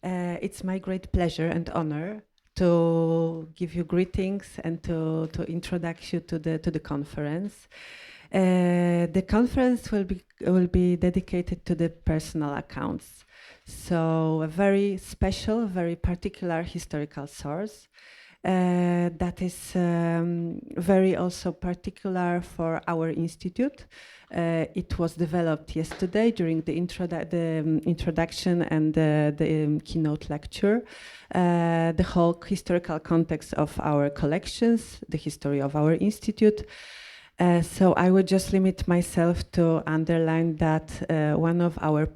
It's my great pleasure and honor to give you greetings and to introduce you to the conference. The conference will be dedicated to the personal accounts. So a very special, very particular historical source that is very also particular for our institute. It was developed yesterday during the introduction and the keynote lecture. The whole historical context of our collections, the history of our institute. So I would just limit myself to underline that one of our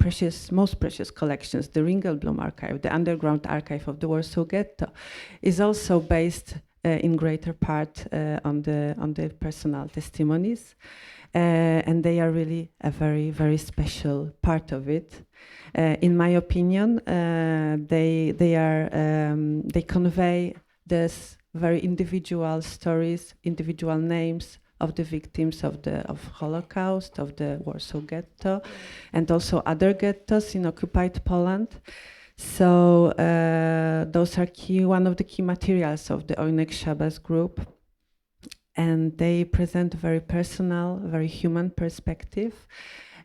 most precious collections, the Ringelblum Archive, the underground archive of the Warsaw Ghetto, is also based in greater part on the personal testimonies. And they are really a very, very special part of it. In my opinion, they convey this very individual stories, individual names of the victims of Holocaust, of the Warsaw Ghetto, and also other ghettos in occupied Poland. So those are one of the key materials of the Oynek Shabas group. And they present a very personal, very human perspective.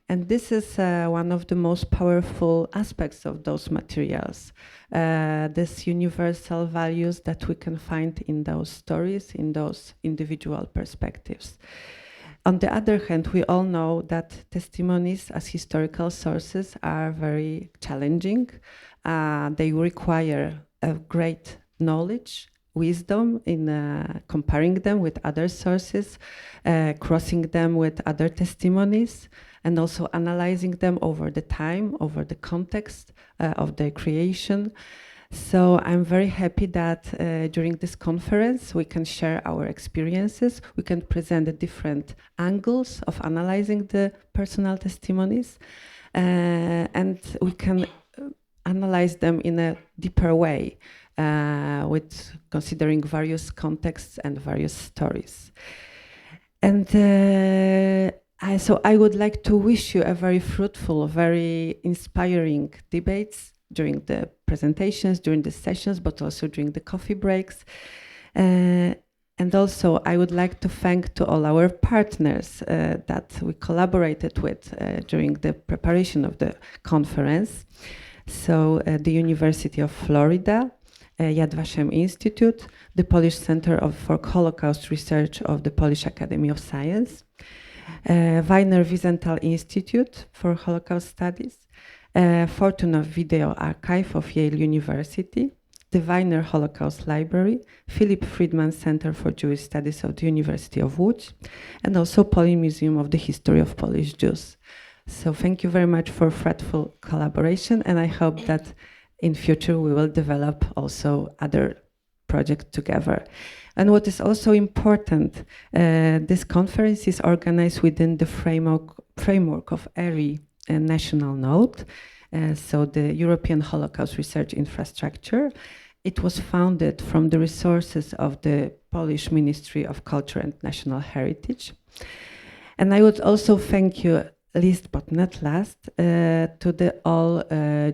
And this is one of the most powerful aspects of those materials, these universal values that we can find in those stories, in those individual perspectives. On the other hand, we all know that testimonies as historical sources are very challenging. They require a great knowledge, wisdom in comparing them with other sources, crossing them with other testimonies, and also analyzing them over the time, over the context of their creation. So I'm very happy that during this conference we can share our experiences, we can present the different angles of analyzing the personal testimonies, and we can analyze them in a deeper way, with considering various contexts and various stories. And so I would like to wish you a very fruitful, very inspiring debates during the presentations, during the sessions, but also during the coffee breaks. And also I would like to thank to all our partners that we collaborated with during the preparation of the conference. So the University of Florida, Yad Vashem Institute, the Polish Center for Holocaust Research of the Polish Academy of Science, Weiner Wiesenthal Institute for Holocaust Studies, Fortuna Video Archive of Yale University, the Weiner Holocaust Library, Philip Friedman Center for Jewish Studies of the University of Łódź, and also Polish Museum of the History of Polish Jews. So thank you very much for fruitful collaboration, and I hope that in future we will develop also other projects together. And what is also important, this conference is organized within the framework of EHRI, a national node, so the European Holocaust Research Infrastructure. It was founded from the resources of the Polish Ministry of Culture and National Heritage. And I would also thank you, least but not last, to the all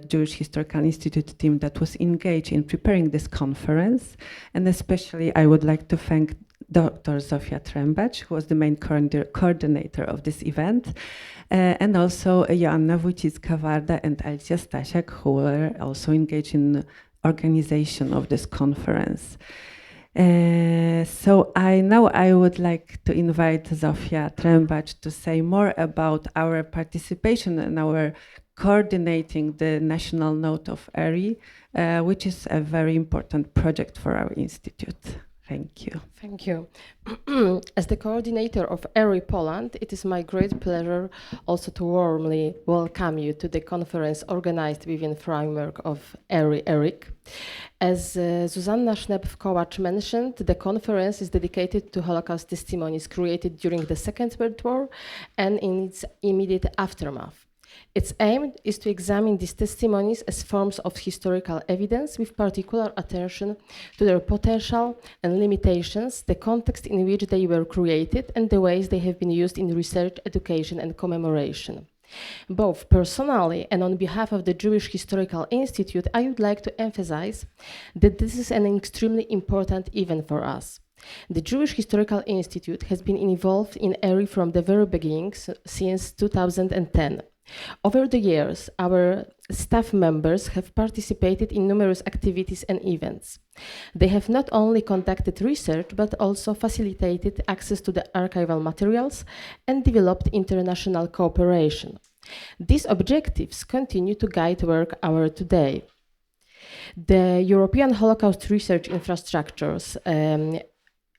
Jewish Historical Institute team that was engaged in preparing this conference. And especially I would like to thank Dr. Zofia Trębacz, who was the main coordinator of this event, and also Joanna Wójcicka-Warda and Alicja Stasiak, who were also engaged in organization of this conference. So now I would like to invite Zofia Trębacz to say more about our participation and our coordinating the national node of EHRI, which is a very important project for our institute. Thank you. Thank you. As the coordinator of EHRI Poland, it is my great pleasure also to warmly welcome you to the conference organized within the framework of EHRI. As Zuzanna Sznep-Kołacz mentioned, the conference is dedicated to Holocaust testimonies created during the Second World War and in its immediate aftermath. Its aim is to examine these testimonies as forms of historical evidence with particular attention to their potential and limitations, the context in which they were created, and the ways they have been used in research, education, and commemoration. Both personally and on behalf of the Jewish Historical Institute, I would like to emphasize that this is an extremely important event for us. The Jewish Historical Institute has been involved in EHRI from the very beginning, since 2010. Over the years, our staff members have participated in numerous activities and events. They have not only conducted research, but also facilitated access to the archival materials and developed international cooperation. These objectives continue to guide work hour today. The European Holocaust Research Infrastructures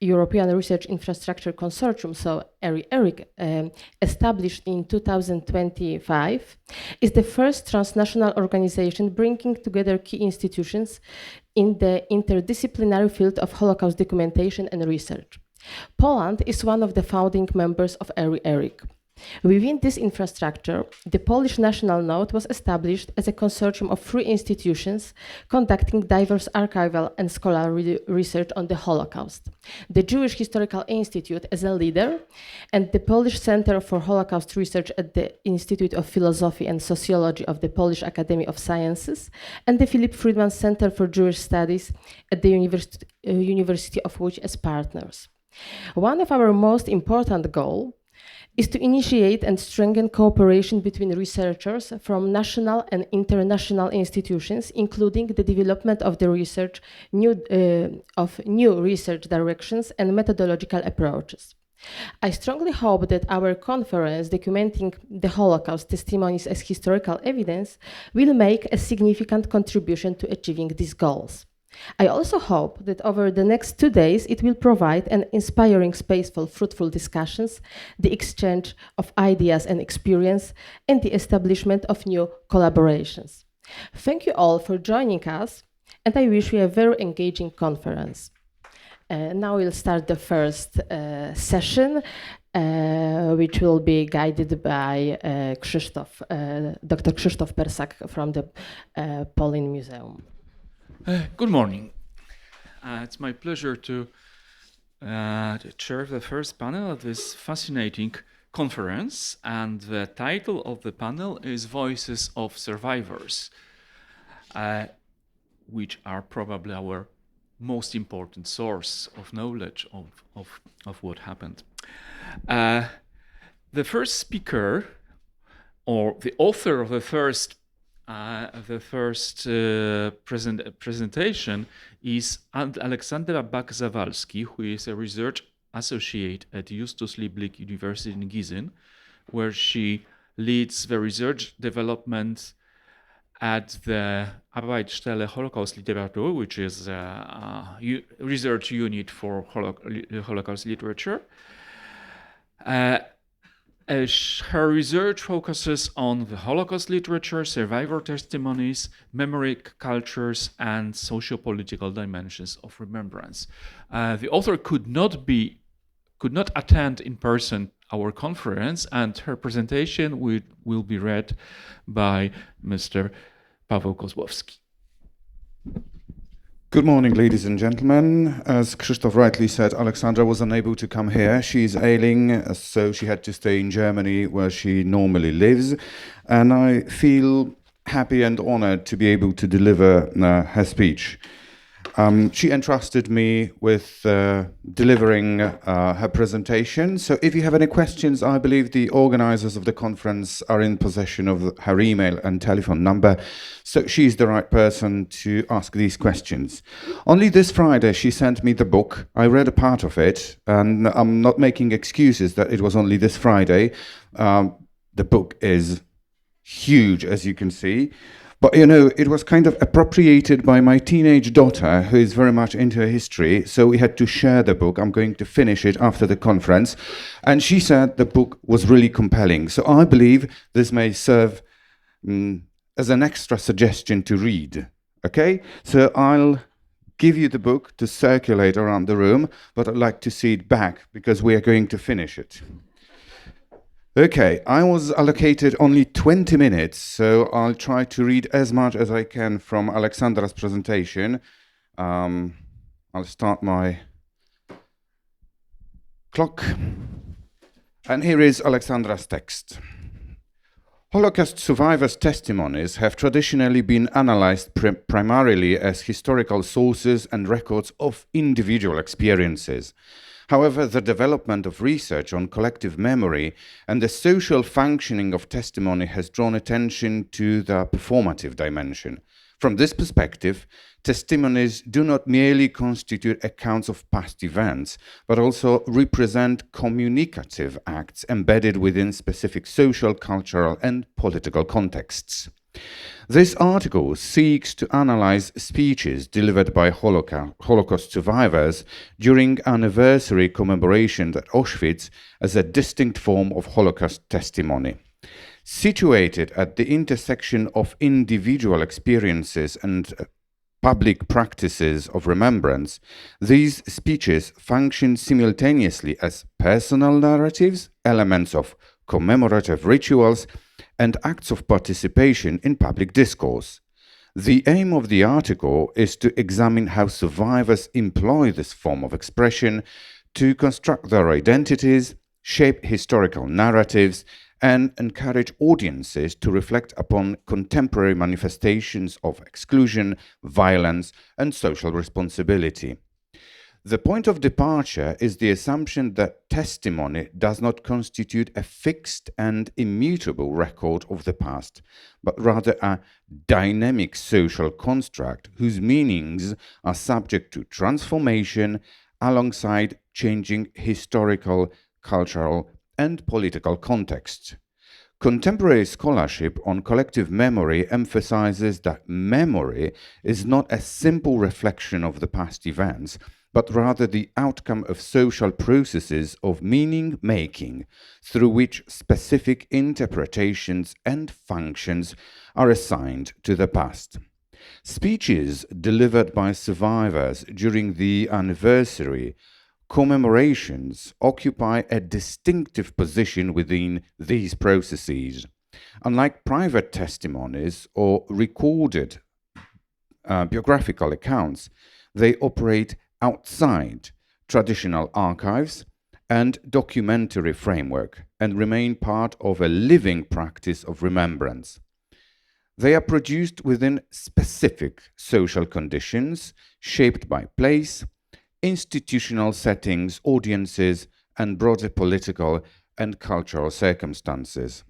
European Research Infrastructure Consortium, so EHRI, established in 2025, is the first transnational organization bringing together key institutions in the interdisciplinary field of Holocaust documentation and research. Poland is one of the founding members of EHRI. Within this infrastructure, the Polish National Node was established as a consortium of 3 institutions conducting diverse archival and scholarly research on the Holocaust. The Jewish Historical Institute as a leader, and the Polish Center for Holocaust Research at the Institute of Philosophy and Sociology of the Polish Academy of Sciences, and the Philip Friedman Center for Jewish Studies at the University of Łódź as partners. One of our most important goals is to initiate and strengthen cooperation between researchers from national and international institutions, including the development of the research, new research directions and methodological approaches. I strongly hope that our conference documenting the Holocaust testimonies as historical evidence will make a significant contribution to achieving these goals. I also hope that over the next 2 days it will provide an inspiring space for fruitful discussions, the exchange of ideas and experience, and the establishment of new collaborations. Thank you all for joining us, and I wish you a very engaging conference. Now we'll start the first session, which will be guided by Dr. Krzysztof Persak from the Polin Museum. Good morning. It's my pleasure to chair the first panel of this fascinating conference, and the title of the panel is Voices of Survivors, which are probably our most important source of knowledge of what happened. The first speaker, or the author of the first presentation, is Aleksandra Bak-Zawalski, who is a research associate at Justus Liebig University in Gizin, where she leads the research development at the Arbeitsstelle Holocaust Literatur, which is a research unit for Holocaust literature. Her research focuses on the Holocaust literature, survivor testimonies, memory cultures, and socio-political dimensions of remembrance. The author could not attend in person our conference, and her presentation will be read by Mr. Paweł Kozłowski. Good morning, ladies and gentlemen. As Krzysztof rightly said, Alexandra was unable to come here. She's ailing, so she had to stay in Germany, where she normally lives. And I feel happy and honored to be able to deliver her speech. She entrusted me with delivering her presentation. So if you have any questions, I believe the organizers of the conference are in possession of her email and telephone number. So she's the right person to ask these questions. Only this Friday, she sent me the book. I read a part of it, and I'm not making excuses that it was only this Friday. The book is huge, as you can see. But, you know, it was kind of appropriated by my teenage daughter, who is very much into history. So we had to share the book. I'm going to finish it after the conference. And she said the book was really compelling. So I believe this may serve as an extra suggestion to read. Okay? So I'll give you the book to circulate around the room, but I'd like to see it back because we are going to finish it. Okay, I was allocated only 20 minutes, so I'll try to read as much as I can from Aleksandra's presentation. I'll start my clock. And here is Aleksandra's text. Holocaust survivors' testimonies have traditionally been analyzed primarily as historical sources and records of individual experiences. However, the development of research on collective memory and the social functioning of testimony has drawn attention to the performative dimension. From this perspective, testimonies do not merely constitute accounts of past events, but also represent communicative acts embedded within specific social, cultural, and political contexts. This article seeks to analyze speeches delivered by Holocaust survivors during anniversary commemorations at Auschwitz as a distinct form of Holocaust testimony. Situated at the intersection of individual experiences and public practices of remembrance, these speeches function simultaneously as personal narratives, elements of commemorative rituals, and acts of participation in public discourse. The aim of the article is to examine how survivors employ this form of expression to construct their identities, shape historical narratives, and encourage audiences to reflect upon contemporary manifestations of exclusion, violence, and social responsibility. The point of departure is the assumption that testimony does not constitute a fixed and immutable record of the past, but rather a dynamic social construct whose meanings are subject to transformation alongside changing historical, cultural, and political contexts. Contemporary scholarship on collective memory emphasizes that memory is not a simple reflection of the past events, but rather the outcome of social processes of meaning-making, through which specific interpretations and functions are assigned to the past. Speeches delivered by survivors during the anniversary commemorations occupy a distinctive position within these processes. Unlike private testimonies or recorded biographical accounts, they operate outside traditional archives and documentary framework and remain part of a living practice of remembrance. They are produced within specific social conditions shaped by place, institutional settings, audiences, and broader political and cultural circumstances.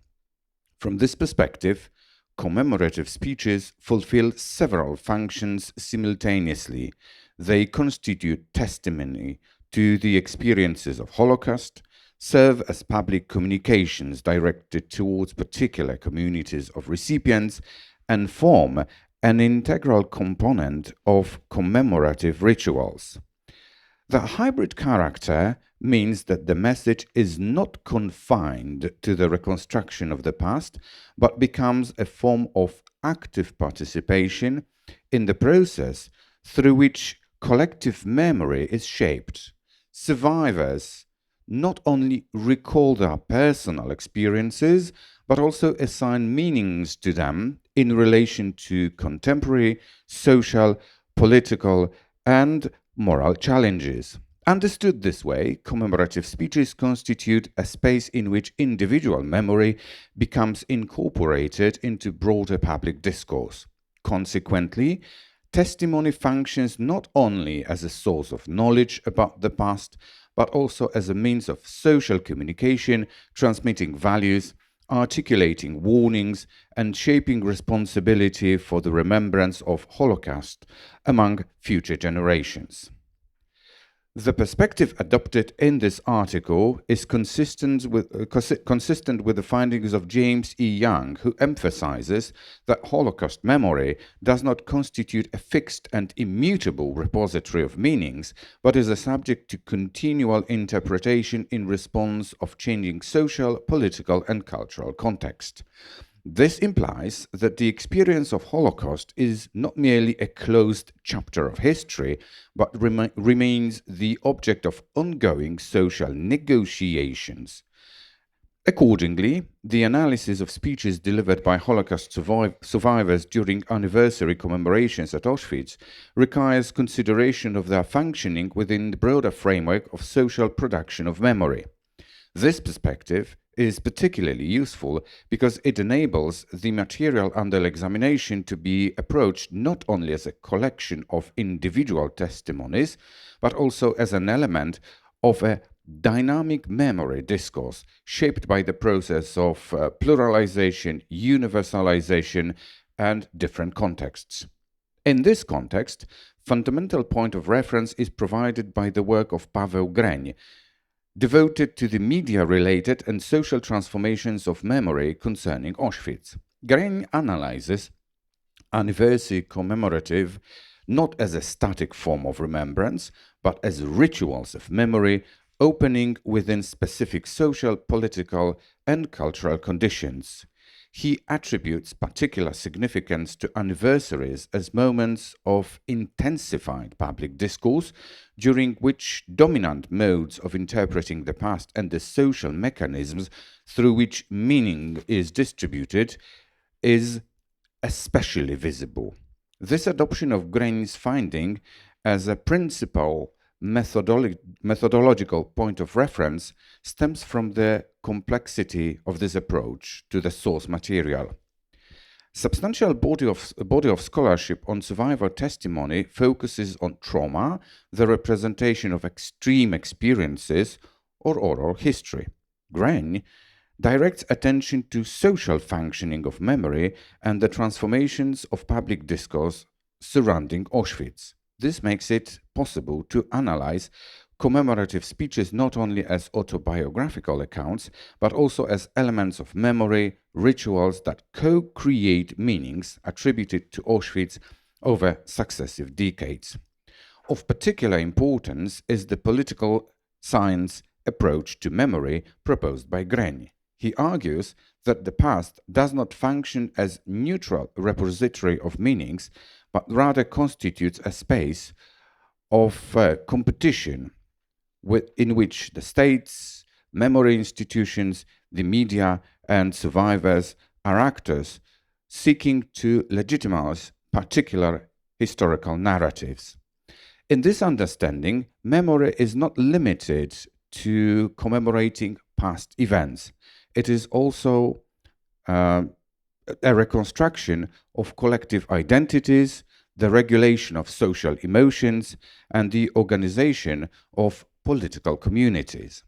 From this perspective, commemorative speeches fulfill several functions simultaneously. They constitute testimony to the experiences of Holocaust, serve as public communications directed towards particular communities of recipients, and form an integral component of commemorative rituals. The hybrid character means that the message is not confined to the reconstruction of the past, but becomes a form of active participation in the process through which collective memory is shaped. Survivors not only recall their personal experiences, but also assign meanings to them in relation to contemporary social, political, and moral challenges. Understood this way, commemorative speeches constitute a space in which individual memory becomes incorporated into broader public discourse. Consequently, testimony functions not only as a source of knowledge about the past, but also as a means of social communication, transmitting values, articulating warnings, and shaping responsibility for the remembrance of Holocaust among future generations. The perspective adopted in this article is consistent with the findings of James E. Young, who emphasizes that Holocaust memory does not constitute a fixed and immutable repository of meanings, but is a subject to continual interpretation in response of changing social, political, and cultural context. This implies that the experience of Holocaust is not merely a closed chapter of history, but remains the object of ongoing social negotiations. Accordingly, the analysis of speeches delivered by Holocaust survivors during anniversary commemorations at Auschwitz requires consideration of their functioning within the broader framework of social production of memory. This perspective is particularly useful because it enables the material under examination to be approached not only as a collection of individual testimonies, but also as an element of a dynamic memory discourse shaped by the process of pluralization, universalization, and different contexts. In this context, fundamental point of reference is provided by the work of Paweł Greń, devoted to the media-related and social transformations of memory concerning Auschwitz. Greń analyzes anniversary commemorative not as a static form of remembrance, but as rituals of memory opening within specific social, political, and cultural conditions. He attributes particular significance to anniversaries as moments of intensified public discourse, during which dominant modes of interpreting the past and the social mechanisms through which meaning is distributed is especially visible. This adoption of Gręń's finding as a principal methodological point of reference stems from the complexity of this approach to the source material. Substantial body of scholarship on survivor testimony focuses on trauma, the representation of extreme experiences, or oral history. Greń directs attention to social functioning of memory and the transformations of public discourse surrounding Auschwitz. This makes it possible to analyze commemorative speeches not only as autobiographical accounts, but also as elements of memory, rituals that co-create meanings attributed to Auschwitz over successive decades. Of particular importance is the political science approach to memory proposed by Greń. He argues that the past does not function as neutral repository of meanings, but rather constitutes a space of competition in which the states, memory institutions, the media, and survivors are actors seeking to legitimize particular historical narratives. In this understanding, memory is not limited to commemorating past events. It is also a reconstruction of collective identities, the regulation of social emotions, and the organization of political communities.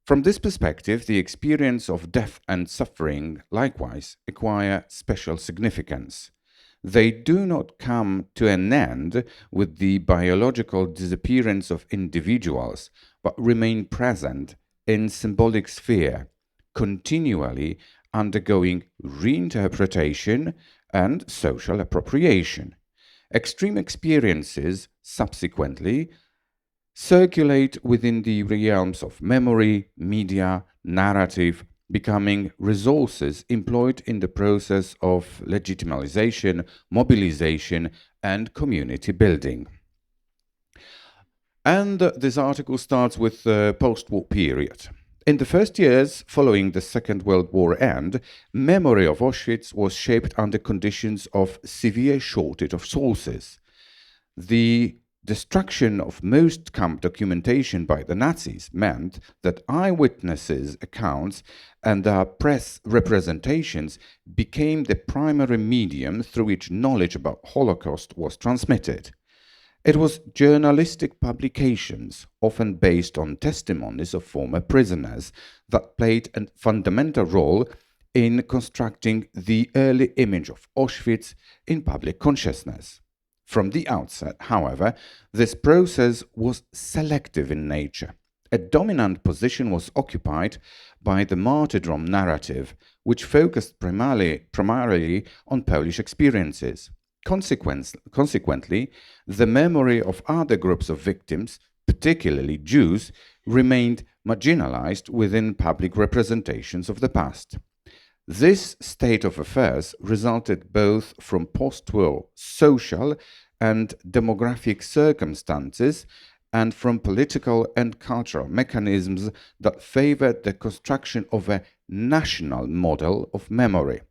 From this perspective, the experience of death and suffering likewise acquire special significance. They do not come to an end with the biological disappearance of individuals, but remain present in symbolic sphere, continually undergoing reinterpretation and social appropriation. Extreme experiences subsequently circulate within the realms of memory, media, narrative, becoming resources employed in the process of legitimization, mobilization, and community building. And this article starts with the post-war period. In the first years following the Second World War end, memory of Auschwitz was shaped under conditions of severe shortage of sources. The destruction of most camp documentation by the Nazis meant that eyewitnesses' accounts and their press representations became the primary medium through which knowledge about Holocaust was transmitted. It was journalistic publications, often based on testimonies of former prisoners, that played a fundamental role in constructing the early image of Auschwitz in public consciousness. From the outset, however, this process was selective in nature. A dominant position was occupied by the martyrdom narrative, which focused primarily on Polish experiences. Consequently, the memory of other groups of victims, particularly Jews, remained marginalized within public representations of the past. This state of affairs resulted both from post-war social and demographic circumstances and from political and cultural mechanisms that favored the construction of a national model of memory.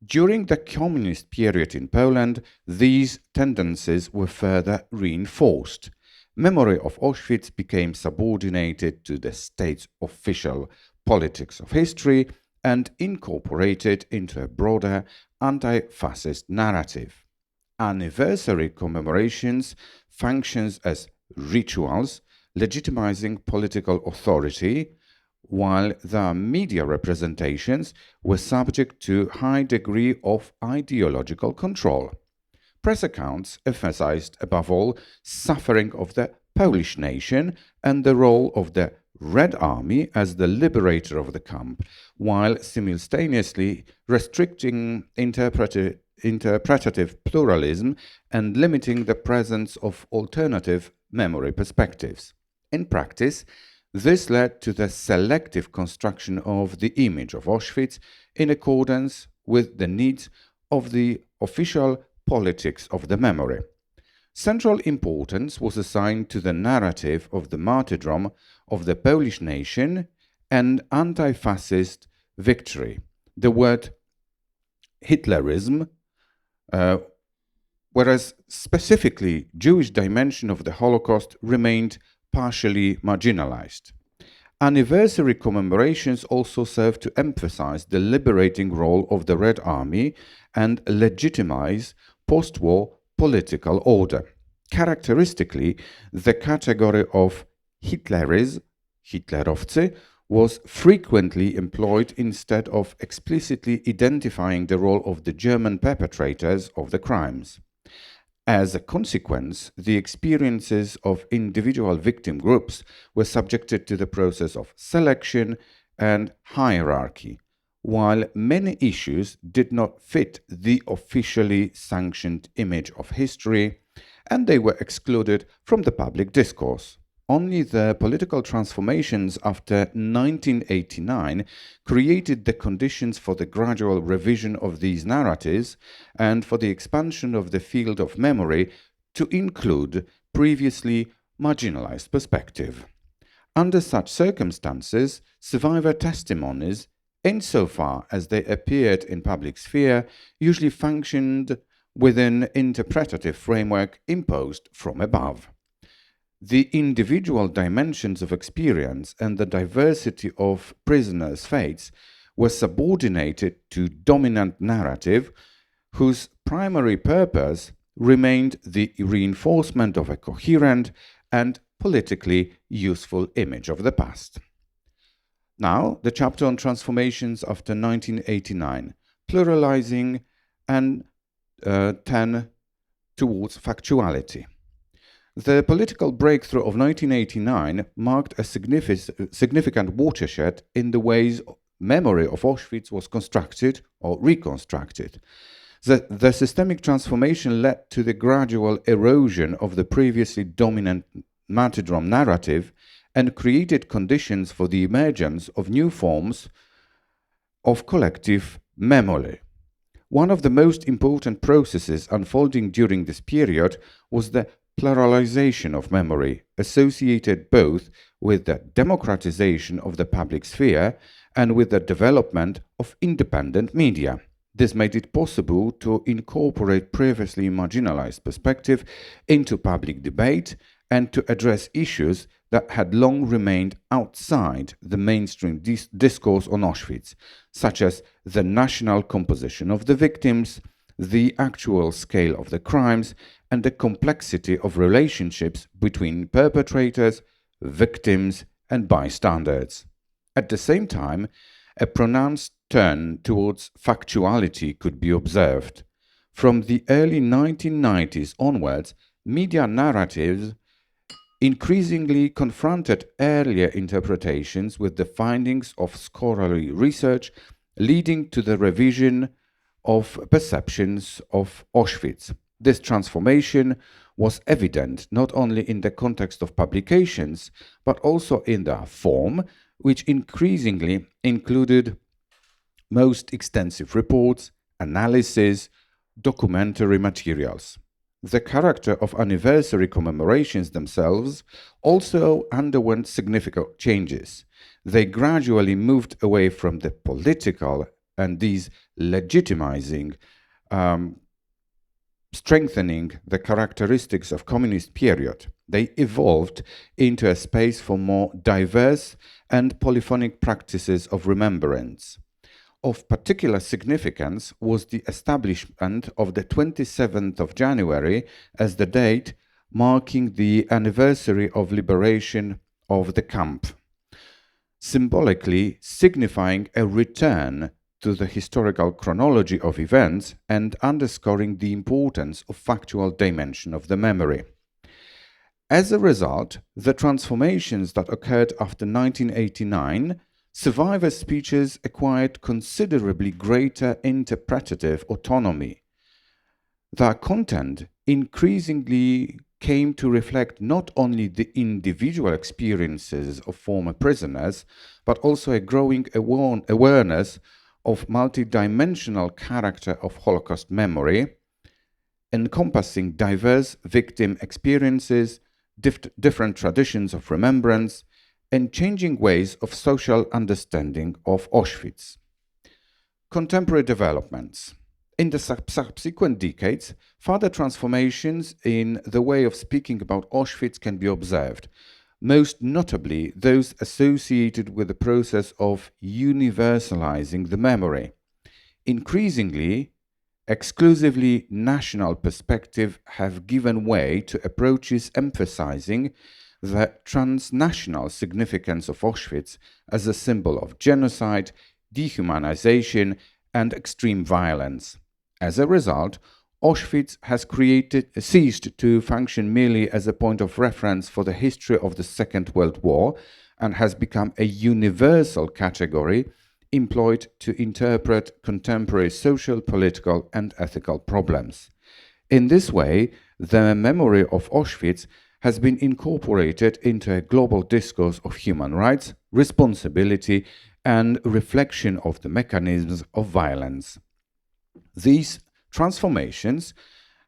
During the communist period in Poland, these tendencies were further reinforced. Memory of Auschwitz became subordinated to the state's official politics of history and incorporate it into a broader anti-fascist narrative. Anniversary commemorations functions as rituals, legitimizing political authority, while the media representations were subject to high degree of ideological control. Press accounts emphasized above all suffering of the Polish nation and the role of the Red Army as the liberator of the camp, while simultaneously restricting interpretative pluralism and limiting the presence of alternative memory perspectives. In practice, this led to the selective construction of the image of Auschwitz in accordance with the needs of the official politics of the memory. Central importance was assigned to the narrative of the martyrdom of the Polish nation and anti-fascist victory. The word Hitlerism, whereas specifically Jewish dimension of the Holocaust remained partially marginalized. Anniversary commemorations also serve to emphasize the liberating role of the Red Army and legitimize post-war political order. Characteristically, the category of Hitlerowcy, was frequently employed instead of explicitly identifying the role of the German perpetrators of the crimes. As a consequence, the experiences of individual victim groups were subjected to the process of selection and hierarchy, while many issues did not fit the officially sanctioned image of history, and they were excluded from the public discourse. Only the political transformations after 1989 created the conditions for the gradual revision of these narratives and for the expansion of the field of memory to include previously marginalized perspective. Under such circumstances, survivor testimonies, insofar as they appeared in public sphere, usually functioned within interpretative framework imposed from above. The individual dimensions of experience and the diversity of prisoners' fates were subordinated to dominant narrative, whose primary purpose remained the reinforcement of a coherent and politically useful image of the past. Now, the chapter on transformations after 1989, pluralizing and 10 towards factuality. The political breakthrough of 1989 marked a significant watershed in the ways memory of Auschwitz was constructed or reconstructed. The systemic transformation led to the gradual erosion of the previously dominant martyrdom narrative and created conditions for the emergence of new forms of collective memory. One of the most important processes unfolding during this period was the pluralization of memory, associated both with the democratization of the public sphere and with the development of independent media. This made it possible to incorporate previously marginalized perspective into public debate and to address issues that had long remained outside the mainstream discourse on Auschwitz, such as the national composition of the victims, the actual scale of the crimes, and the complexity of relationships between perpetrators, victims, and bystanders. At the same time, a pronounced turn towards factuality could be observed. From the early 1990s onwards, media narratives increasingly confronted earlier interpretations with the findings of scholarly research, leading to the revision of perceptions of Auschwitz. This transformation was evident not only in the context of publications, but also in their form, which increasingly included most extensive reports, analysis, documentary materials. The character of anniversary commemorations themselves also underwent significant changes. They gradually moved away from the political and these legitimizing, strengthening the characteristics of communist period. They evolved into a space for more diverse and polyphonic practices of remembrance. Of particular significance was the establishment of the 27th of January as the date marking the anniversary of liberation of the camp, symbolically signifying a return to the historical chronology of events and underscoring the importance of factual dimension of the memory. As a result, the transformations that occurred after 1989, survivor speeches acquired considerably greater interpretative autonomy. Their content increasingly came to reflect not only the individual experiences of former prisoners, but also a growing awareness of multidimensional character of Holocaust memory, encompassing diverse victim experiences, different traditions of remembrance, and changing ways of social understanding of Auschwitz. Contemporary developments. In the subsequent decades, further transformations in the way of speaking about Auschwitz can be observed, most notably those associated with the process of universalizing the memory. Increasingly, exclusively national perspectives have given way to approaches emphasizing the transnational significance of Auschwitz as a symbol of genocide, dehumanization, and extreme violence. As a result, Auschwitz has ceased to function merely as a point of reference for the history of the Second World War and has become a universal category employed to interpret contemporary social, political, and ethical problems. In this way, the memory of Auschwitz has been incorporated into a global discourse of human rights, responsibility, and reflection of the mechanisms of violence. These transformations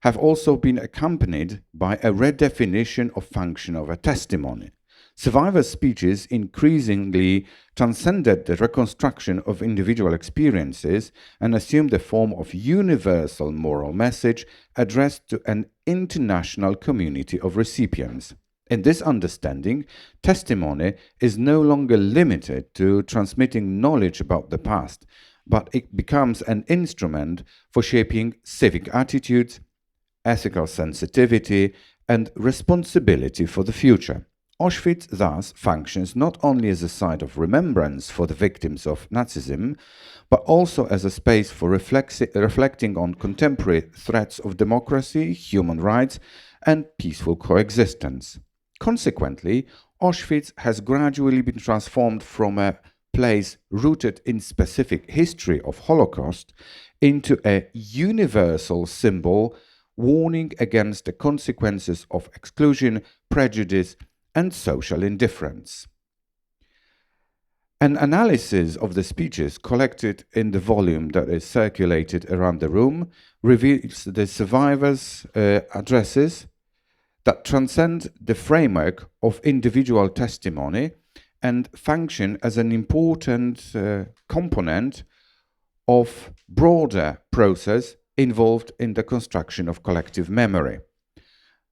have also been accompanied by a redefinition of function of a testimony. Survivor speeches increasingly transcended the reconstruction of individual experiences and assumed the form of universal moral message addressed to an international community of recipients. In this understanding, testimony is no longer limited to transmitting knowledge about the past, but it becomes an instrument for shaping civic attitudes, ethical sensitivity, and responsibility for the future. Auschwitz thus functions not only as a site of remembrance for the victims of Nazism, but also as a space for reflecting on contemporary threats of democracy, human rights, and peaceful coexistence. Consequently, Auschwitz has gradually been transformed from a place rooted in specific history of Holocaust into a universal symbol warning against the consequences of exclusion, prejudice, and social indifference. An analysis of the speeches collected in the volume that is circulated around the room reveals the survivors' addresses that transcend the framework of individual testimony and function as an important component of broader process involved in the construction of collective memory.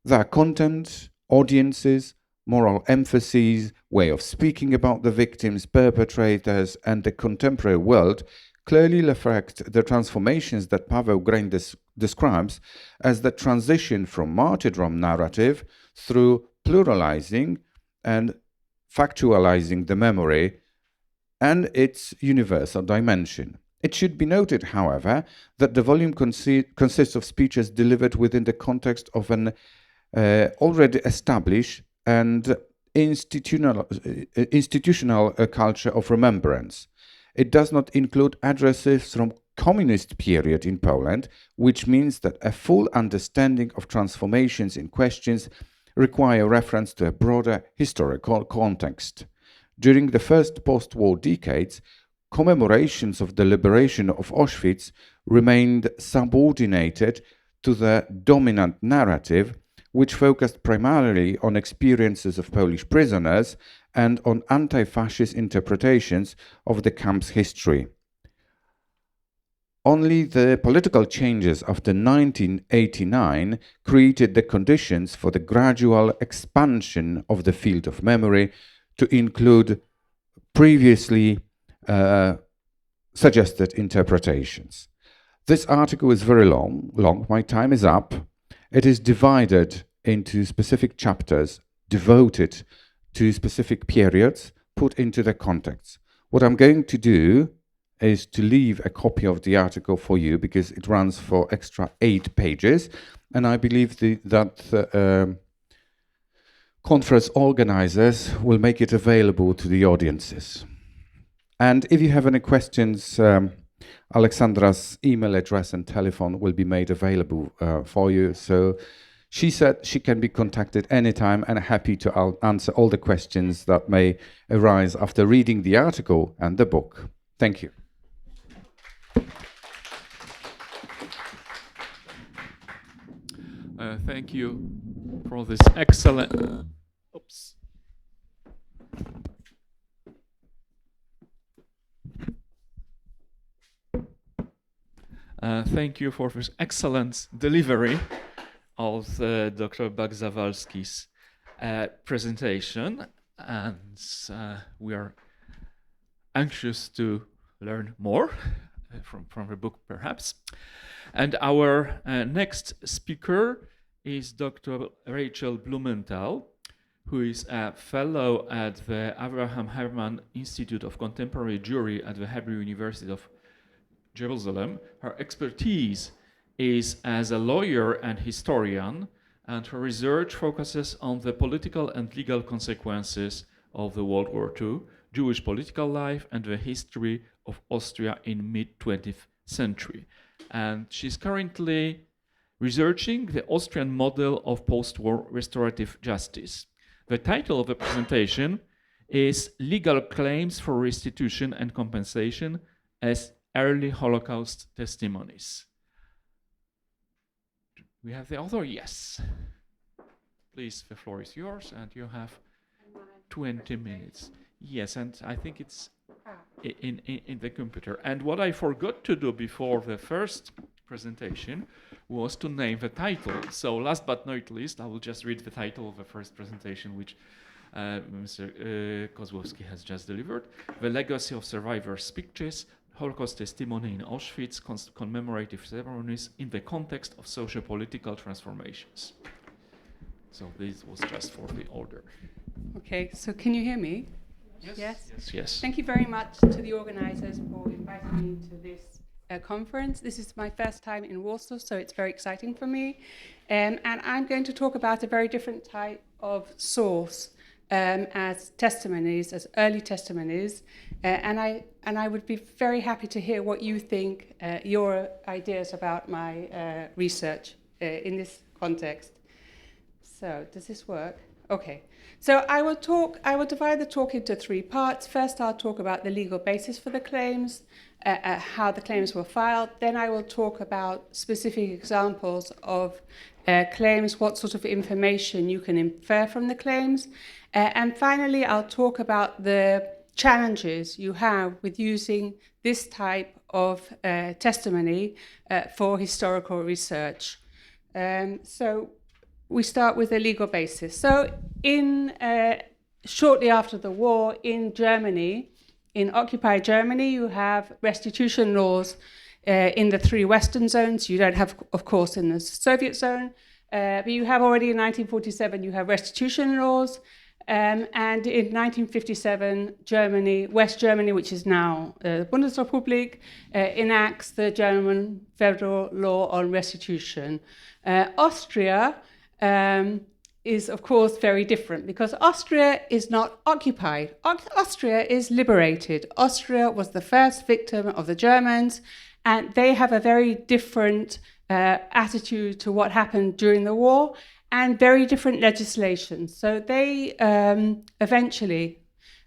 Their content, audiences, moral emphases, way of speaking about the victims, perpetrators, and the contemporary world clearly reflect the transformations that Paweł Grain describes as the transition from martyrdom narrative through pluralizing and factualizing the memory and its universal dimension. It should be noted, however, that the volume consists of speeches delivered within the context of an already established and institutional culture of remembrance. It does not include addresses from communist period in Poland, which means that a full understanding of transformations in questions require reference to a broader historical context. During the first post-war decades, commemorations of the liberation of Auschwitz remained subordinated to the dominant narrative, which focused primarily on experiences of Polish prisoners and on anti-fascist interpretations of the camp's history. Only the political changes after 1989 created the conditions for the gradual expansion of the field of memory to include previously suggested interpretations. This article is very long. My time is up. It is divided into specific chapters devoted to specific periods put into the context. What I'm going to do is to leave a copy of the article for you because it runs for extra 8 pages, and I believe that conference organizers will make it available to the audiences. And if you have any questions, Alexandra's email address and telephone will be made available for you. So she said she can be contacted anytime, and happy to answer all the questions that may arise after reading the article and the book. Thank you. Thank you for this excellent. Oops. Thank you for this excellent delivery of Dr. Bagzawalski's presentation, and we are anxious to learn more from the book, perhaps. And our next speaker is Dr. Rachel Blumenthal, who is a fellow at the Abraham Herman Institute of Contemporary Jewry at the Hebrew University of Jerusalem. Her expertise is as a lawyer and historian, and her research focuses on the political and legal consequences of the World War II, Jewish political life, and the history of Austria in mid-20th century. And she's currently researching the Austrian model of post-war restorative justice. The title of the presentation is Legal Claims for Restitution and Compensation as Early Holocaust Testimonies. We have the author? Yes. Please, the floor is yours, and you have 20 minutes. Yes, and I think it's in the computer. And what I forgot to do before the first presentation was to name the title. So last but not least, I will just read the title of the first presentation, which Mr. Kozłowski has just delivered. The Legacy of Survivors' Speeches, Holocaust Testimony in Auschwitz, Commemorative Ceremonies in the Context of Socio-Political Transformations. So this was just for the order. Okay, so can you hear me? Yes. Yes? Yes. Thank you very much to the organizers for inviting me to this conference. This is my first time in Warsaw, so it's very exciting for me. And I'm going to talk about a very different type of source as testimonies, as early testimonies. And I would be very happy to hear what you think, your ideas about my research in this context. So, does this work? Okay. So I will divide the talk into 3 parts. First, I'll talk about the legal basis for the claims, how the claims were filed. Then I will talk about specific examples of claims, what sort of information you can infer from the claims. And finally, I'll talk about the challenges you have with using this type of testimony for historical research. So we start with the legal basis. So shortly after the war in Germany, in occupied Germany, you have restitution laws in the 3 Western zones. You don't have, of course, in the Soviet zone, but you have already in 1947, you have restitution laws. And in 1957, Germany, West Germany, which is now the Bundesrepublik, enacts the German federal law on restitution. Austria is, of course, very different because Austria is not occupied. Austria is liberated. Austria was the first victim of the Germans, and they have a very different attitude to what happened during the war and very different legislation. So they eventually,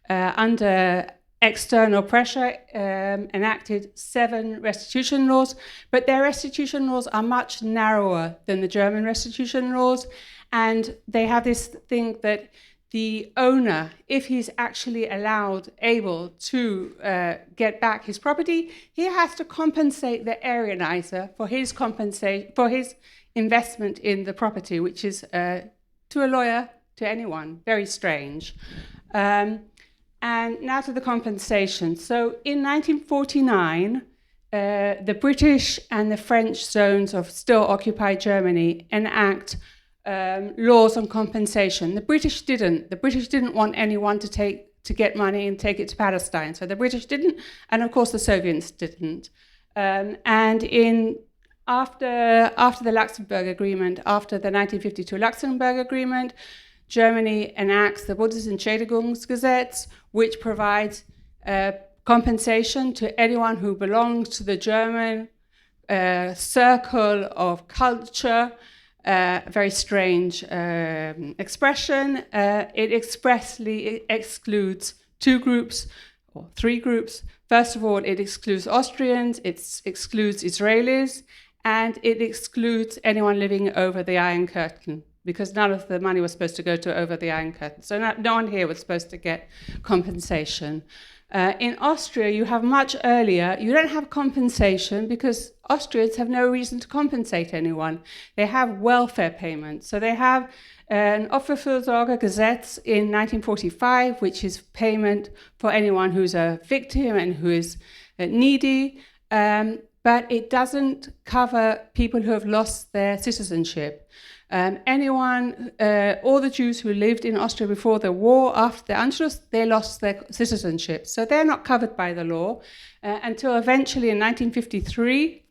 under external pressure, enacted 7 restitution laws, but their restitution laws are much narrower than the German restitution laws, and they have this thing that the owner, if he's actually able to get back his property, he has to compensate the Aryanizer for his investment in the property, which is, to a lawyer, to anyone, very strange. And now to the compensation. So in 1949, the British and the French zones of still occupied Germany enact laws on compensation. The British didn't. The British didn't want anyone to get money and take it to Palestine. So the British didn't, and of course the Soviets didn't. And after the Luxembourg Agreement, after the 1952 Luxembourg Agreement, Germany enacts the Bundesentschädigungsgesetz, which provides compensation to anyone who belongs to the German circle of culture. Very strange expression. It expressly excludes two groups or three groups. First of all, it excludes Austrians, it excludes Israelis, and it excludes anyone living over the Iron Curtain, because none of the money was supposed to go to over the Iron Curtain. So no one here was supposed to get compensation. In Austria, you have much earlier, you don't have compensation because Austrians have no reason to compensate anyone. They have welfare payments. So they have an Opferfürsorgegesetz in 1945, which is payment for anyone who's a victim and who is needy, but it doesn't cover people who have lost their citizenship. All the Jews who lived in Austria before the war, after the Anschluss, they lost their citizenship. So they're not covered by the law until eventually in 1953,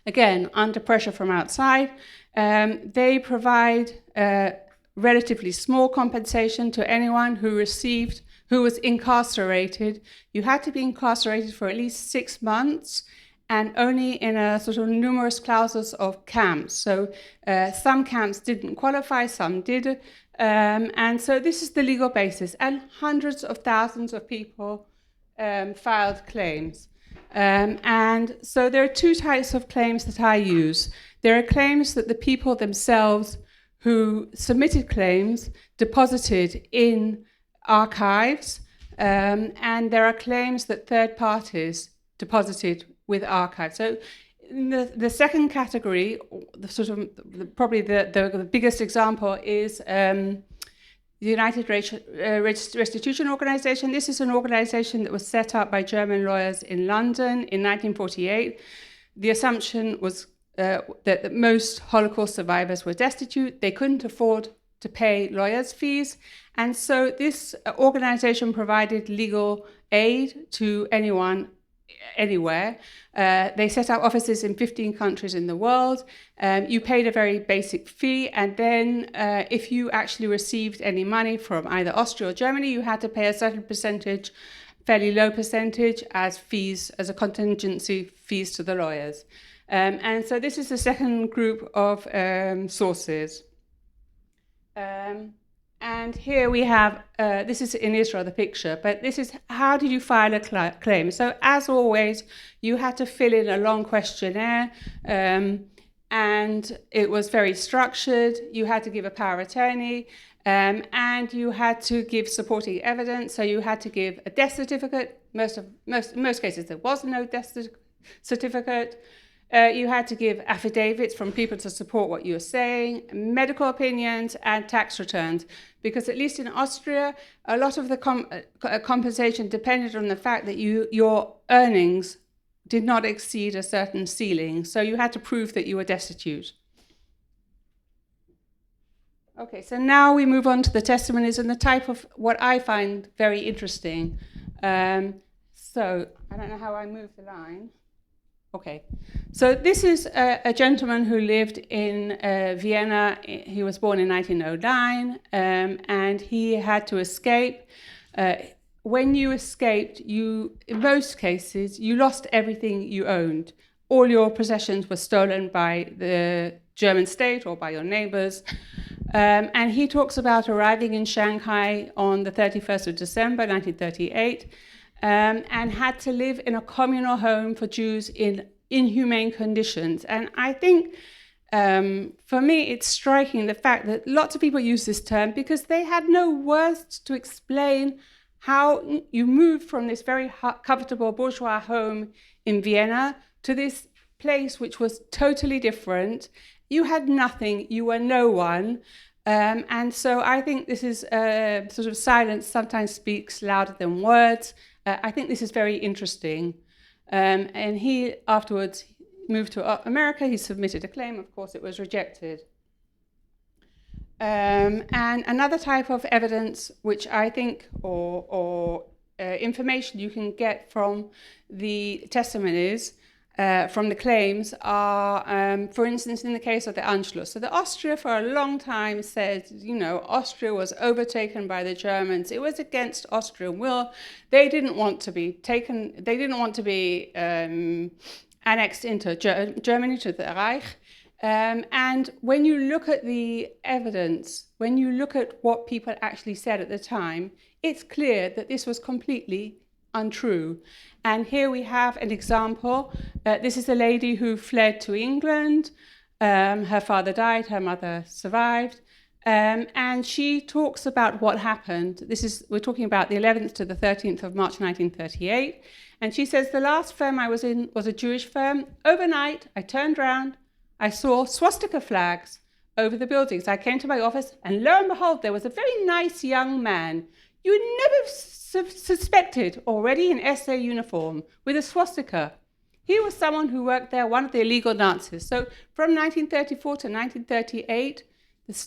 again, under pressure from outside, they provide relatively small compensation to anyone who was incarcerated. You had to be incarcerated for at least 6 months, and only in a sort of numerous clauses of camps. So some camps didn't qualify, some did. And so this is the legal basis. And hundreds of thousands of people filed claims. And so there are two types of claims that I use. There are claims that the people themselves who submitted claims deposited in archives. And there are claims that third parties deposited with archives. So in the second category, probably the biggest example is the United Restitution Organization. This is an organization that was set up by German lawyers in London in 1948. The assumption was that most Holocaust survivors were destitute. They couldn't afford to pay lawyers' fees. And so this organization provided legal aid to anyone anywhere. They set up offices in 15 countries in the world. You paid a very basic fee, and then if you actually received any money from either Austria or Germany, you had to pay a certain percentage, fairly low percentage, as fees, as a contingency fees to the lawyers. And so this is the second group of sources. And here we have, this is in Israel, the picture, but this is how did you file a claim? So as always, you had to fill in a long questionnaire, and it was very structured. You had to give a power of attorney, and you had to give supporting evidence. So you had to give a death certificate. In most cases, there was no death certificate. You had to give affidavits from people to support what you were saying, medical opinions, and tax returns. Because at least in Austria, a lot of the compensation depended on the fact that your earnings did not exceed a certain ceiling. So you had to prove that you were destitute. Okay, so now we move on to the testimonies and the type of what I find very interesting. So I don't know how I move the line. Okay, so this is a gentleman who lived in Vienna. He was born in 1909, and he had to escape. When you escaped, in most cases, you lost everything you owned. All your possessions were stolen by the German state or by your neighbors. And he talks about arriving in Shanghai on the 31st of December, 1938, and had to live in a communal home for Jews in inhumane conditions. And I think, for me, it's striking the fact that lots of people use this term because they had no words to explain how you moved from this very comfortable bourgeois home in Vienna to this place which was totally different. You had nothing, you were no one. And so I think this is sort of silence sometimes speaks louder than words. I think this is very interesting. And he afterwards moved to America. He submitted a claim. Of course, it was rejected. And another type of evidence, which I think, or information you can get from the testimonies, from the claims, are, for instance, in the case of the Anschluss. So the Austria, for a long time, said, you know, Austria was overtaken by the Germans. It was against Austrian will. They didn't want to be taken. They didn't want to be annexed into Germany, to the Reich. And when you look at the evidence, when you look at what people actually said at the time, it's clear that this was completely untrue. And here we have an example. This is a lady who fled to England. Her father died, her mother survived. And she talks about what happened. We're talking about the 11th to the 13th of March 1938. And she says, the last firm I was in was a Jewish firm. Overnight, I turned round. I saw swastika flags over the buildings. I came to my office, and lo and behold, there was a very nice young man you would never suspected, already in SA uniform, with a swastika. He was someone who worked there, one of the illegal Nazis. So from 1934 to 1938,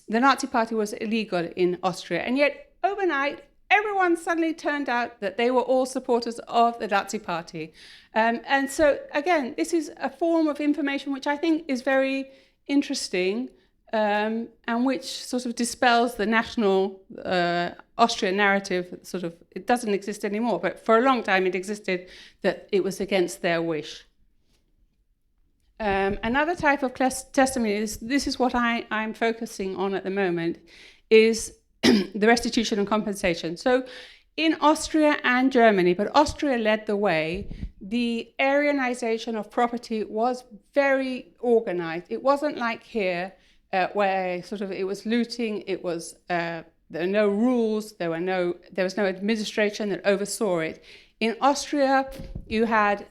the Nazi Party was illegal in Austria. And yet, overnight, everyone suddenly turned out that they were all supporters of the Nazi Party. And so, again, this is a form of information which I think is very interesting, and which sort of dispels the national Austrian narrative. Sort of, it doesn't exist anymore, but for a long time it existed, that it was against their wish. Another type of testimony is, this is what I'm focusing on at the moment, is the restitution and compensation. So in Austria and Germany, but Austria led the way, the Aryanization of property was very organized. It wasn't like here, where sort of it was looting, it was there were no rules, there was no administration that oversaw it. In Austria, you had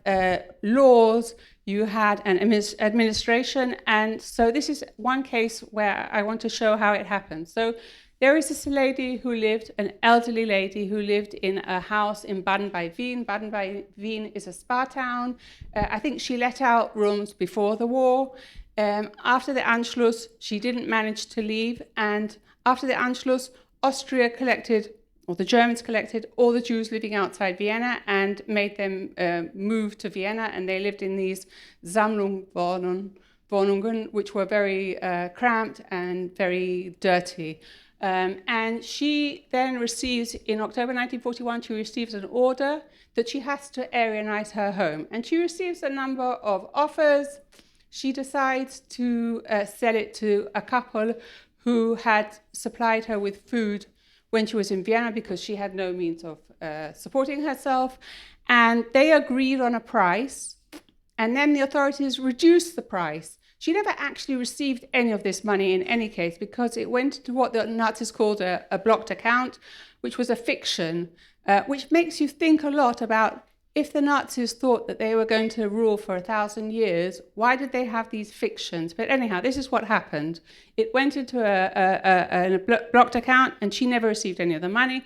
laws, you had an administration, and so this is one case where I want to show how it happened. So there is this lady who lived, an elderly lady who lived in a house in Baden by Wien. Baden by Wien is a spa town. I think she let out rooms before the war. After the Anschluss, she didn't manage to leave, and after the Anschluss, Austria collected, or the Germans collected, all the Jews living outside Vienna and made them move to Vienna, and they lived in these Sammlungswohnungen, which were very cramped and very dirty. And she then receives, in October 1941, she receives an order that she has to Aryanize her home. And she receives a number of offers. She decides to sell it to a couple who had supplied her with food when she was in Vienna, because she had no means of supporting herself. And they agreed on a price, and then the authorities reduced the price. She never actually received any of this money in any case, because it went to what the Nazis called a blocked account, which was a fiction, which makes you think a lot about, if the Nazis thought that they were going to rule for 1,000 years, why did they have these fictions? But anyhow, this is what happened. It went into a blocked account, and she never received any of the money.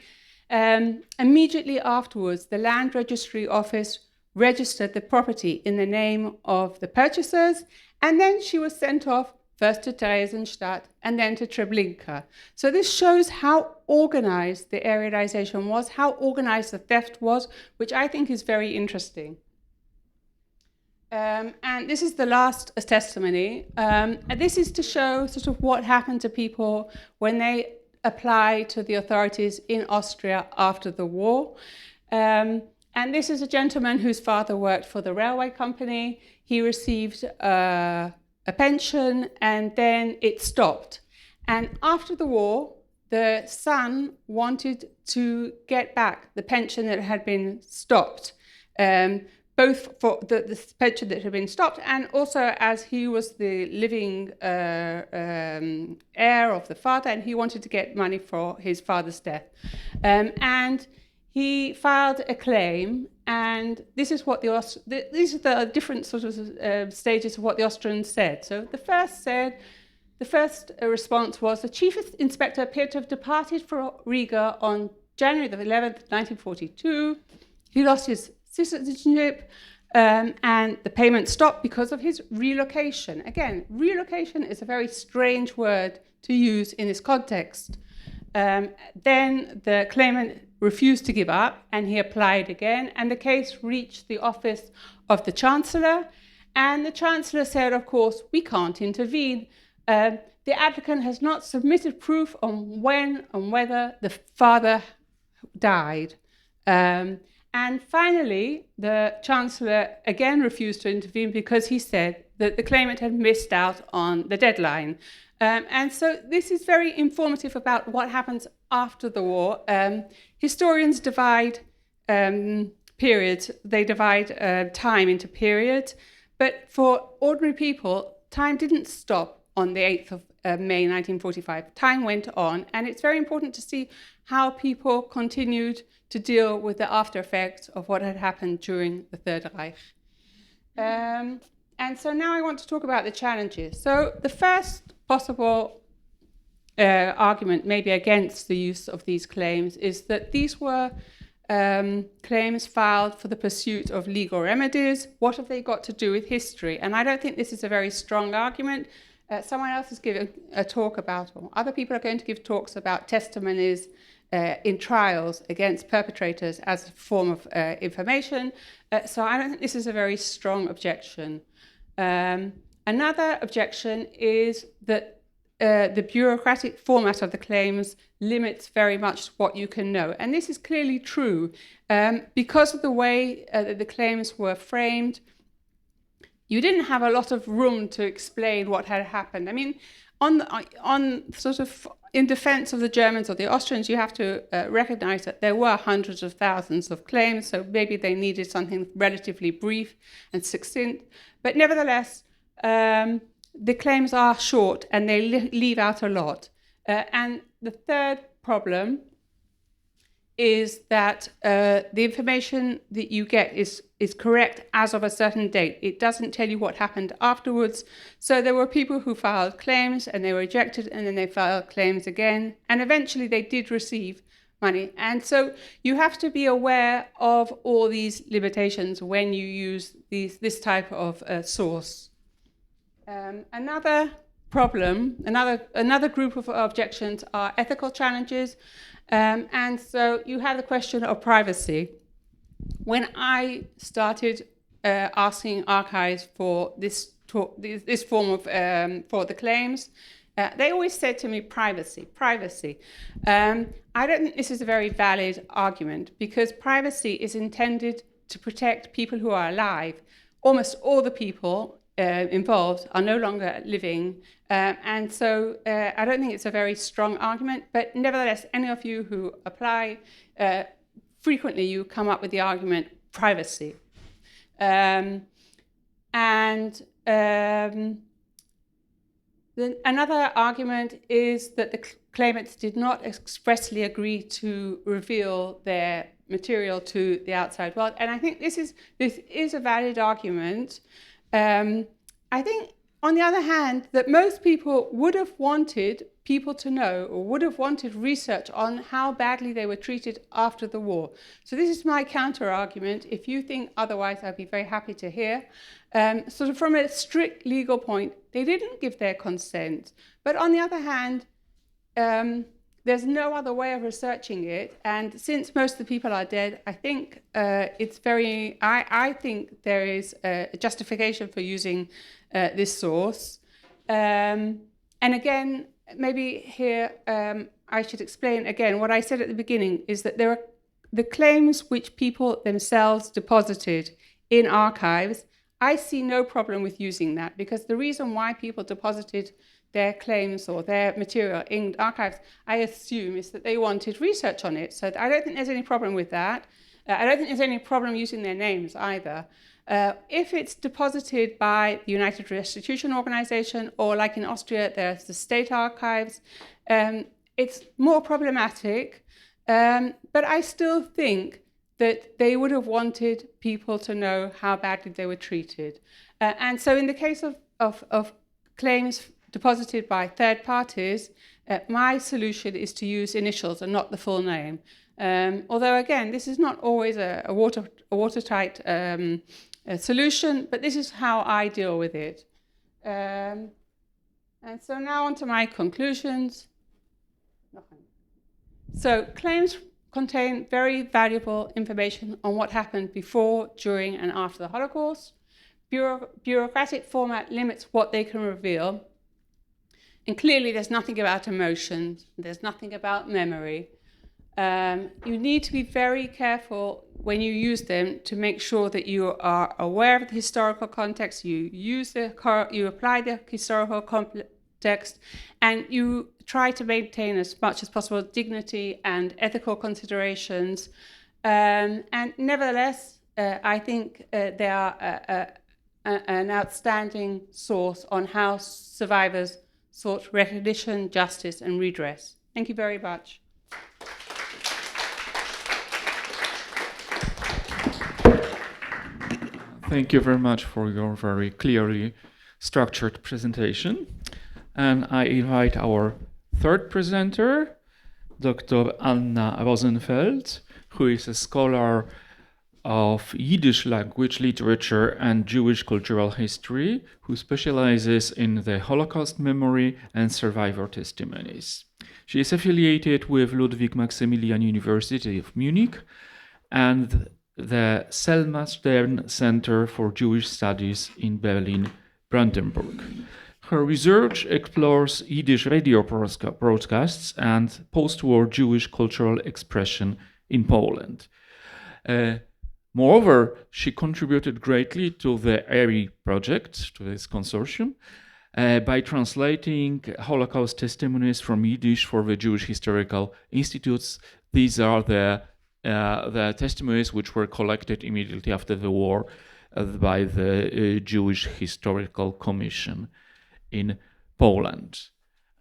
Immediately afterwards, the Land Registry Office registered the property in the name of the purchasers, and then she was sent off first to Theresienstadt and then to Treblinka. So this shows how organized the Aryanization was, how organized the theft was, which I think is very interesting. And this is the last testimony. And this is to show sort of what happened to people when they apply to the authorities in Austria after the war. And this is a gentleman whose father worked for the railway company. He received a pension, and then it stopped. And after the war, the son wanted to get back the pension that had been stopped, both for the pension that had been stopped, and also as he was the living heir of the father, and he wanted to get money for his father's death. And he filed a claim, and this is what these are the different sort of stages of what the Austrians said. So the first said, the first response was the chief inspector appeared to have departed for Riga on January the 11th, 1942. He lost his citizenship and the payment stopped because of his relocation. Again, relocation is a very strange word to use in this context. Then the claimant refused to give up and he applied again, and the case reached the office of the Chancellor, and the Chancellor said, of course, we can't intervene. The applicant has not submitted proof on when and whether the father died. And finally, the Chancellor again refused to intervene because he said that the claimant had missed out on the deadline. And so this is very informative about what happens after the war. Historians divide periods, they divide time into periods, but for ordinary people, time didn't stop on the 8th of May 1945. Time went on, and it's very important to see how people continued to deal with the after effects of what had happened during the Third Reich. And so now I want to talk about the challenges. So the first possible argument maybe against the use of these claims is that these were claims filed for the pursuit of legal remedies. What have they got to do with history? And I don't think this is a very strong argument. Someone else is giving a talk about, or other people are going to give talks about testimonies in trials against perpetrators as a form of information. So I don't think this is a very strong objection. Another objection is that the bureaucratic format of the claims limits very much what you can know. And this is clearly true. Because of the way that the claims were framed, you didn't have a lot of room to explain what had happened. I mean, on sort of in defense of the Germans or the Austrians, you have to recognize that there were hundreds of thousands of claims, so maybe they needed something relatively brief and succinct. But nevertheless, the claims are short and they leave out a lot. And the third problem is that the information that you get is correct as of a certain date. It doesn't tell you what happened afterwards. So there were people who filed claims and they were rejected, and then they filed claims again, and eventually they did receive money. And so you have to be aware of all these limitations when you use this type of source. Another problem, another group of objections are ethical challenges. And so you have the question of privacy. When I started asking archives for this form of for the claims, they always said to me, privacy. I don't think this is a very valid argument, because privacy is intended to protect people who are alive. Almost all the people involved are no longer living, and so I don't think it's a very strong argument, but nevertheless, any of you who apply, frequently you come up with the argument privacy. Then another argument is that the claimants did not expressly agree to reveal their material to the outside world, and I think this is a valid argument. I think, on the other hand, that most people would have wanted people to know, or would have wanted research on how badly they were treated after the war. So this is my counter-argument. If you think otherwise, I'd be very happy to hear. Sort of from a strict legal point, they didn't give their consent. But on the other hand, there's no other way of researching it, and since most of the people are dead, I think I think there is a justification for using this source. And again, maybe here I should explain again what I said at the beginning, is that there are the claims which people themselves deposited in archives. I see no problem with using that, because the reason why people deposited their claims or their material in archives, I assume, is that they wanted research on it. So I don't think there's any problem with that. I don't think there's any problem using their names either. If it's deposited by the United Restitution Organization, or like in Austria, there's the state archives, it's more problematic. But I still think that they would have wanted people to know how badly they were treated. And so in the case of claims deposited by third parties, my solution is to use initials and not the full name. Although, again, this is not always a watertight solution, but this is how I deal with it. And so now on to my conclusions. So claims contain very valuable information on what happened before, during, and after the Holocaust. Bureaucratic format limits what they can reveal. And clearly there's nothing about emotions, there's nothing about memory. You need to be very careful when you use them to make sure that you are aware of the historical context, you apply the historical context, and you try to maintain as much as possible dignity and ethical considerations. And nevertheless, I think they are an outstanding source on how survivors sought recognition, justice, and redress. Thank you very much. Thank you very much for your very clearly structured presentation. And I invite our third presenter, Dr. Anna Rosenfeld, who is a scholar of Yiddish language, literature, and Jewish cultural history, who specializes in the Holocaust memory and survivor testimonies. She is affiliated with Ludwig Maximilian University of Munich and the Selma Stern Center for Jewish Studies in Berlin-Brandenburg. Her research explores Yiddish radio broadcasts and post-war Jewish cultural expression in Poland. Moreover, she contributed greatly to the EHRI project, to this consortium, by translating Holocaust testimonies from Yiddish for the Jewish Historical Institutes. These are the testimonies which were collected immediately after the war by the Jewish Historical Commission in Poland.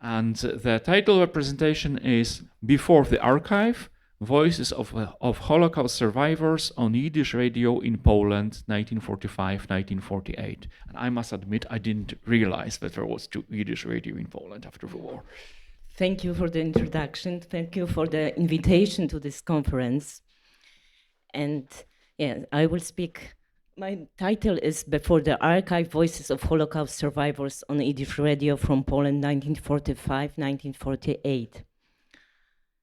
And the title of the presentation is Before the Archive, Voices of Holocaust Survivors on Yiddish Radio in Poland, 1945-1948. And I must admit, I didn't realize that there was Yiddish radio in Poland after the war. Thank you for the introduction. Thank you for the invitation to this conference. And yeah, I will speak. My title is Before the Archive, Voices of Holocaust Survivors on Yiddish Radio from Poland, 1945-1948.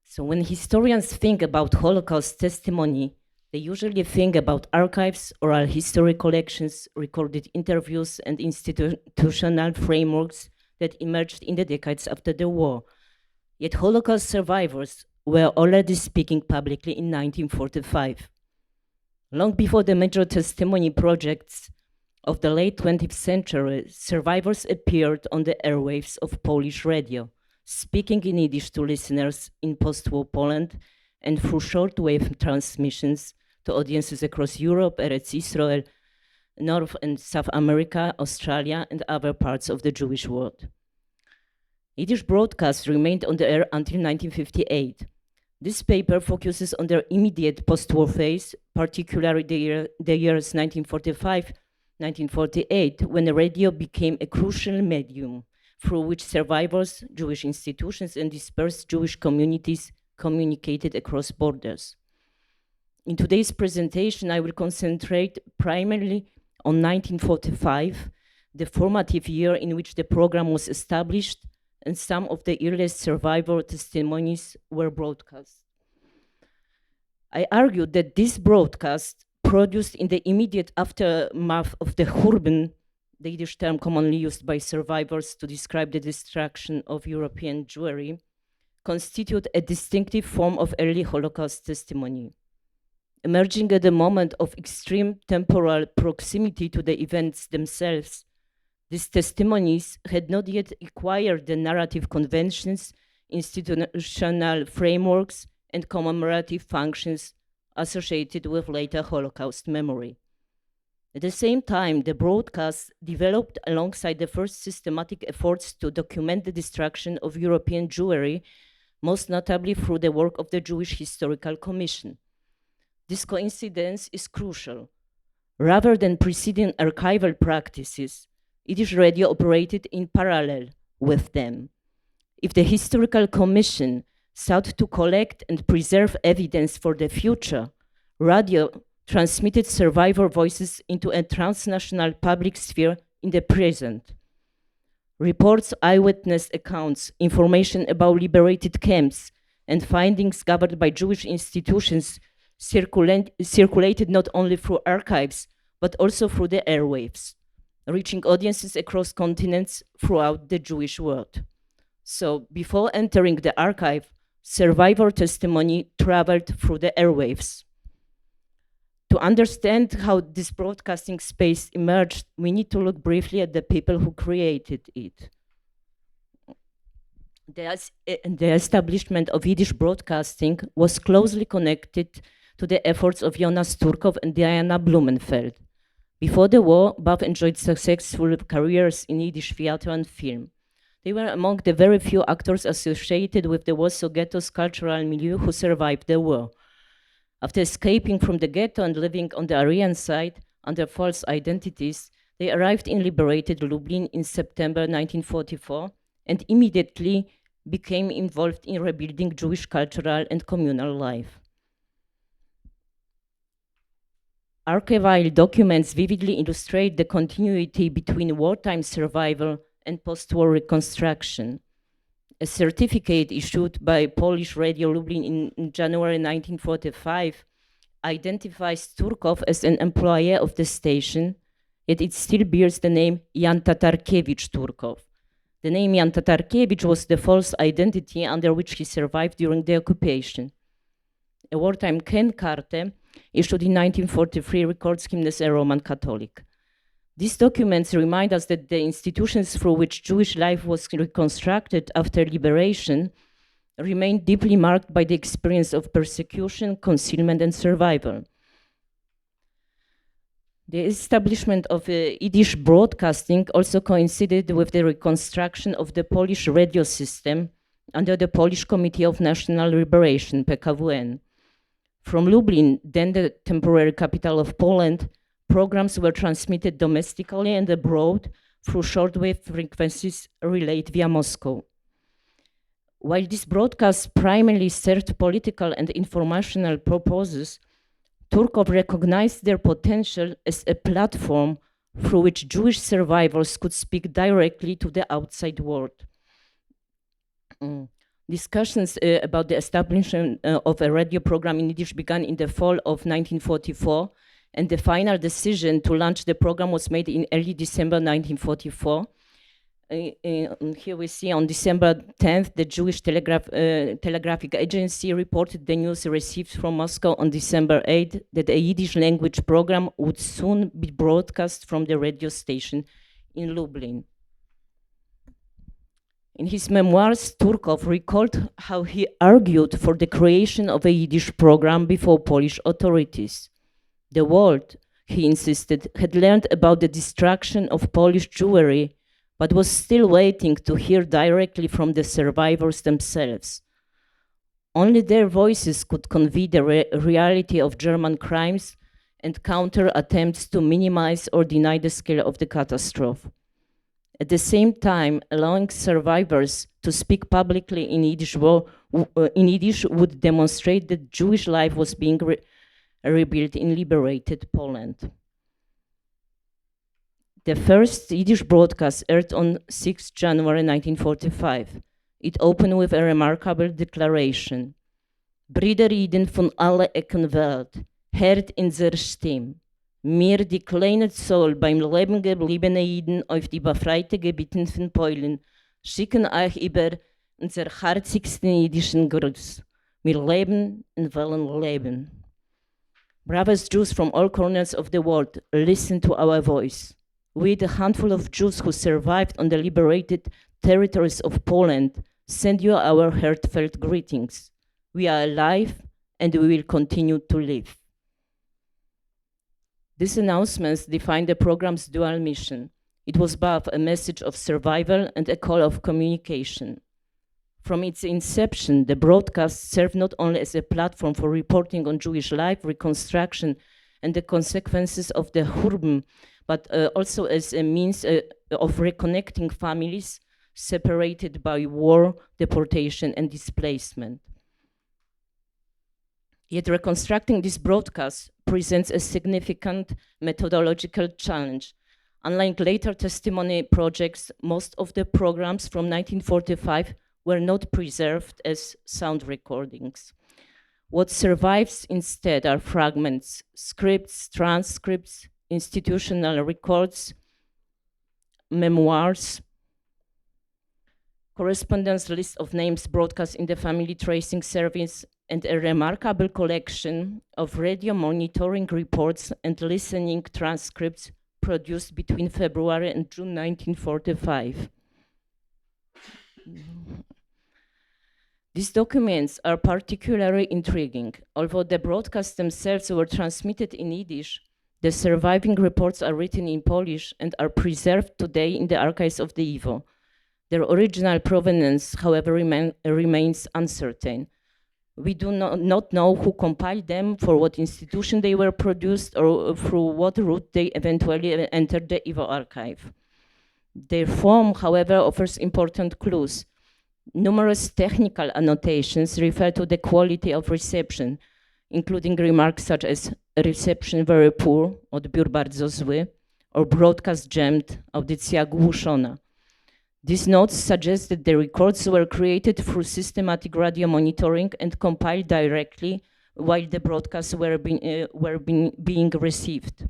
So when historians think about Holocaust testimony, they usually think about archives, oral history collections, recorded interviews, and institutional frameworks that emerged in the decades after the war. Yet Holocaust survivors were already speaking publicly in 1945. Long before the major testimony projects of the late 20th century, survivors appeared on the airwaves of Polish radio, speaking in Yiddish to listeners in post-war Poland and through shortwave transmissions to audiences across Europe, Eretz Israel, North and South America, Australia, and other parts of the Jewish world. Yiddish broadcasts remained on the air until 1958. This paper focuses on their immediate post-war phase, particularly the years 1945-1948, when the radio became a crucial medium through which survivors, Jewish institutions, and dispersed Jewish communities communicated across borders. In today's presentation, I will concentrate primarily on 1945, the formative year in which the program was established, and some of the earliest survivor testimonies were broadcast. I argued that this broadcast, produced in the immediate aftermath of the Churban, the Yiddish term commonly used by survivors to describe the destruction of European Jewry, constitute a distinctive form of early Holocaust testimony. Emerging at a moment of extreme temporal proximity to the events themselves, these testimonies had not yet acquired the narrative conventions, institutional frameworks, and commemorative functions associated with later Holocaust memory. At the same time, the broadcast developed alongside the first systematic efforts to document the destruction of European Jewry, most notably through the work of the Jewish Historical Commission. This coincidence is crucial. Rather than preceding archival practices, Yiddish radio operated in parallel with them. If the Historical Commission sought to collect and preserve evidence for the future, radio transmitted survivor voices into a transnational public sphere in the present. Reports, eyewitness accounts, information about liberated camps, and findings gathered by Jewish institutions circulated not only through archives, but also through the airwaves, reaching audiences across continents throughout the Jewish world. So before entering the archive, survivor testimony traveled through the airwaves. To understand how this broadcasting space emerged, we need to look briefly at the people who created it. The establishment of Yiddish broadcasting was closely connected to the efforts of Jonas Turkov and Diana Blumenfeld. Before the war, both enjoyed successful careers in Yiddish theater and film. They were among the very few actors associated with the Warsaw Ghetto's cultural milieu who survived the war. After escaping from the ghetto and living on the Aryan side under false identities, they arrived in liberated Lublin in September 1944 and immediately became involved in rebuilding Jewish cultural and communal life. Archival documents vividly illustrate the continuity between wartime survival and post-war reconstruction. A certificate issued by Polish Radio Lublin in January 1945 identifies Turkov as an employee of the station, yet it still bears the name Jan Tatarkiewicz Turkov. The name Jan Tatarkiewicz was the false identity under which he survived during the occupation. A wartime Ken Karte issued in 1943 records him as a Roman Catholic. These documents remind us that the institutions through which Jewish life was reconstructed after liberation remained deeply marked by the experience of persecution, concealment, and survival. The establishment of Yiddish broadcasting also coincided with the reconstruction of the Polish radio system under the Polish Committee of National Liberation, PKWN. From Lublin, then the temporary capital of Poland, programs were transmitted domestically and abroad through shortwave frequencies relayed via Moscow. While these broadcasts primarily served political and informational purposes, Turkov recognized their potential as a platform through which Jewish survivors could speak directly to the outside world. Discussions about the establishment of a radio program in Yiddish began in the fall of 1944, and the final decision to launch the program was made in early December 1944. Here we see on December 10th, the Jewish Telegraphic Agency reported the news received from Moscow on December 8th that a Yiddish language program would soon be broadcast from the radio station in Lublin. In his memoirs, Turkov recalled how he argued for the creation of a Yiddish program before Polish authorities. The world, he insisted, had learned about the destruction of Polish Jewry, but was still waiting to hear directly from the survivors themselves. Only their voices could convey the reality of German crimes and counter attempts to minimize or deny the scale of the catastrophe. At the same time, allowing survivors to speak publicly in Yiddish would demonstrate that Jewish life was being rebuilt in liberated Poland. The first Yiddish broadcast aired on 6 January 1945. It opened with a remarkable declaration. Brüder Jiden von aller Ecken Welt, hört in der Stimme. Mir, die kleine Zoll beim Leben gebliebene Jiden auf die befreite Gebieten von Polen, schicken euch über unser herzigsten jiddischen Gruß. Wir leben und wollen leben. Bravest Jews from all corners of the world, listen to our voice. We, the handful of Jews who survived on the liberated territories of Poland, send you our heartfelt greetings. We are alive and we will continue to live. These announcements defined the program's dual mission. It was both a message of survival and a call of communication. From its inception, the broadcast served not only as a platform for reporting on Jewish life, reconstruction, and the consequences of the Churban, but also as a means of reconnecting families, separated by war, deportation, and displacement. Yet reconstructing this broadcast presents a significant methodological challenge. Unlike later testimony projects, most of the programs from 1945 were not preserved as sound recordings. What survives instead are fragments, scripts, transcripts, institutional records, memoirs, correspondence list of names broadcast in the family tracing service, and a remarkable collection of radio monitoring reports and listening transcripts produced between February and June 1945. These documents are particularly intriguing. Although the broadcasts themselves were transmitted in Yiddish, the surviving reports are written in Polish and are preserved today in the archives of the IWO. Their original provenance, however, remains uncertain. We do not know who compiled them, for what institution they were produced, or through what route they eventually entered the IWO archive. Their form, however, offers important clues. Numerous technical annotations refer to the quality of reception, including remarks such as reception very poor, odbiór bardzo zły, or broadcast jammed, audycja głuszona. These notes suggest that the records were created through systematic radio monitoring and compiled directly while the broadcasts were being received.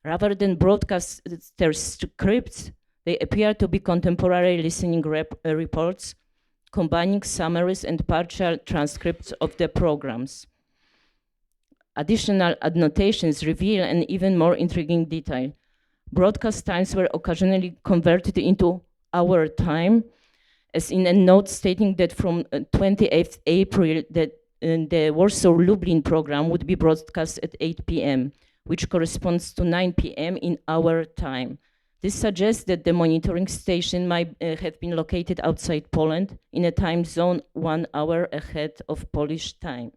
Rather than broadcast their scripts, they appear to be contemporary listening reports, combining summaries and partial transcripts of the programs. Additional annotations reveal an even more intriguing detail. Broadcast times were occasionally converted into hour time, as in a note stating that from 28th April that the Warsaw-Lublin program would be broadcast at 8 p.m., which corresponds to 9 p.m. in our time. This suggests that the monitoring station might have been located outside Poland in a time zone 1 hour ahead of Polish time.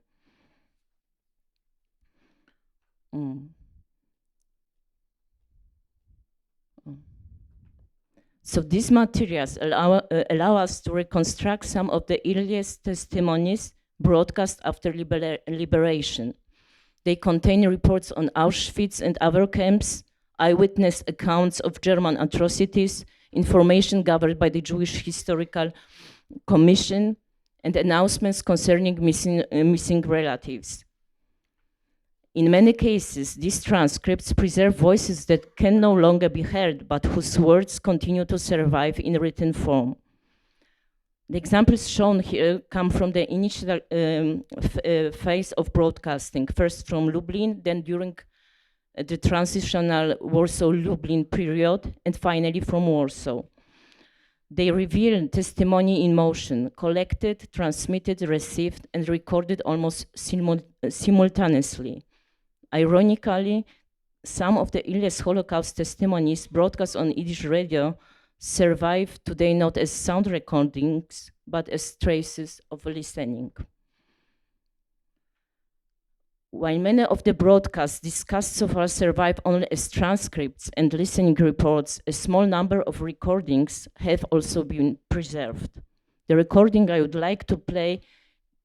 So these materials allow us to reconstruct some of the earliest testimonies broadcast after liberation. They contain reports on Auschwitz and other camps, eyewitness accounts of German atrocities, information gathered by the Jewish Historical Commission, and announcements concerning missing relatives. In many cases, these transcripts preserve voices that can no longer be heard, but whose words continue to survive in written form. The examples shown here come from the initial phase of broadcasting, first from Lublin, then during the transitional Warsaw-Lublin period, and finally from Warsaw. They reveal testimony in motion, collected, transmitted, received, and recorded almost simultaneously. Ironically, some of the earliest Holocaust testimonies broadcast on Yiddish radio survive today not as sound recordings, but as traces of listening. While many of the broadcasts discussed so far survive only as transcripts and listening reports, a small number of recordings have also been preserved. The recording I would like to play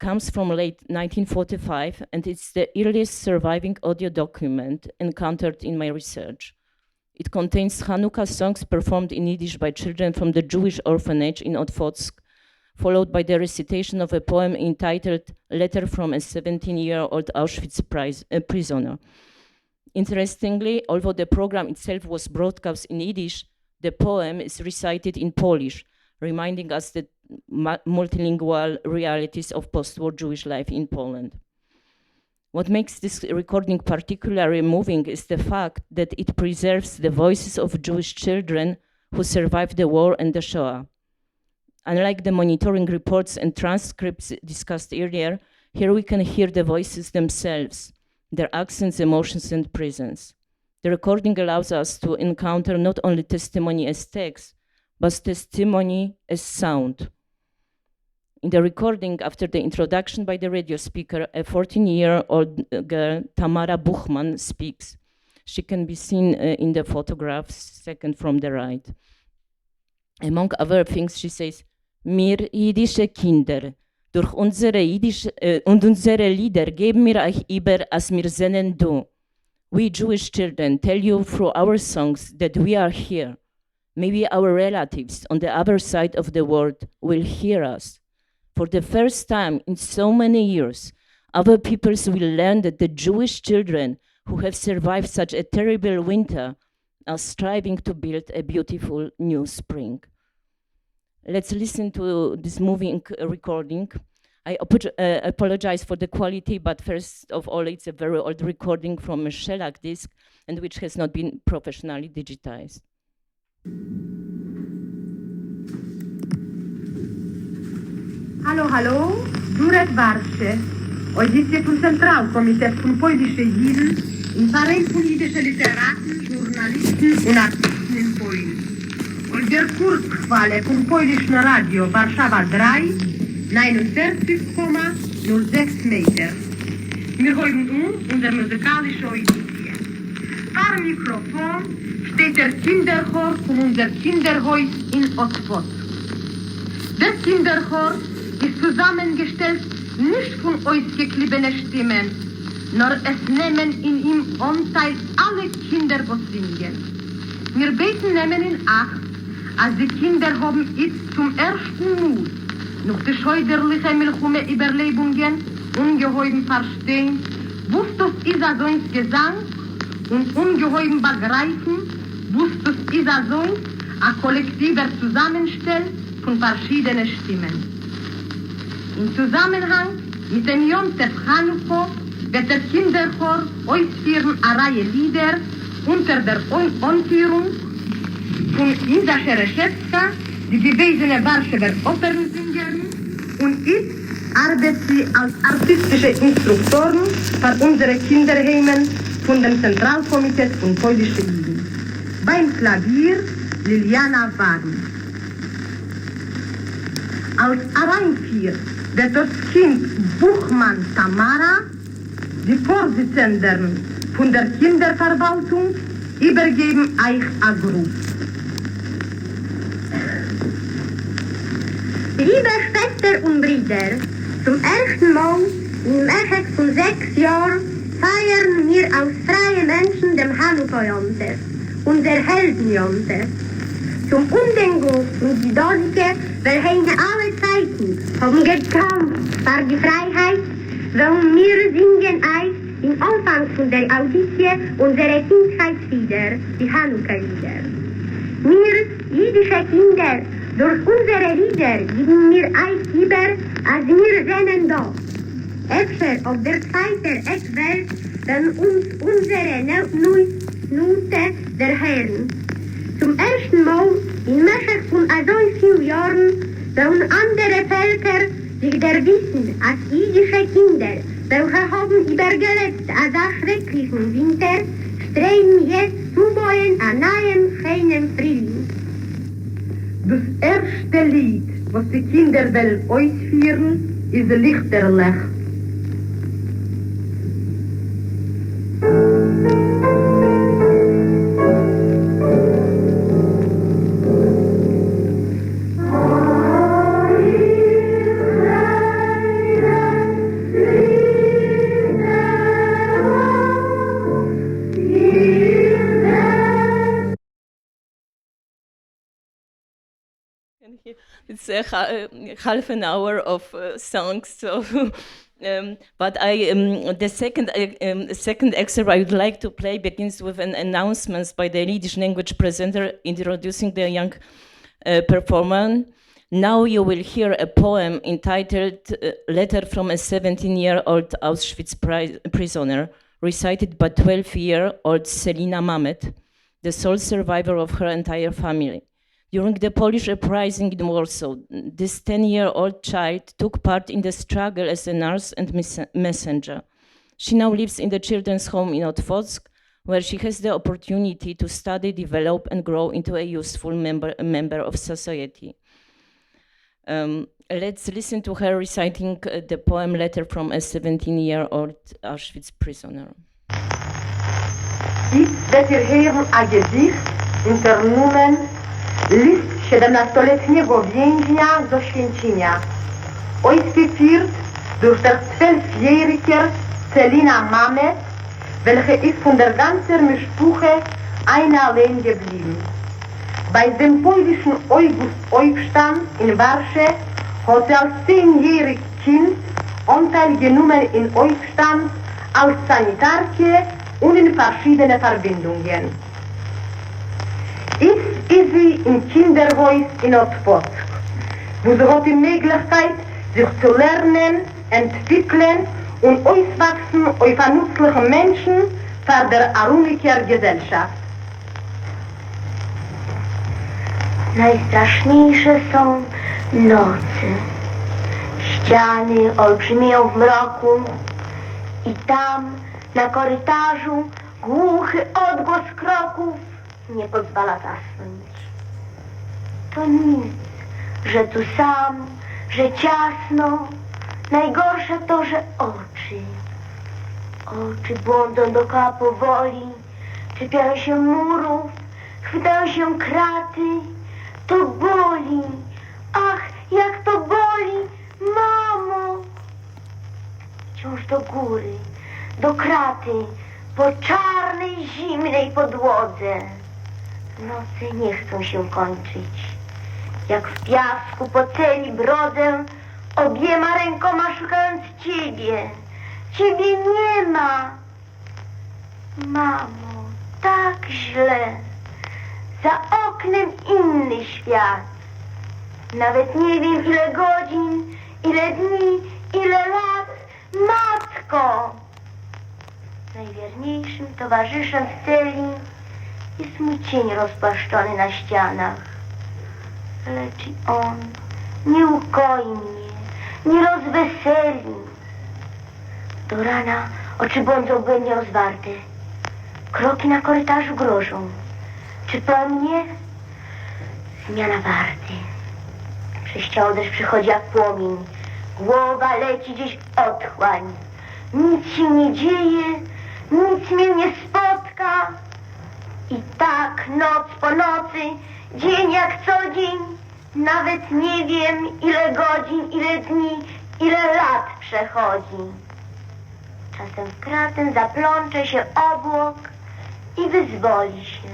comes from late 1945, and it's the earliest surviving audio document encountered in my research. It contains Hanukkah songs performed in Yiddish by children from the Jewish orphanage in Otwocsk, followed by the recitation of a poem entitled Letter from a 17-year-old Auschwitz prisoner. Interestingly, although the program itself was broadcast in Yiddish, the poem is recited in Polish, reminding us that multilingual realities of post-war Jewish life in Poland. What makes this recording particularly moving is the fact that it preserves the voices of Jewish children who survived the war and the Shoah. Unlike the monitoring reports and transcripts discussed earlier, here we can hear the voices themselves, their accents, emotions, and presence. The recording allows us to encounter not only testimony as text, but testimony as sound. In the recording, after the introduction by the radio speaker, a 14-year-old girl, Tamara Buchman, speaks. She can be seen in the photographs, second from the right. Among other things, she says, "Wir jüdische Kinder, durch unsere Lieder geben wir euch über, als wir sehnen du. We Jewish children tell you through our songs that we are here. Maybe our relatives on the other side of the world will hear us. For the first time in so many years, other peoples will learn that the Jewish children who have survived such a terrible winter are striving to build a beautiful new spring." Let's listen to this moving recording. I apologize for the quality, but first of all, it's a very old recording from a shellac disc and which has not been professionally digitized. Hallo, hallo, Durek Warsche. Auditie vom Zentralkomitee von polnischen Jiden im Verein politischer Literaten, Journalisten und Artisten in Polen. Und der Kurzquale vom polnischen Radio Warszawa 3, 49,06 Meter. Wir hören unsere musikalische Auditie. Vor dem Mikrofon steht der Kinderchor von unserem Kinderhaus in Otwock. Der Kinderchor ist zusammengestellt nicht von ausgeklebenen Stimmen, nur es nehmen in ihm Anteil alle Kinder, die singen. Wir beten nehmen in Acht, als die Kinder haben jetzt zum ersten Mal noch die scheuderliche Milchume-Überlebungen ungeheuben verstehen, wusste es Isasoins Gesang und ungeheuben begreifen, wusste es Isasoins ein kollektiver Zusammenstell von verschiedenen Stimmen. Im Zusammenhang mit dem Jontef Chanukah wird der Kinderchor ausführen eine Reihe Lieder unter der Anführung von Isa Schereshewska, die gewesene Warschewer Opernsängerin, und ich arbeite sie als artistische Instruktoren für unsere Kinderheimen von dem Zentralkomitee von polnischen Juden. Beim Klavier Liliana Wagen. Als Arrangeur wird das Kind Buchmann Tamara, die Vorsitzenden von der Kinderverwaltung, übergeben euch ein Gruß. Liebe Schwestern und Brüder, zum ersten Mal in Mechek von 6 Jahren feiern wir als freie Menschen den Chanukah-Jontef, unser Helden-Jontef. Zum Undenken und die Dosike, welche alle Zeiten haben gekämpft für die Freiheit, warum wir singen euch im Anfang von der Auditie unsere Kindheitslieder, die Chanukah-Lieder. Wir, jüdische Kinder, durch unsere Lieder geben wir euch über, als wir sehnen da. Öfter auf der zweiten Eckwelt, dann uns unsere Nute der Herren. Zum ersten Mal in Mechek von so vielen Jahren sollen andere Völker sich der wissen, als jüdische Kinder, welche haben übergelebt als schrecklichen Winter, streben jetzt zu wollen an neuem, schönen Frühling. Das erste Lied, was die Kinder wollen ausführen, ist Lichterlech. It's half an hour of songs, so but the second excerpt I would like to play begins with an announcement by the Yiddish language presenter introducing the young performer. Now you will hear a poem entitled "Letter from a 17-year-old Auschwitz prisoner," recited by 12-year-old Selina Mamet, the sole survivor of her entire family. During the Polish uprising in Warsaw, this 10-year-old child took part in the struggle as a nurse and messenger. She now lives in the children's home in Otwock, where she has the opportunity to study, develop, and grow into a useful member of society. Let's listen to her reciting the poem "Letter from a 17-year-old Auschwitz prisoner." Dies wird ihr hören ein Gedicht unter Namen List 17-letniego więźnia z Oświęcimia. Ausgeführt durch das 12-jährige Celina Mamet, welche ist von der ganzen Mischbuche eine allein geblieben. Bei dem polnischen Aufstand in Warschau hat sie als 10-jähriges Kind Anteil genommen in Aufstand als Sanitarke und in verschiedene Verbindungen. Jetzt ist sie im Kinderhaus in Otwock, wo sie hat die Möglichkeit, sich zu lernen, entwickeln und auswachsen auf einen nützlichen Menschen für der arumischen Gesellschaft. Najstraszniejsze są noce. Ściany olbrzymieją w mroku i tam, na korytarzu, głuchy odgłos kroków nie pozwala zasnąć. To nic, że tu sam, że ciasno. Najgorsze to, że oczy błądą dookoła powoli, czepiają się murów, chwytają się kraty. To boli, ach, jak to boli, mamo! Wciąż do góry, do kraty, po czarnej, zimnej podłodze. Noce nie chcą się kończyć. Jak w piasku po celi brodzę, obiema rękoma szukając ciebie. Ciebie nie ma. Mamo, tak źle. Za oknem inny świat. Nawet nie wiem, ile godzin, ile dni, ile lat. Matko! Najwierniejszym towarzyszem w celi jest mój cień rozpłaszczony na ścianach. Lecz i on nie ukoi mnie, nie rozweseli. Do rana oczy błądzą błędnie rozwarte. Kroki na korytarzu grożą. Czy po mnie? Zmiana warty. Przez ciało deszcz przychodzi jak płomień. Głowa leci gdzieś w otchłań. Nic się nie dzieje, nic mnie nie spotka. I tak noc po nocy, dzień jak co dzień. Nawet nie wiem, ile godzin, ile dni, ile lat przechodzi. Czasem w kratę zaplącze się obłok i wyzwoli się.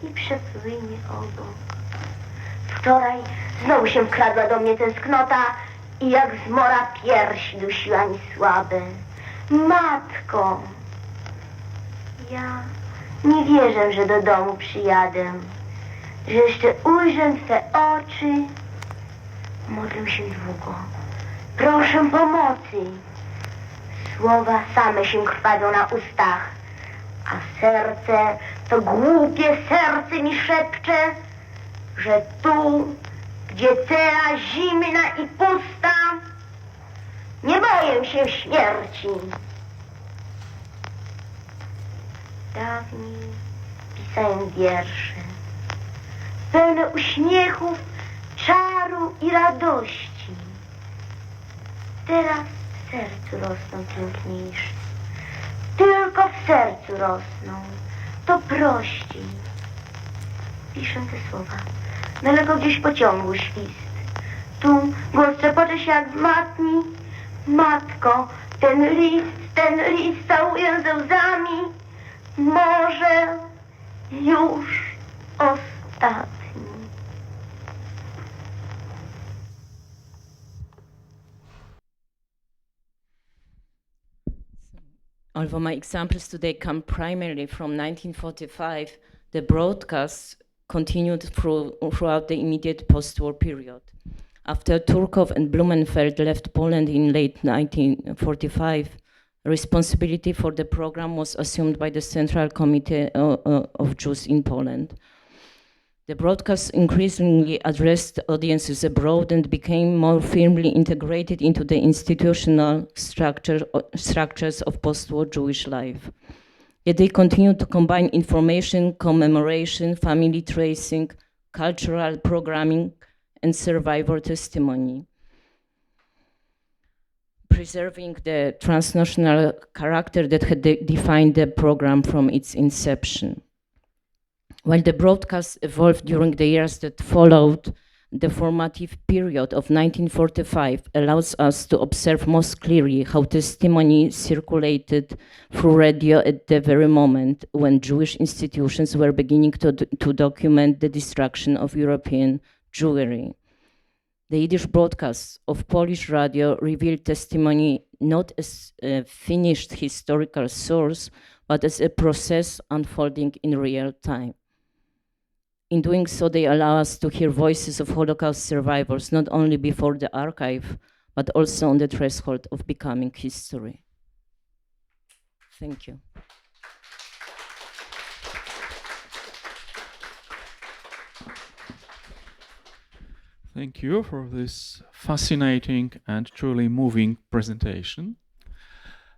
I przepłynie obok. Wczoraj znowu się wkradła do mnie tęsknota i jak zmora piersi dusiła mi słabe. Matko! Ja nie wierzę, że do domu przyjadę, że jeszcze ujrzę Twe oczy. Modlę się długo. Proszę pomocy. Słowa same się krwawią na ustach. A serce, to głupie serce mi szepcze, że tu, gdzie cela zimna i pusta, nie boję się śmierci. Dawniej pisałem wiersze, pełne uśmiechów, czaru i radości. Teraz w sercu rosną piękniejsze. Tylko w sercu rosną, to prościej. Piszę te słowa, daleko gdzieś pociągu świst. Tu głos trzepocze się jak w matni. Matko, ten list całuję ze łzami. Może już ostatni. Although my examples today come primarily from 1945, the broadcasts continued throughout the immediate post-war period. After Turkov and Blumenfeld left Poland in late 1945, responsibility for the program was assumed by the Central Committee of Jews in Poland. The broadcasts increasingly addressed audiences abroad and became more firmly integrated into the institutional structures of post-war Jewish life. Yet they continued to combine information, commemoration, family tracing, cultural programming, and survivor testimony, preserving the transnational character that had defined the program from its inception. While the broadcast evolved during the years that followed, the formative period of 1945 allows us to observe most clearly how testimony circulated through radio at the very moment when Jewish institutions were beginning to document the destruction of European Jewry. The Yiddish broadcasts of Polish radio revealed testimony not as a finished historical source, but as a process unfolding in real time. In doing so, they allow us to hear voices of Holocaust survivors, not only before the archive, but also on the threshold of becoming history. Thank you. Thank you for this fascinating and truly moving presentation.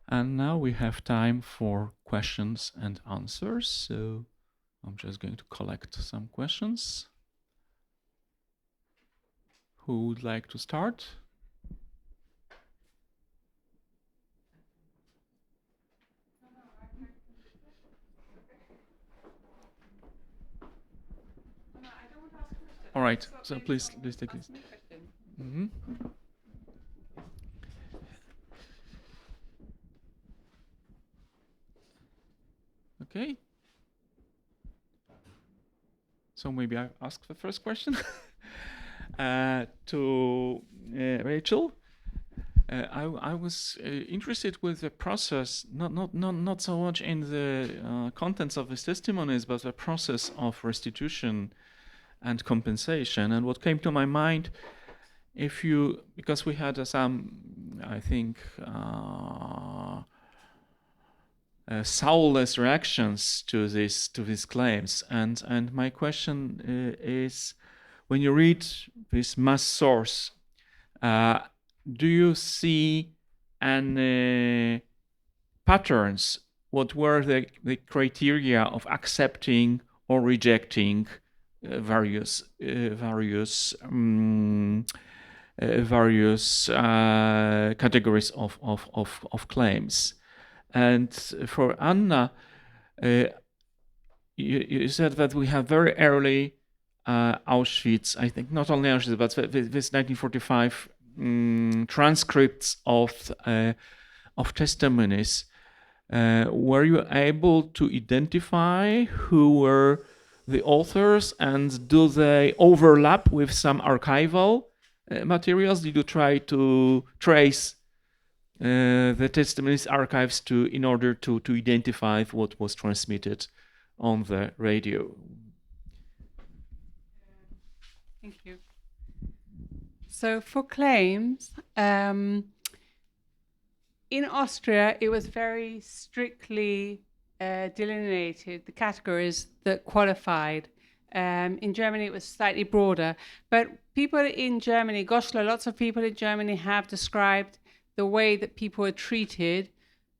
And now we have time for questions and answers. So I'm just going to collect some questions. Who would like to start? All right, so please take this. Mm-hmm. Okay. So maybe I ask the first question to Rachel. I was interested with the process, not so much in the contents of his testimonies, but the process of restitution and compensation. And what came to my mind, because we had some, I think, soulless reactions to these claims, and my question is, when you read this mass source, do you see any patterns? What were the criteria of accepting or rejecting various categories of claims? And for Anna, you said that we have very early Auschwitz, I think not only Auschwitz, but this 1945 transcripts of testimonies. Were you able to identify who were the authors, and do they overlap with some archival materials? Did you try to trace the testimonies archives in order to identify what was transmitted on the radio? Thank you. So for claims, in Austria, it was very strictly delineated, the categories that qualified. In Germany, it was slightly broader. But people in Germany, Goslar, lots of people in Germany have described the way that people were treated,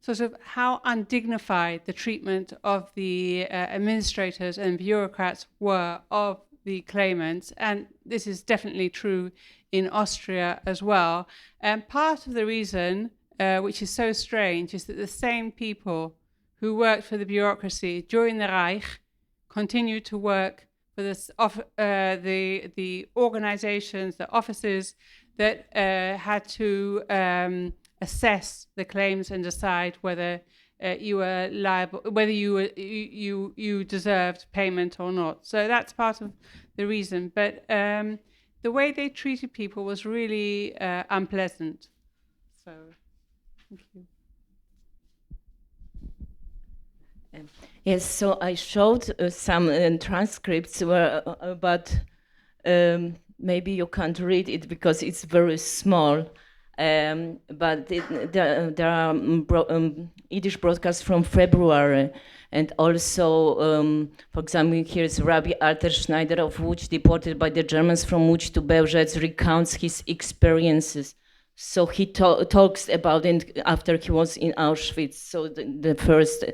sort of how undignified the treatment of the administrators and bureaucrats were of the claimants. And this is definitely true in Austria as well. And part of the reason, which is so strange, is that the same people who worked for the bureaucracy during the Reich continued to work for the organizations, the offices that had to assess the claims and decide whether you were liable, whether you deserved payment or not. So that's part of the reason. But the way they treated people was really unpleasant. So, thank you. Yes, so I showed some transcripts, but maybe you can't read it because it's very small. But there are Yiddish broadcasts from February, and also, for example, here's Rabbi Alter Schneider of Łódź, deported by the Germans from Łódź to Bełżec, recounts his experiences. So he talks about it after he was in Auschwitz, so the first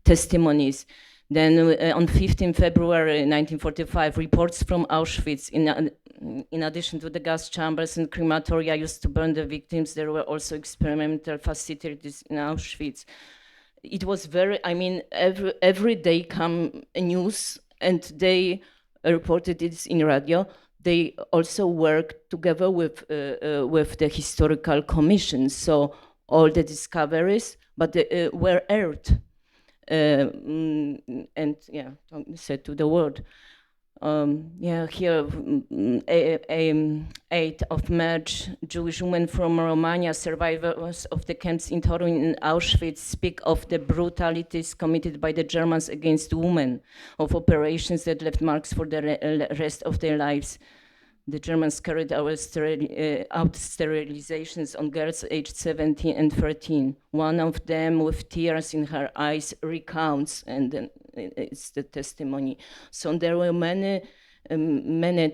testimonies. Then on 15 February 1945, reports from Auschwitz, in addition to the gas chambers and crematoria used to burn the victims, there were also experimental facilities in Auschwitz. It was very, I mean, every day come news and they reported it in radio. They also worked together with the historical commission. So all the discoveries, but they were aired and said to the world. Here, 8th of March, Jewish women from Romania, survivors of the camps in Torun and Auschwitz, speak of the brutalities committed by the Germans against women, of operations that left marks for the rest of their lives. The Germans carried out sterilizations on girls aged 17 and 13. One of them, with tears in her eyes, recounts, and then it's the testimony. So there were many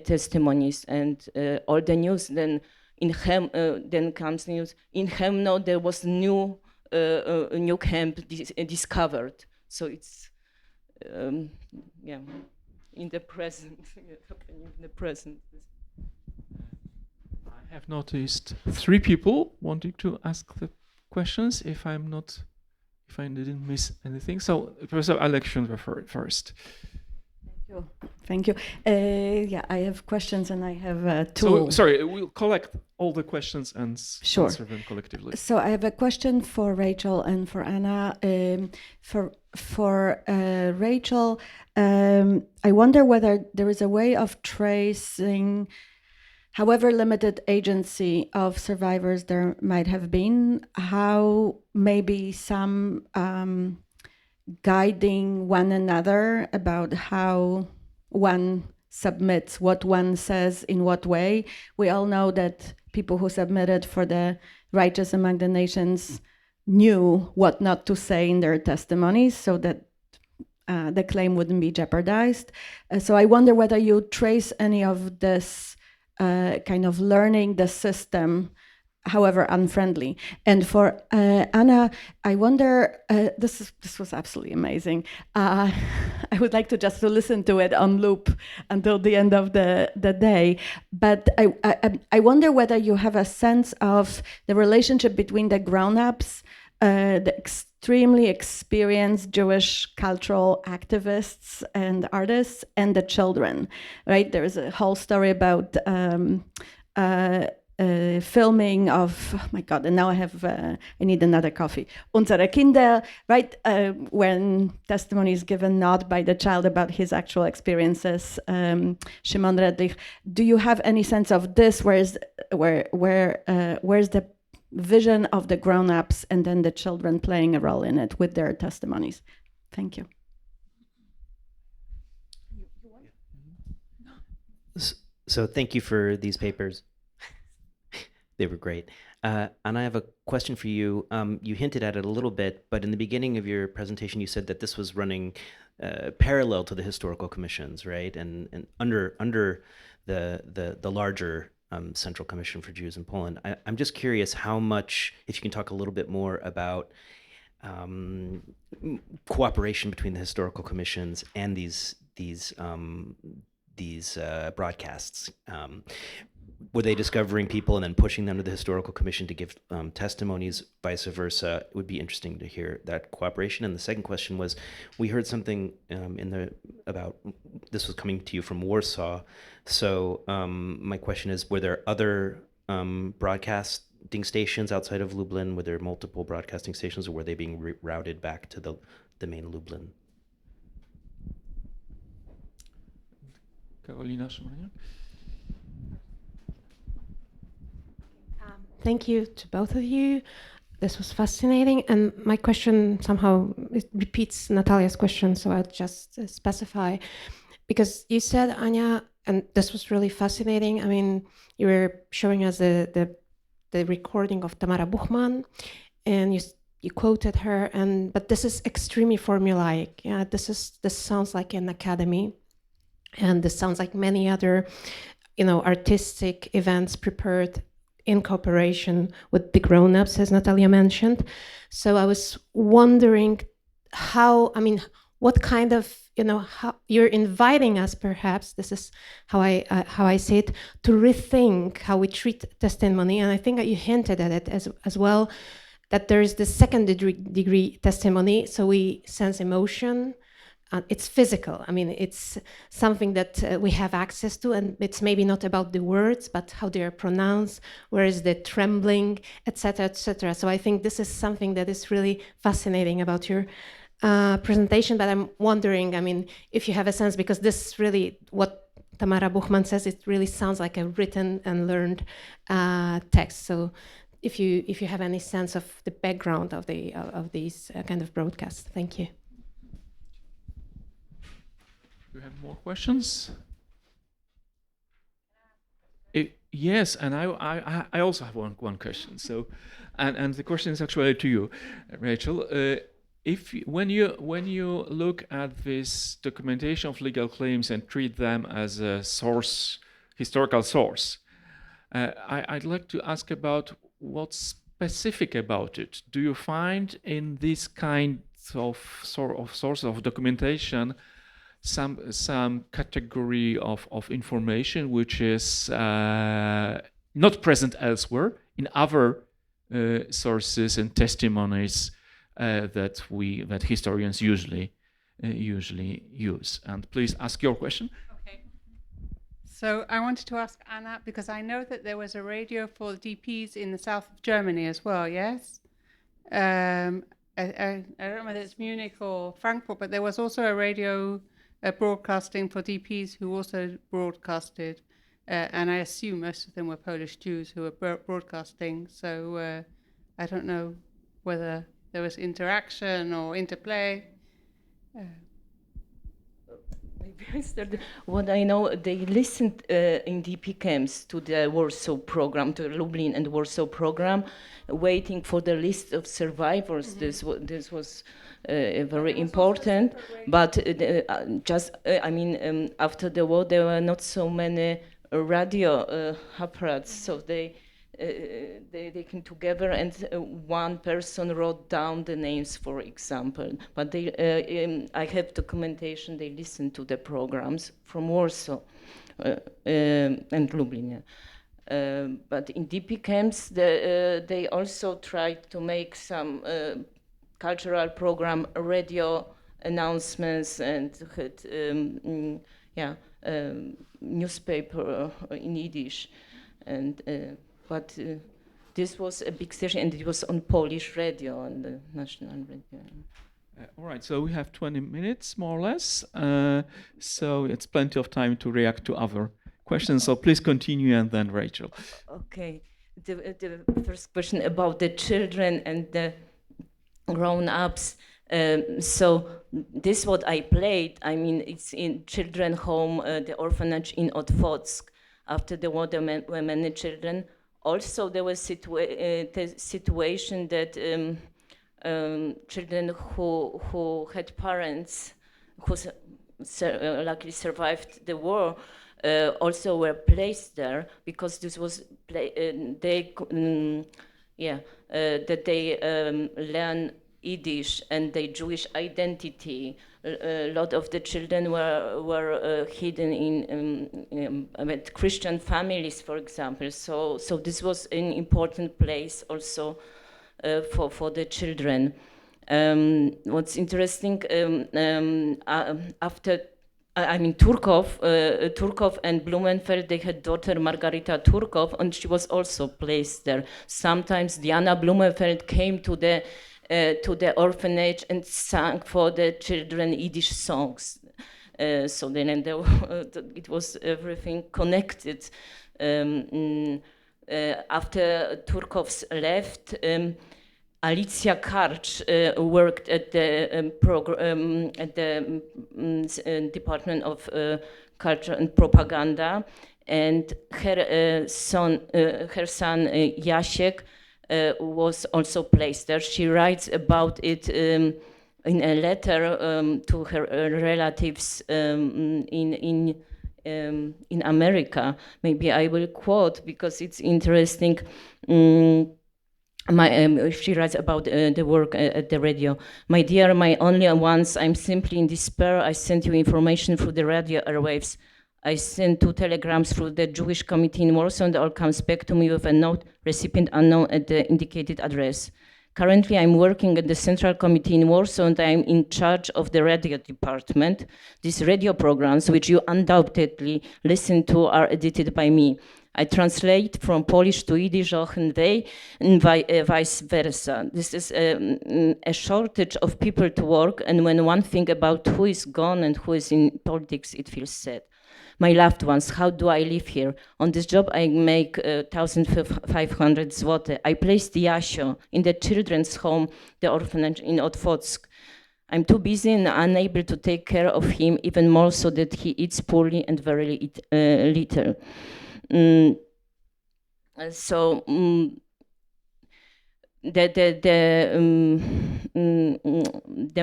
testimonies, and all the news. Then then comes news. In Chemno, there was a new camp discovered. So it's in the present, happening in the present. I have noticed 3 people wanting to ask the questions. If I didn't miss anything, so Professor Alexion first. Thank you. I have questions and I have two. So sorry, we'll collect all the questions and Sure. answer them collectively. So I have a question for Rachel and for Anna. For Rachel, I wonder whether there is a way of tracing, however limited agency of survivors there might have been, how maybe some guiding one another about how one submits, what one says in what way. We all know that people who submitted for the Righteous Among the Nations knew what not to say in their testimonies so that the claim wouldn't be jeopardized. So I wonder whether you trace any of this kind of learning the system, however unfriendly. And for Anna, I wonder, this was absolutely amazing. I would like to just listen to it on loop until the end of the day. But I wonder whether you have a sense of the relationship between the grown-ups, the extremely experienced Jewish cultural activists and artists, and the children, right? There is a whole story about filming of, oh my God, and now I need another coffee. Unsere Kinder, right? When testimony is given not by the child about his actual experiences. Shimon Redlich, do you have any sense of this? Where's the vision of the grown-ups and then the children playing a role in it with their testimonies? Thank you. So thank you for these papers. They were great. And I have a question for you. You hinted at it a little bit, but in the beginning of your presentation, you said that this was running parallel to the historical commissions, right? And under the larger Central Commission for Jews in Poland. I'm just curious how much, if you can talk a little bit more about cooperation between the historical commissions and these broadcasts. Were they discovering people and then pushing them to the historical commission to give testimonies, vice versa? It would be interesting to hear that cooperation. And the second question was, we heard something about this was coming to you from Warsaw. So my question is, were there other broadcasting stations outside of Lublin? Were there multiple broadcasting stations, or were they being routed back to the main Lublin? Karolina Szymanek. Thank you to both of you. This was fascinating. And my question somehow it repeats Natalia's question, so I'll just specify. Because you said, Anya, and this was really fascinating. I mean, you were showing us the recording of Tamara Buchmann, and you quoted her. But this is extremely formulaic. Yeah, this sounds like an academy, and this sounds like many other, artistic events prepared in cooperation with the grown-ups, as Natalia mentioned. So I was wondering what kind of, how you're inviting us, perhaps, this is how I see it, to rethink how we treat testimony. And I think that you hinted at it as well, that there is the second degree testimony. So we sense emotion, it's physical. I mean, it's something that we have access to, and it's maybe not about the words, but how they are pronounced, where is the trembling, etc., etc. So I think this is something that is really fascinating about your presentation. But I'm wondering, I mean, if you have a sense, because this really, what Tamara Buchmann says, it really sounds like a written and learned text. So if you have any sense of the background of these kind of broadcasts, thank you. Do you have more questions? Yes, and I also have one question. So, and the question is actually to you, Rachel. When you look at this documentation of legal claims and treat them as a source, historical source, I'd like to ask about what's specific about it. Do you find in this kind of source of documentation some category of information which is not present elsewhere in other sources and testimonies that historians usually use? And please ask your question. Okay. So I wanted to ask Anna, because I know that there was a radio for DPs in the south of Germany as well. Yes. I don't know whether it's Munich or Frankfurt, but there was also a radio broadcasting for DPs who also broadcasted, and I assume most of them were Polish Jews who were broadcasting. So I don't know whether there was interaction or interplay. Maybe I started. What I know, they listened in DP camps to the Warsaw program, to Lublin and Warsaw program, waiting for the list of survivors. Mm-hmm. This was very important. But after the war, there were not so many radio apparatus, so they came together, and one person wrote down the names, for example. But I have documentation. They listened to the programs from Warsaw and Lublin. But in DP camps, they also tried to make some cultural program, radio announcements, and had newspaper in Yiddish, and. But this was a big session, and it was on Polish radio, on the national radio. All right, so we have 20 minutes, more or less. So it's plenty of time to react to other questions. So please continue, and then Rachel. Okay. The first question about the children and the grown-ups. So this is what I played. I mean, it's in children home, the orphanage in Otwock. After the war, there were many children. Also, there was the situation that children who had parents who luckily survived the war also were placed there, because this was that they learn Yiddish and their Jewish identity. A lot of the children were hidden in with Christian families, for example. So this was an important place also for the children. What's interesting, after Turkov and Blumenfeld, they had daughter Margarita Turkov, and she was also placed there. Sometimes Diana Blumenfeld came to the orphanage and sang for the children Yiddish songs. So then it was everything connected. After Turkov's left, Alicja Karcz worked at the Department of Culture and Propaganda, and her son Jasiek was also placed there. She writes about it in a letter to her relatives in America. Maybe I will quote, because it's interesting. She writes about the work at the radio. My dear, my only ones, I'm simply in despair. I sent you information through the radio airwaves. I sent 2 telegrams through the Jewish committee in Warsaw, and all comes back to me with a note, recipient unknown, at the indicated address. Currently, I'm working at the Central Committee in Warsaw, and I'm in charge of the radio department. These radio programs, which you undoubtedly listen to, are edited by me. I translate from Polish to Yiddish and vice versa. This is a shortage of people to work, and when one thinks about who is gone and who is in politics, it feels sad. My loved ones, how do I live here? On this job, I make 1,500 zloty. I placed Jasio in the children's home, the orphanage in Otwock. I'm too busy and unable to take care of him, even more so that he eats poorly and very little. The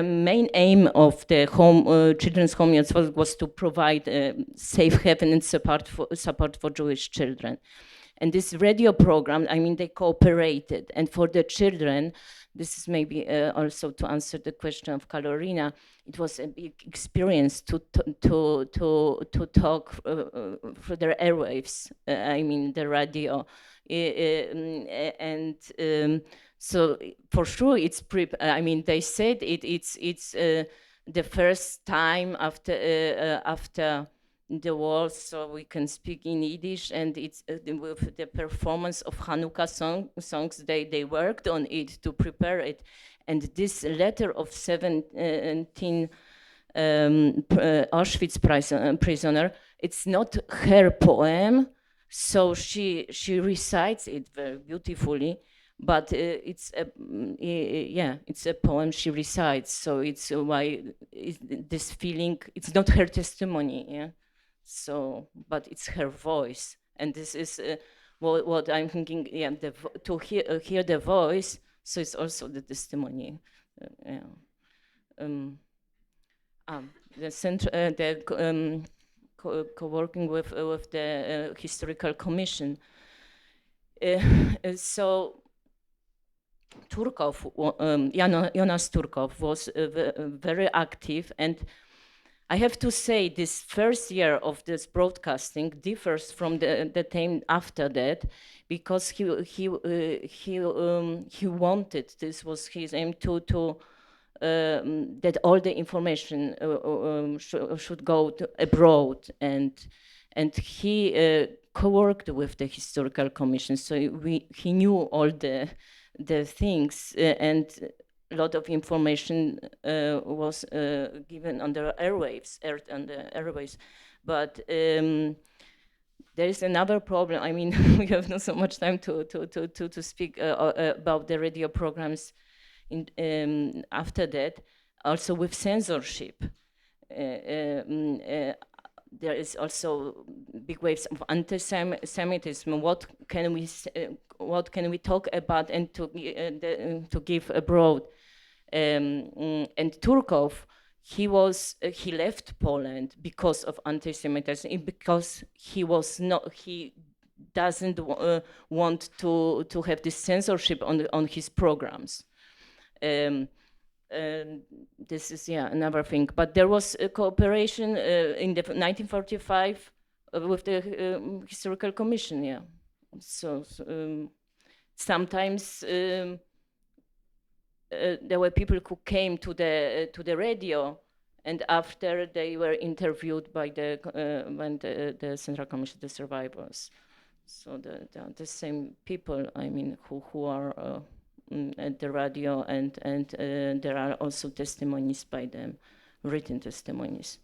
main aim of the children's home was to provide safe haven and support for Jewish children. And this radio program, I mean, they cooperated. And for the children, this is maybe also to answer the question of Karolina, it was a big experience to talk through their airwaves, I mean, the radio. So for sure, it's I mean, they said it's the first time after the war, so we can speak in Yiddish, and it's with the performance of Hanukkah songs. They worked on it to prepare it, and this letter of 17 Auschwitz prisoner, it's not her poem, so she recites it very beautifully. But it's a poem she recites, so it's why this feeling. It's not her testimony, yeah. So, but it's her voice, and this is what I'm thinking. Yeah, to hear the voice, so it's also the testimony. The center, co-working with the historical commission. So. Turkov, Jonas Turkov was very active, and I have to say this first year of this broadcasting differs from the time after that, because he wanted, this was his aim, to that all the information should go abroad, and he co-worked with the historical commission, so he knew all the things, and a lot of information was given on the airwaves, but there is another problem. I mean, we have not so much time to speak about the radio programs after that. Also with censorship, there is also big waves of anti-Semitism. What can we talk about and to give abroad? And Turkov, he left Poland because of anti-Semitism, because he doesn't want to have this censorship on his programs. This is another thing, but there was a cooperation in the 1945 with the historical commission. So sometimes there were people who came to the radio, and after they were interviewed by the Central Commission, the survivors. So the same people, I mean, who are at the radio, and there are also testimonies by them, written testimonies.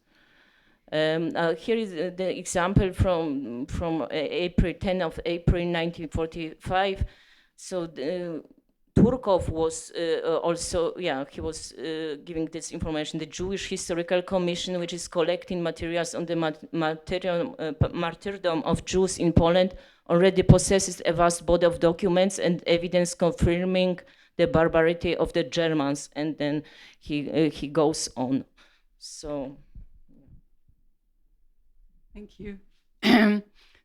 Here is the example from April 10 of April 1945. So Turkov was also, he was giving this information. The Jewish Historical Commission, which is collecting materials on the martyrdom of Jews in Poland, already possesses a vast body of documents and evidence confirming the barbarity of the Germans. And then he goes on. So. Thank you.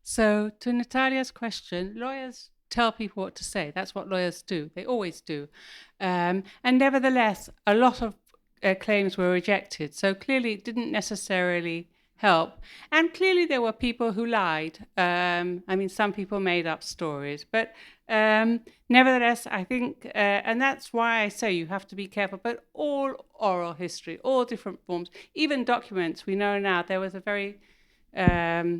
So to Natalia's question, lawyers tell people what to say. That's what lawyers do. They always do. And nevertheless, a lot of claims were rejected. So clearly it didn't necessarily help. And clearly there were people who lied. I mean, some people made up stories, but nevertheless, I think, and that's why I say you have to be careful, but all oral history, all different forms, even documents, we know now, there was a very,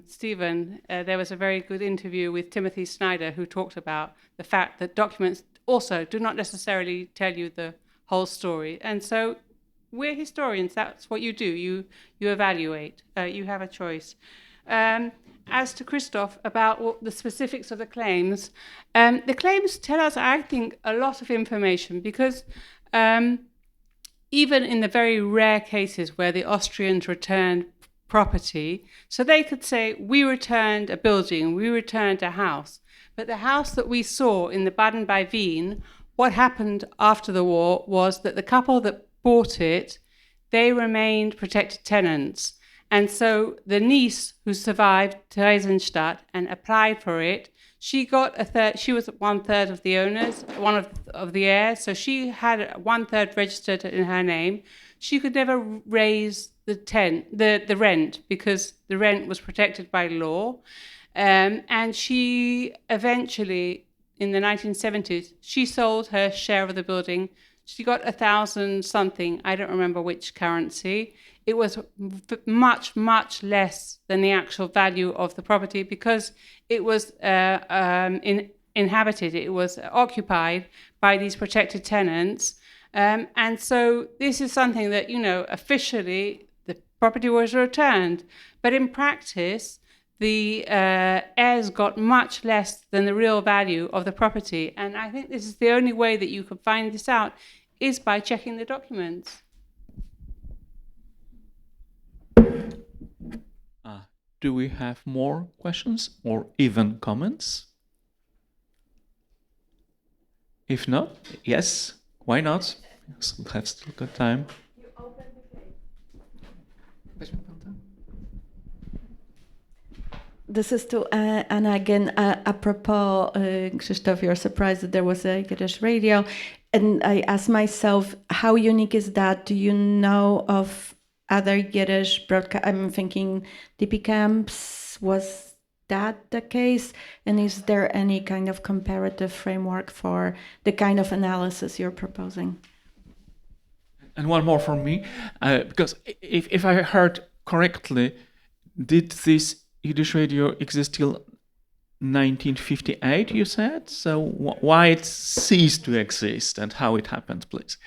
Stephen, there was a very good interview with Timothy Snyder who talked about the fact that documents also do not necessarily tell you the whole story. And so we're historians, that's what you do, you evaluate, you have a choice. As to Christoph, about the specifics of the claims tell us, I think, a lot of information because even in the very rare cases where the Austrians returned property, so they could say, we returned a building, we returned a house, but the house that we saw in the Baden bei Wien, what happened after the war was that the couple that bought it, they remained protected tenants. And so the niece who survived Theresienstadt and applied for it, she got a third, she was 1/3 of the owners, one of the heirs, so she had 1/3 registered in her name. She could never raise the rent because the rent was protected by law. And she eventually, in the 1970s, she sold her share of the building. She got 1,000 something, I don't remember which currency. It was much, much less than the actual value of the property because it was inhabited, it was occupied by these protected tenants. And so this is something that, you know, officially the property was returned, but in practice, the heirs got much less than the real value of the property. And I think this is the only way that you can find this out is by checking the documents. Do we have more questions or even comments? If not, yes, why not? We have still got time. This is to Anna again, apropos, Krzysztof, you're surprised that there was a Yiddish radio. And I asked myself, how unique is that? Do you know of other Yiddish broadcast? I'm thinking DP camps, was that the case? And is there any kind of comparative framework for the kind of analysis you're proposing? And one more from me, because if I heard correctly, did this Yiddish radio exist till 1958, you said? So why it ceased to exist and how it happened, please?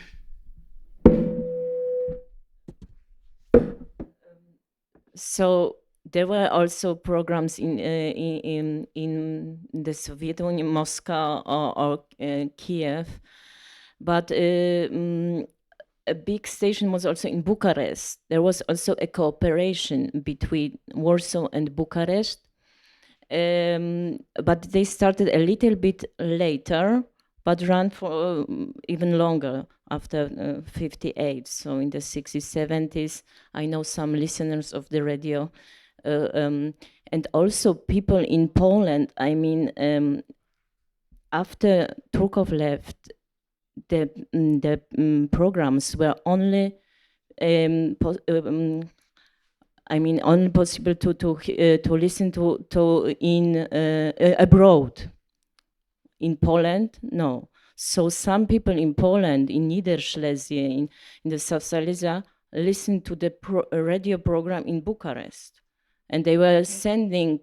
So there were also programs in the Soviet Union, Moscow or Kiev, but a big station was also in Bucharest. There was also a cooperation between Warsaw and Bucharest, but they started a little bit later, but ran for even longer after 58. So in the 60s, 70s, I know some listeners of the radio, and also people in Poland. I mean, after Turkov left, the programs were only only possible to listen to in abroad. In Poland, no. So some people in Poland, in Niederschlesia, in the South Silesia, listened to the radio program in Bucharest, and they were sending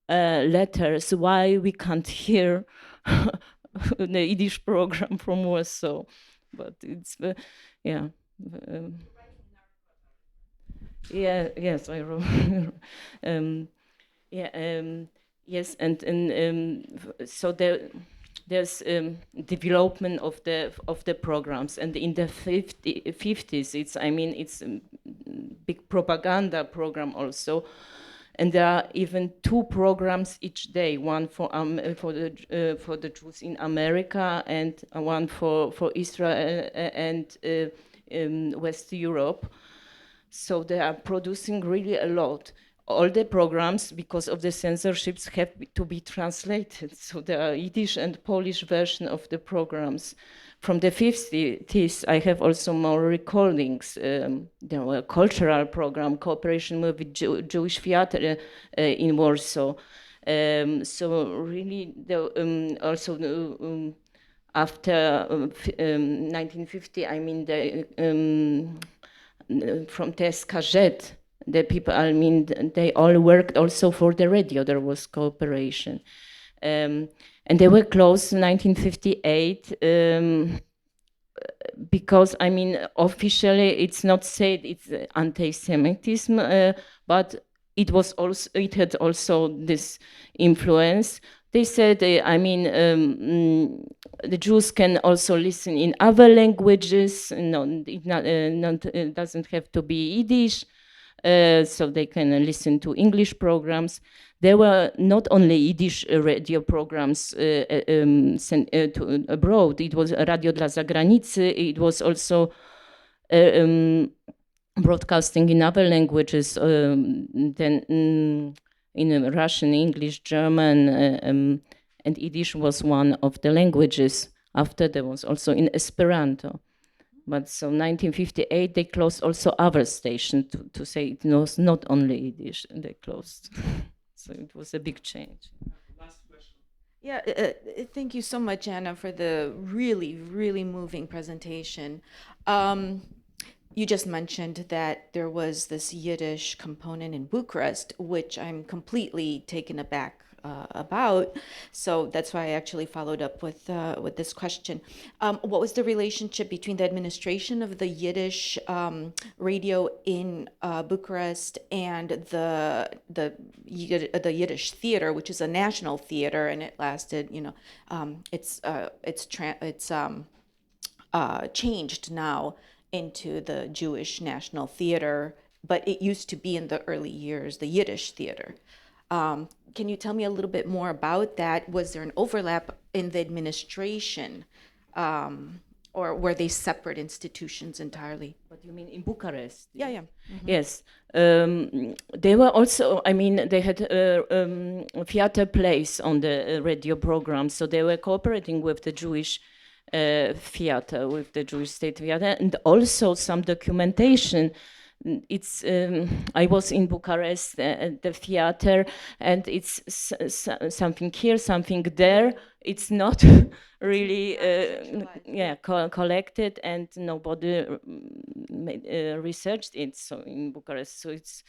letters why we can't hear the Yiddish program from Warsaw, but it's yeah. Yes, I wrote. Yes, and so there's development of the programs, and in the 50s, it's a big propaganda program also. And there are even 2 programs each day, one for the Jews in America and one for Israel and West Europe. So they are producing really a lot. all the programs, because of the censorships, have to be translated. So there are Yiddish and Polish version of the programs. From the 50s, I have also more recordings. There were a cultural program, cooperation with Jewish theater in Warsaw. So really, also after 1950, I mean, from Teskazet, the people, I mean, they all worked also for the radio. There was cooperation. And they were closed in 1958 because, I mean, officially it's not said it's anti-Semitism, but it was also, it had also this influence. They said, I mean, the Jews can also listen in other languages. No, it doesn't have to be Yiddish. So they can listen to English programs. There were not only Yiddish radio programs sent to abroad. It was Radio dla Zagranicy. It was also broadcasting in other languages than in Russian, English, German, and Yiddish was one of the languages. After there was also in Esperanto. But so 1958, they closed also other stations to say it was not only Yiddish, they closed. So it was a big change. Last question. Yeah, thank you so much, Anna, for the really, really moving presentation. You just mentioned that there was this Yiddish component in Bucharest, which I'm completely taken aback about. So that's why I actually followed up with this question. What was the relationship between the administration of the Yiddish radio in Bucharest and the Yiddish theater, which is a national theater, and it lasted, you know, it's changed now into the Jewish National Theater, but it used to be in the early years the Yiddish theater. Can you tell me a little bit more about that? Was there an overlap in the administration, or were they separate institutions entirely? What do you mean in Bucharest? Yeah, yeah. Mm-hmm. Yes. They were also, I mean, they had theater plays on the radio program, so they were cooperating with the Jewish theater, with the Jewish State Theater, and also some documentation. It's I was in Bucharest at the theater, and it's something here, something there. It's not really collected, and nobody researched it. So in Bucharest, so it's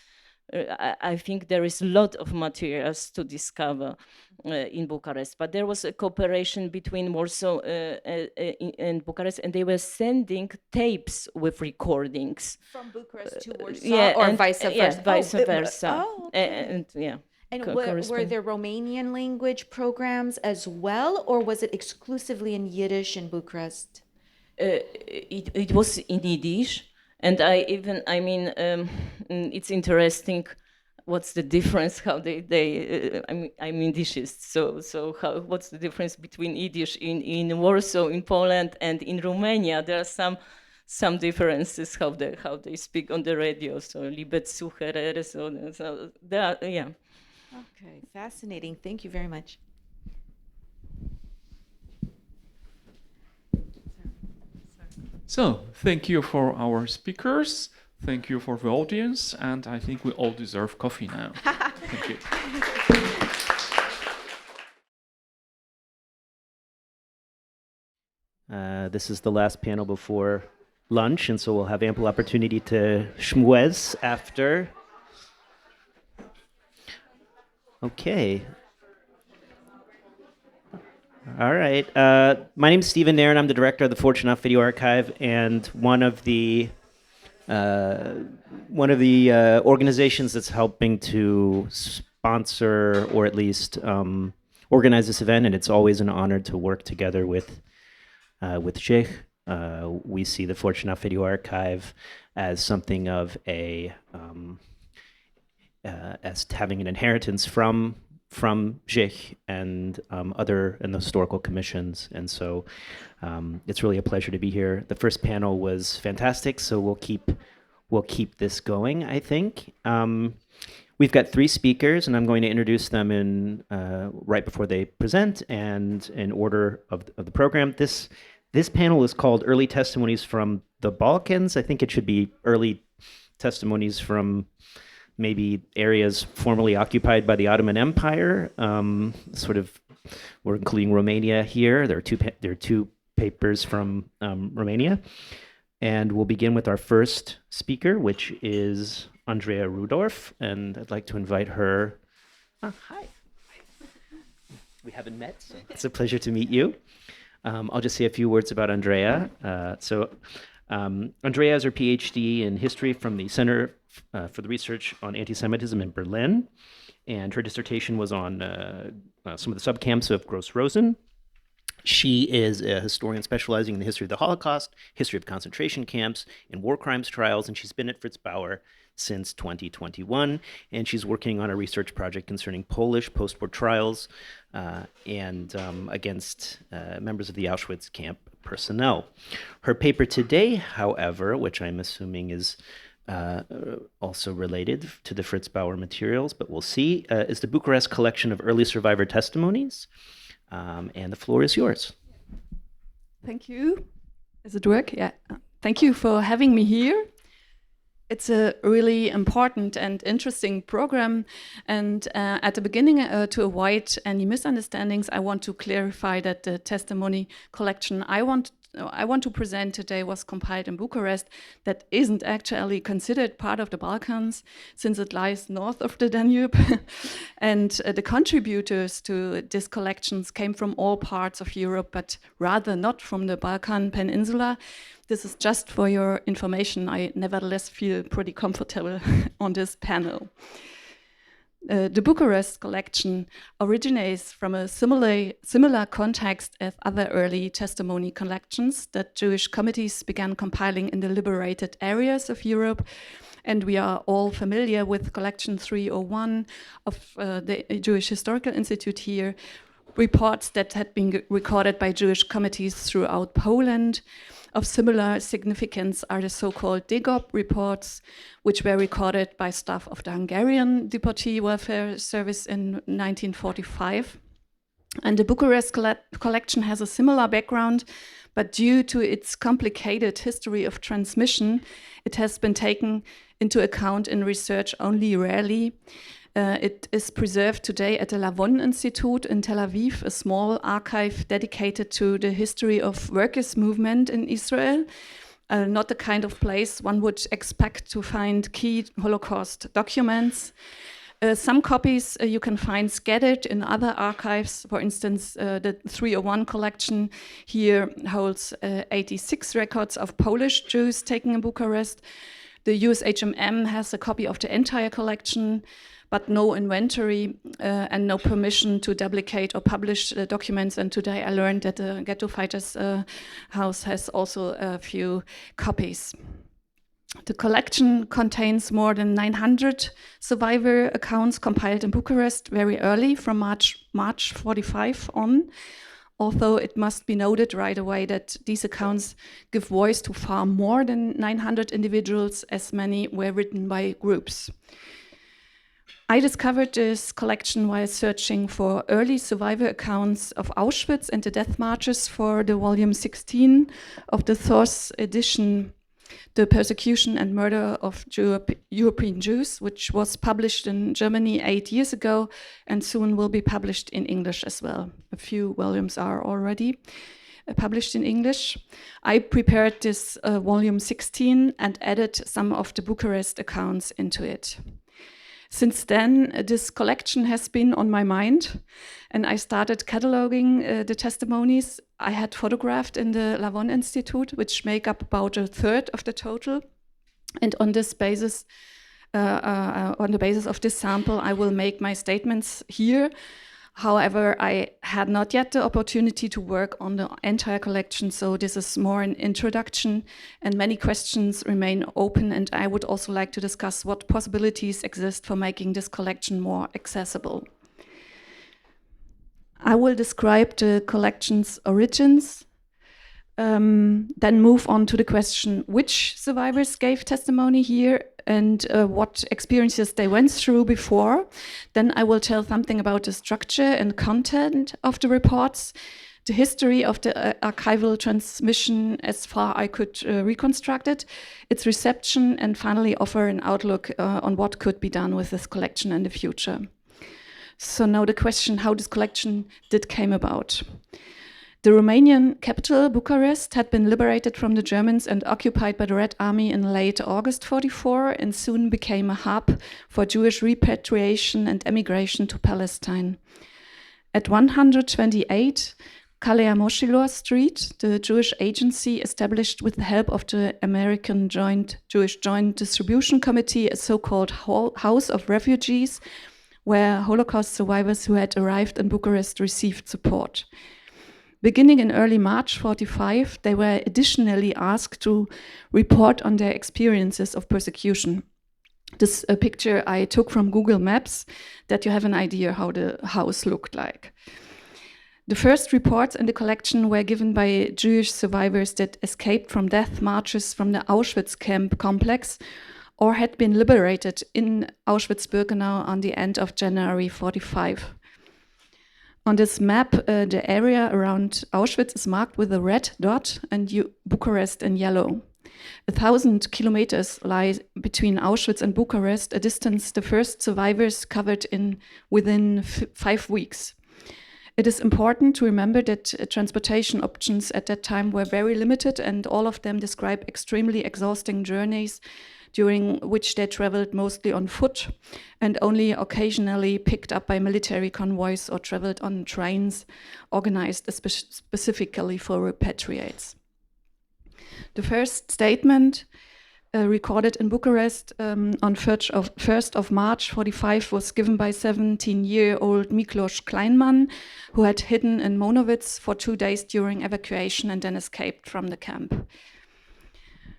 I think there is a lot of materials to discover in Bucharest, but there was a cooperation between Warsaw and Bucharest, and they were sending tapes with recordings from Bucharest to Warsaw, or vice versa. Yes, vice versa. Oh, okay. And were there Romanian language programs as well, or was it exclusively in Yiddish in Bucharest? It was in Yiddish. And I mean, it's interesting. What's the difference? How I'm Yiddishist, so what's the difference between Yiddish in Warsaw, in Poland, and in Romania? There are some differences how they speak on the radio. So libet sucherere, so there are, yeah. Okay, fascinating. Thank you very much. So, thank you for our speakers, thank you for the audience, and I think we all deserve coffee now. Thank you. This is the last panel before lunch, and so we'll have ample opportunity to schmooze after. Okay. All right. My name is Stephen Nairn. I'm the director of the Fortunate Video Archive, and one of the organizations that's helping to sponsor or at least organize this event. And it's always an honor to work together with Sheikh. We see the Fortunate Video Archive as something of as having an inheritance from Sheikh and other and the historical commissions, and so it's really a pleasure to be here. The first panel was fantastic, so we'll keep this going. I think We've got 3 speakers, and I'm going to introduce them in right before they present and in order of the program. This panel is called Early Testimonies from the Balkans. I think it should be Early Testimonies from maybe areas formerly occupied by the Ottoman Empire. We're including Romania here. There are two papers from Romania. And we'll begin with our first speaker, which is Andrea Rudorf, and I'd like to invite her. Hi. We haven't met, so it's a pleasure to meet you. I'll just say a few words about Andrea. Andrea has her PhD in history from the Center for the Research on Anti-Semitism in Berlin, and her dissertation was on some of the subcamps of Gross-Rosen. She is a historian specializing in the history of the Holocaust, history of concentration camps, and war crimes trials, and she's been at Fritz Bauer since 2021, and she's working on a research project concerning Polish post-war trials and against members of the Auschwitz camp personnel. Her paper today, however, which I'm assuming is also related to the Fritz Bauer materials, but we'll see, is the Bucharest collection of early survivor testimonies. And the floor is yours. Thank you. Does it work? Yeah. Thank you for having me here. It's a really important and interesting program. And at the beginning, to avoid any misunderstandings, I want to clarify that the testimony collection I want to present today was compiled in Bucharest. That isn't actually considered part of the Balkans, since it lies north of the Danube. And the contributors to these collections came from all parts of Europe, but rather not from the Balkan Peninsula. This is just for your information. I nevertheless feel pretty comfortable on this panel. The Bucharest collection originates from a similar context as other early testimony collections that Jewish committees began compiling in the liberated areas of Europe. And we are all familiar with collection 301 of the Jewish Historical Institute here, reports that had been recorded by Jewish committees throughout Poland. Of similar significance are the so-called DEGOP reports, which were recorded by staff of the Hungarian Deportee Welfare Service in 1945. And the Bucharest collection has a similar background, but due to its complicated history of transmission, it has been taken into account in research only rarely. It is preserved today at the Lavon Institute in Tel Aviv, a small archive dedicated to the history of workers' movement in Israel. Not the kind of place one would expect to find key Holocaust documents. Some copies you can find scattered in other archives. For instance, the 301 collection here holds 86 records of Polish Jews taken in Bucharest. The USHMM has a copy of the entire collection, but no inventory and no permission to duplicate or publish documents. And today I learned that the Ghetto Fighters House has also a few copies. The collection contains more than 900 survivor accounts compiled in Bucharest very early, from March 45 on. Although it must be noted right away that these accounts give voice to far more than 900 individuals, as many were written by groups. I discovered this collection while searching for early survivor accounts of Auschwitz and the death marches for the volume 16 of the Thors edition, The Persecution and Murder of European Jews, which was published in Germany 8 years ago and soon will be published in English as well. A few volumes are already published in English. I prepared this volume 16 and added some of the Bucharest accounts into it. Since then, this collection has been on my mind, and I started cataloging the testimonies I had photographed in the Lavon Institute, which make up about a third of the total. And on this basis, on the basis of this sample, I will make my statements here. However, I had not yet the opportunity to work on the entire collection, so this is more an introduction, and many questions remain open, and I would also like to discuss what possibilities exist for making this collection more accessible. I will describe the collection's origins, then move on to the question which survivors gave testimony here, and what experiences they went through before. Then I will tell something about the structure and content of the reports, the history of the archival transmission as far I could reconstruct it, its reception, and finally offer an outlook on what could be done with this collection in the future. So now the question, how this collection came about. The Romanian capital, Bucharest, had been liberated from the Germans and occupied by the Red Army in late August 1944 and soon became a hub for Jewish repatriation and emigration to Palestine. At 128 Kalea Moshilor Street, the Jewish agency established with the help of the American Jewish Joint Distribution Committee a so-called House of Refugees, where Holocaust survivors who had arrived in Bucharest received support. Beginning in early March 1945, they were additionally asked to report on their experiences of persecution. This a picture I took from Google Maps, that you have an idea how the house looked like. The first reports in the collection were given by Jewish survivors that escaped from death marches from the Auschwitz camp complex or had been liberated in Auschwitz-Birkenau on the end of January 1945. On this map, the area around Auschwitz is marked with a red dot and Bucharest in yellow. 1,000 kilometers lie between Auschwitz and Bucharest, a distance the first survivors covered within 5 weeks. It is important to remember that transportation options at that time were very limited, and all of them describe extremely exhausting journeys during which they traveled mostly on foot and only occasionally picked up by military convoys or traveled on trains organized specifically for repatriates. The first statement recorded in Bucharest on 1st of March 1945 was given by 17-year-old Miklos Kleinmann, who had hidden in Monowitz for 2 days during evacuation and then escaped from the camp.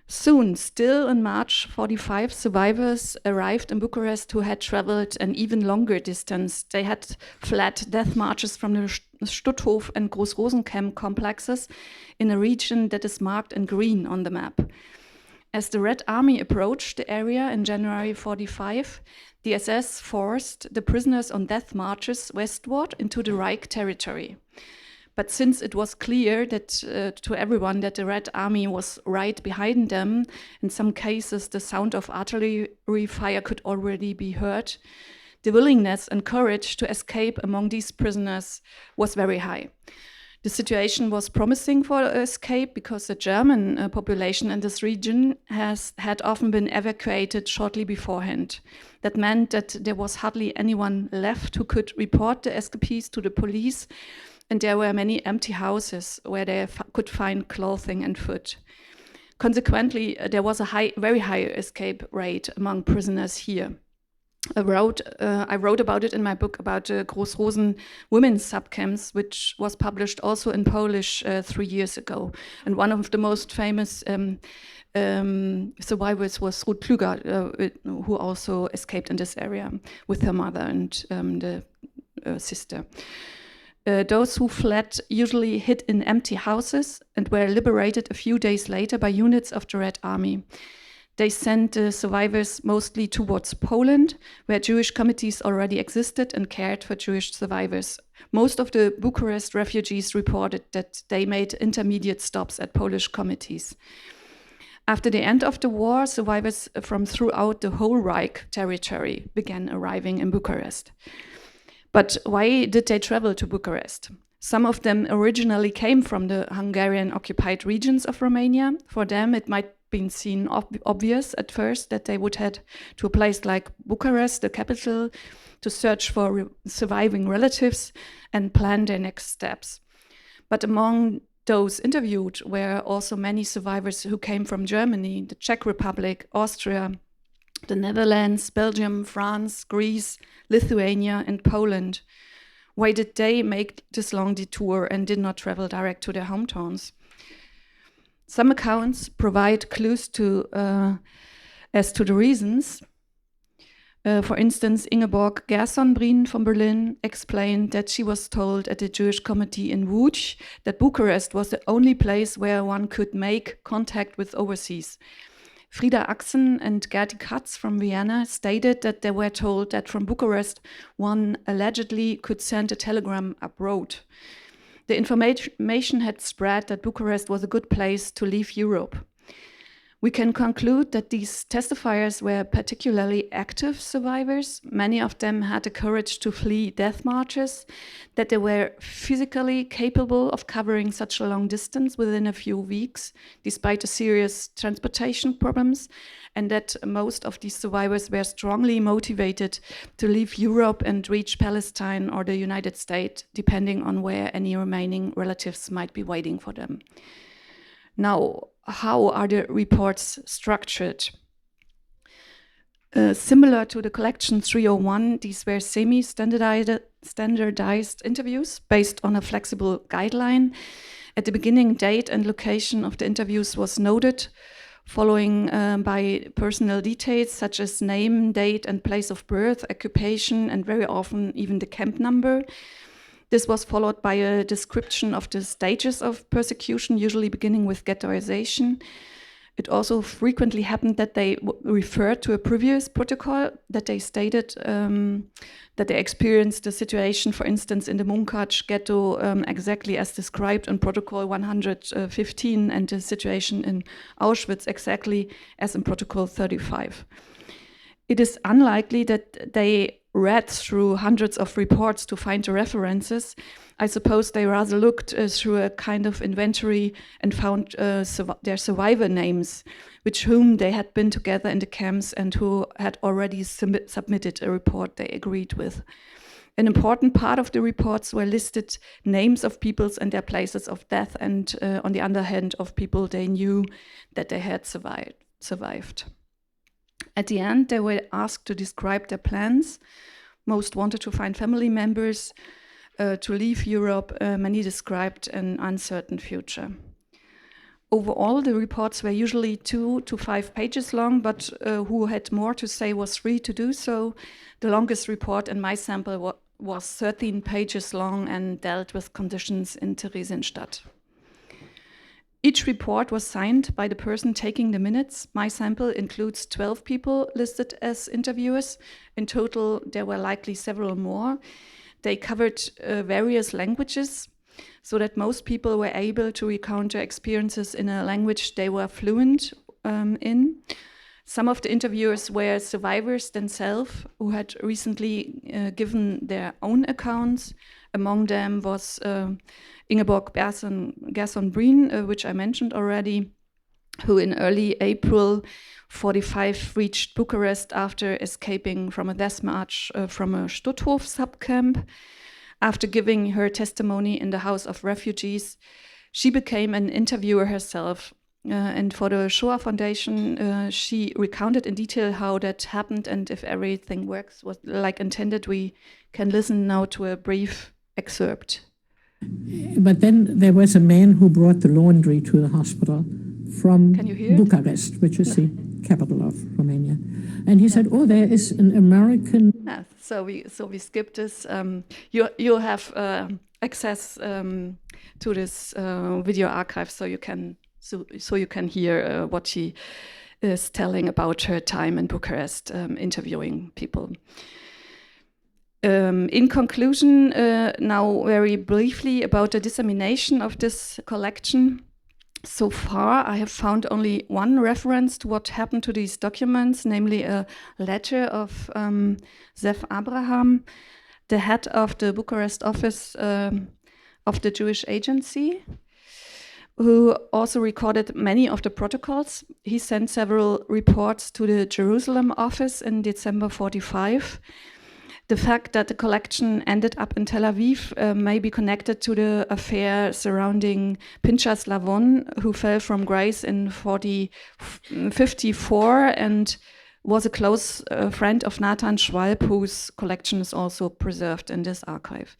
Soon, still in March 1945, survivors arrived in Bucharest who had traveled an even longer distance. They had fled death marches from the Stutthof and Groß-Rosenkamp complexes in a region that is marked in green on the map. As the Red Army approached the area in January 1945, the SS forced the prisoners on death marches westward into the Reich territory. But since it was clear that to everyone that the Red Army was right behind them, in some cases the sound of artillery fire could already be heard, the willingness and courage to escape among these prisoners was very high. The situation was promising for escape because the German population in this region had often been evacuated shortly beforehand. That meant that there was hardly anyone left who could report the escapees to the police, and there were many empty houses where they could find clothing and food. Consequently, there was a very high escape rate among prisoners here. I wrote about it in my book about the Groß-Rosen women's subcamps, which was published also in Polish 3 years ago. And one of the most famous survivors was Ruth Klüger, who also escaped in this area with her mother and the sister. Those who fled usually hid in empty houses and were liberated a few days later by units of the Red Army. They sent the survivors mostly towards Poland, where Jewish committees already existed and cared for Jewish survivors. Most of the Bucharest refugees reported that they made intermediate stops at Polish committees. After the end of the war, survivors from throughout the whole Reich territory began arriving in Bucharest. But why did they travel to Bucharest? Some of them originally came from the Hungarian-occupied regions of Romania. For them, it might have been seen obvious at first that they would head to a place like Bucharest, the capital, to search for surviving relatives and plan their next steps. But among those interviewed were also many survivors who came from Germany, the Czech Republic, Austria, the Netherlands, Belgium, France, Greece, Lithuania, and Poland. Why did they make this long detour and did not travel direct to their hometowns? Some accounts provide clues as to the reasons. For instance, Ingeborg Gersonbrien from Berlin explained that she was told at the Jewish committee in Łódź that Bucharest was the only place where one could make contact with overseas. Frieda Axen and Gerti Katz from Vienna stated that they were told that from Bucharest one allegedly could send a telegram abroad. The information had spread that Bucharest was a good place to leave Europe. We can conclude that these testifiers were particularly active survivors. Many of them had the courage to flee death marches, that they were physically capable of covering such a long distance within a few weeks, despite the serious transportation problems, and that most of these survivors were strongly motivated to leave Europe and reach Palestine or the United States, depending on where any remaining relatives might be waiting for them. Now, how are the reports structured? Similar to the collection 301, these were semi-standardized interviews based on a flexible guideline. At the beginning, date and location of the interviews was noted, following by personal details such as name, date, and place of birth, occupation, and very often even the camp number. This was followed by a description of the stages of persecution, usually beginning with ghettoization. It also frequently happened that they referred to a previous protocol, that they stated that they experienced the situation, for instance, in the Munkac ghetto exactly as described in Protocol 115, and the situation in Auschwitz exactly as in Protocol 35. It is unlikely that they read through hundreds of reports to find the references. I suppose they rather looked through a kind of inventory and found their survivor names, with whom they had been together in the camps and who had already submitted a report they agreed with. An important part of the reports were listed names of peoples and their places of death, and on the other hand, of people they knew that they had survived. At the end, they were asked to describe their plans. Most wanted to find family members, to leave Europe. Many described an uncertain future. Overall, the reports were usually 2 to 5 pages long, but who had more to say was free to do so. The longest report in my sample was 13 pages long and dealt with conditions in Theresienstadt. Each report was signed by the person taking the minutes. My sample includes 12 people listed as interviewers. In total, there were likely several more. They covered various languages, so that most people were able to recount their experiences in a language they were fluent in. Some of the interviewers were survivors themselves who had recently given their own accounts. Among them was Ingeborg Gerson-Breen, which I mentioned already, who in early April 1945 reached Bucharest after escaping from a death march from a Stutthof subcamp. After giving her testimony in the House of Refugees, she became an interviewer herself. And for the Shoah Foundation, she recounted in detail how that happened, and if everything works was like intended, we can listen now to a brief excerpt. But then there was a man who brought the laundry to the hospital from Bucharest, which is the capital of Romania. And he said, oh, there is an American... Yeah, so we skipped this. You have access to this video archive, so you can hear what she is telling about her time in Bucharest, interviewing people. In conclusion, now very briefly about the dissemination of this collection. So far, I have found only one reference to what happened to these documents, namely a letter of Zev Abraham, the head of the Bucharest office of the Jewish Agency, who also recorded many of the protocols. He sent several reports to the Jerusalem office in December 1945. The fact that the collection ended up in Tel Aviv may be connected to the affair surrounding Pinchas Lavon, who fell from grace in 1954 and was a close friend of Nathan Schwalb, whose collection is also preserved in this archive.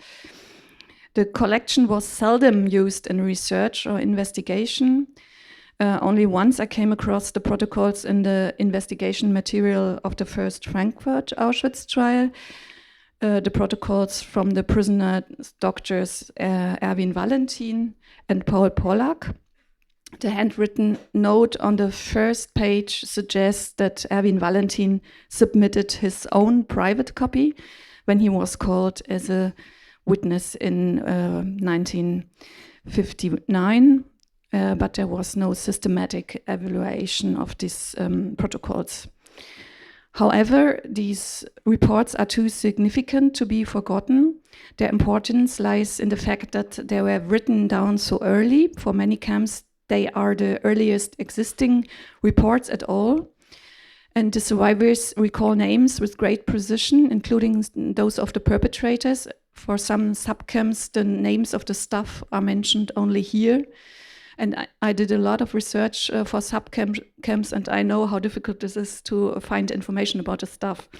The collection was seldom used in research or investigation. Only once I came across the protocols in the investigation material of the first Frankfurt Auschwitz trial. The protocols from the prisoner doctors Erwin Valentin and Paul Pollack. The handwritten note on the first page suggests that Erwin Valentin submitted his own private copy when he was called as a witness in 1959, but there was no systematic evaluation of these protocols. However, these reports are too significant to be forgotten. Their importance lies in the fact that they were written down so early. For many camps, they are the earliest existing reports at all. And the survivors recall names with great precision, including those of the perpetrators. For some subcamps, the names of the staff are mentioned only here. And I did a lot of research for subcamps, and I know how difficult this is to find information about the staff.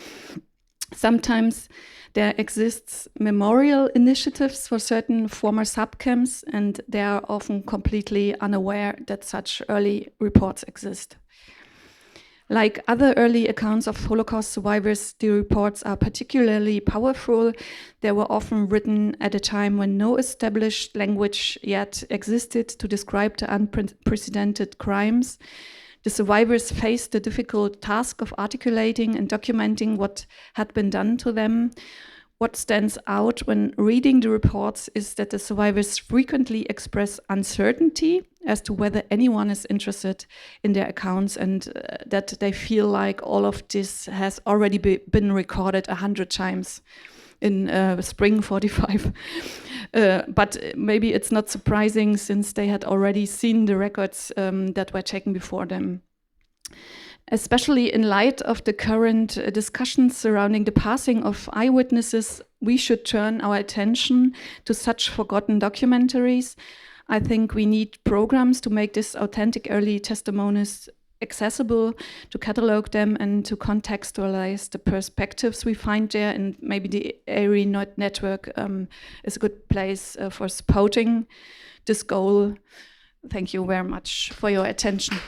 Sometimes there exists memorial initiatives for certain former subcamps, and they are often completely unaware that such early reports exist. Like other early accounts of Holocaust survivors, the reports are particularly powerful. They were often written at a time when no established language yet existed to describe the unprecedented crimes. The survivors faced the difficult task of articulating and documenting what had been done to them. What stands out when reading the reports is that the survivors frequently express uncertainty as to whether anyone is interested in their accounts, and that they feel like all of this has already been recorded 100 times in spring 45. But maybe it's not surprising, since they had already seen the records that were taken before them. Especially in light of the current discussions surrounding the passing of eyewitnesses, we should turn our attention to such forgotten documentaries. I think we need programs to make these authentic early testimonies accessible, to catalog them and to contextualize the perspectives we find there. And maybe the EHRI network is a good place for supporting this goal. Thank you very much for your attention.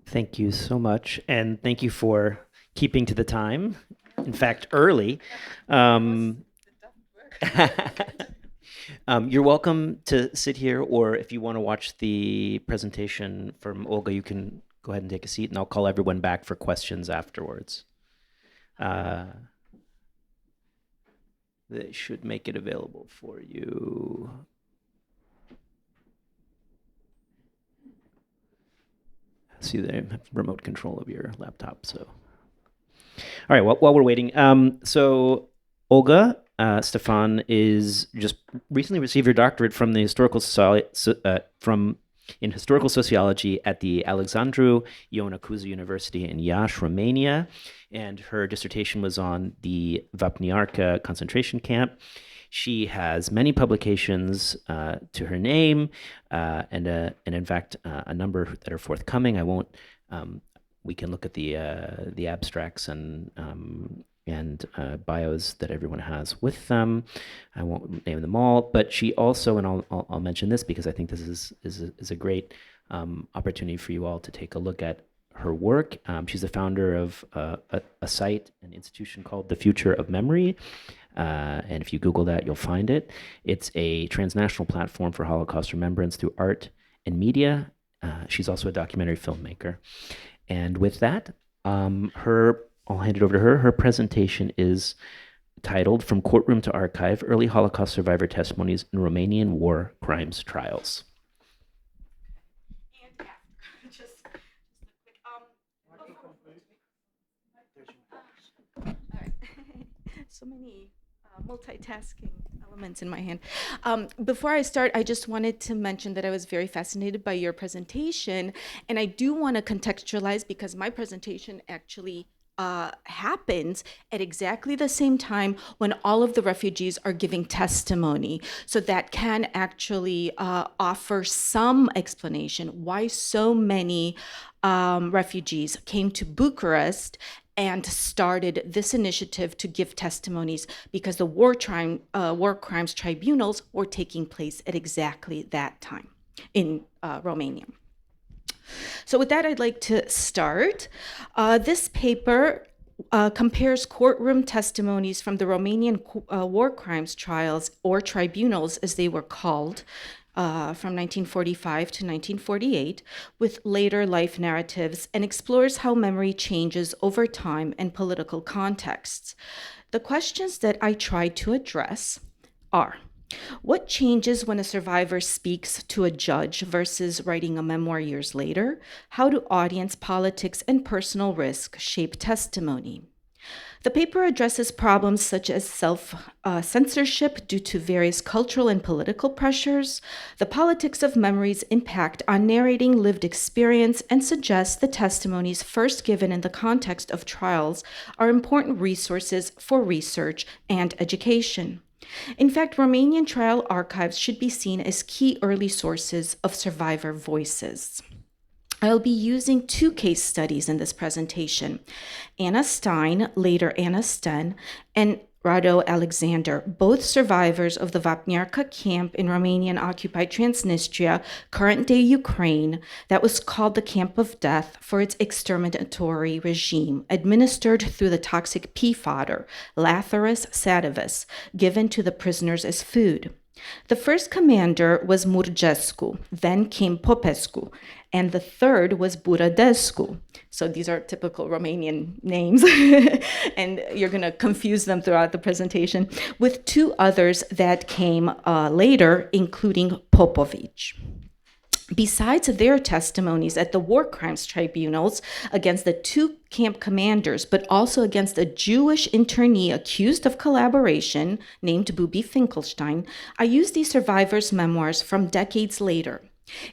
Thank you so much, and thank you for keeping to the time. In fact, early. You're welcome to sit here, or if you want to watch the presentation from Olga, you can go ahead and take a seat, and I'll call everyone back for questions afterwards. They should make it available for you. See, they have remote control of your laptop. So, all right. While we're waiting, so Olga Stefan is just recently received her doctorate from the historical in historical sociology at the Alexandru Ioana Cuza University in Iași, Romania, and her dissertation was on the Vapniarca concentration camp. She has many publications to her name, and in fact, a number that are forthcoming. I won't. We can look at the abstracts and bios that everyone has with them. I won't name them all, but she also, and I'll mention this because I think this is a great opportunity for you all to take a look at her work. She's the founder of a site, an institution called The Future of Memory. And if you Google that, you'll find it. It's a transnational platform for Holocaust remembrance through art and media. She's also a documentary filmmaker. And with that, I'll hand it over to her. Her presentation is titled From Courtroom to Archive, Early Holocaust Survivor Testimonies in Romanian War Crimes Trials. So many multitasking elements in my hand. Before I start, I just wanted to mention that I was very fascinated by your presentation, and I do want to contextualize because my presentation actually happens at exactly the same time when all of the refugees are giving testimony. So that can actually offer some explanation why so many refugees came to Bucharest and started this initiative to give testimonies, because the war crimes tribunals were taking place at exactly that time in Romania. So with that, I'd like to start. This paper compares courtroom testimonies from the Romanian war crimes trials, or tribunals as they were called, from 1945 to 1948, with later life narratives, and explores how memory changes over time and political contexts. The questions that I tried to address are: what changes when a survivor speaks to a judge versus writing a memoir years later? How do audience, politics, and personal risk shape testimony? The paper addresses problems such as self-censorship due to various cultural and political pressures, the politics of memory's impact on narrating lived experience, and suggests the testimonies first given in the context of trials are important resources for research and education. In fact, Romanian trial archives should be seen as key early sources of survivor voices. I'll be using two case studies in this presentation: Anna Stein, later Anna Sten, and Rado Alexander, both survivors of the Vapniarka camp in Romanian-occupied Transnistria, current-day Ukraine, that was called the Camp of Death for its exterminatory regime, administered through the toxic pea fodder, Lathyrus sativus, given to the prisoners as food. The first commander was Murgescu, then came Popescu, and the third was Buradescu. So these are typical Romanian names, and you're going to confuse them throughout the presentation, with two others that came later, including Popovici. Besides their testimonies at the war crimes tribunals against the two camp commanders, but also against a Jewish internee accused of collaboration named Bubi Finkelstein, I used these survivors' memoirs from decades later.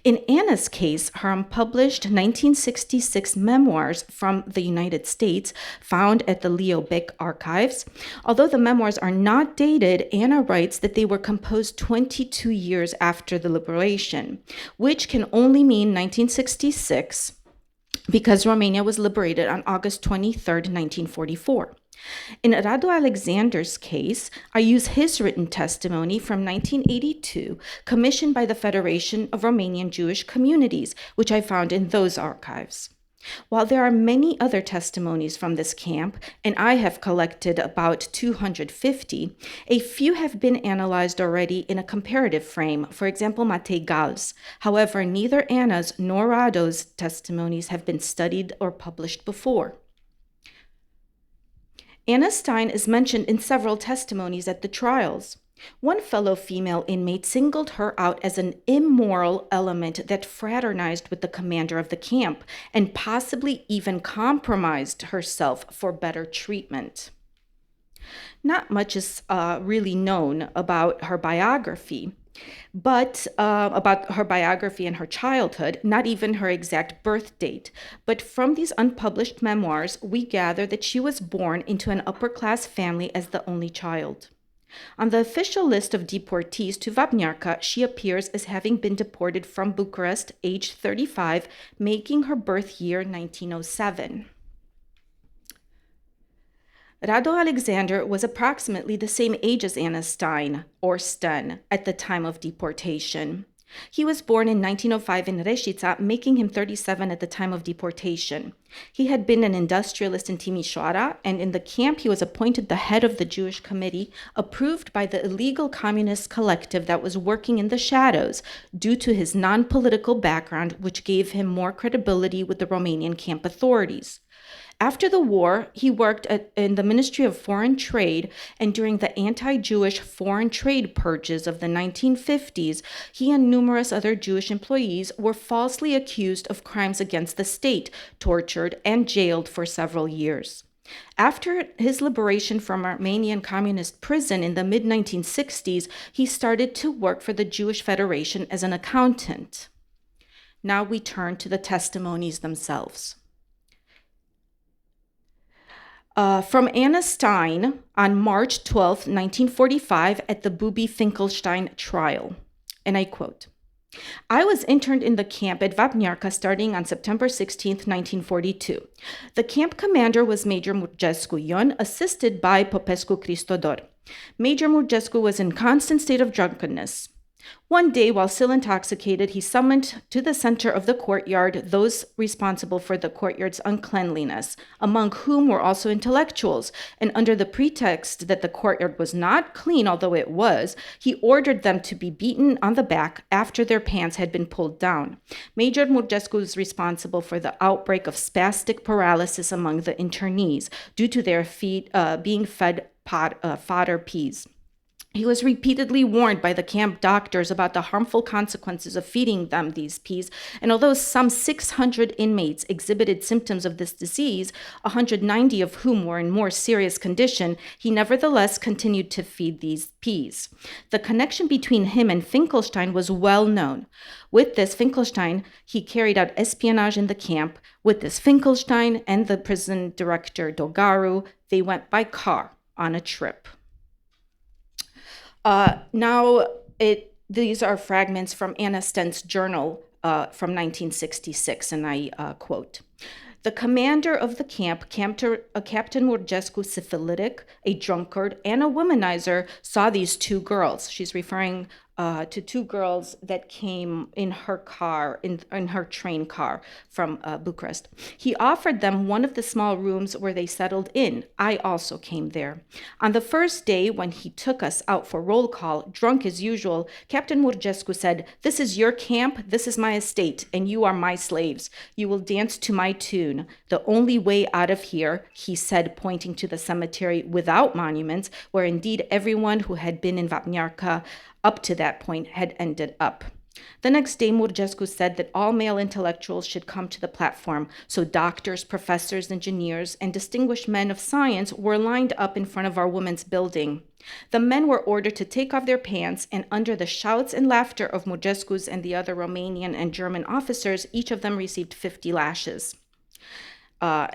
In Anna's case, her unpublished 1966 memoirs from the United States, found at the Leo Baeck archives. Although the memoirs are not dated, Anna writes that they were composed 22 years after the liberation, which can only mean 1966 because Romania was liberated on August 23, 1944. In Radu Alexander's case, I use his written testimony from 1982, commissioned by the Federation of Romanian Jewish Communities, which I found in those archives. While there are many other testimonies from this camp, and I have collected about 250, a few have been analyzed already in a comparative frame, for example, Matei Gal's. However, neither Anna's nor Rado's testimonies have been studied or published before. Anna Stein is mentioned in several testimonies at the trials. One fellow female inmate singled her out as an immoral element that fraternized with the commander of the camp and possibly even compromised herself for better treatment. Not much is really known about her biography, but about her biography and her childhood, not even her exact birth date. But from these unpublished memoirs, we gather that she was born into an upper-class family as the only child. On the official list of deportees to Vapniarka, she appears as having been deported from Bucharest, age 35, making her birth year 1907. Rado Alexander was approximately the same age as Anna Stein, or Sten, at the time of deportation. He was born in 1905 in Reșița, making him 37 at the time of deportation. He had been an industrialist in Timișoara, and in the camp he was appointed the head of the Jewish committee, approved by the illegal communist collective that was working in the shadows, due to his non-political background, which gave him more credibility with the Romanian camp authorities. After the war, he worked in the Ministry of Foreign Trade, and during the anti-Jewish foreign trade purges of the 1950s, he and numerous other Jewish employees were falsely accused of crimes against the state, tortured, and jailed for several years. After his liberation from Armenian communist prison in the mid-1960s, he started to work for the Jewish Federation as an accountant. Now we turn to the testimonies themselves. From Anna Stein on March 12, 1945, at the Bubi Finkelstein trial, and I quote, "I was interned in the camp at Vapniarka starting on September 16, 1942. The camp commander was Major Murgescu Ion, assisted by Popescu Cristodor. Major Murgescu was in constant state of drunkenness. One day, while still intoxicated, he summoned to the center of the courtyard those responsible for the courtyard's uncleanliness, among whom were also intellectuals, and under the pretext that the courtyard was not clean, although it was, he ordered them to be beaten on the back after their pants had been pulled down. Major Murgescu was responsible for the outbreak of spastic paralysis among the internees due to their feet being fed fodder peas. He was repeatedly warned by the camp doctors about the harmful consequences of feeding them these peas, and although some 600 inmates exhibited symptoms of this disease, 190 of whom were in more serious condition, he nevertheless continued to feed these peas. The connection between him and Finkelstein was well known. With this Finkelstein, he carried out espionage in the camp. With this Finkelstein and the prison director Dogaru, they went by car on a trip. These are fragments from Anna Stent's journal from 1966, and I quote, "The commander of the camp, Captain Murgescu, syphilitic, a drunkard, and a womanizer, saw these two girls." She's referring to two girls that came in her car, in her train car from Bucharest. "He offered them one of the small rooms where they settled in. I also came there. On the first day, when he took us out for roll call, drunk as usual, Captain Murgescu said, 'This is your camp, this is my estate, and you are my slaves. You will dance to my tune. The only way out of here,' he said, pointing to the cemetery without monuments, where indeed everyone who had been in Vapniarka up to that point had ended up. The next day, Murgescu said that all male intellectuals should come to the platform, so doctors, professors, engineers, and distinguished men of science were lined up in front of our women's building. The men were ordered to take off their pants, and under the shouts and laughter of Murgescu's and the other Romanian and German officers, each of them received 50 lashes.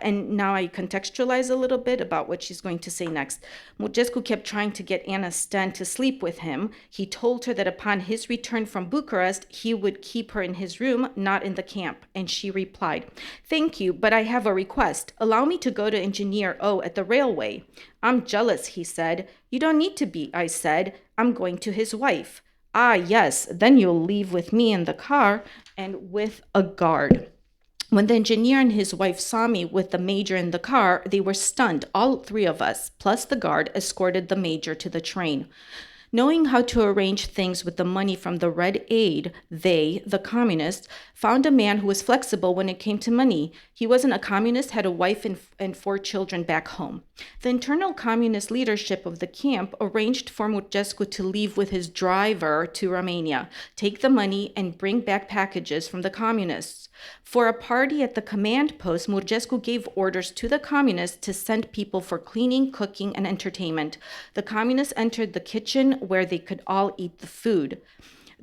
And now I contextualize a little bit about what she's going to say next. Murgescu kept trying to get Anna Stent to sleep with him. He told her that upon his return from Bucharest, he would keep her in his room, not in the camp. And she replied, "Thank you, but I have a request. Allow me to go to Engineer O at the railway." "I'm jealous," he said. "You don't need to be," I said. "I'm going to his wife." "Ah, yes, then you'll leave with me in the car and with a guard." When the engineer and his wife saw me with the major in the car, they were stunned. All three of us, plus the guard, escorted the major to the train. Knowing how to arrange things with the money from the Red Aid, they, the communists, found a man who was flexible when it came to money. He wasn't a communist, had a wife and 4 children back home. The internal communist leadership of the camp arranged for Murgescu to leave with his driver to Romania, take the money, and bring back packages from the communists. For a party at the command post, Murgescu gave orders to the communists to send people for cleaning, cooking, and entertainment. The communists entered the kitchen where they could all eat the food.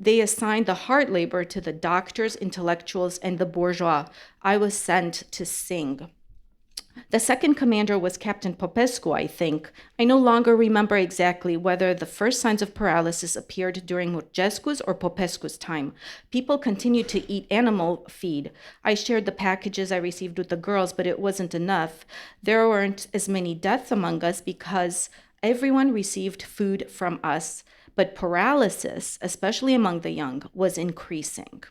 They assigned the hard labor to the doctors, intellectuals, and the bourgeois. I was sent to sing. The second commander was Captain Popescu, I think. I no longer remember exactly whether the first signs of paralysis appeared during Murgescu's or Popescu's time. People continued to eat animal feed. I shared the packages I received with the girls, but it wasn't enough. There weren't as many deaths among us because everyone received food from us, but paralysis, especially among the young, was increasing.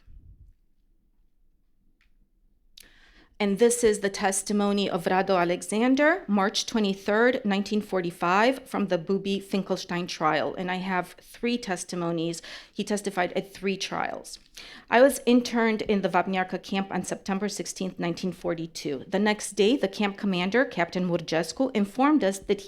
And this is the testimony of Rado Alexander, March 23rd, 1945, from the Bubi Finkelstein trial. And I have 3 testimonies. He testified at 3 trials. I was interned in the Vapniarka camp on September 16th, 1942. The next day, the camp commander, Captain Murgescu, informed us that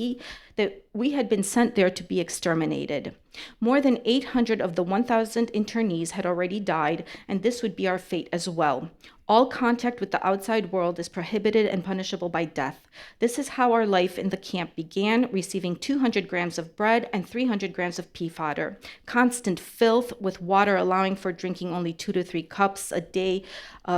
we had been sent there to be exterminated. More than 800 of the 1,000 internees had already died, and this would be our fate as well. All contact with the outside world is prohibited and punishable by death. This is how our life in the camp began, receiving 200 grams of bread and 300 grams of pea fodder. Constant filth, with water allowing for drinking only 2 to 3 cups a day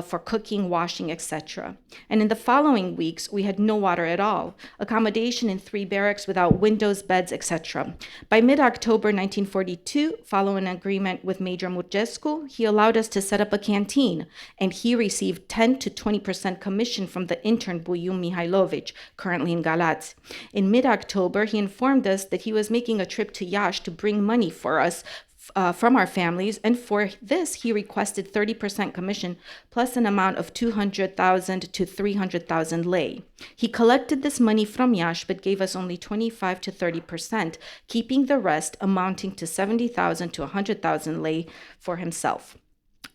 for cooking, washing, etc. And in the following weeks, we had no water at all. Accommodation in 3 barracks without windows, beds, etc. By mid-October 1942, following an agreement with Major Murgescu, he allowed us to set up a canteen, and he received 10 to 20% commission from the intern Buyum Mihailovic, currently in Galați. In mid-October, he informed us that he was making a trip to Iași to bring money for us from our families, and for this he requested 30% commission plus an amount of 200,000 to 300,000 lei. He collected this money from Iași but gave us only 25 to 30%, keeping the rest amounting to 70,000 to 100,000 lei for himself.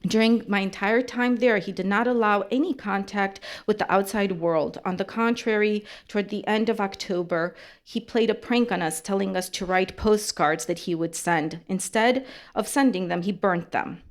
During my entire time there, he did not allow any contact with the outside world. On the contrary, toward the end of October, he played a prank on us, telling us to write postcards that he would send. Instead of sending them, he burnt them.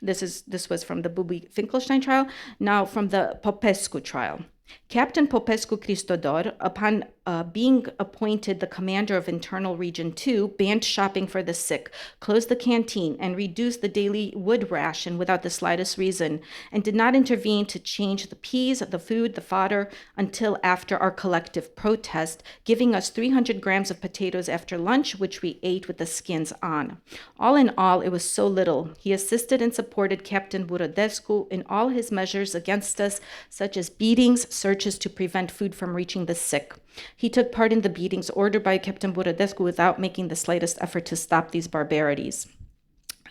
This was from the Bubi Finkelstein trial. Now from the Popescu trial. Captain Popescu Christodor, upon being appointed the commander of Internal Region 2, banned shopping for the sick, closed the canteen, and reduced the daily wood ration without the slightest reason, and did not intervene to change the peas, the food, the fodder, until after our collective protest, giving us 300 grams of potatoes after lunch, which we ate with the skins on. All in all, it was so little. He assisted and supported Captain Buradescu in all his measures against us, such as beatings, searches to prevent food from reaching the sick. He took part in the beatings ordered by Captain Buradescu without making the slightest effort to stop these barbarities.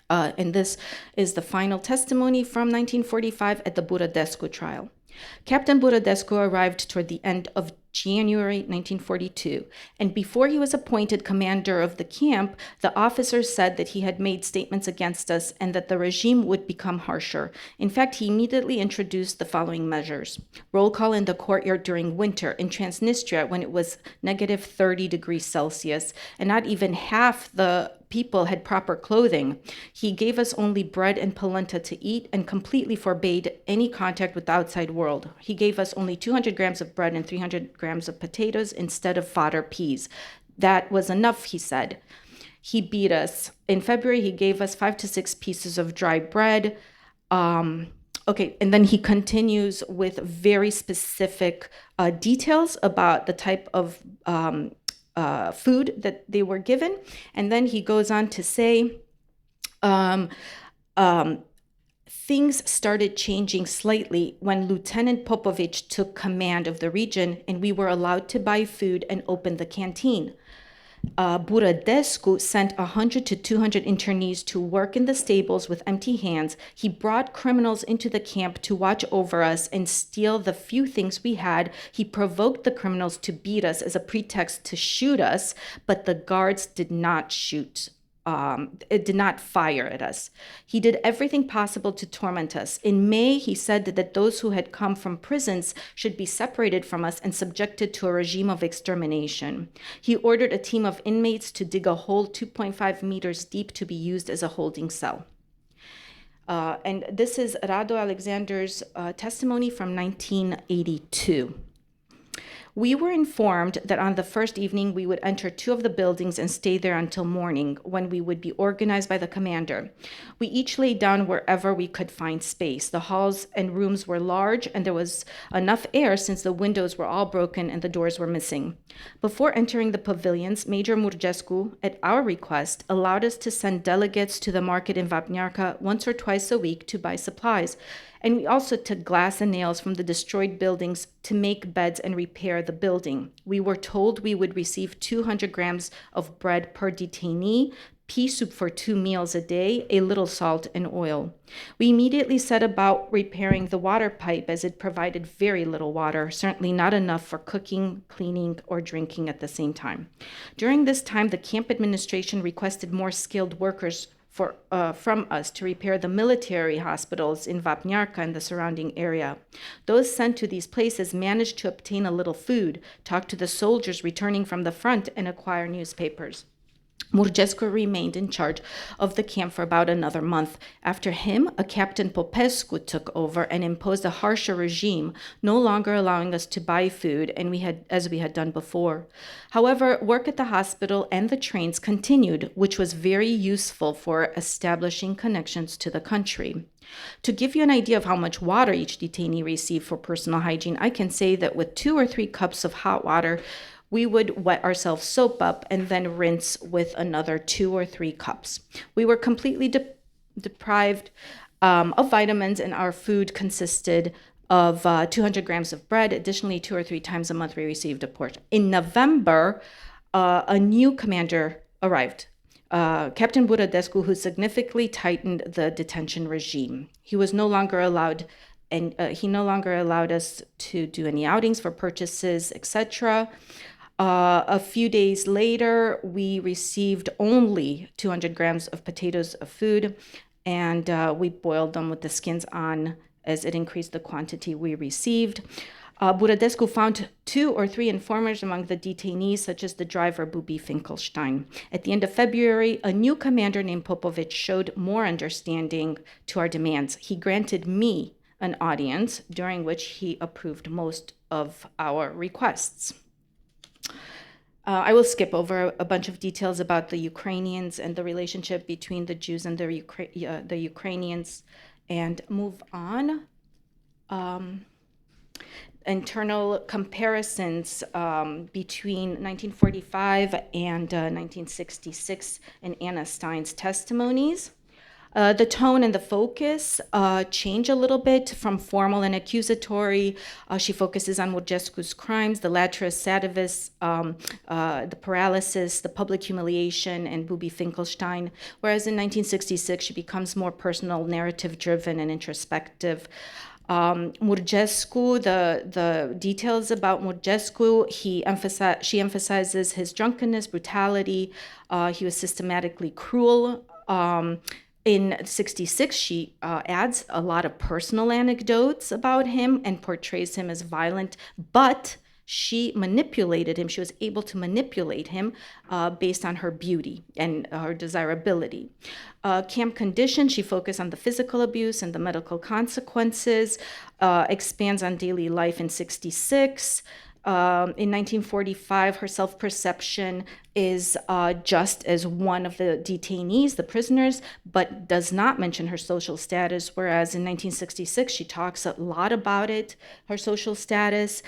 And this is the final testimony from 1945 at the Buradescu trial. Captain Buradescu arrived toward the end of January 1942, and before he was appointed commander of the camp, the officers said that he had made statements against us and that the regime would become harsher. In fact, he immediately introduced the following measures. Roll call in the courtyard during winter in Transnistria when it was negative 30 degrees Celsius, and not even half the people had proper clothing. He gave us only bread and polenta to eat and completely forbade any contact with the outside world. He gave us only 200 grams of bread and 300 grams of potatoes instead of fodder peas. That was enough, he said. He beat us. In February, he gave us 5 to 6 pieces of dry bread. Okay, and then he continues with very specific details about the type of food that they were given. And then he goes on to say, things started changing slightly when Lieutenant Popovich took command of the region and we were allowed to buy food and open the canteen. Buradescu sent 100 to 200 internees to work in the stables with empty hands. He brought criminals into the camp to watch over us and steal the few things we had. He provoked the criminals to beat us as a pretext to shoot us, but the guards did not shoot. It did not fire at us. He did everything possible to torment us. In May, he said that those who had come from prisons should be separated from us and subjected to a regime of extermination. He ordered a team of inmates to dig a hole 2.5 meters deep to be used as a holding cell. And this is Rado Alexander's testimony from 1982. We were informed that on the first evening we would enter 2 of the buildings and stay there until morning, when we would be organized by the commander. We each lay down wherever we could find space. The halls and rooms were large, and there was enough air since the windows were all broken and the doors were missing. Before entering the pavilions, Major Murgescu, at our request, allowed us to send delegates to the market in Vapniarka once or twice a week to buy supplies. And we also took glass and nails from the destroyed buildings to make beds and repair the building. We were told we would receive 200 grams of bread per detainee, pea soup for 2 meals a day, a little salt and oil. We immediately set about repairing the water pipe as it provided very little water, certainly not enough for cooking, cleaning, or drinking at the same time. During this time, the camp administration requested more skilled workers from us to repair the military hospitals in Vapniarka and the surrounding area. Those sent to these places managed to obtain a little food, talk to the soldiers returning from the front, and acquire newspapers. Murgescu remained in charge of the camp for about another month. After him, a Captain Popescu took over and imposed a harsher regime, no longer allowing us to buy food, and as we had done before. However, work at the hospital and the trains continued, which was very useful for establishing connections to the country. To give you an idea of how much water each detainee received for personal hygiene, I can say that with 2 or 3 cups of hot water, we would wet ourselves soap up and then rinse with another 2 or 3 cups. We were completely deprived of vitamins, and our food consisted of 200 grams of bread. Additionally, 2 or 3 times a month, we received a portion. In November, a new commander arrived. Captain Buradescu, who significantly tightened the detention regime. He was no longer allowed, and he no longer allowed us to do any outings for purchases, etc. A few days later, we received only 200 grams of potatoes of food, and we boiled them with the skins on as it increased the quantity we received. Buradescu found 2 or 3 informers among the detainees, such as the driver, Bubi Finkelstein. At the end of February, a new commander named Popovic showed more understanding to our demands. He granted me an audience, during which he approved most of our requests. I will skip over a bunch of details about the Ukrainians and the relationship between the Jews and the Ukrainians and move on. Internal comparisons between 1945 and 1966 in Anna Stein's testimonies. The tone and the focus change a little bit from formal and accusatory. She focuses on Murgescu's crimes, the latrus sadivis, the paralysis, the public humiliation, and Bubi Finkelstein, whereas in 1966 she becomes more personal, narrative-driven, and introspective. Murgescu, the details about Murgescu, she emphasizes his drunkenness, brutality. He was systematically cruel. In 66, she adds a lot of personal anecdotes about him and portrays him as violent, but she manipulated him. She was able to manipulate him based on her beauty and her desirability. Camp conditions, she focused on the physical abuse and the medical consequences, expands on daily life in 66. In 1945, her self-perception is just as one of the detainees, the prisoners, but does not mention her social status, whereas in 1966, she talks a lot about it, her social status,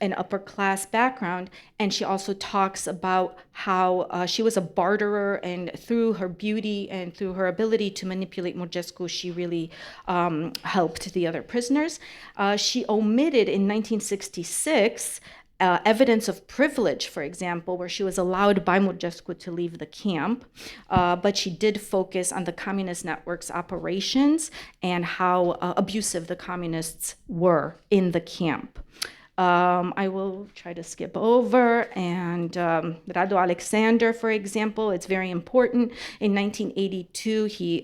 an upper-class background, and she also talks about how she was a barterer, and through her beauty and through her ability to manipulate Murgescu, she really helped the other prisoners. She omitted in 1966 evidence of privilege, for example, where she was allowed by Murgescu to leave the camp, but she did focus on the communist network's operations and how abusive the communists were in the camp. I will try to skip over, and Radu Alexander, for example, it's very important. In 1982, he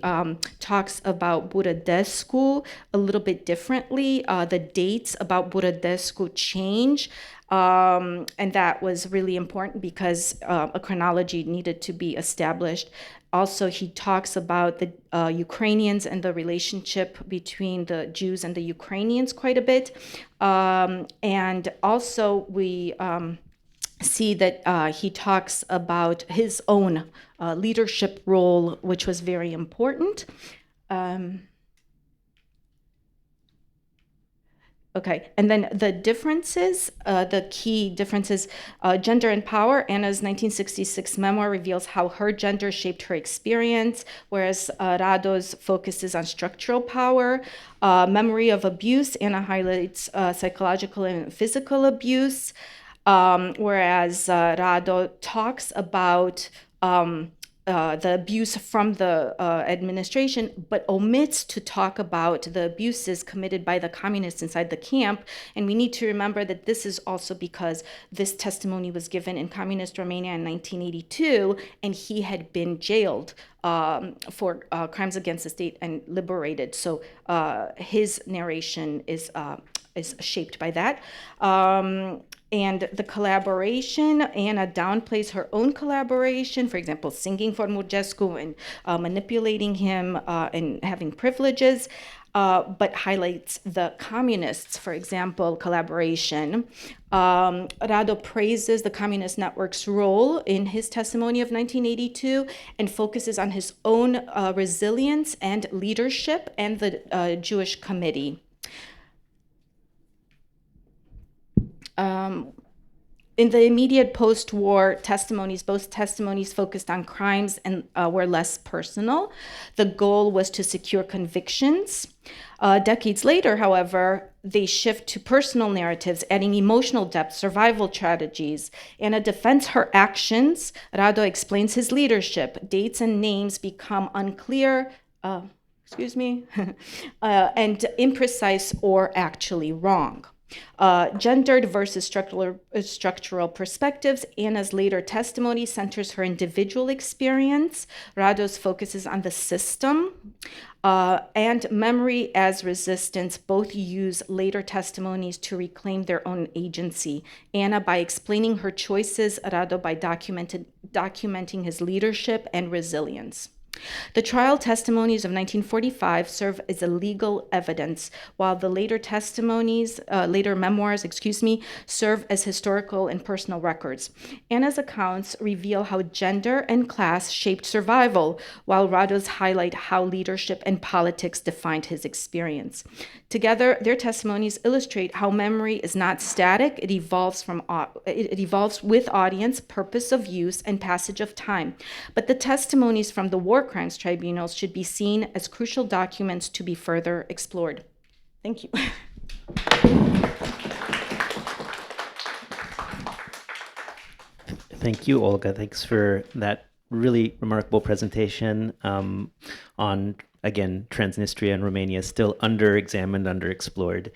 talks about Buradescu a little bit differently. The dates about Buradescu change, and that was really important because a chronology needed to be established. Also, he talks about the Ukrainians and the relationship between the Jews and the Ukrainians quite a bit. And also, we see that he talks about his own leadership role, which was very important. Okay, and then the differences, the key differences, gender and power. Anna's 1966 memoir reveals how her gender shaped her experience, whereas Rado's focuses on structural power. Memory of abuse, Anna highlights psychological and physical abuse, whereas Rado talks about the abuse from the administration, but omits to talk about the abuses committed by the communists inside the camp. And we need to remember that this is also because this testimony was given in communist Romania in 1982, and he had been jailed for crimes against the state and liberated. So his narration is shaped by that. And the collaboration, Anna downplays her own collaboration, for example, singing for Murgescu and manipulating him and having privileges, but highlights the communists, for example, collaboration. Rado praises the communist network's role in his testimony of 1982 and focuses on his own resilience and leadership and the Jewish committee. In the immediate post-war testimonies, both testimonies focused on crimes and were less personal. The goal was to secure convictions. Decades later, however, they shift to personal narratives, adding emotional depth, survival strategies. Anna defends her actions. Rado explains his leadership. Dates and names become unclear, and imprecise or actually wrong. Gendered versus structural perspectives. Anna's later testimony centers her individual experience. Rado's focuses on the system. And memory as resistance both use later testimonies to reclaim their own agency. Anna by explaining her choices, Rado by documenting his leadership and resilience. The trial testimonies of 1945 serve as a legal evidence, while the later memoirs, serve as historical and personal records. Anna's accounts reveal how gender and class shaped survival, while Rado's highlight how leadership and politics defined his experience. Together, their testimonies illustrate how memory is not static, it evolves with audience, purpose of use, and passage of time. But the testimonies from the war crimes tribunals should be seen as crucial documents to be further explored. Thank you. Thank you, Olga. Thanks for that really remarkable presentation on, again, Transnistria and Romania, still under-examined, under-explored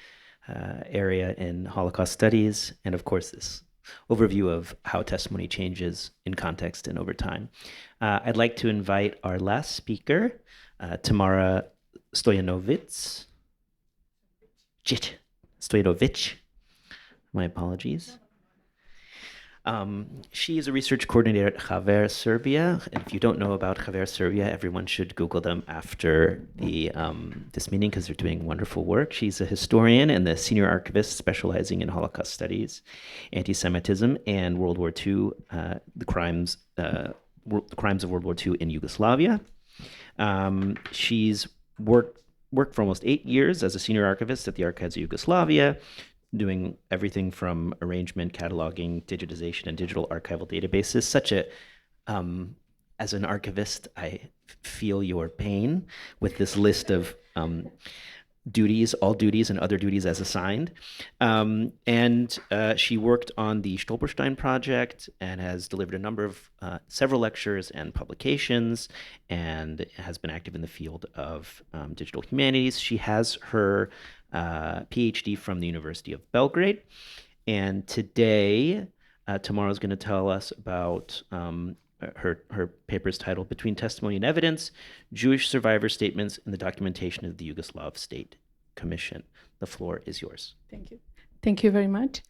area in Holocaust studies, and of course this overview of how testimony changes in context and over time. I'd like to invite our last speaker, Tamara Stoyanovich. My apologies. She is a research coordinator at Haver Serbia. And if you don't know about Haver Serbia, everyone should Google them after this meeting because they're doing wonderful work. She's a historian and the senior archivist specializing in Holocaust studies, anti-Semitism, and World War II, the crimes of World War II in Yugoslavia. She's worked for almost 8 years as a senior archivist at the Archives of Yugoslavia, doing everything from arrangement, cataloging, digitization, and digital archival databases. As an archivist, I feel your pain with this list of duties, all duties, and other duties as assigned. She worked on the Stolperstein project and has delivered a number of several lectures and publications, and has been active in the field of digital humanities. She has her PhD from the University of Belgrade, and today Tamara is going to tell us about her paper's titled Between Testimony and Evidence, Jewish Survivor Statements and the Documentation of the Yugoslav State Commission. The floor is yours. Thank you. Thank you very much.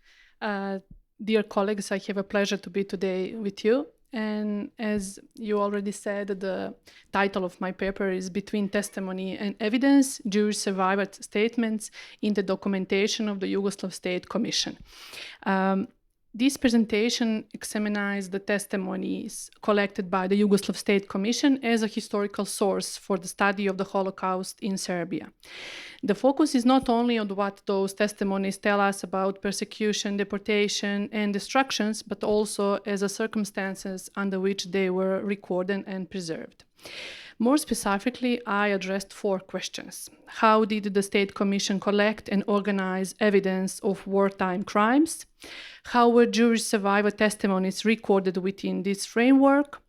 Dear colleagues, I have a pleasure to be today with you. And as you already said, the title of my paper is Between Testimony and Evidence, Jewish Survivor Statements in the Documentation of the Yugoslav State Commission. This presentation examines the testimonies collected by the Yugoslav State Commission as a historical source for the study of the Holocaust in Serbia. The focus is not only on what those testimonies tell us about persecution, deportation, and destructions, but also as the circumstances under which they were recorded and preserved. More specifically, I addressed 4 questions. How did the State Commission collect and organize evidence of wartime crimes? How were Jewish survivor testimonies recorded within this framework?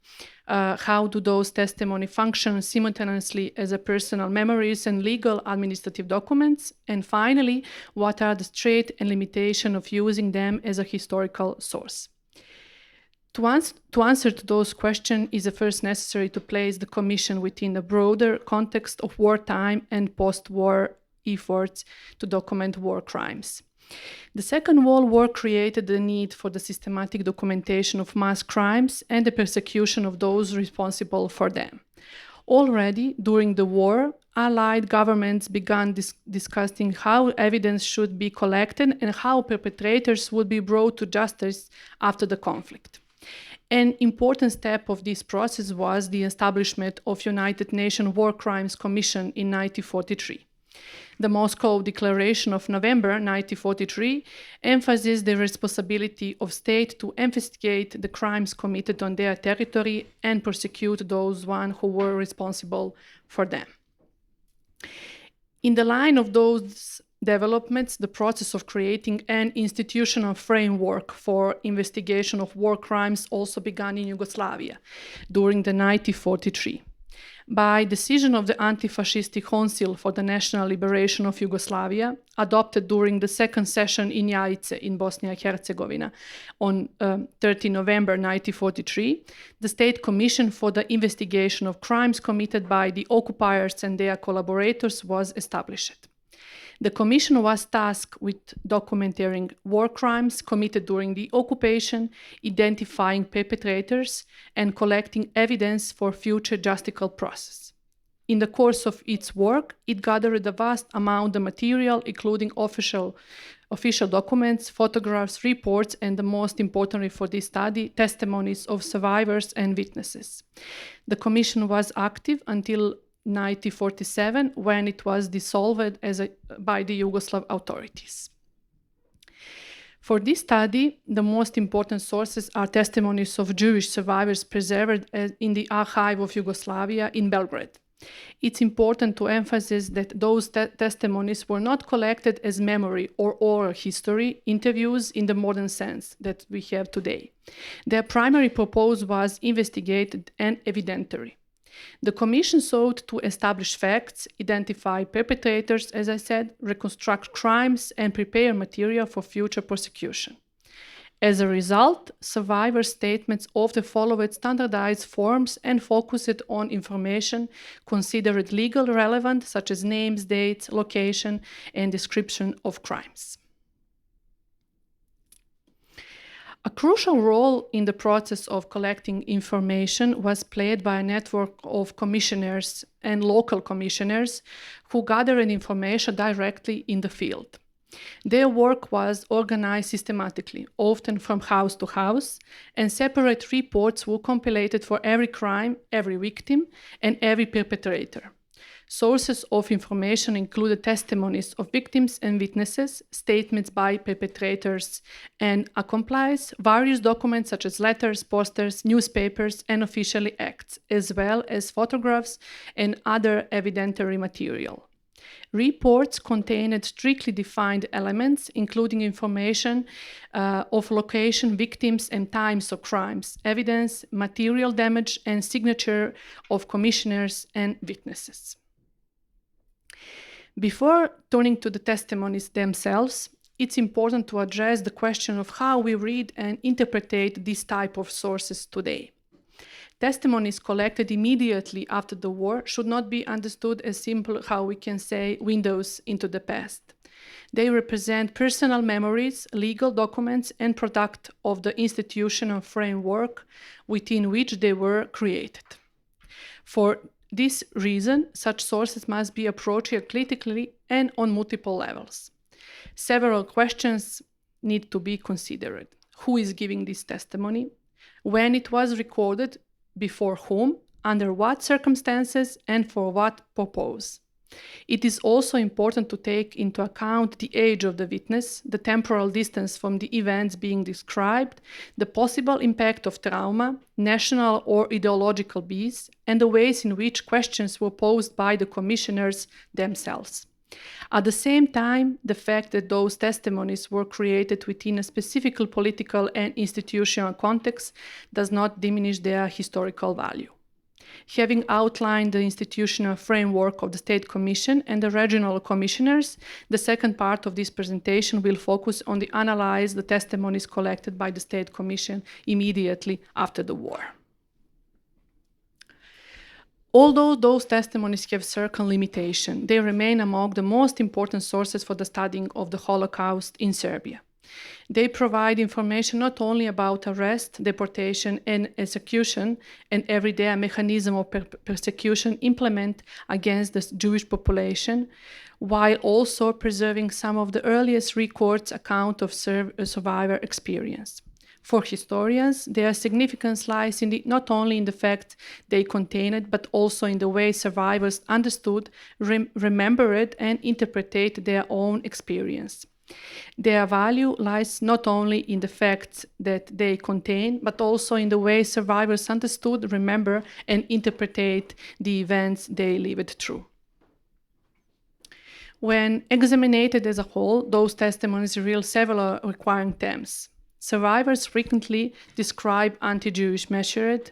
How do those testimonies function simultaneously as a personal memories and legal administrative documents? And finally, what are the strengths and limitations of using them as a historical source? To answer to those questions, it is first necessary to place the Commission within a broader context of wartime and post-war efforts to document war crimes. The Second World War created the need for the systematic documentation of mass crimes and the persecution of those responsible for them. Already during the war, Allied governments began discussing how evidence should be collected and how perpetrators would be brought to justice after the conflict. An important step of this process was the establishment of United Nations War Crimes Commission in 1943. The Moscow Declaration of November 1943 emphasizes the responsibility of state to investigate the crimes committed on their territory and prosecute those who were responsible for them. In the line of those developments, the process of creating an institutional framework for investigation of war crimes also began in Yugoslavia during the 1943. By decision of the Anti-Fascist Council for the National Liberation of Yugoslavia, adopted during the second session in Jajce in Bosnia and Herzegovina on 30 November 1943, the State Commission for the Investigation of Crimes committed by the occupiers and their collaborators was established. The Commission was tasked with documenting war crimes committed during the occupation, identifying perpetrators, and collecting evidence for future justical process. In the course of its work, it gathered a vast amount of material, including official documents, photographs, reports, and the most importantly for this study, testimonies of survivors and witnesses. The Commission was active until 1947, when it was dissolved by the Yugoslav authorities. For this study, the most important sources are testimonies of Jewish survivors preserved in the archive of Yugoslavia in Belgrade. It's important to emphasize that those testimonies were not collected as memory or oral history interviews in the modern sense that we have today. Their primary purpose was investigated and evidentiary. The Commission sought to establish facts, identify perpetrators, as I said, reconstruct crimes, and prepare material for future prosecution. As a result, survivor statements often followed standardized forms and focused on information considered legally relevant, such as names, dates, location, and description of crimes. A crucial role in the process of collecting information was played by a network of commissioners and local commissioners who gathered information directly in the field. Their work was organized systematically, often from house to house, and separate reports were compiled for every crime, every victim, and every perpetrator. Sources of information included testimonies of victims and witnesses, statements by perpetrators and accomplices, various documents such as letters, posters, newspapers, and official acts, as well as photographs and other evidentiary material. Reports contained strictly defined elements, including information of location, victims, and times of crimes, evidence, material damage, and signature of commissioners and witnesses. Before turning to the testimonies themselves, it's important to address the question of how we read and interpret this type of sources today. Testimonies collected immediately after the war should not be understood as simple, how we can say, windows into the past. They represent personal memories, legal documents, and product of the institutional framework within which they were created. For this reason, such sources must be approached critically and on multiple levels. Several questions need to be considered. Who is giving this testimony? When it was recorded? Before whom? Under what circumstances? And for what purpose? It is also important to take into account the age of the witness, the temporal distance from the events being described, the possible impact of trauma, national or ideological bias, and the ways in which questions were posed by the commissioners themselves. At the same time, the fact that those testimonies were created within a specific political and institutional context does not diminish their historical value. Having outlined the institutional framework of the State Commission and the regional commissioners, the second part of this presentation will focus on the analyze the testimonies collected by the State Commission immediately after the war. Although those testimonies have certain limitations, they remain among the most important sources for the studying of the Holocaust in Serbia. They provide information not only about arrest, deportation, and execution, and everyday mechanism of persecution implemented against the Jewish population, while also preserving some of the earliest records account of survivor experience. For historians, their significance lies not only in the fact they contain but also in the way survivors understood, remembered, and interpreted their own experience. Their value lies not only in the facts that they contain, but also in the way survivors understood, remember, and interpreted the events they lived through. When examined as a whole, those testimonies reveal several recurring themes. Survivors frequently describe anti-Jewish measures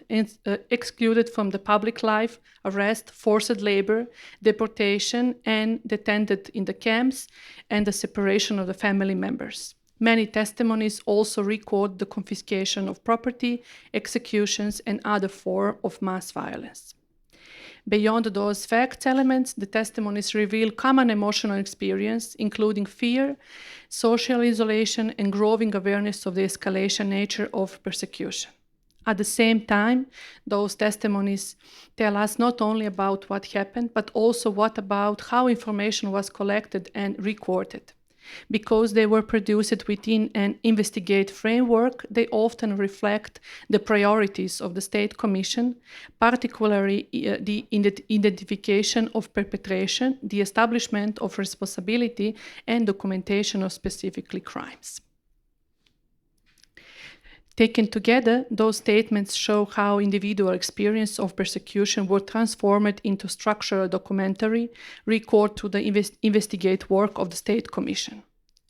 excluded from the public life, arrest, forced labor, deportation, and detention in the camps, and the separation of the family members. Many testimonies also record the confiscation of property, executions, and other forms of mass violence. Beyond those fact elements, the testimonies reveal common emotional experience, including fear, social isolation, and growing awareness of the escalation nature of persecution. At the same time, those testimonies tell us not only about what happened, but also about how information was collected and recorded. Because they were produced within an investigate framework, they often reflect the priorities of the State Commission, particularly the identification of perpetration, the establishment of responsibility, and documentation of specific crimes. Taken together, those statements show how individual experience of persecution were transformed into structural documentary record to the investigate work of the State Commission.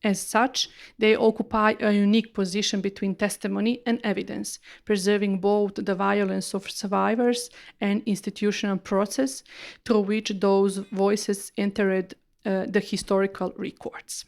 As such, they occupy a unique position between testimony and evidence, preserving both the violence of survivors and institutional process through which those voices entered the historical records.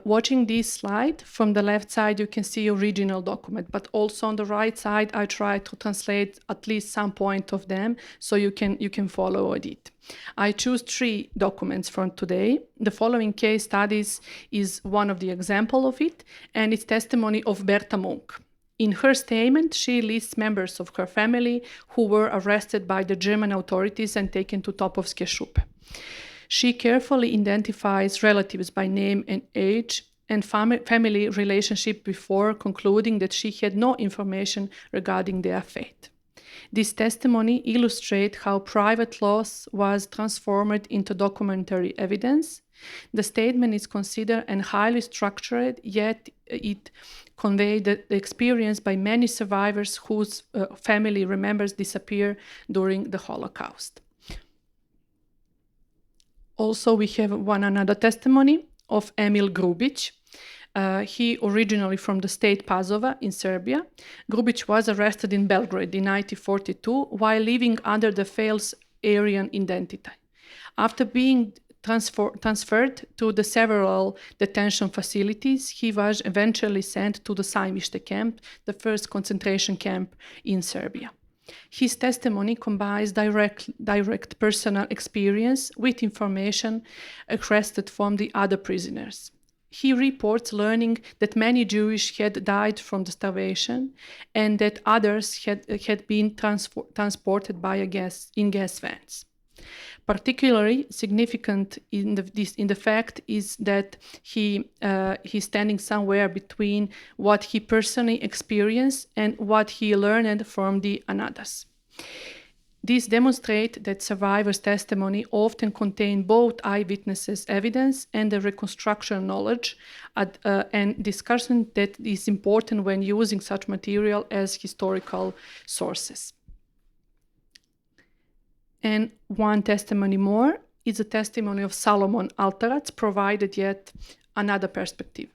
Watching this slide, from the left side you can see original document, but also on the right side I try to translate at least some point of them so you can follow it. I choose 3 documents from today. The following case studies is one of the example of it, and it's testimony of Berta Munk. In her statement, she lists members of her family who were arrested by the German authorities and taken to Topovske Šupe. She carefully identifies relatives by name and age and family relationship before concluding that she had no information regarding their fate. This testimony illustrates how private loss was transformed into documentary evidence. The statement is considered and highly structured, yet it conveyed the experience by many survivors whose family members disappeared during the Holocaust. Also, we have another testimony of Emil Grubic. He originally from the state Pazova in Serbia. Grubic was arrested in Belgrade in 1942 while living under the false Aryan identity. After being transferred to the several detention facilities, he was eventually sent to the Sajmište camp, the first concentration camp in Serbia. His testimony combines direct personal experience with information requested from the other prisoners. He reports learning that many Jewish had died from the starvation and that others had been transported in gas vans. Particularly significant in the fact is that he's standing somewhere between what he personally experienced and what he learned from the others. This demonstrates that survivors' testimony often contain both eyewitnesses' evidence and the reconstruction knowledge, and discussion that is important when using such material as historical sources. And one testimony more is a testimony of Salomon Altarac, provided yet another perspective.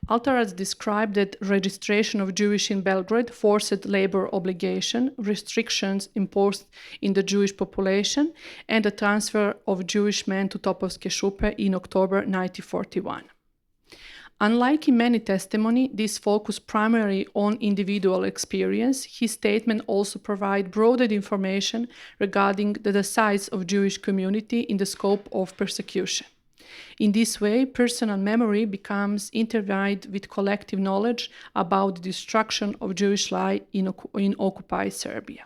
Altarac described that registration of Jewish in Belgrade, forced labor obligation, restrictions imposed in the Jewish population, and the transfer of Jewish men to Topovske Šupe in October 1941. Unlike in many testimony, this focused primarily on individual experience. His statement also provides broader information regarding the size of Jewish community in the scope of persecution. In this way, personal memory becomes intertwined with collective knowledge about the destruction of Jewish life in occupied Serbia.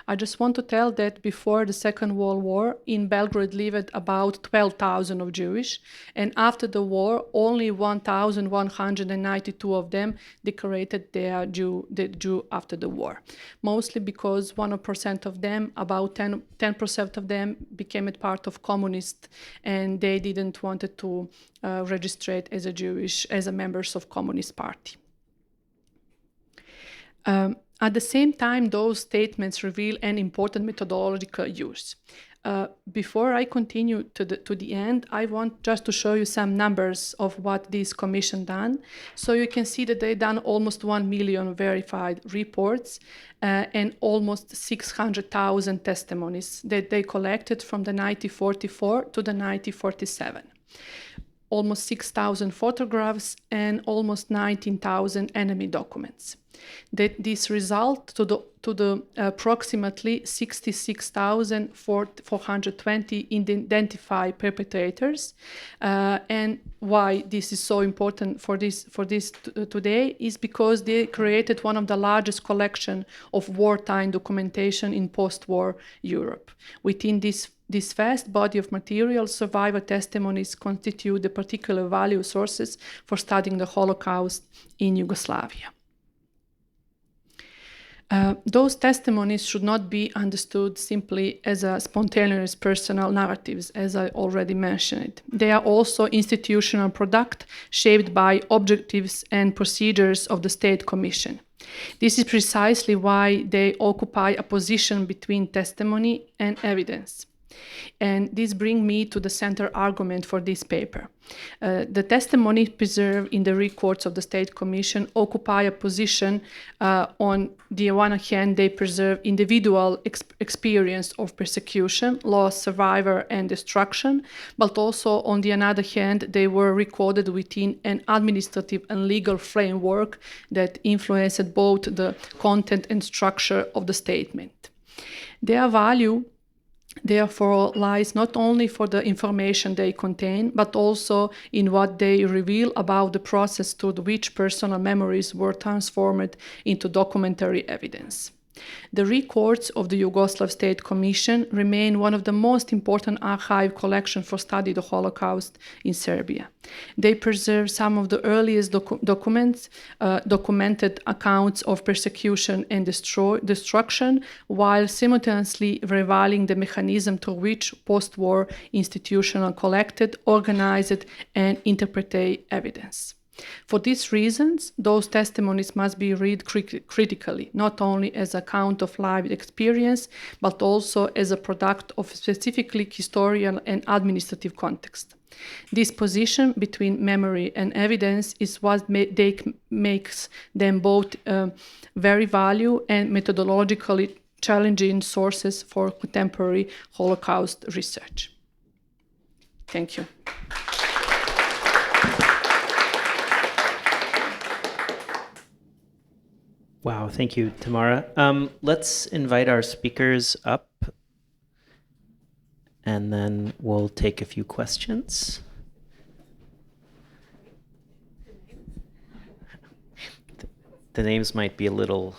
I just want to tell that before the Second World War, in Belgrade lived about 12,000 of Jewish, and after the war, only 1,192 of them declared their Jew after the war. Mostly because 1% of them, about 10% of them, became a part of communist, and they didn't want to register as a Jewish, as a members of Communist Party. At the same time, those statements reveal an important methodological use. Before I continue to the end, I want just to show you some numbers of what this commission done. So you can see that they done almost 1 million verified reports and almost 600,000 testimonies that they collected from the 1944 to the 1947. Almost 6,000 photographs and almost 19,000 enemy documents. That this result to the approximately 66,420 identified perpetrators, and why this is so important for this today is because they created one of the largest collection of wartime documentation in post-war Europe. Within this vast body of material, survivor testimonies constitute the particular value sources for studying the Holocaust in Yugoslavia. Those testimonies should not be understood simply as a spontaneous personal narratives, as I already mentioned. They are also institutional product shaped by objectives and procedures of the State Commission. This is precisely why they occupy a position between testimony and evidence. And this brings me to the center argument for this paper. The testimony preserved in the records of the State Commission occupy a position on the one hand, they preserve individual experience of persecution, loss, survivor, and destruction, but also on the other hand, they were recorded within an administrative and legal framework that influenced both the content and structure of the statement. Their value therefore lies not only for the information they contain, but also in what they reveal about the process through which personal memories were transformed into documentary evidence. The records of the Yugoslav State Commission remain one of the most important archive collections for study the Holocaust in Serbia. They preserve some of the earliest documented accounts of persecution and destruction, while simultaneously revealing the mechanism through which post-war institutions collected, organized, and interpreted evidence. For these reasons, those testimonies must be read critically, not only as an account of lived experience, but also as a product of specifically historical and administrative context. This position between memory and evidence is what makes them both very valuable and methodologically challenging sources for contemporary Holocaust research. Thank you. Wow, thank you, Tamara. Let's invite our speakers up, and then we'll take a few questions. The names might be a little...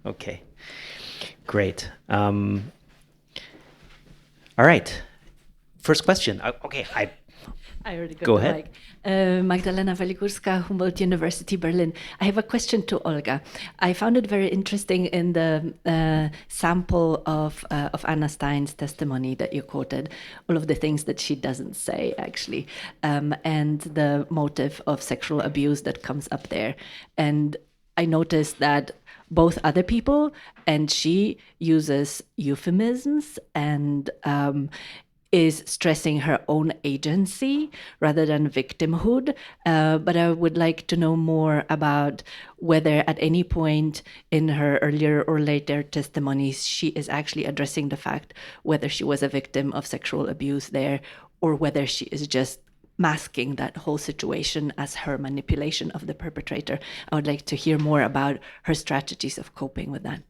Okay, great. All right, first question. Okay, I already got Go the ahead. mic. Magdalena Waligurska, Humboldt University, Berlin. I have a question to Olga. I found it very interesting in the sample of Anna Stein's testimony that you quoted, all of the things that she doesn't say, actually, and the motive of sexual abuse that comes up there. And I noticed that both other people and she uses euphemisms and is stressing her own agency rather than victimhood. But I would like to know more about whether at any point in her earlier or later testimonies, she is actually addressing the fact whether she was a victim of sexual abuse there, or whether she is just masking that whole situation as her manipulation of the perpetrator. I would like to hear more about her strategies of coping with that.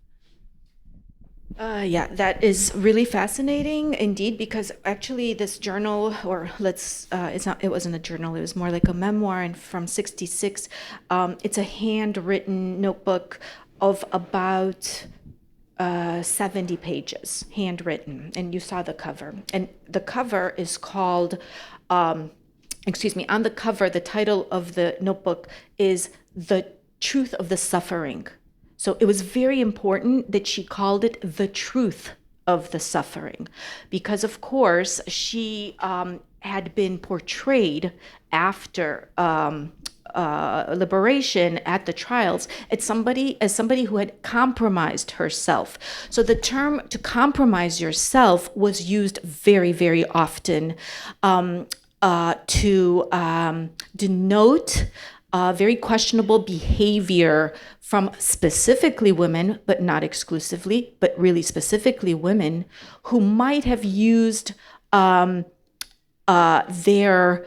Yeah, that is really fascinating indeed, because actually this journal, or it wasn't a journal, it was more like a memoir, and from '66, it's a handwritten notebook of about 70 pages, handwritten, and you saw the cover. And the cover is called, on the cover, the title of the notebook is The Truth of the Suffering. So it was very important that she called it The Truth of the Suffering, because of course she had been portrayed after liberation at the trials as somebody who had compromised herself. So the term to compromise yourself was used very, very often to denote very questionable behavior from specifically women, but not exclusively, but really specifically women who might have used their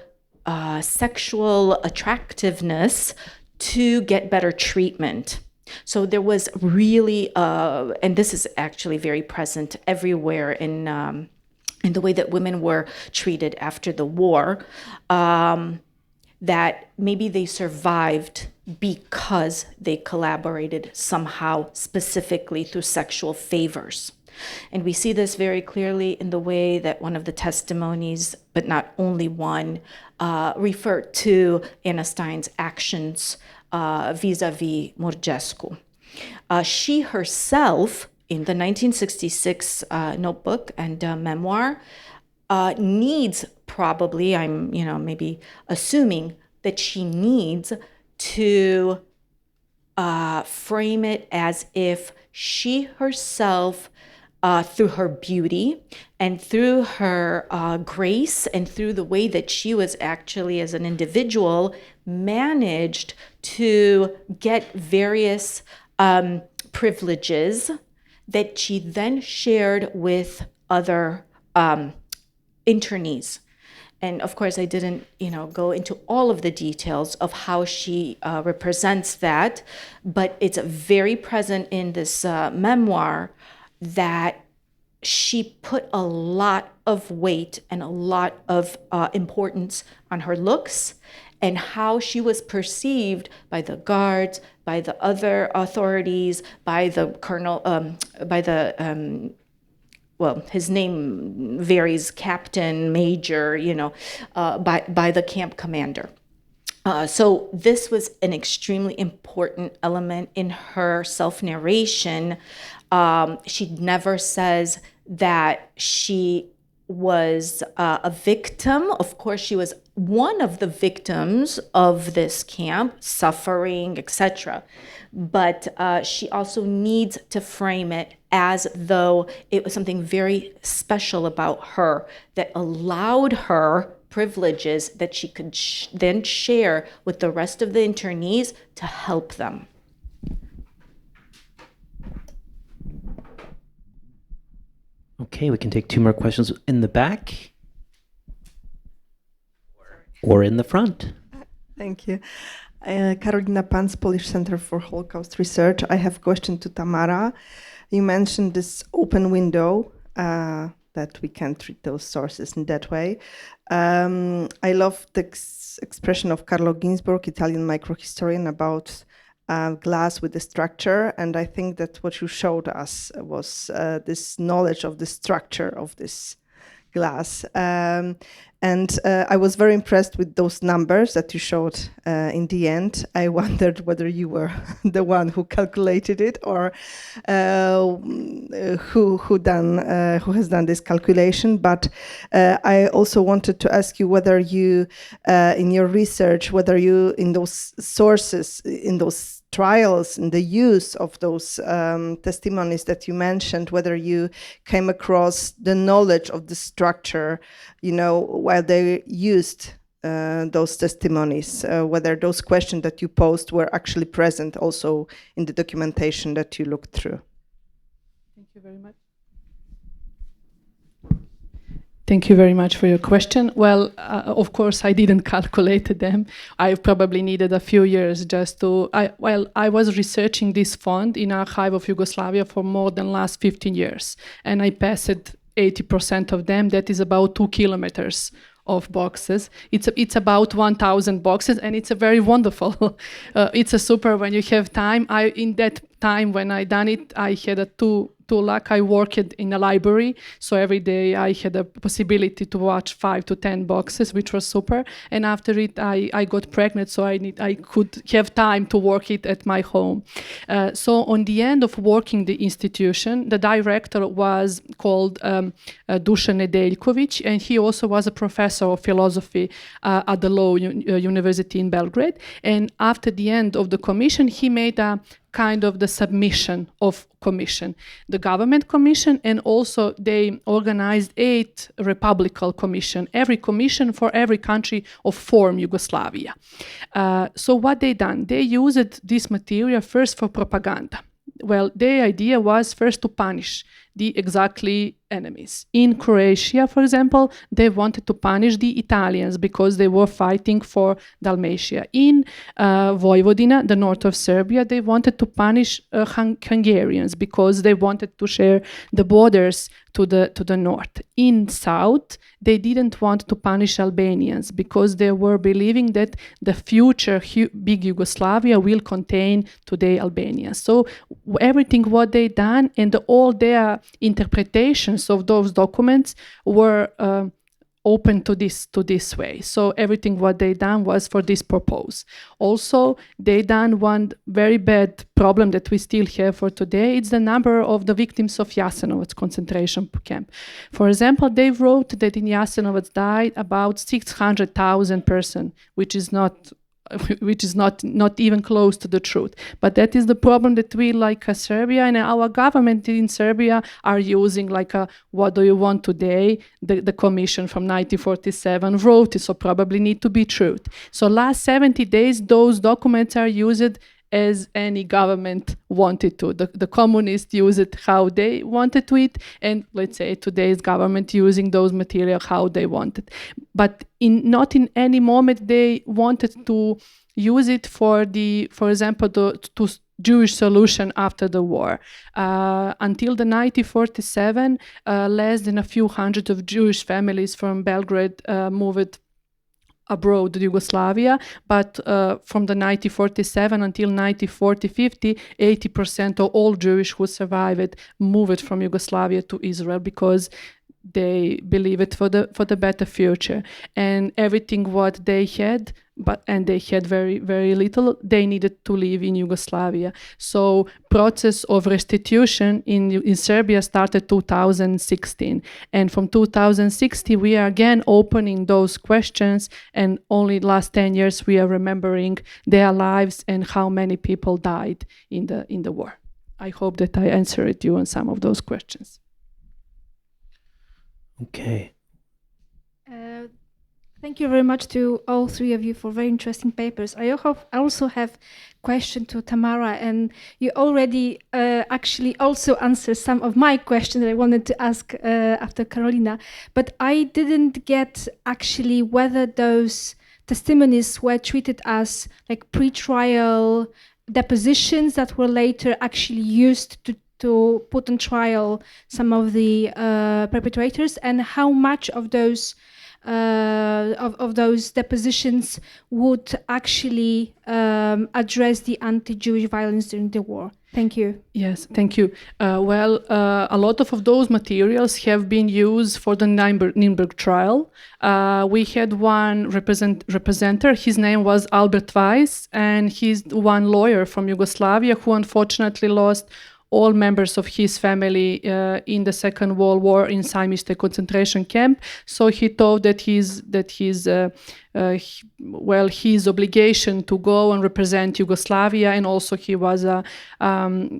sexual attractiveness to get better treatment. So there was really, and this is actually very present everywhere in the way that women were treated after the war, that maybe they survived because they collaborated somehow, specifically through sexual favors. And we see this very clearly in the way that one of the testimonies, but not only one, referred to Anna Stein's actions vis-a-vis Murgescu. She herself, in the 1966 notebook and memoir, needs probably, I'm maybe assuming that she needs to frame it as if she herself, through her beauty and through her grace and through the way that she was actually as an individual managed to get various privileges that she then shared with other internees. And of course, I didn't, go into all of the details of how she represents that, but it's very present in this memoir that she put a lot of weight and a lot of importance on her looks and how she was perceived by the guards, by the other authorities, by the colonel, his name varies, captain, major, by the camp commander. So this was an extremely important element in her self-narration. She never says that she was a victim. Of course, she was one of the victims of this camp, suffering, etc. But she also needs to frame it as though it was something very special about her that allowed her privileges that she could then share with the rest of the internees to help them. Okay, we can take 2 more questions in the back or in the front. Thank you. Karolina Pans, Polish Center for Holocaust Research. I have a question to Tamara. You mentioned this open window, that we can treat those sources in that way. I love the expression of Carlo Ginzburg, Italian microhistorian, about glass with the structure, and I think that what you showed us was this knowledge of the structure of this glass. And I was very impressed with those numbers that you showed in the end. I wondered whether you were the one who calculated it or who has done this calculation. But I also wanted to ask you whether you, in your research, whether you, in those sources, in those trials, in the use of those testimonies that you mentioned, whether you came across the knowledge of the structure, while they used those testimonies, whether those questions that you posed were actually present also in the documentation that you looked through. Thank you very much. Thank you very much for your question. Well, of course, I didn't calculate them. I probably needed a few years just to, I was researching this fund in Archive of Yugoslavia for more than last 15 years. And I passed 80% of them. That is about 2 kilometers of boxes. It's about 1,000 boxes, and it's a very wonderful. It's a super when you have time. In that time when I done it, I had a two luck. I worked in a library, so every day I had a possibility to watch 5 to 10 boxes, which was super. And after it, I got pregnant, so I could have time to work it at my home. So on the end of working the institution, the director was called Dušan Nedeljković, and he also was a professor of philosophy at the Law University in Belgrade. And after the end of the commission, he made a kind of the submission of commission, the government commission, and also they organized 8 republical commission, every commission for every country of former Yugoslavia. So what they done, they used this material first for propaganda. Well, their idea was first to punish the exactly enemies. In Croatia, for example, they wanted to punish the Italians because they were fighting for Dalmatia. In Vojvodina, the north of Serbia, they wanted to punish Hungarians because they wanted to share the borders to the north. In south, they didn't want to punish Albanians because they were believing that the future big Yugoslavia will contain today Albanians. So everything what they done and all their interpretations of those documents were open to this way. So everything what they done was for this purpose. Also, they done one very bad problem that we still have for today. It's the number of the victims of Jasenovac concentration camp. For example, they wrote that in Jasenovac died about 600,000 persons, which is not even close to the truth. But that is the problem that we, like Serbia and our government in Serbia, are using, like what do you want today? The commission from 1947 wrote it, so probably need to be truth. So last 70 days, those documents are used as any government wanted to. The communists use it how they wanted to it, and let's say today's government using those material how they wanted. But not in any moment they wanted to use it for example, to Jewish solution after the war. Until the 1947, less than a few hundred of Jewish families from Belgrade moved abroad to Yugoslavia, but from the 1947 until 1940-50, 80% of all Jewish who survived moved from Yugoslavia to Israel because they believe it for the better future. And everything what they had, and they had very, very little, they needed to live in Yugoslavia. So process of restitution in Serbia started 2016. And from 2016, we are again opening those questions, and only last 10 years we are remembering their lives and how many people died in the war. I hope that I answered you on some of those questions. Okay. Thank you very much to all three of you for very interesting papers. I also have a question to Tamara, and you already actually also answered some of my questions that I wanted to ask after Karolina, but I didn't get actually whether those testimonies were treated as like pre-trial depositions that were later actually used to put on trial some of the perpetrators, and how much of those depositions would actually address the anti-Jewish violence during the war. Thank you. Yes, thank you. A lot of those materials have been used for the Nuremberg trial. We had one representative, his name was Albert Weiss, and he's one lawyer from Yugoslavia who unfortunately lost all members of his family in the Second World War in Sajmište concentration camp. So he thought that his obligation to go and represent Yugoslavia, and also he was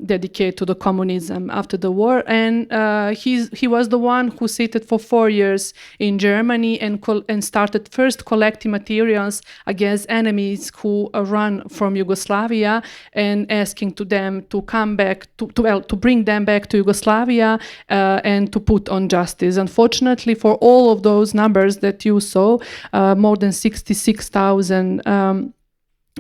dedicated to the communism after the war. And he was the one who sat for 4 years in Germany and started first collecting materials against enemies who run from Yugoslavia, and asking to them to come back to bring them back to Yugoslavia and to put on justice. Unfortunately, for all of those numbers that you saw, more than 66,000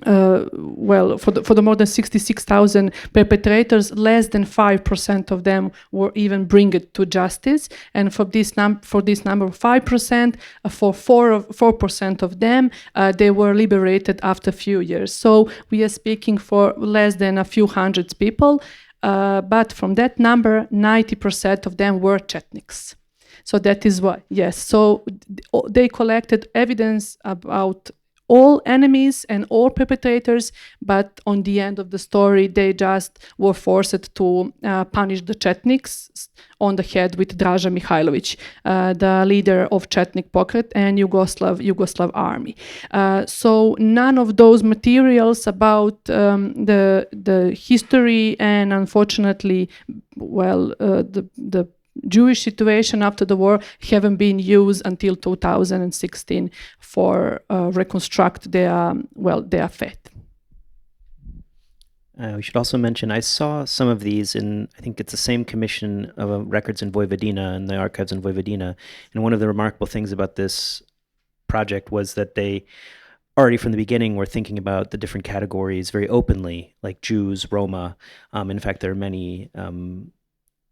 for the more than 66,000 perpetrators, less than 5% of them were even brought to justice, and for this number, 5%, for 4% of them, they were liberated after a few years. So we are speaking for less than a few hundred people, but from that number, 90% of them were Chetniks. So that is why, yes. So they collected evidence about all enemies and all perpetrators, but on the end of the story, they just were forced to punish the Chetniks on the head with Draža Mihailović, the leader of Chetnik Pokret and Yugoslav army. So none of those materials about the history and unfortunately, the Jewish situation after the war haven't been used until 2016 for reconstruct their fate. We should also mention, I saw some of these in, I think it's the same commission of records in Vojvodina and the archives in Vojvodina. And one of the remarkable things about this project was that they already from the beginning were thinking about the different categories very openly, like Jews, Roma. In fact, there are many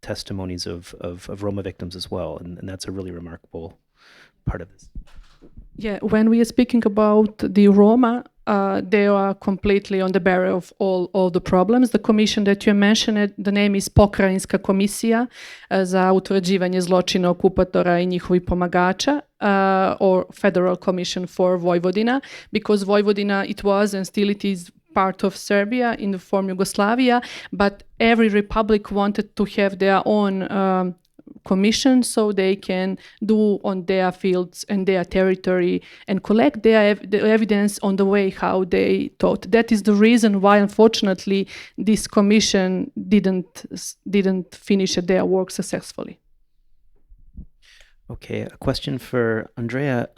testimonies of Roma victims as well, and that's a really remarkable part of this. Yeah, when we are speaking about the Roma, they are completely on the barrier of all the problems. The commission that you mentioned, the name is Pokrajinska komisija za utvrđivanje zločina okupatora i njihovih pomagača, or Federal Commission for Vojvodina, because Vojvodina, it was and still it is part of Serbia in the former Yugoslavia, but every republic wanted to have their own commission so they can do on their fields and their territory and collect the evidence on the way how they thought. That is the reason why, unfortunately, this commission didn't finish their work successfully. Okay, a question for Andrea.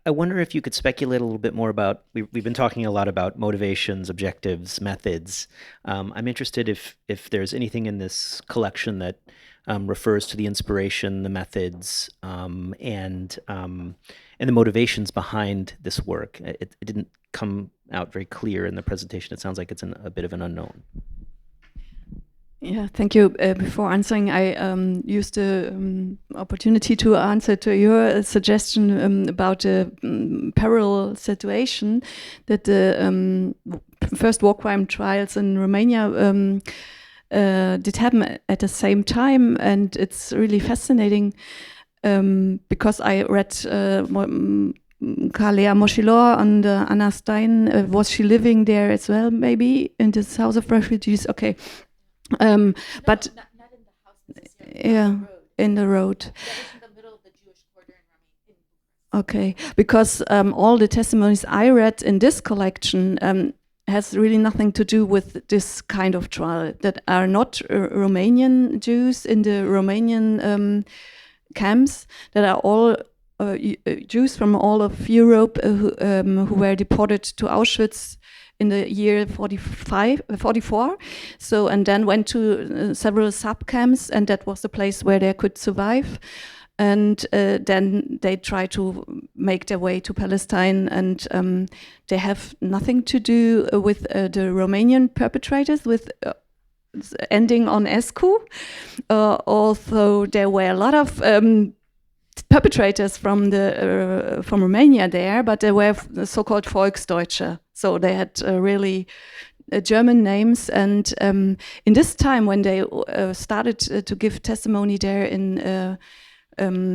I wonder if you could speculate a little bit more about, we've been talking a lot about motivations, objectives, methods. I'm interested if there's anything in this collection that refers to the inspiration, the methods, and the motivations behind this work. It didn't come out very clear in the presentation. It sounds like it's a bit of an unknown. Yeah, thank you. Before answering, I used the opportunity to answer to your suggestion about a parallel situation that the first war crime trials in Romania did happen at the same time, and it's really fascinating because I read Kalea Moshilor and Anna Stein. Was she living there as well, maybe in this house of refugees? Okay. But not in the house, yeah, in the road. That is in the middle of the Jewish quarter in Romania. Okay, because all the testimonies I read in this collection has really nothing to do with this kind of trial. That are not Romanian Jews in the Romanian camps. That are all Jews from all of Europe who were deported to Auschwitz in the year 44, so, and then went to several sub-camps, and that was the place where they could survive. And then they try to make their way to Palestine, and they have nothing to do with the Romanian perpetrators, with ending on Escu. Although there were a lot of perpetrators from Romania there, but they were the so-called Volksdeutsche. So they had really German names, and in this time when they started to give testimony there in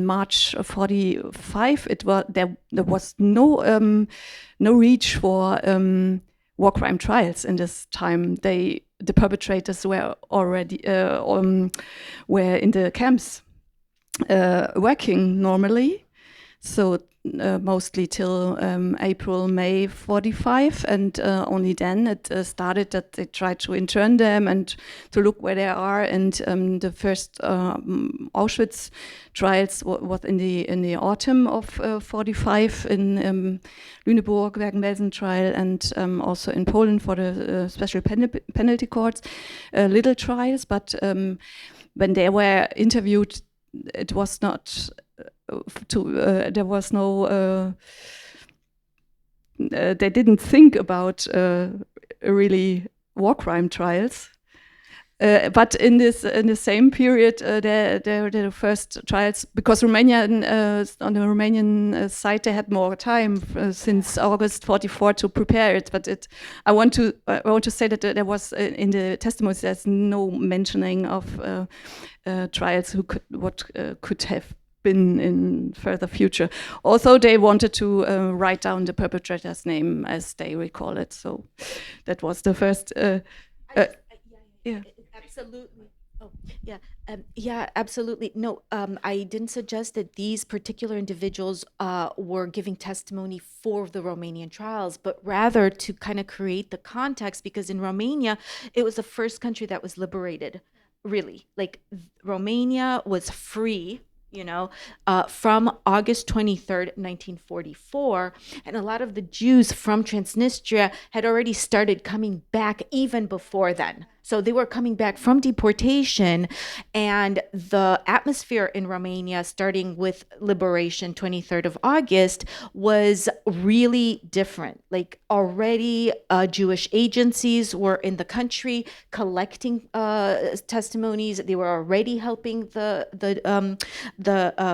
March 45, there was no reach for war crime trials in this time. The perpetrators were already were in the camps working normally, so mostly till April, May 45, and only then it started that they tried to intern them and to look where they are. And the first Auschwitz trials was in the autumn of 45 in Lüneburg, Bergen-Belsen trial, and also in Poland for the special penalty courts, little trials. But when they were interviewed, it was not there was no they didn't think about really war crime trials. But in the same period, the first trials, because Romania on the Romanian side they had more time since August '44 to prepare it. But I want to say that there was in the testimonies there's no mentioning of trials could have been in further future. Also, they wanted to write down the perpetrator's name as they recall it. So that was the first. Yeah. Absolutely. Oh, yeah. Yeah, absolutely. No, I didn't suggest that these particular individuals were giving testimony for the Romanian trials, but rather to kind of create the context, because in Romania, it was the first country that was liberated, really. Like, Romania was free, from August 23rd, 1944. And a lot of the Jews from Transnistria had already started coming back even before then. So they were coming back from deportation, and the atmosphere in Romania, starting with liberation, 23rd of August, was really different. Like, already Jewish agencies were in the country collecting testimonies. They were already helping the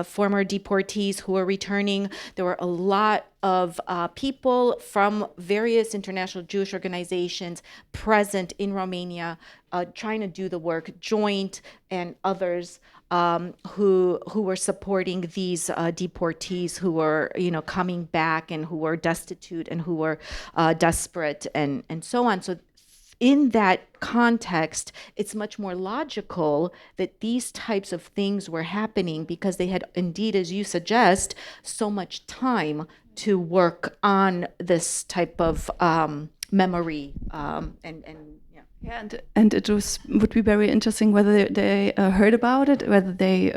former deportees who were returning. There were a lot of people from various international Jewish organizations present in Romania, trying to do the work, Joint and others who were supporting these deportees who were, coming back and who were destitute and who were desperate and so on. So in that context, it's much more logical that these types of things were happening because they had indeed, as you suggest, so much time to work on this type of memory and it would be very interesting whether they heard about it, whether they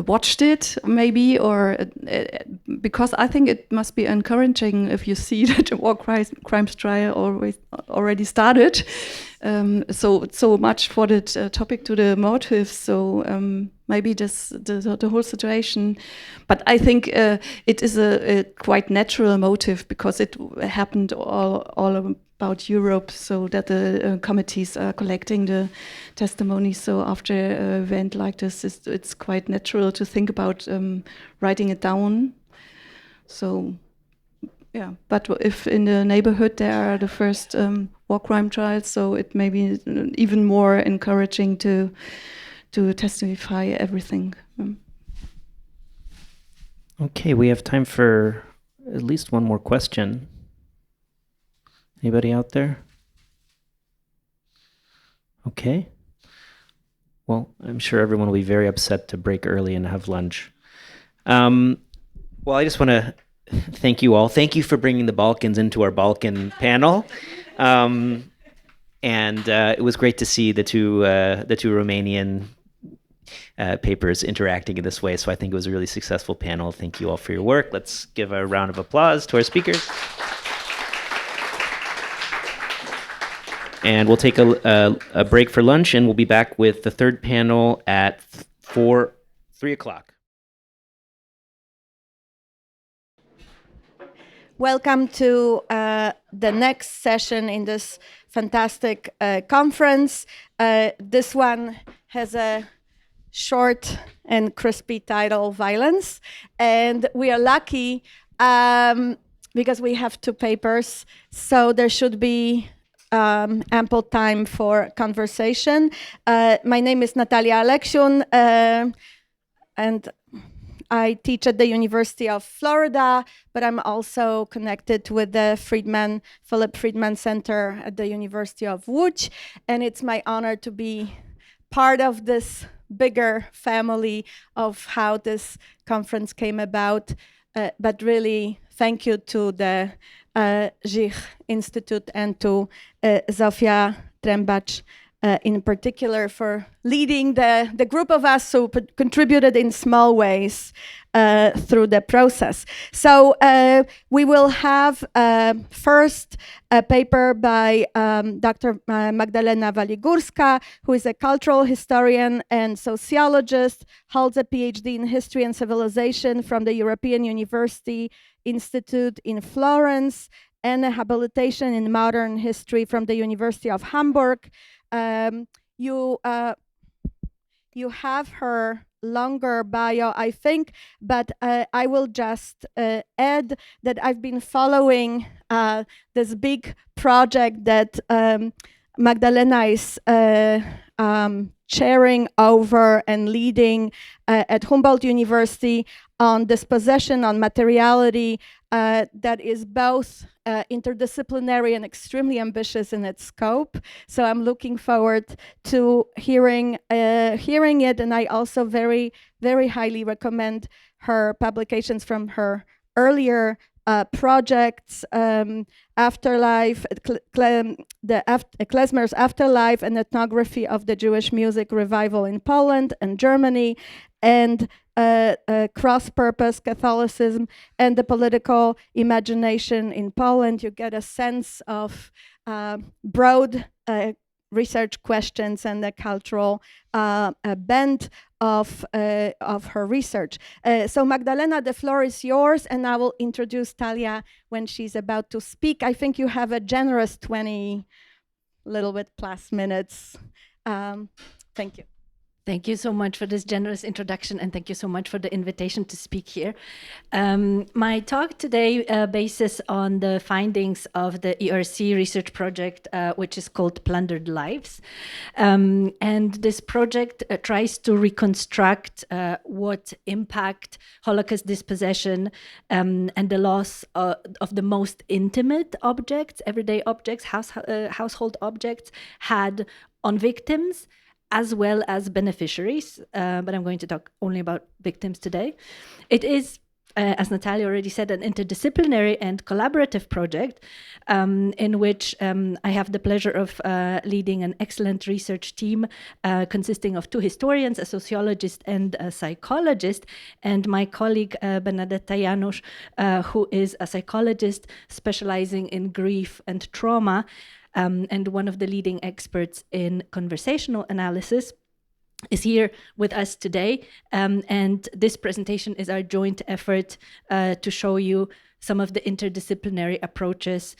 watched it maybe, or because I think it must be encouraging if you see that the war crimes trial already started. So much for the topic to the motive. So maybe the whole situation, but I think it is a quite natural motive because it happened all about Europe, so that the committees are collecting the testimonies. So after an event like this, it's quite natural to think about writing it down. So yeah, but if in the neighborhood there are the first war crime trials, so it may be even more encouraging to testify everything. Okay, we have time for at least one more question. Anybody out there? Okay. Well, I'm sure everyone will be very upset to break early and have lunch. Well, I just want to thank you all. Thank you for bringing the Balkans into our Balkan panel. And it was great to see the two Romanian papers interacting in this way. So I think it was a really successful panel. Thank you all for your work. Let's give a round of applause to our speakers. And we'll take a break for lunch, and we'll be back with the third panel at 3 o'clock. Welcome to the next session in this fantastic conference. This one has a short and crispy title, Violence. And we are lucky because we have two papers, so there should be ample time for conversation. My name is Natalia Aleksiun, and I teach at the University of Florida, but I'm also connected with the Philip Friedman Center at the University of Łódź, and it's my honor to be part of this bigger family of how this conference came about. But really, thank you to the EHRI Institute and to Zofia Trembacz in particular for leading the group of us who contributed in small ways through the process. So we will have first a paper by Dr. Magdalena Waligórska, who is a cultural historian and sociologist, holds a PhD in history and civilization from the European University Institute in Florence and a habilitation in modern history from the University of Hamburg. You have her longer bio, I think, but I will just add that I've been following this big project that Magdalena is chairing over and leading at Humboldt University on dispossession, on materiality, that is both interdisciplinary and extremely ambitious in its scope. So I'm looking forward to hearing it, and I also very, very highly recommend her publications from her earlier projects, Afterlife, Klezmer's Afterlife, and Ethnography of the Jewish Music Revival in Poland and Germany, and Cross-Purpose Catholicism and the Political Imagination in Poland. You get a sense of broad research questions and the cultural bent of her research. So Magdalena, the floor is yours, and I will introduce Talia when she's about to speak. I think you have a generous 20 little bit plus minutes. Thank you. Thank you so much for this generous introduction, and thank you so much for the invitation to speak here. My talk today bases on the findings of the ERC research project, which is called Plundered Lives. And this project tries to reconstruct what impact Holocaust dispossession and the loss of the most intimate objects, everyday objects, household objects, had on victims, as well as beneficiaries, but I'm going to talk only about victims today. It is, as Natalia already said, an interdisciplinary and collaborative project in which I have the pleasure of leading an excellent research team consisting of 2 historians, a sociologist and a psychologist, and my colleague Benedetta Janusz, who is a psychologist specializing in grief and trauma, and one of the leading experts in conversational analysis, is here with us today. And this presentation is our joint effort to show you some of the interdisciplinary approaches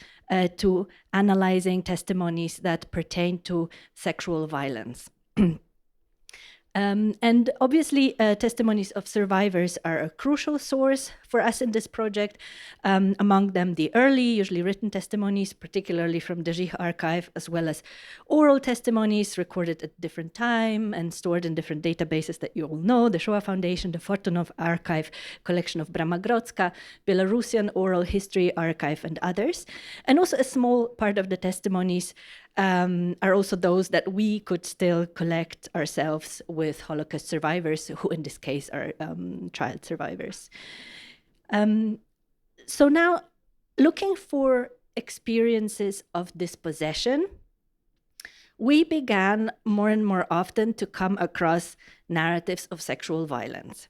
to analyzing testimonies that pertain to sexual violence. And obviously, testimonies of survivors are a crucial source for us in this project. Among them, the early, usually written testimonies, particularly from the EHRI archive, as well as oral testimonies recorded at different time and stored in different databases that you all know, the Shoah Foundation, the Fortunov Archive, collection of Brama Grodzka, Belarusian Oral History Archive, and others. And also a small part of the testimonies are also those that we could still collect ourselves with Holocaust survivors, who in this case are child survivors. So now, looking for experiences of dispossession, we began more and more often to come across narratives of sexual violence.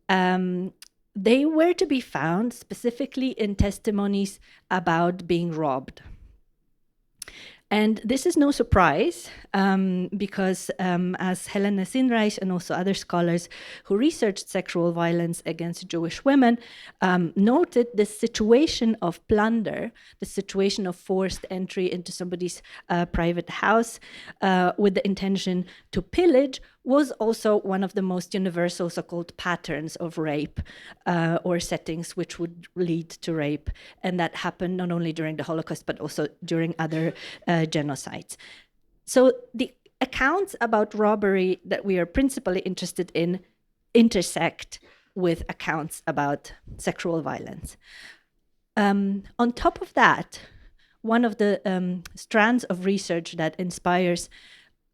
They were to be found specifically in testimonies about being robbed. And this is no surprise because as Helene Sinreich and also other scholars who researched sexual violence against Jewish women noted the situation of plunder, the situation of forced entry into somebody's private house with the intention to pillage, was also one of the most universal so-called patterns of rape or settings which would lead to rape. And that happened not only during the Holocaust, but also during other genocides. So the accounts about robbery that we are principally interested in intersect with accounts about sexual violence. On top of that, one of the strands of research that inspires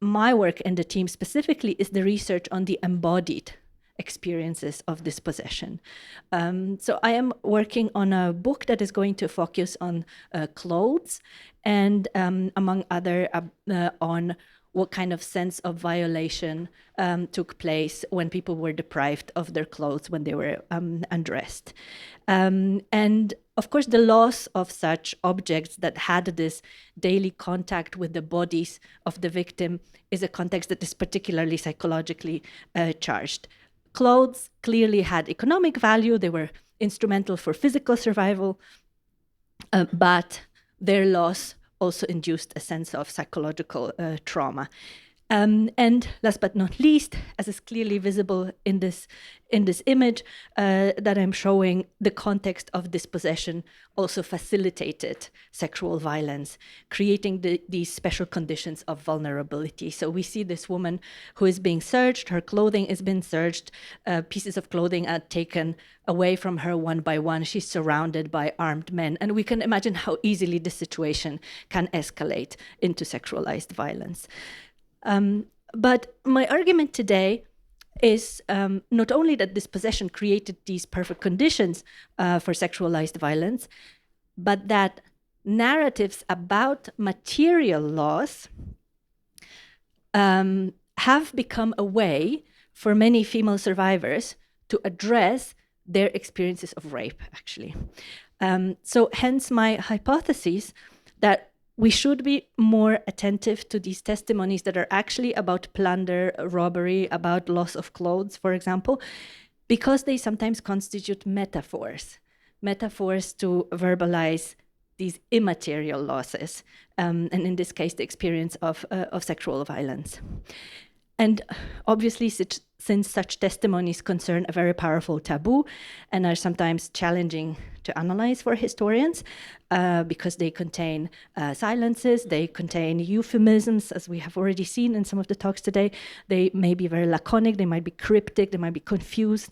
my work and the team specifically is the research on the embodied experiences of dispossession. So I am working on a book that is going to focus on clothes and among other on what kind of sense of violation took place when people were deprived of their clothes when they were undressed. And of course, the loss of such objects that had this daily contact with the bodies of the victim is a context that is particularly psychologically charged. Clothes clearly had economic value. They were instrumental for physical survival, but their loss also induced a sense of psychological trauma. And last but not least, as is clearly visible in this image that I'm showing, the context of dispossession also facilitated sexual violence, creating these special conditions of vulnerability. So we see this woman who is being searched, her clothing is being searched, pieces of clothing are taken away from her one by one. She's surrounded by armed men, and we can imagine how easily this situation can escalate into sexualized violence. But my argument today is not only that dispossession created these perfect conditions for sexualized violence, but that narratives about material loss have become a way for many female survivors to address their experiences of rape, actually. So hence my hypothesis that we should be more attentive to these testimonies that are actually about plunder, robbery, about loss of clothes, for example, because they sometimes constitute metaphors to verbalize these immaterial losses, and in this case, the experience of sexual violence. And obviously, since such testimonies concern a very powerful taboo and are sometimes challenging to analyze for historians, because they contain silences, they contain euphemisms, as we have already seen in some of the talks today. They may be very laconic, they might be cryptic, they might be confused.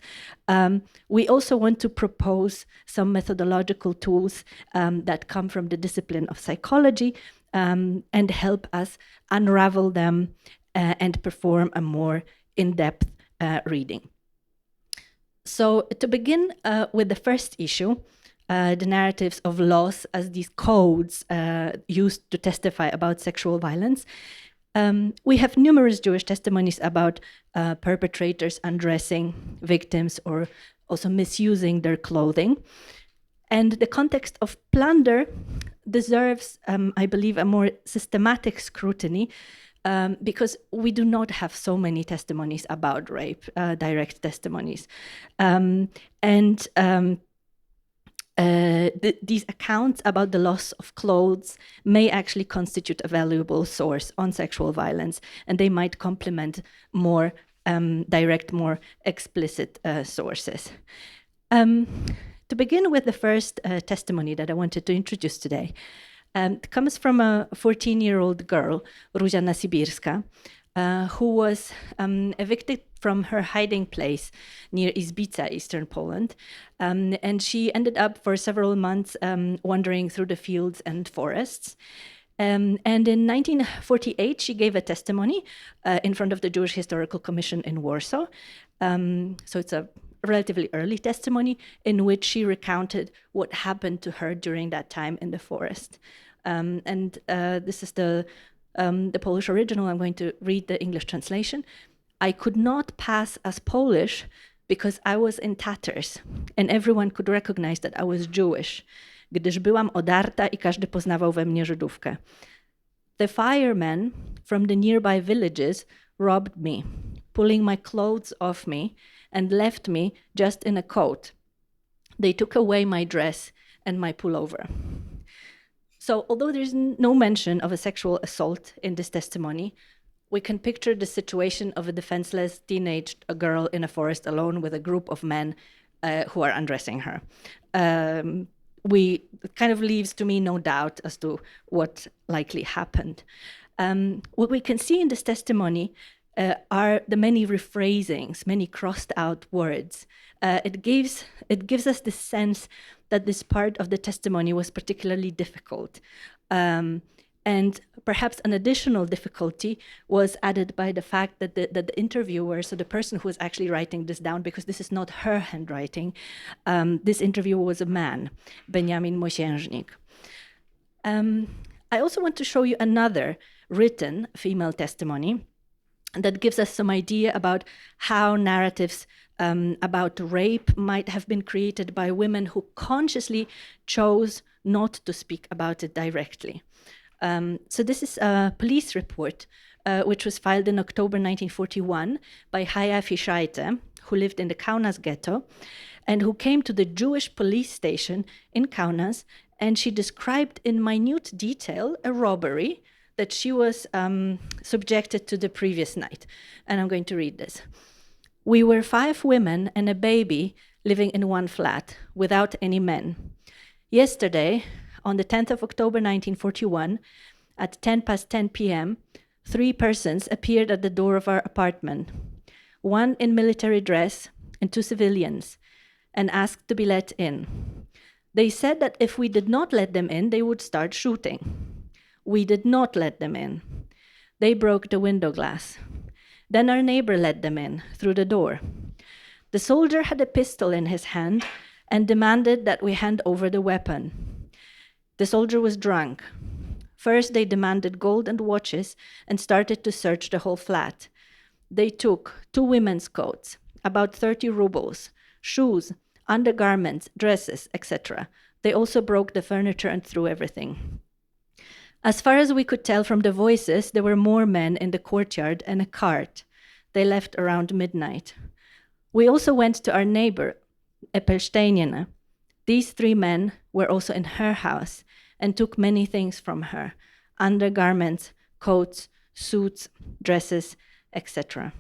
We also want to propose some methodological tools that come from the discipline of psychology and help us unravel them and perform a more in-depth reading. So to begin with the first issue, the narratives of loss as these codes used to testify about sexual violence, we have numerous Jewish testimonies about perpetrators undressing victims or also misusing their clothing. And the context of plunder deserves, I believe, a more systematic scrutiny, because we do not have so many testimonies about rape, direct testimonies. These accounts about the loss of clothes may actually constitute a valuable source on sexual violence, and they might complement more direct, more explicit sources. To begin with the first testimony that I wanted to introduce today, it comes from a 14-year-old girl, Róża Nasibirska, who was evicted from her hiding place near Izbica, eastern Poland. And she ended up for several months wandering through the fields and forests. And in 1948, she gave a testimony in front of the Jewish Historical Commission in Warsaw. So it's a relatively early testimony in which she recounted what happened to her during that time in the forest. This is the Polish original. I'm going to read the English translation. I could not pass as Polish because I was in tatters and everyone could recognize that I was Jewish, gdyż byłam odarta I każdy poznawał we mnie Żydówkę. The firemen from the nearby villages robbed me, pulling my clothes off me and left me just in a coat. They took away my dress and my pullover. So although there's no mention of a sexual assault in this testimony, we can picture the situation of a defenseless teenage girl in a forest alone with a group of men who are undressing her. It kind of leaves to me no doubt as to what likely happened. What we can see in this testimony are the many rephrasings, many crossed out words. It gives us the sense that this part of the testimony was particularly difficult. And perhaps an additional difficulty was added by the fact that the interviewer, so the person who was actually writing this down, because this is not her handwriting, this interviewer was a man, Benjamin Mosiężnik. I also want to show you another written female testimony that gives us some idea about how narratives about rape might have been created by women who consciously chose not to speak about it directly. So this is a police report which was filed in October 1941 by Haya Fischeite, who lived in the Kaunas ghetto and who came to the Jewish police station in Kaunas, and she described in minute detail a robbery that she was subjected to the previous night. And I'm going to read this. "We were 5 women and a baby living in one flat without any men. Yesterday, on the 10th of October 1941, at 10:10 p.m., 3 persons appeared at the door of our apartment, 1 in military dress and 2 civilians, and asked to be let in. They said that if we did not let them in, they would start shooting. We did not let them in. They broke the window glass. Then our neighbor let them in through the door. The soldier had a pistol in his hand and demanded that we hand over the weapon. The soldier was drunk. First, they demanded gold and watches and started to search the whole flat. They took 2 women's coats, about 30 rubles, shoes, undergarments, dresses, etc. They also broke the furniture and threw everything. As far as we could tell from the voices, there were more men in the courtyard and a cart. They left around midnight. We also went to our neighbor, Epelsteinina. These 3 men were also in her house and took many things from her, undergarments, coats, suits, dresses, etc.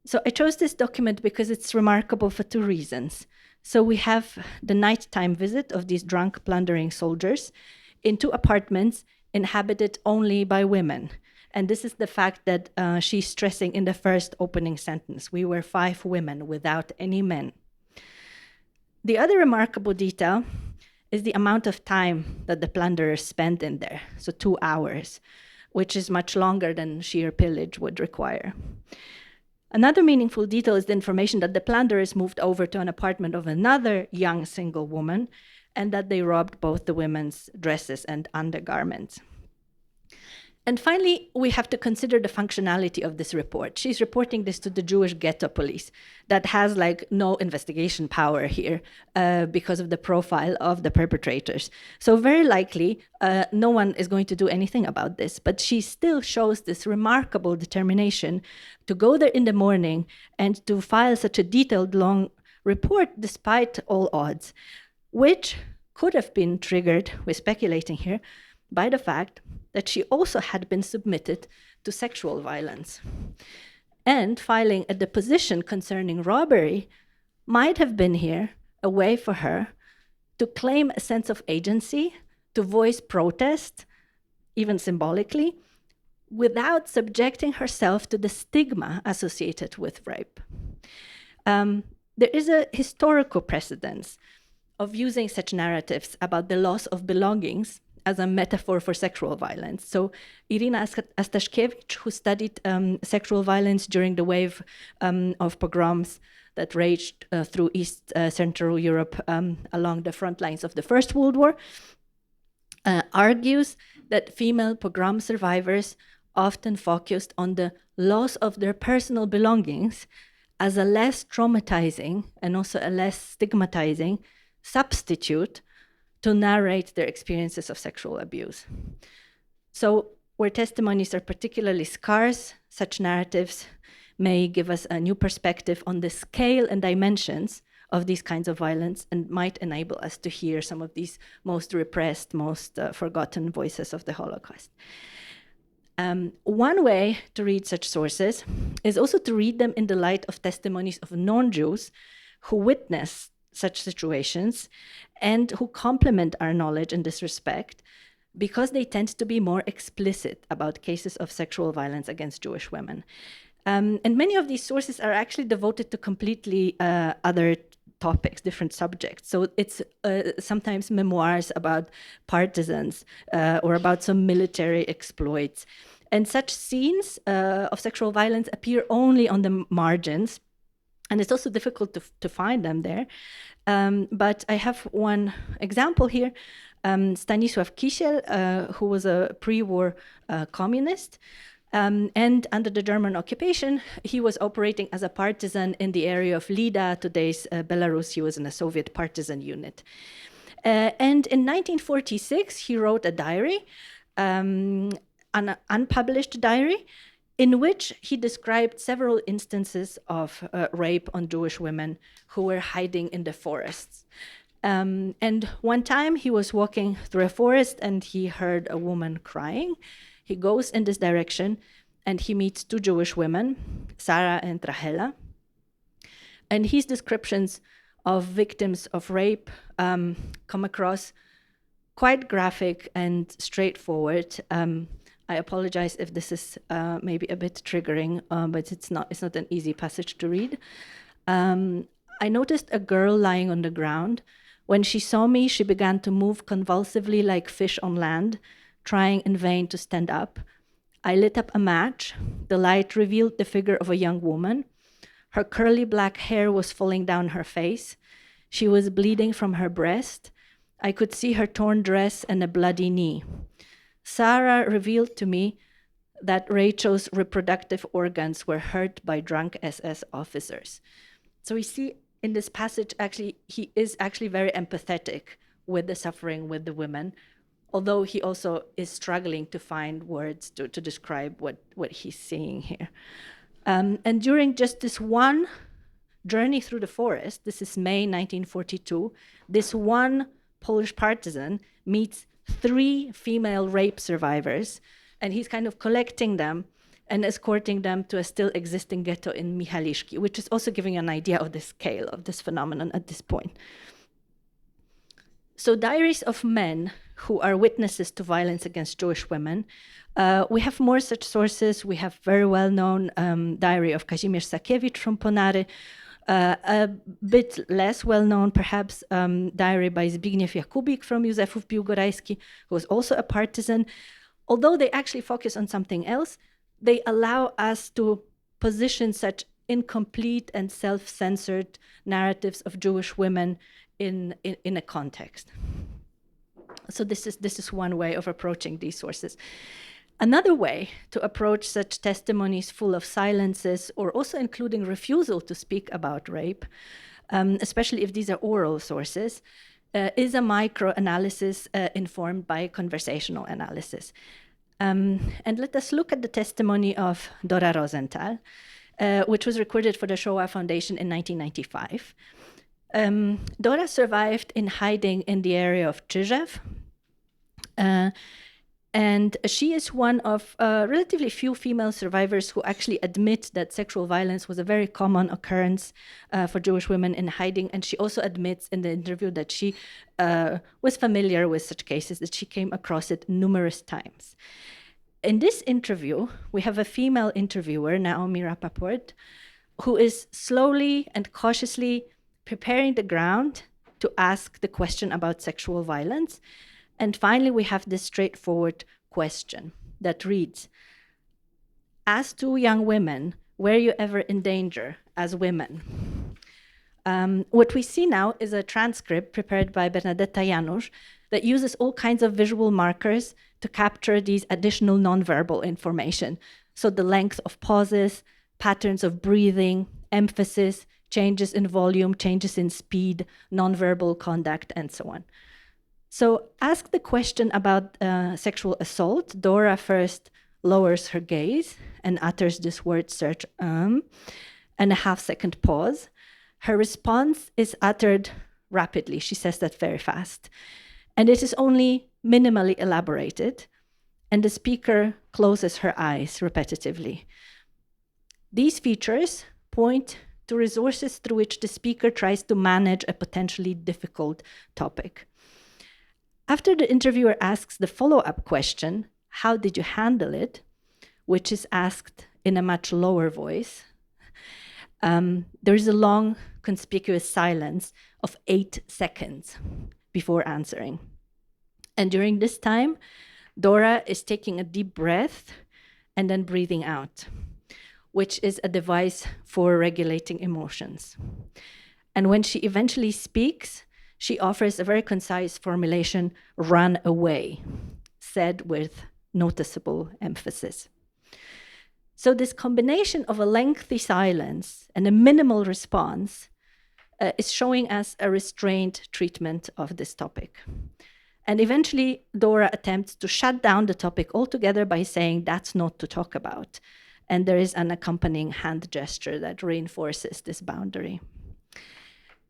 So I chose this document because it's remarkable for 2 reasons. So we have the nighttime visit of these drunk plundering soldiers in 2 apartments inhabited only by women. And this is the fact that she's stressing in the first opening sentence. We were 5 women without any men. The other remarkable detail is the amount of time that the plunderers spent in there, so 2 hours, which is much longer than sheer pillage would require. Another meaningful detail is the information that the plunderers moved over to an apartment of another young single woman and that they robbed both the women's dresses and undergarments. And finally, we have to consider the functionality of this report. She's reporting this to the Jewish ghetto police that has no investigation power here because of the profile of the perpetrators. So very likely, no one is going to do anything about this, but she still shows this remarkable determination to go there in the morning and to file such a detailed, long report despite all odds, which could have been triggered, we're speculating here, by the fact that she also had been submitted to sexual violence. And filing a deposition concerning robbery might have been here a way for her to claim a sense of agency, to voice protest, even symbolically, without subjecting herself to the stigma associated with rape. There is a historical precedence of using such narratives about the loss of belongings as a metaphor for sexual violence. So Irina Astashkevich, who studied sexual violence during the wave of pogroms that raged through East Central Europe along the front lines of the First World War, argues that female pogrom survivors often focused on the loss of their personal belongings as a less traumatizing and also a less stigmatizing substitute to narrate their experiences of sexual abuse. So where testimonies are particularly scarce, such narratives may give us a new perspective on the scale and dimensions of these kinds of violence and might enable us to hear some of these most repressed, most forgotten voices of the Holocaust. One way to read such sources is also to read them in the light of testimonies of non-Jews who witnessed such situations and who complement our knowledge in this respect because they tend to be more explicit about cases of sexual violence against Jewish women. And many of these sources are actually devoted to completely other topics, different subjects. So it's sometimes memoirs about partisans or about some military exploits. And such scenes of sexual violence appear only on the margins, and it's also difficult to find them there. But I have one example here. Stanisław Kisiel, who was a pre-war communist, and under the German occupation, he was operating as a partisan in the area of Lida, today's Belarus. He was in a Soviet partisan unit. And in 1946, he wrote a diary, an unpublished diary, in which he described several instances of rape on Jewish women who were hiding in the forests. And one time he was walking through a forest and he heard a woman crying. He goes in this direction and he meets two Jewish women, Sarah and Rahela. And his descriptions of victims of rape come across quite graphic and straightforward. I apologize if this is maybe a bit triggering, but it's not an easy passage to read. I noticed a girl lying on the ground. When she saw me, she began to move convulsively like fish on land, trying in vain to stand up. I lit up a match. The light revealed the figure of a young woman. Her curly black hair was falling down her face. She was bleeding from her breast. I could see her torn dress and a bloody knee. Sarah revealed to me that Rachel's reproductive organs were hurt by drunk SS officers. So we see in this passage, actually, he is actually very empathetic with the suffering with the women, although he also is struggling to find words to describe what he's seeing here. And during just this one journey through the forest, this is May 1942, this one Polish partisan meets 3 female rape survivors, and he's kind of collecting them and escorting them to a still existing ghetto in Michaliszki, which is also giving an idea of the scale of this phenomenon at this point. So Diaries of Men who are witnesses to violence against Jewish women, we have more such sources. We have very well-known diary of Kazimierz Sakiewicz from Ponary, a bit less well-known, perhaps, diary by Zbigniew Jakubik from Józefów Biłgorajski, who was also a partisan. Although they actually focus on something else, they allow us to position such incomplete and self-censored narratives of Jewish women in a context. So this is one way of approaching these sources. Another way to approach such testimonies full of silences, or also including refusal to speak about rape, especially if these are oral sources, is a micro-analysis informed by conversational analysis. And let us look at the testimony of Dora Rosenthal, which was recorded for the Shoah Foundation in 1995. Dora survived in hiding in the area of Czyżew, and she is one of relatively few female survivors who actually admit that sexual violence was a very common occurrence for Jewish women in hiding. And she also admits in the interview that she was familiar with such cases, that she came across it numerous times. In this interview, we have a female interviewer, Naomi Rappaport, who is slowly and cautiously preparing the ground to ask the question about sexual violence. And finally, we have this straightforward question that reads, as 2 young women, were you ever in danger as women? What we see now is a transcript prepared by Bernadetta Janusz that uses all kinds of visual markers to capture these additional nonverbal information. So the length of pauses, patterns of breathing, emphasis, changes in volume, changes in speed, nonverbal conduct, and so on. So ask the question about sexual assault. Dora first lowers her gaze and utters this word search, and a half-second pause. Her response is uttered rapidly. She says that very fast. And it is only minimally elaborated, and the speaker closes her eyes repetitively. These features point to resources through which the speaker tries to manage a potentially difficult topic. After the interviewer asks the follow-up question, how did you handle it, which is asked in a much lower voice, there is a long, conspicuous silence of 8 seconds before answering. And during this time, Dora is taking a deep breath and then breathing out, which is a device for regulating emotions. And when she eventually speaks, she offers a very concise formulation, run away, said with noticeable emphasis. So this combination of a lengthy silence and a minimal response is showing us a restrained treatment of this topic. And eventually, Dora attempts to shut down the topic altogether by saying that's not to talk about. And there is an accompanying hand gesture that reinforces this boundary.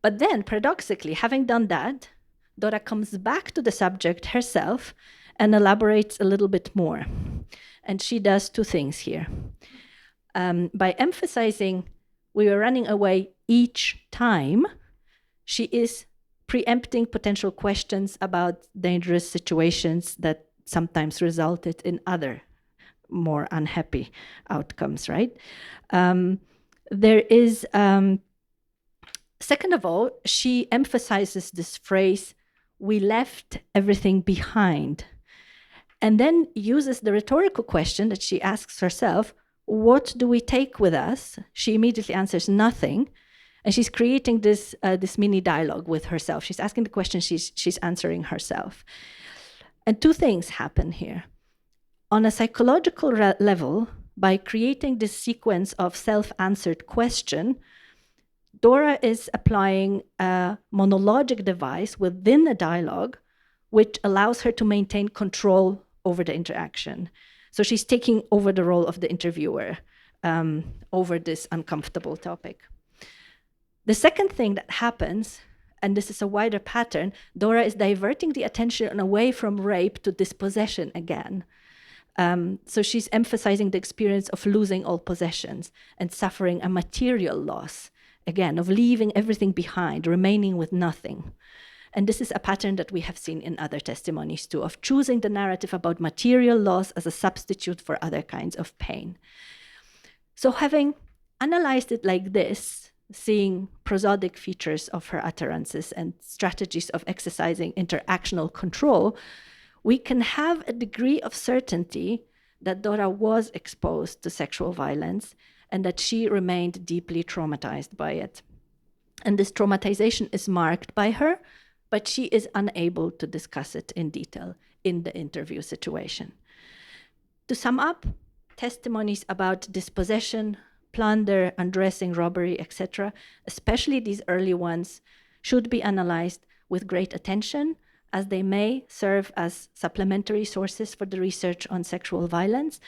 But then, paradoxically, having done that, Dora comes back to the subject herself and elaborates a little bit more. And she does two things here. By emphasizing we were running away each time, she is preempting potential questions about dangerous situations that sometimes resulted in other more unhappy outcomes, right? There is, second of all, she emphasizes this phrase, we left everything behind, and then uses the rhetorical question that she asks herself, what do we take with us? She immediately answers nothing. And she's creating this, this mini dialogue with herself. She's asking the question, she's answering herself. And two things happen here. On a psychological level, by creating this sequence of self-answered question, Dora is applying a monologic device within a dialogue, which allows her to maintain control over the interaction. So she's taking over the role of the interviewer over this uncomfortable topic. The second thing that happens, and this is a wider pattern, Dora is diverting the attention away from rape to dispossession again. So she's emphasizing the experience of losing all possessions and suffering a material loss, again, of leaving everything behind, remaining with nothing. And this is a pattern that we have seen in other testimonies too, of choosing the narrative about material loss as a substitute for other kinds of pain. So having analyzed it like this, seeing prosodic features of her utterances and strategies of exercising interactional control, we can have a degree of certainty that Dora was exposed to sexual violence and that she remained deeply traumatized by it. And this traumatization is marked by her, but she is unable to discuss it in detail in the interview situation. To sum up, testimonies about dispossession, plunder, undressing, robbery, etc., especially these early ones, should be analyzed with great attention, as they may serve as supplementary sources for the research on sexual violence.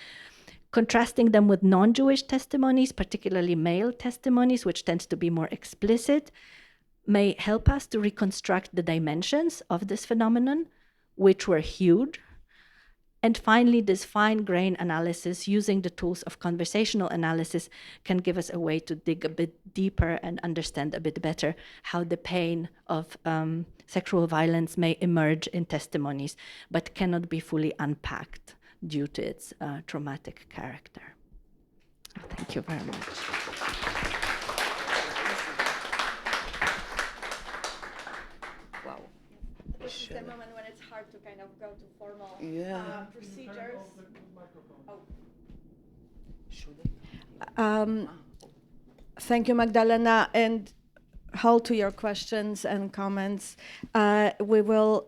Contrasting them with non-Jewish testimonies, particularly male testimonies, which tend to be more explicit, may help us to reconstruct the dimensions of this phenomenon, which were huge. And finally, this fine-grained analysis using the tools of conversational analysis can give us a way to dig a bit deeper and understand a bit better how the pain of sexual violence may emerge in testimonies, but cannot be fully unpacked due to its traumatic character. Thank you very much. This is the moment when it's hard to kind of go to formal procedures. Thank you, Magdalena, and hold to your questions and comments. We will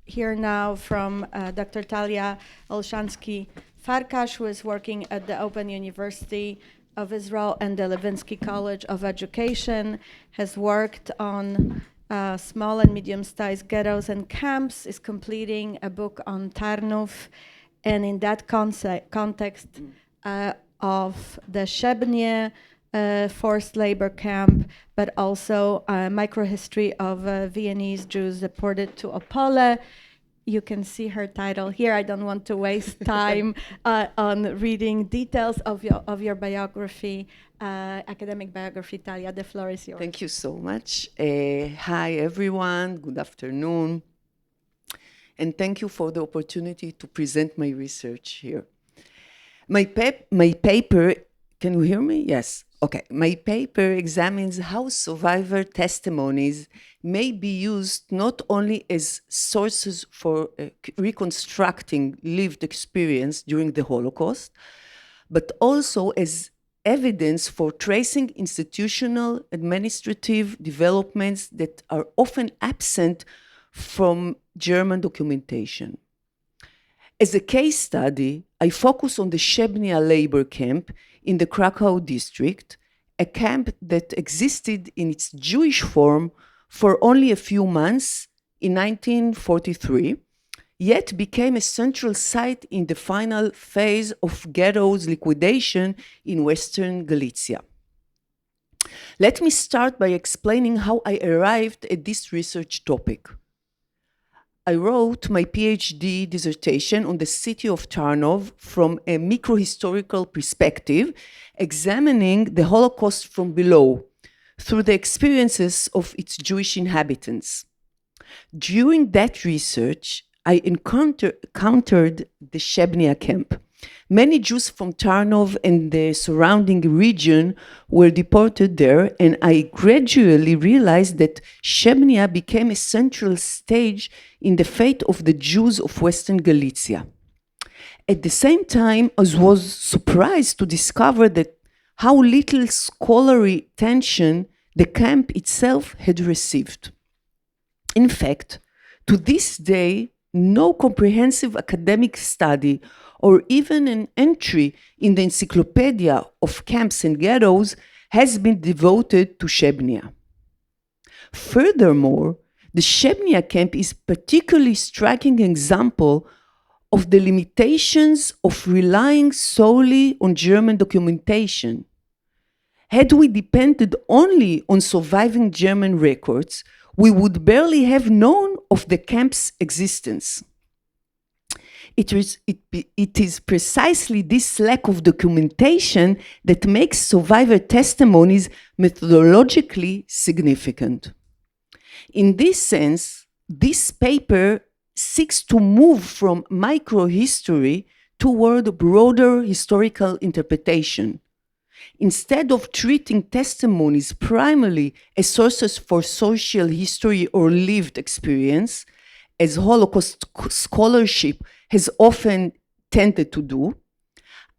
hear now from Dr. Talia Olshansky-Farkas, who is working at the Open University of Israel and the Levinsky College of Education, has worked on small and medium-sized ghettos and camps, is completing a book on Tarnów, and in that context of the Szebnie forced labor camp, but also a microhistory of Viennese Jews deported to Opole. You can see her title here. I don't want to waste time on reading details of your biography, academic biography. Talia, the floor is yours. Thank you so much. Hi, everyone. Good afternoon. And thank you for the opportunity to present my research here. My paper, can you hear me? Yes. Okay. My paper examines how survivor testimonies may be used not only as sources for reconstructing lived experience during the Holocaust, but also as evidence for tracing institutional administrative developments that are often absent from German documentation. As a case study, I focus on the Szebnia labor camp in the Krakow district, a camp that existed in its Jewish form for only a few months in 1943, yet became a central site in the final phase of ghettos liquidation in Western Galicia. Let me start by explaining how I arrived at this research topic. I wrote my PhD dissertation on the city of Tarnów from a microhistorical perspective, examining the Holocaust from below, through the experiences of its Jewish inhabitants. During that research, I encountered the Shebnia camp. Many Jews from Tarnów and the surrounding region were deported there, and I gradually realized that Shebnia became a central stage in the fate of the Jews of Western Galicia. At the same time, I was surprised to discover that how little scholarly attention the camp itself had received. In fact, to this day, no comprehensive academic study or even an entry in the Encyclopedia of Camps and Ghettos has been devoted to Shebnia. Furthermore, the Shebnia camp is a particularly striking example of the limitations of relying solely on German documentation. Had we depended only on surviving German records, we would barely have known of the camp's existence. It is precisely this lack of documentation that makes survivor testimonies methodologically significant. In this sense, this paper seeks to move from microhistory toward broader historical interpretation. Instead of treating testimonies primarily as sources for social history or lived experience, as Holocaust scholarship has often tended to do,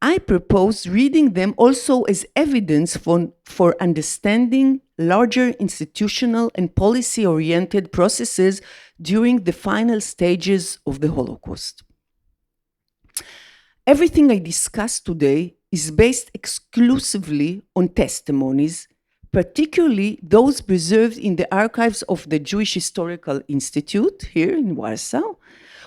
I propose reading them also as evidence for understanding larger institutional and policy-oriented processes during the final stages of the Holocaust. Everything I discuss today is based exclusively on testimonies, particularly those preserved in the archives of the Jewish Historical Institute here in Warsaw,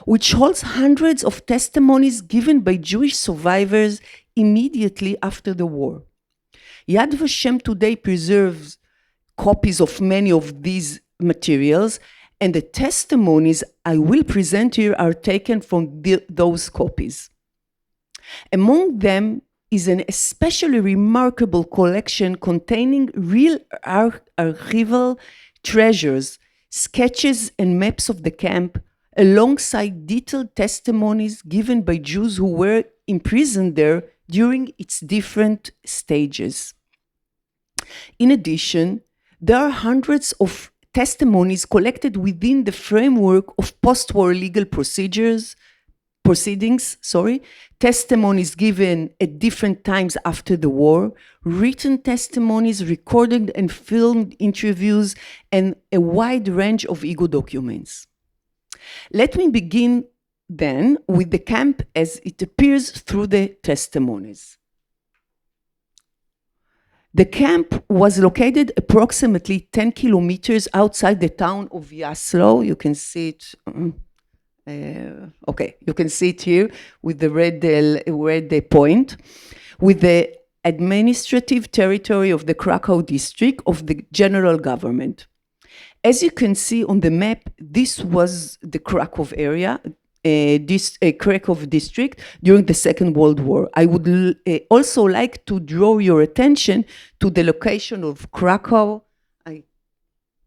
which holds hundreds of testimonies given by Jewish survivors immediately after the war. Yad Vashem today preserves copies of many of these materials, and the testimonies I will present here are taken from those copies. Among them is an especially remarkable collection containing real archival treasures, sketches and maps of the camp, alongside detailed testimonies given by Jews who were imprisoned there during its different stages. In addition, there are hundreds of testimonies collected within the framework of post-war legal proceedings, testimonies given at different times after the war, written testimonies, recorded and filmed interviews, and a wide range of ego documents. Let me begin then with the camp as it appears through the testimonies. The camp was located approximately 10 kilometers outside the town of Jaslo. You can see it. You can see it here with the red point, with the administrative territory of the Krakow district of the general government. As you can see on the map, this was the Krakow area, Krakow district during the Second World War. I would also like to draw your attention to the location of Krakow.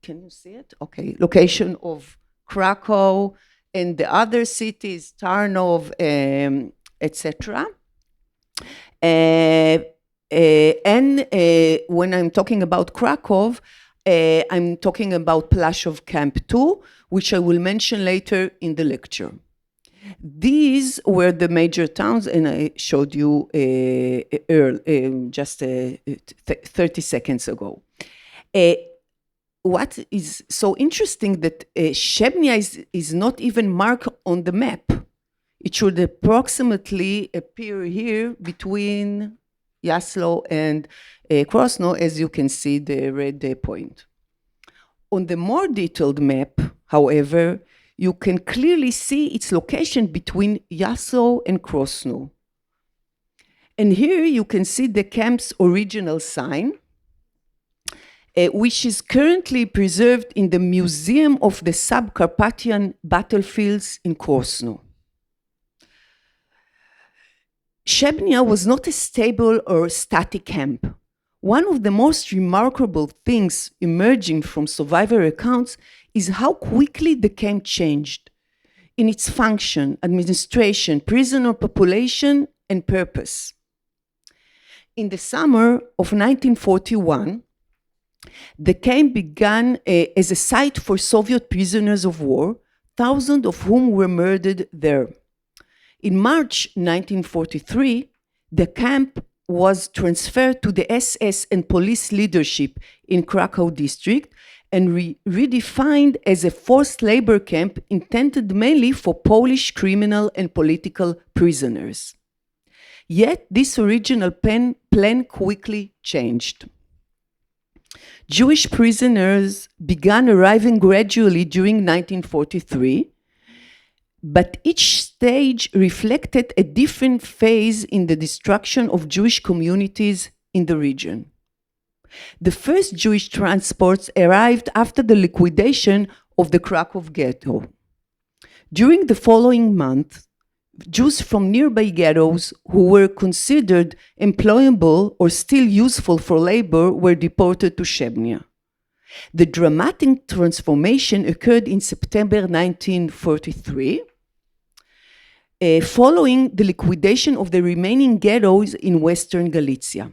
Can you see it? Okay, location of Krakow and the other cities, Tarnów, etc. And when I'm talking about Krakow, I'm talking about Plaszów Camp 2, which I will mention later in the lecture. These were the major towns, and I showed you just 30 seconds ago. What is so interesting that Shebnia is not even marked on the map. It should approximately appear here between Jaslo and Krosno, as you can see the red point. On the more detailed map, however, you can clearly see its location between Yasso and Krosno. And here you can see the camp's original sign, which is currently preserved in the Museum of the Sub-Carpathian Battlefields in Krosno. Shebnia was not a stable or static camp. One of the most remarkable things emerging from survivor accounts is how quickly the camp changed in its function, administration, prisoner population, and purpose. In the summer of 1941, the camp began as a site for Soviet prisoners of war, thousands of whom were murdered there. In March 1943, the camp was transferred to the SS and police leadership in Krakow district and redefined as a forced labor camp intended mainly for Polish criminal and political prisoners. Yet this original plan quickly changed. Jewish prisoners began arriving gradually during 1943, but each stage reflected a different phase in the destruction of Jewish communities in the region. The first Jewish transports arrived after the liquidation of the Krakow ghetto. During the following month, Jews from nearby ghettos who were considered employable or still useful for labor were deported to Shebnia. The dramatic transformation occurred in September 1943, following the liquidation of the remaining ghettos in Western Galicia.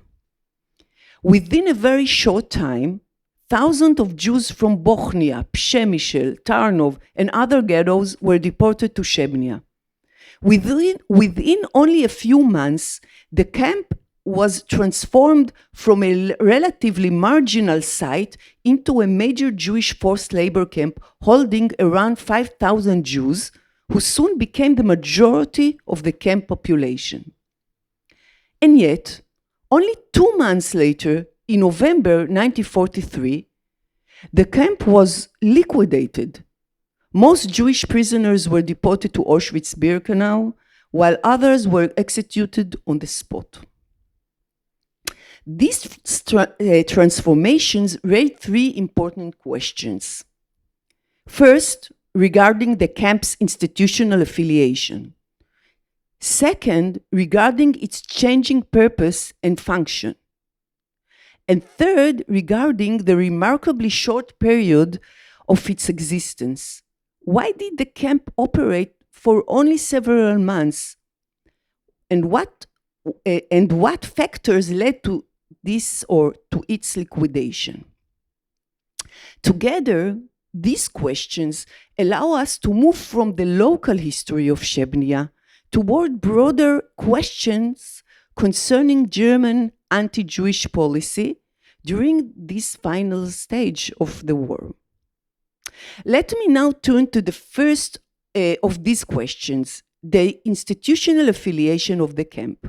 Within a very short time, thousands of Jews from Bochnia, Przemysl, Tarnów, and other ghettos were deported to Shebnia. Within only a few months, the camp was transformed from a relatively marginal site into a major Jewish forced labor camp holding around 5,000 Jews, who soon became the majority of the camp population. And yet, only 2 months later, in November 1943, the camp was liquidated. Most Jewish prisoners were deported to Auschwitz-Birkenau, while others were executed on the spot. These transformations raised 3 important questions. First, regarding the camp's institutional affiliation. Second, regarding its changing purpose and function. And third, regarding the remarkably short period of its existence. Why did the camp operate for only several months? And what factors led to this or to its liquidation? Together, these questions allow us to move from the local history of Shebnia toward broader questions concerning German anti-Jewish policy during this final stage of the war. Let me now turn to the first of these questions, the institutional affiliation of the camp.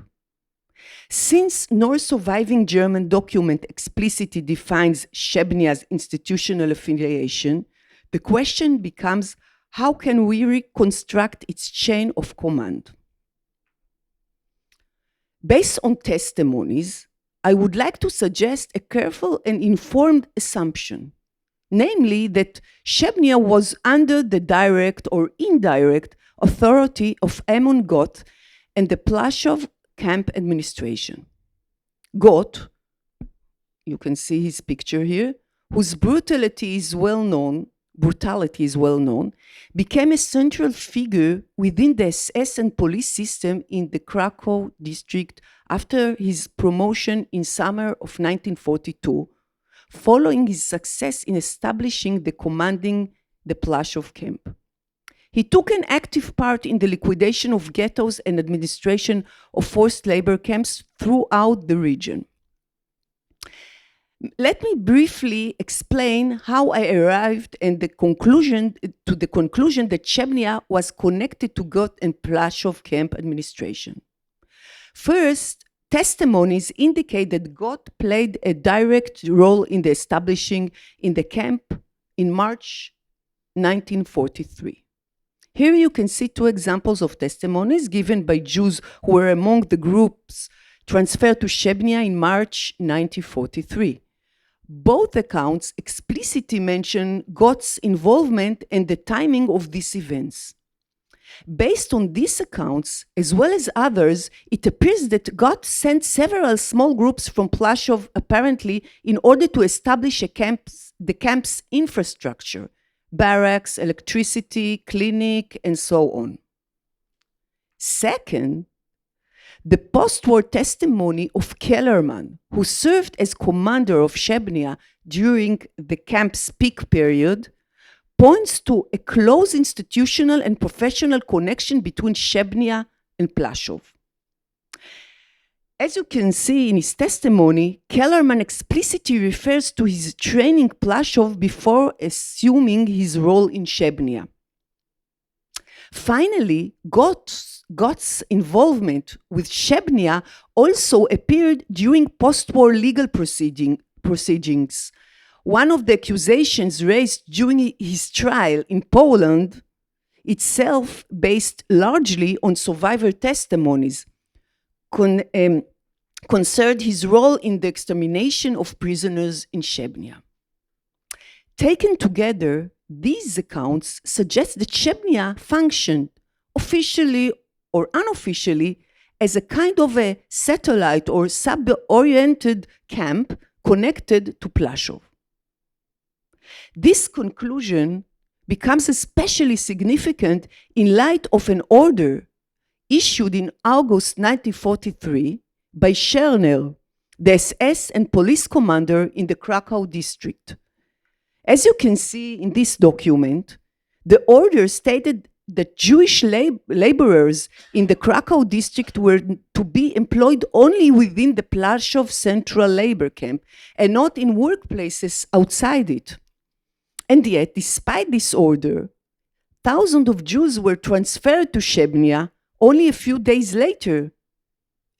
Since no surviving German document explicitly defines Shebnia's institutional affiliation, the question becomes, how can we reconstruct its chain of command? Based on testimonies, I would like to suggest a careful and informed assumption, namely that Shebnia was under the direct or indirect authority of Amon Goth and the Plaszow camp administration. Goth, you can see his picture here, whose brutality is well known, became a central figure within the SS and police system in the Krakow district after his promotion in summer of 1942, following his success in establishing the commanding the Plaszow camp. He took an active part in the liquidation of ghettos and administration of forced labor camps throughout the region. Let me briefly explain how I arrived at the conclusion that Shebnia was connected to Goth and Plaszow camp administration. First, testimonies indicate that Goth played a direct role in the establishing in the camp in March 1943. Here you can see two examples of testimonies given by Jews who were among the groups transferred to Shebnia in March 1943. Both accounts explicitly mention God's involvement and the timing of these events. Based on these accounts, as well as others, it appears that God sent several small groups from Plaszów apparently in order to establish the camp's infrastructure, barracks, electricity, clinic, and so on. Second, the post-war testimony of Kellerman, who served as commander of Shebnia during the camp's peak period, points to a close institutional and professional connection between Shebnia and Plaszów. As you can see in his testimony, Kellerman explicitly refers to his training Plaszów before assuming his role in Shebnia. Finally, God's involvement with Shebnia also appeared during post-war legal proceedings. One of the accusations raised during his trial in Poland, itself based largely on survivor testimonies, concerned his role in the extermination of prisoners in Shebnia. Taken together, these accounts suggest that Shebnia functioned, officially or unofficially, as a kind of a satellite or sub-oriented camp connected to Plaszów. This conclusion becomes especially significant in light of an order issued in August 1943 by Scherner, the SS and police commander in the Krakow district. As you can see in this document, the order stated that Jewish laborers in the Krakow district were to be employed only within the Plaszów central labor camp and not in workplaces outside it. And yet, despite this order, thousands of Jews were transferred to Shebnia only a few days later,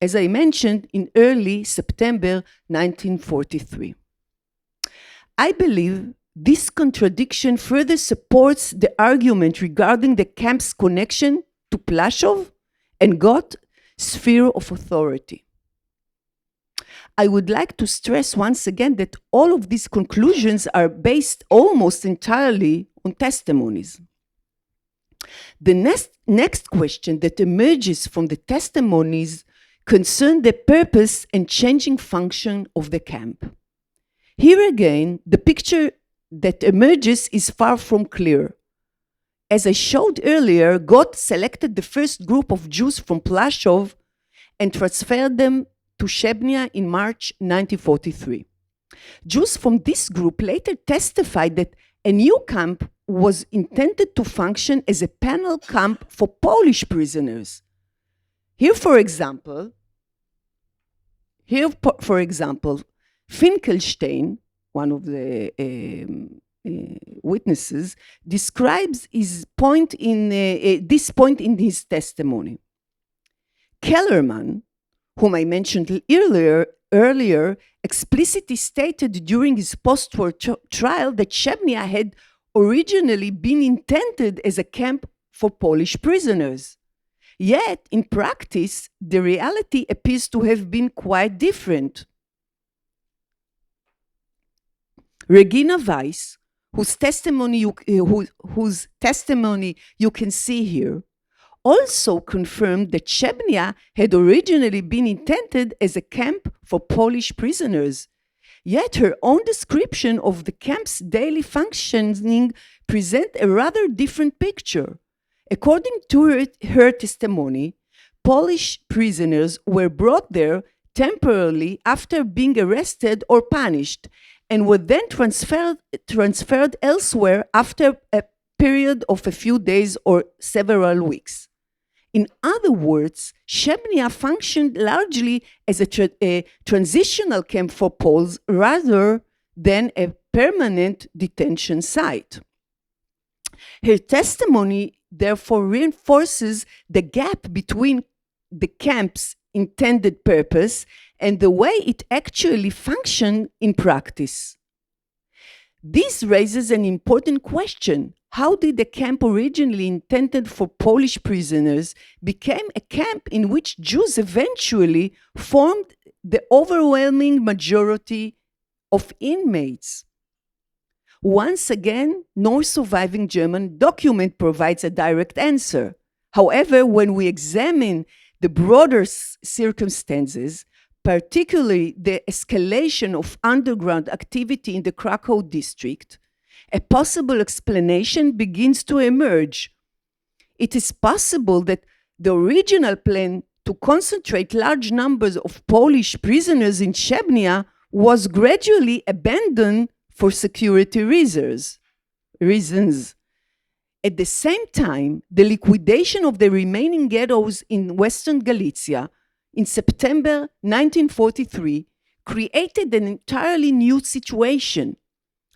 as I mentioned, in early September 1943. I believe this contradiction further supports the argument regarding the camp's connection to Plaszów and God's sphere of authority. I would like to stress once again that all of these conclusions are based almost entirely on testimonies. The next question that emerges from the testimonies concerns the purpose and changing function of the camp. Here again, the picture that emerges is far from clear. As I showed earlier, God selected the first group of Jews from Plaszów and transferred them to Shebnia in March 1943. Jews from this group later testified that a new camp was intended to function as a penal camp for Polish prisoners. Here, for example, Finkelstein, one of the witnesses, describes this point in his testimony. Kellerman, whom I mentioned earlier, explicitly stated during his post-war trial that Shebnia had originally been intended as a camp for Polish prisoners. Yet, in practice, the reality appears to have been quite different. Regina Weiss, whose testimony you can see here, also confirmed that Shebnia had originally been intended as a camp for Polish prisoners. Yet her own description of the camp's daily functioning presents a rather different picture. According to her testimony, Polish prisoners were brought there temporarily after being arrested or punished, and were then transferred elsewhere after a period of a few days or several weeks. In other words, Shebnia functioned largely as a transitional camp for Poles rather than a permanent detention site. Her testimony therefore reinforces the gap between the camp's intended purpose and the way it actually functioned in practice. This raises an important question. how did the camp originally intended for Polish prisoners became a camp in which Jews eventually formed the overwhelming majority of inmates? Once again, no surviving German document provides a direct answer. However, when we examine the broader circumstances, particularly the escalation of underground activity in the Krakow district, a possible explanation begins to emerge. It is possible that the original plan to concentrate large numbers of Polish prisoners in Chechnya was gradually abandoned for security reasons. At the same time, the liquidation of the remaining ghettos in Western Galicia in September 1943 created an entirely new situation.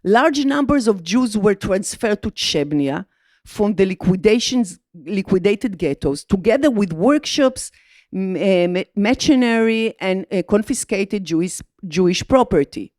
Large numbers of Jews were transferred to Chechnya from the liquidated ghettos, together with workshops, machinery, and confiscated Jewish property.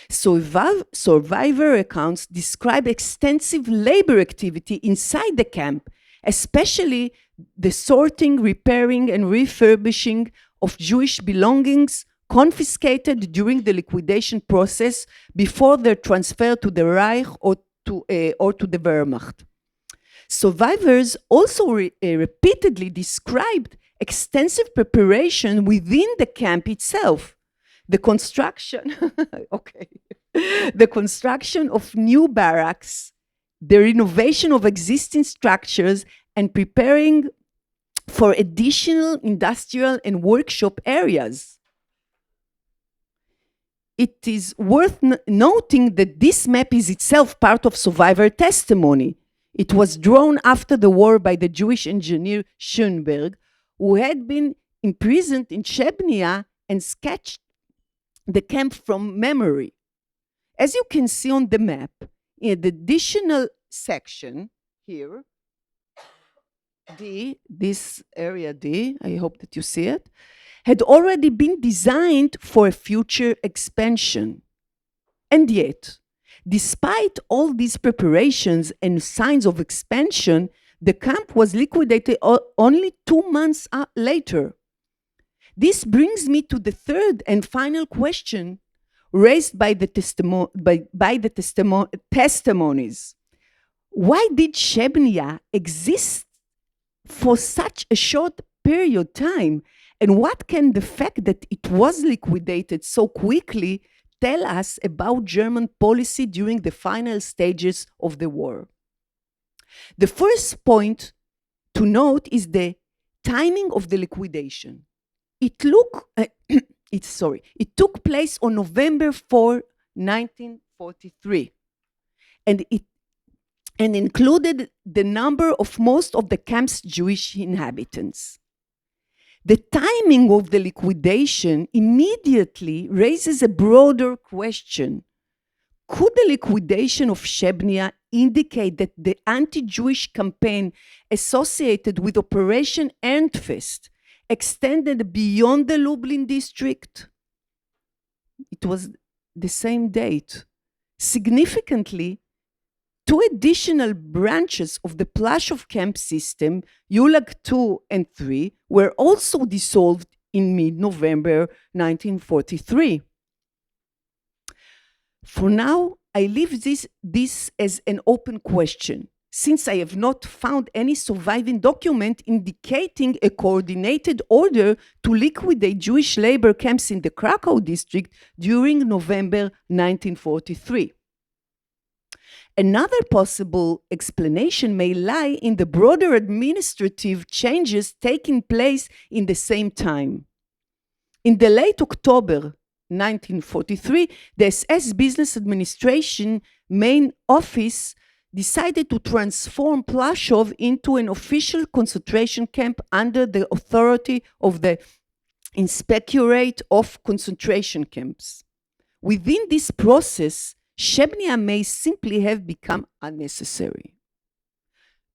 Survivor accounts describe extensive labor activity inside the camp, especially the sorting, repairing, and refurbishing of Jewish belongings confiscated during the liquidation process before their transfer to the Reich or to the Wehrmacht. Survivors also repeatedly described extensive preparation within the camp itself. The construction, the construction of new barracks, the renovation of existing structures, and preparing for additional industrial and workshop areas. It is worth noting that this map is itself part of survivor testimony. It was drawn after the war by the Jewish engineer Schoenberg, who had been imprisoned in Chechnya and sketched the camp from memory. As you can see on the map, in the additional section here, D, this area D, I hope that you see it, had already been designed for a future expansion. And yet, despite all these preparations and signs of expansion, the camp was liquidated only 2 months later. This brings me to the third and final question raised by the testimonies. Why did Chechnya exist for such a short period of time? And what can the fact that it was liquidated so quickly tell us about German policy during the final stages of the war? The first point to note is the timing of the liquidation. It took place on November 4, 1943, and included the number of most of the camp's Jewish inhabitants. The timing of the liquidation immediately raises a broader question. Could the liquidation of Chechnya indicate that the anti-Jewish campaign associated with Operation Ernstfest extended beyond the Lublin district? It was the same date. Significantly, 2 additional branches of the Plaszow camp system, Gulag 2 and 3, were also dissolved in mid-November 1943. For now, I leave this as an open question, since I have not found any surviving document indicating a coordinated order to liquidate Jewish labor camps in the Krakow district during November 1943. Another possible explanation may lie in the broader administrative changes taking place in the same time. In the late October 1943, the SS Business Administration main office decided to transform Plaszow into an official concentration camp under the authority of the Inspectorate of Concentration Camps. Within this process, Chechnya may simply have become unnecessary.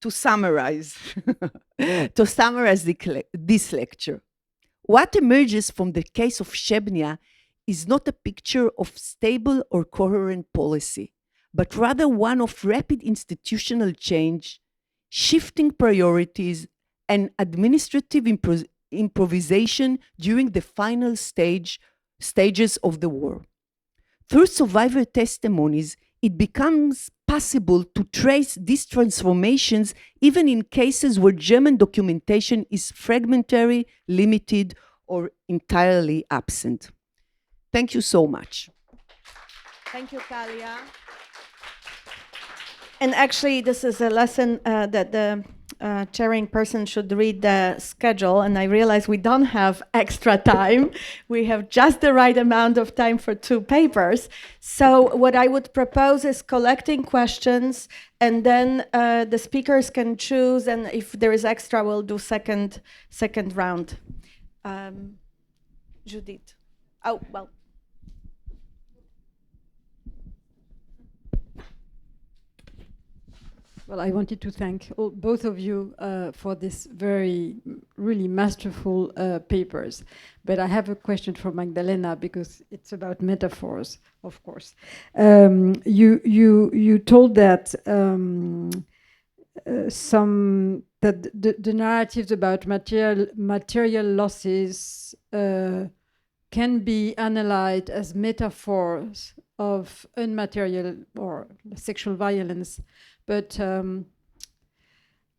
To summarize, this lecture, what emerges from the case of Chechnya is not a picture of stable or coherent policy, but rather one of rapid institutional change, shifting priorities, and administrative improvisation during the final stages of the war. Through survivor testimonies, it becomes possible to trace these transformations even in cases where German documentation is fragmentary, limited, or entirely absent. Thank you so much. Thank you, Talia. And actually, this is a lesson that the chairing person should read the schedule. And I realize we don't have extra time. We have just the right amount of time for 2 papers. So what I would propose is collecting questions, and then the speakers can choose. And if there is extra, we'll do second round. Judith. Oh, well. Well, I wanted to thank both of you for this really masterful papers. But I have a question for Magdalena, because it's about metaphors, of course. You told that the narratives about material losses can be analyzed as metaphors of unmaterial or sexual violence. But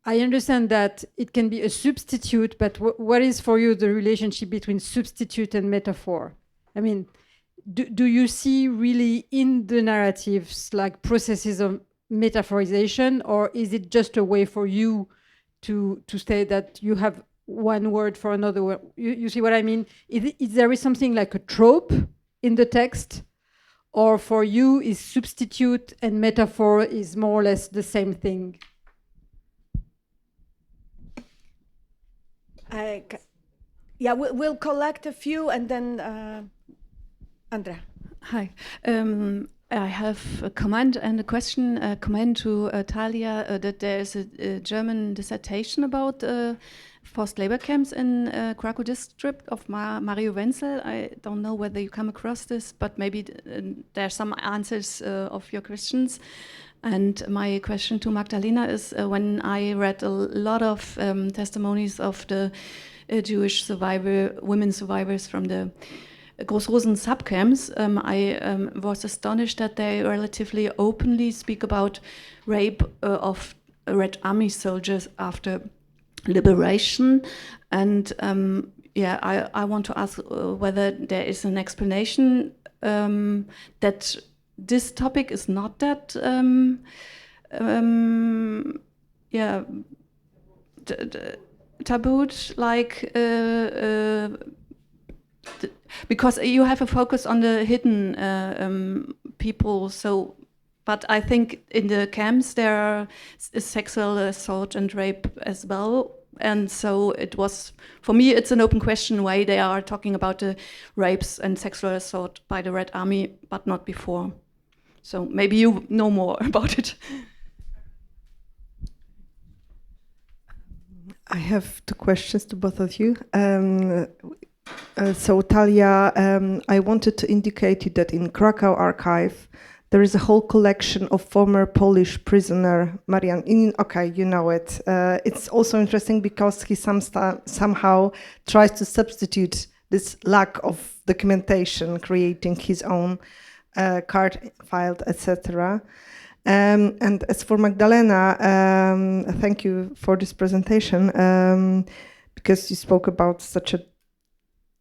I understand that it can be a substitute, but what is for you the relationship between substitute and metaphor? I mean, do you see really in the narratives like processes of metaphorization, or is it just a way for you to say that you have one word for another word? You see what I mean? Is there something like a trope in the text? Or for you, is substitute and metaphor is more or less the same thing? Yeah, we'll collect a few, and then Andrea. Hi. I have a comment and a question. A comment to Talia that there is a German dissertation about forced labor camps in Krakow district of Mario Wenzel. I don't know whether you come across this, but maybe there are some answers of your questions. And my question to Magdalena is, when I read a lot of testimonies of the Jewish women survivors from the Großrosen subcamps, I was astonished that they relatively openly speak about rape of Red Army soldiers after liberation. And I want to ask whether there is an explanation that this topic is not that tabooed, like because you have a focus on the hidden people. So, but I think in the camps there are sexual assault and rape as well. And so it was, for me, it's an open question why they are talking about the rapes and sexual assault by the Red Army, but not before. So maybe you know more about it. I have 2 questions to both of you. So Talia, I wanted to indicate you that in Krakow archive, there is a whole collection of former Polish prisoner, Marian. Okay, you know it. It's also interesting because he somehow tries to substitute this lack of documentation, creating his own card filed, etc. And as for Magdalena, thank you for this presentation, because you spoke about such a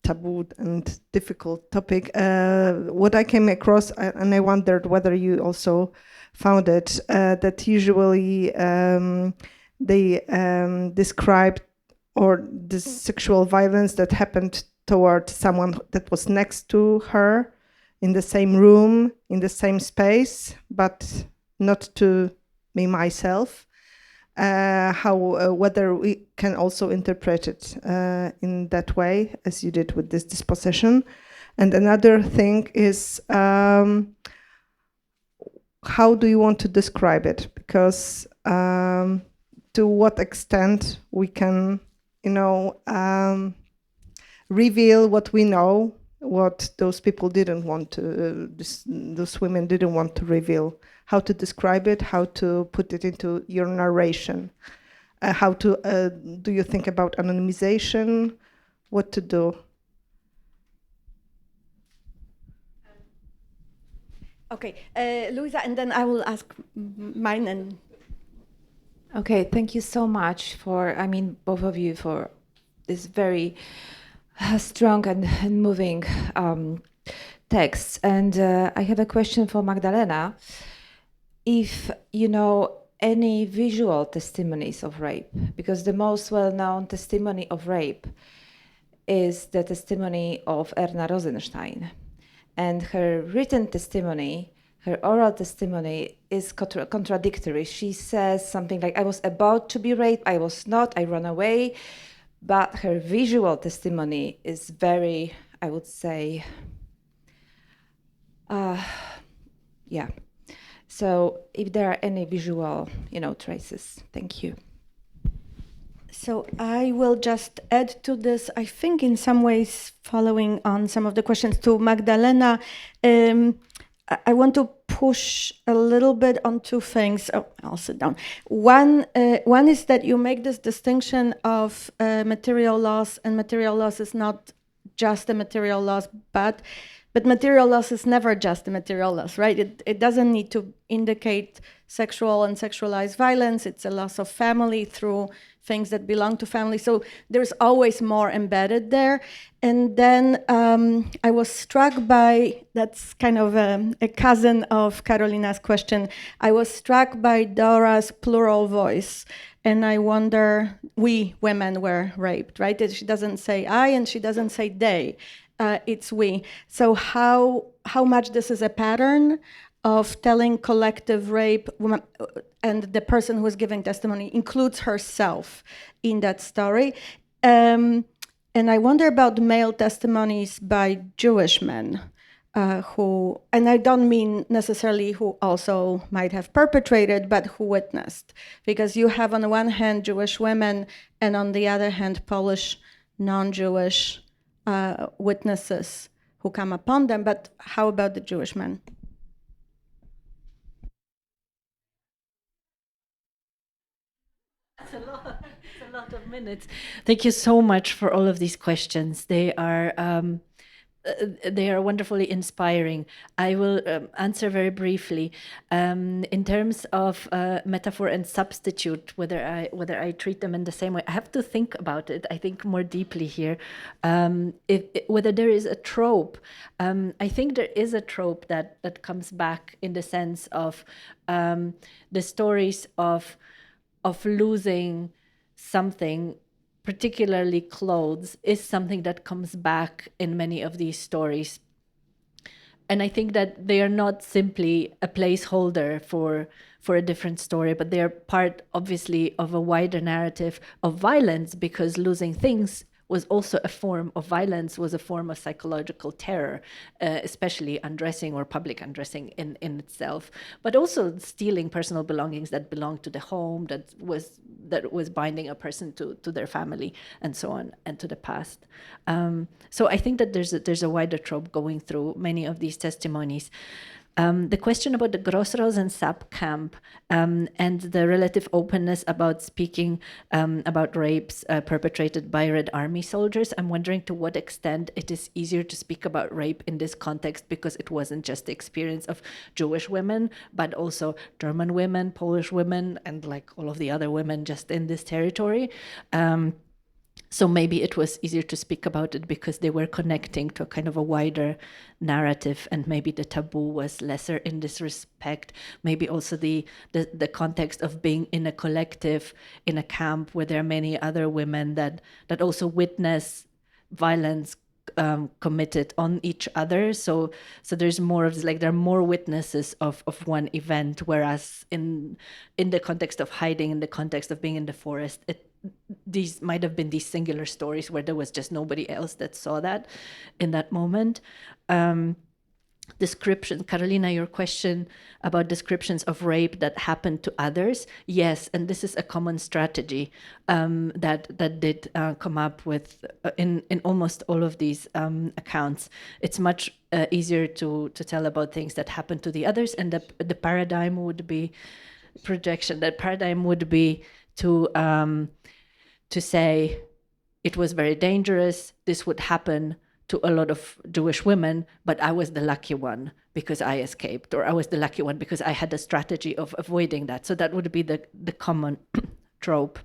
taboo and difficult topic. What I came across, and I wondered whether you also found it, that usually they described or the sexual violence that happened toward someone that was next to her in the same room, in the same space, but not to me myself. Whether we can also interpret it in that way, as you did with this dispossession. And another thing is, how do you want to describe it? Because to what extent we can, reveal what we know what those people didn't want to, those women didn't want to reveal. How to describe it, how to put it into your narration. How to, do you think about anonymization? What to do? Okay, Luisa, and then I will ask mine and... Okay, thank you so much for, both of you for this very strong and moving text. And I have a question for Magdalena. If you know any visual testimonies of rape, because the most well-known testimony of rape is the testimony of Erna Rosenstein. And her written testimony, her oral testimony, is contradictory. She says something like, I was about to be raped, I was not, I ran away. But her visual testimony is very, I would say, yeah. So if there are any visual, traces, thank you. So I will just add to this, I think in some ways, following on some of the questions to Magdalena, I want to push a little bit on two things. Oh, I'll sit down. One is that you make this distinction of material loss, and material loss is not just a material loss, but material loss is never just a material loss, right? It doesn't need to indicate sexual and sexualized violence. It's a loss of family through things that belong to family. So there's always more embedded there. And then I was struck by, that's kind of a cousin of Carolina's question, I was struck by Dora's plural voice. And I wonder, we women were raped, right? She doesn't say I and she doesn't say they. It's we. So how much this is a pattern of telling collective rape, and the person who is giving testimony includes herself in that story. And I wonder about male testimonies by Jewish men who, and I don't mean necessarily who also might have perpetrated, but who witnessed. Because you have on the one hand Jewish women and on the other hand Polish non-Jewish witnesses who come upon them, but how about the Jewish men? It's a lot of minutes. Thank you so much for all of these questions. They are wonderfully inspiring. I will answer very briefly. In terms of metaphor and substitute, whether I treat them in the same way, I have to think about it. I think more deeply here. Whether there is a trope. I think there is a trope that comes back in the sense of the stories of losing something, particularly clothes, is something that comes back in many of these stories. And I think that they are not simply a placeholder for a different story, but they are part, obviously, of a wider narrative of violence, because losing things was also a form of violence, was a form of psychological terror, especially undressing or public undressing in itself, but also stealing personal belongings that belonged to the home, that was binding a person to their family, and so on, and to the past. So I think that there's a wider trope going through many of these testimonies. The question about the Grossrosen sub camp and the relative openness about speaking about rapes perpetrated by Red Army soldiers, I'm wondering to what extent it is easier to speak about rape in this context, because it wasn't just the experience of Jewish women, but also German women, Polish women, and like all of the other women just in this territory. So maybe it was easier to speak about it because they were connecting to a kind of a wider narrative, and maybe the taboo was lesser in this respect. Maybe also the context of being in a collective, in a camp where there are many other women that also witness violence committed on each other. So there's more of this, like there are more witnesses of one event, whereas in the context of hiding, in the context of being in the forest, these might have been these singular stories where there was just nobody else that saw that in that moment. description, Carolina, your question about descriptions of rape that happened to others. Yes, and this is a common strategy that did come up with in almost all of these accounts. It's much easier to tell about things that happen to the others, and the paradigm would be projection. That paradigm would be to say it was very dangerous. This would happen to a lot of Jewish women, but I was the lucky one because I escaped, or I was the lucky one because I had a strategy of avoiding that. So that would be the common trope.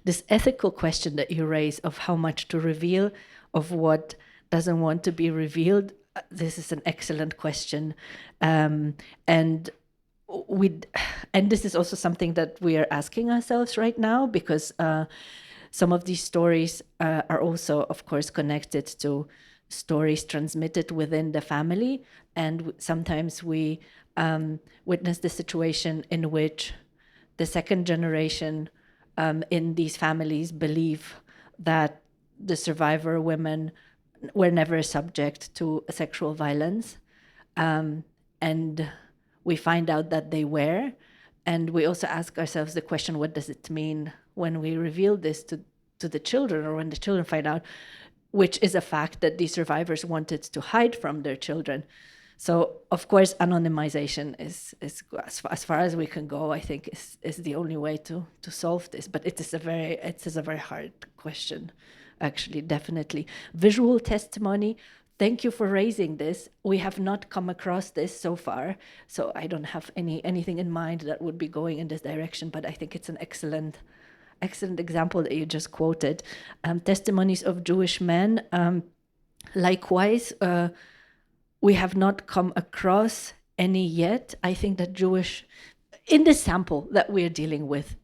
This ethical question that you raise of how much to reveal, of what doesn't want to be revealed, this is an excellent question. And this is also something that we are asking ourselves right now, because some of these stories are also, of course, connected to stories transmitted within the family. And sometimes we witness the situation in which the second generation in these families believe that the survivor women were never subject to sexual violence. And we find out that they were. And we also ask ourselves the question, what does it mean when we reveal this to the children, or when the children find out, which is a fact that these survivors wanted to hide from their children. So, of course, anonymization is as far as we can go, I think, is the only way to solve this. But it is a very hard question, actually, definitely. Visual testimony. Thank you for raising this. We have not come across this so far, so I don't have anything in mind that would be going in this direction, but I think it's an excellent example that you just quoted. Testimonies of Jewish men. Likewise, we have not come across any yet. I think that in the sample that we're dealing with,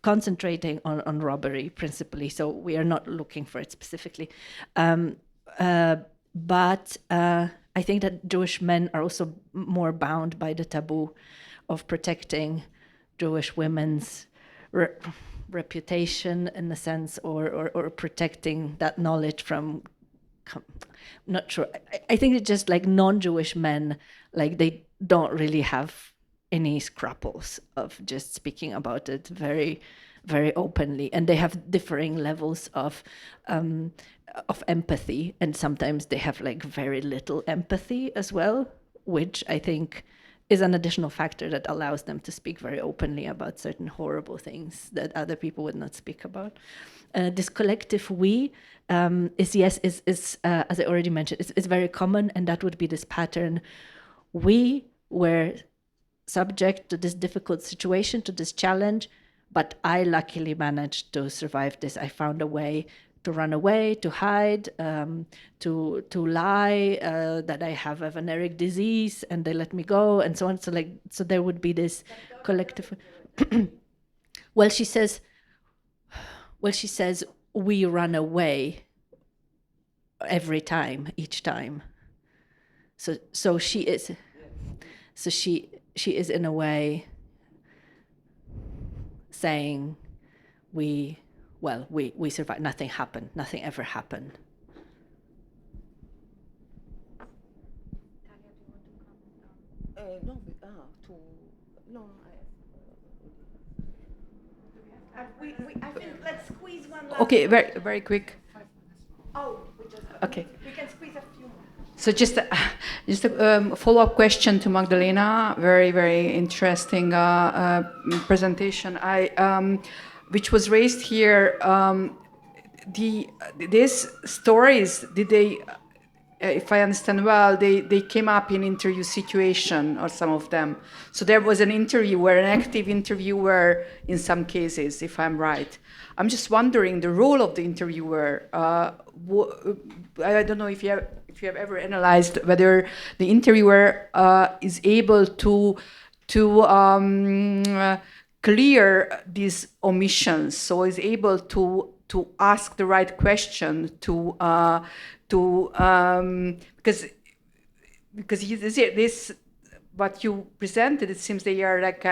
concentrating on robbery principally, so we are not looking for it specifically. But I think that Jewish men are also more bound by the taboo of protecting Jewish women's reputation, in a sense, or protecting that knowledge from. I'm not sure. I think it's just like non-Jewish men, like they don't really have any scruples of just speaking about it very, very openly, and they have differing levels of empathy, and sometimes they have like very little empathy as well, which I think is an additional factor that allows them to speak very openly about certain horrible things that other people would not speak about. This collective we is as I already mentioned, it's very common, and that would be this pattern. We were subject to this difficult situation, to this challenge, but I luckily managed to survive this. I found a way to run away, to hide, to lie, that I have a venereal disease, and they let me go, and so on. So there would be this collective. Well, she says, we run away every time, each time. So she is in a way saying we survived, nothing happened, nothing ever happened. I think let's squeeze one last. Okay, very quick. Okay. We can squeeze a few more. So just a follow-up question to Magdalena. Very, very interesting presentation. Which was raised here. These stories, did they? If I understand well, they came up in interview situation, or some of them. So there was an interviewer, an active interviewer in some cases, if I'm right. I'm just wondering the role of the interviewer. I don't know if you have ever analyzed whether the interviewer is able to clear these omissions, so is able to ask the right question because this what you presented, it seems they are like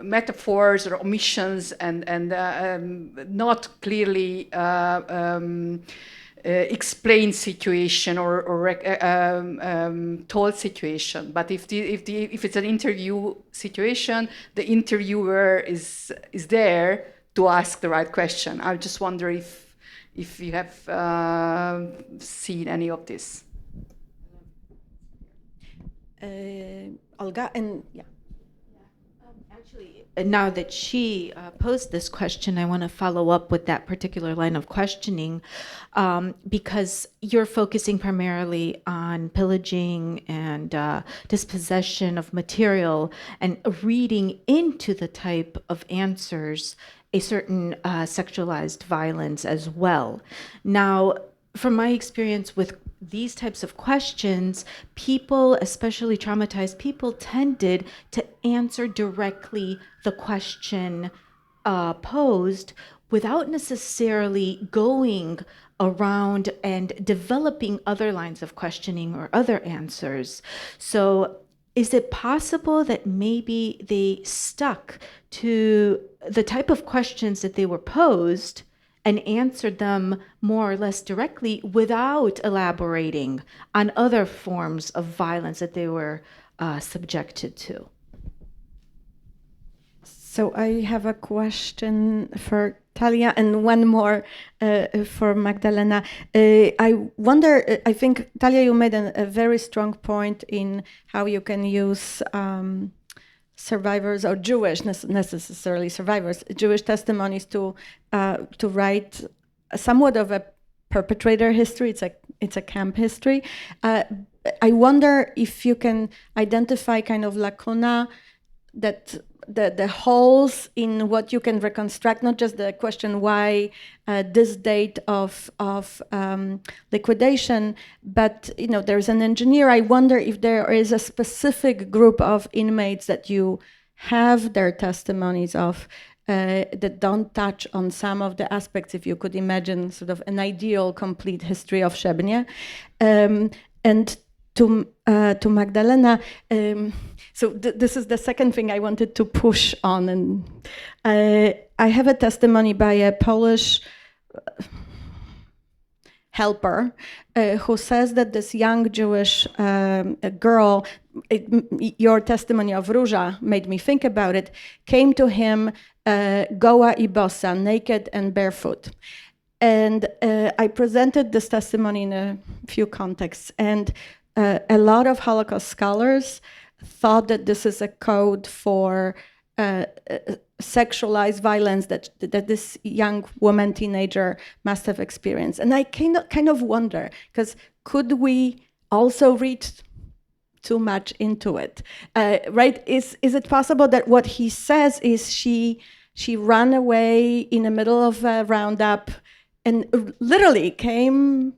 metaphors or omissions and not clearly explained situation or told situation. But if it's an interview situation, the interviewer is there to ask the right question. I just wonder if you have seen any of this. Olga, and yeah. Now that she posed this question, I want to follow up with that particular line of questioning, because you're focusing primarily on pillaging and dispossession of material and reading into the type of answers a certain sexualized violence as well. Now, from my experience with these types of questions, people, especially traumatized people, tended to answer directly the question posed without necessarily going around and developing other lines of questioning or other answers. So is it possible that maybe they stuck to the type of questions that they were posed and answered them more or less directly without elaborating on other forms of violence that they were subjected to? So I have a question for Talia and one more for Magdalena. I wonder, I think, Talia, you made a very strong point in how you can use survivors, or Jewish, necessarily survivors, Jewish testimonies to write somewhat of a perpetrator history. It's a camp history. I wonder if you can identify kind of lacuna, that the holes in what you can reconstruct, not just the question why this date of liquidation, but there's an engineer. I wonder if there is a specific group of inmates that you have their testimonies of that don't touch on some of the aspects, if you could imagine sort of an ideal complete history of Szebnia. And to Magdalena, so this is the second thing I wanted to push on, and I have a testimony by a Polish helper who says that this young Jewish girl, your testimony of Róża made me think about it, came to him goła I bossa, naked and barefoot. And I presented this testimony in a few contexts, and a lot of Holocaust scholars thought that this is a code for sexualized violence that this young woman, teenager, must have experienced. And I kind of wonder, because could we also read too much into it? Right? Is it possible that what he says is she ran away in the middle of a roundup and literally came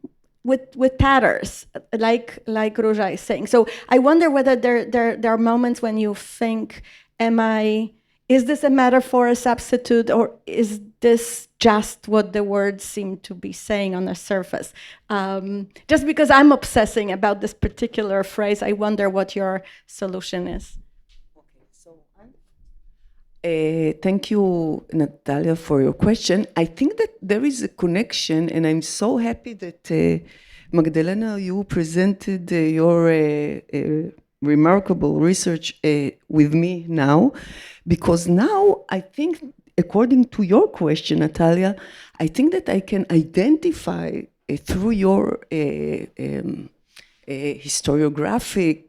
with tatters, like Róża is saying. So I wonder whether there are moments when you think, is this a metaphor, a substitute, or is this just what the words seem to be saying on the surface? Just because I'm obsessing about this particular phrase, I wonder what your solution is. Thank you, Natalia, for your question. I think that there is a connection, and I'm so happy that Magdalena, you presented your remarkable research with me now, because now I think, according to your question, Natalia, I think that I can identify through your historiographic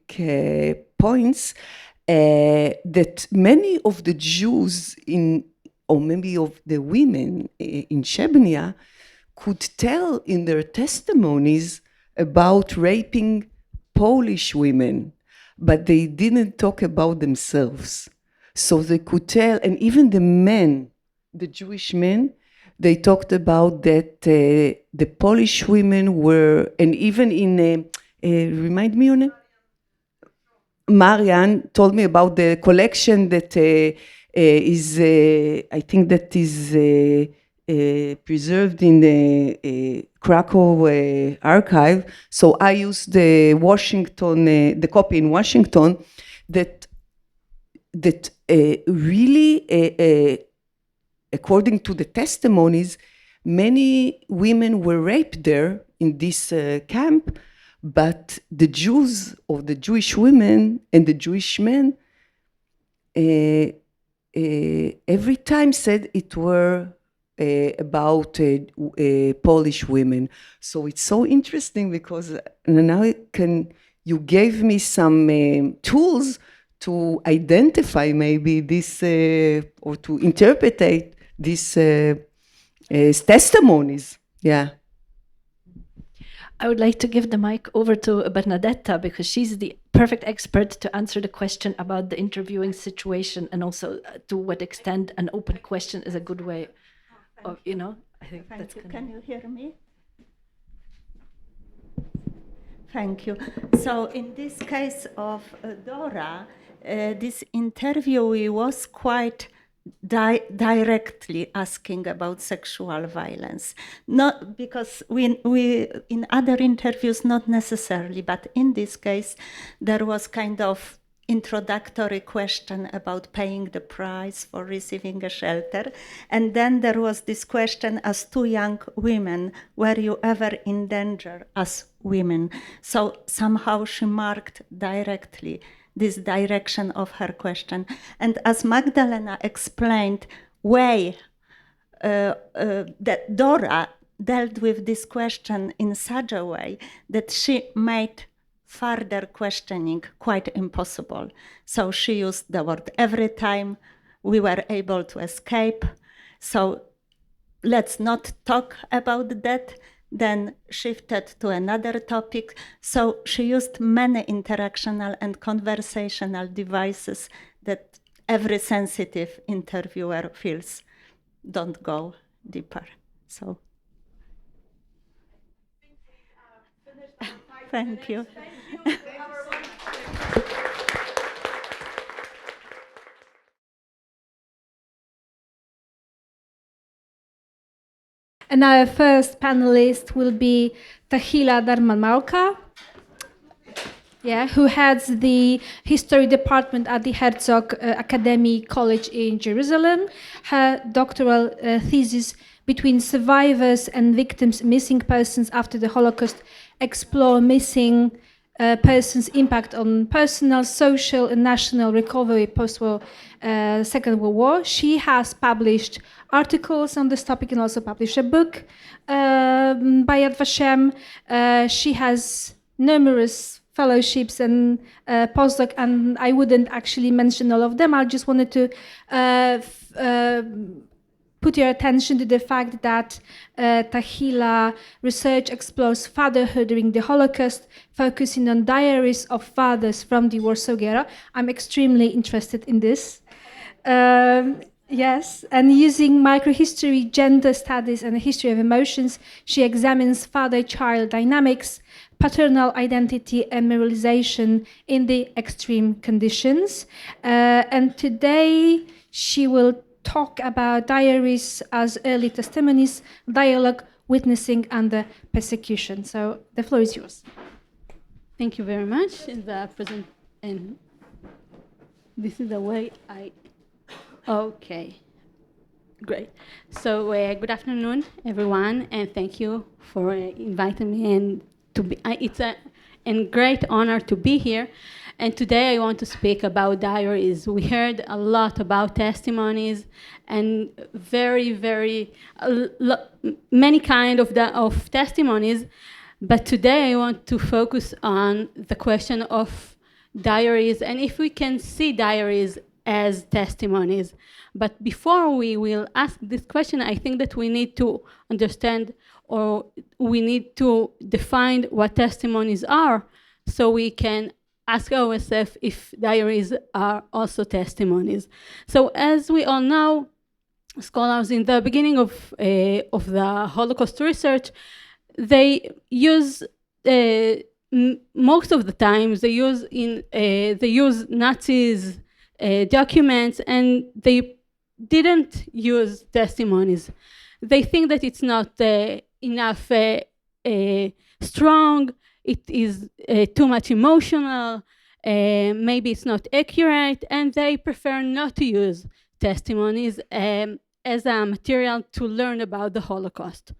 points that many of the Jews or maybe of the women in Szebnia could tell in their testimonies about raping Polish women, but they didn't talk about themselves. So they could tell, and even the men, the Jewish men, they talked about that the Polish women were, and even in, remind me on it? Marian told me about the collection that is, I think that is preserved in the Krakow archive. So I used the the copy in Washington that really, according to the testimonies, many women were raped there in this camp, but the Jews or the Jewish women and the Jewish men every time said it were about Polish women. So it's so interesting because now you gave me some tools to identify maybe this or to interpret these testimonies. Yeah. I would like to give the mic over to Bernadetta because she's the perfect expert to answer the question about the interviewing situation and also to what extent an open question is a good way of, I think that's good. Can you hear me? Thank you. So in this case of Dora, this interviewee was quite directly asking about sexual violence. Not because we in other interviews not necessarily, but in this case there was kind of introductory question about paying the price for receiving a shelter, and then there was this question: as two young women, were you ever in danger as women? So somehow she marked directly this direction of her question. And as Magdalena explained, that Dora dealt with this question in such a way that she made further questioning quite impossible. So she used the word every time we were able to escape. So let's not talk about that. Then shifted to another topic. So she used many interactional and conversational devices that every sensitive interviewer feels don't go deeper. So thank you. And our first panelist will be Tahila Darman-Mauka, who heads the history department at the Herzog Academy College in Jerusalem. Her doctoral thesis, Between Survivors and Victims, Missing Persons After the Holocaust, explore missing persons' impact on personal, social, and national recovery post-war Second World War. She has published articles on this topic and also published a book by Yad Vashem. She has numerous fellowships and postdoc, and I wouldn't actually mention all of them. I just wanted to put your attention to the fact that Tahila research explores fatherhood during the Holocaust, focusing on diaries of fathers from the Warsaw Ghetto. I'm extremely interested in this. Yes, and using microhistory, gender studies, and the history of emotions, she examines father-child dynamics, paternal identity, and moralization in the extreme conditions. And today she will talk about diaries as early testimonies, dialogue, witnessing under persecution. So the floor is yours. Thank you very much. And this is the way okay, great. So good afternoon, everyone, and thank you for inviting me. And it's a great honor to be here. And today I want to speak about diaries. We heard a lot about testimonies and many kind of testimonies. But today I want to focus on the question of diaries and if we can see diaries as testimonies. But before we will ask this question, I think that we need to understand, or we need to define what testimonies are so we can ask ourselves if diaries are also testimonies. So as we all know, scholars in the beginning of the Holocaust research, they use most of the times they use Nazis documents, and they didn't use testimonies. They think that it's not enough strong, it is too much emotional, maybe it's not accurate, and they prefer not to use testimonies. as a material to learn about the Holocaust.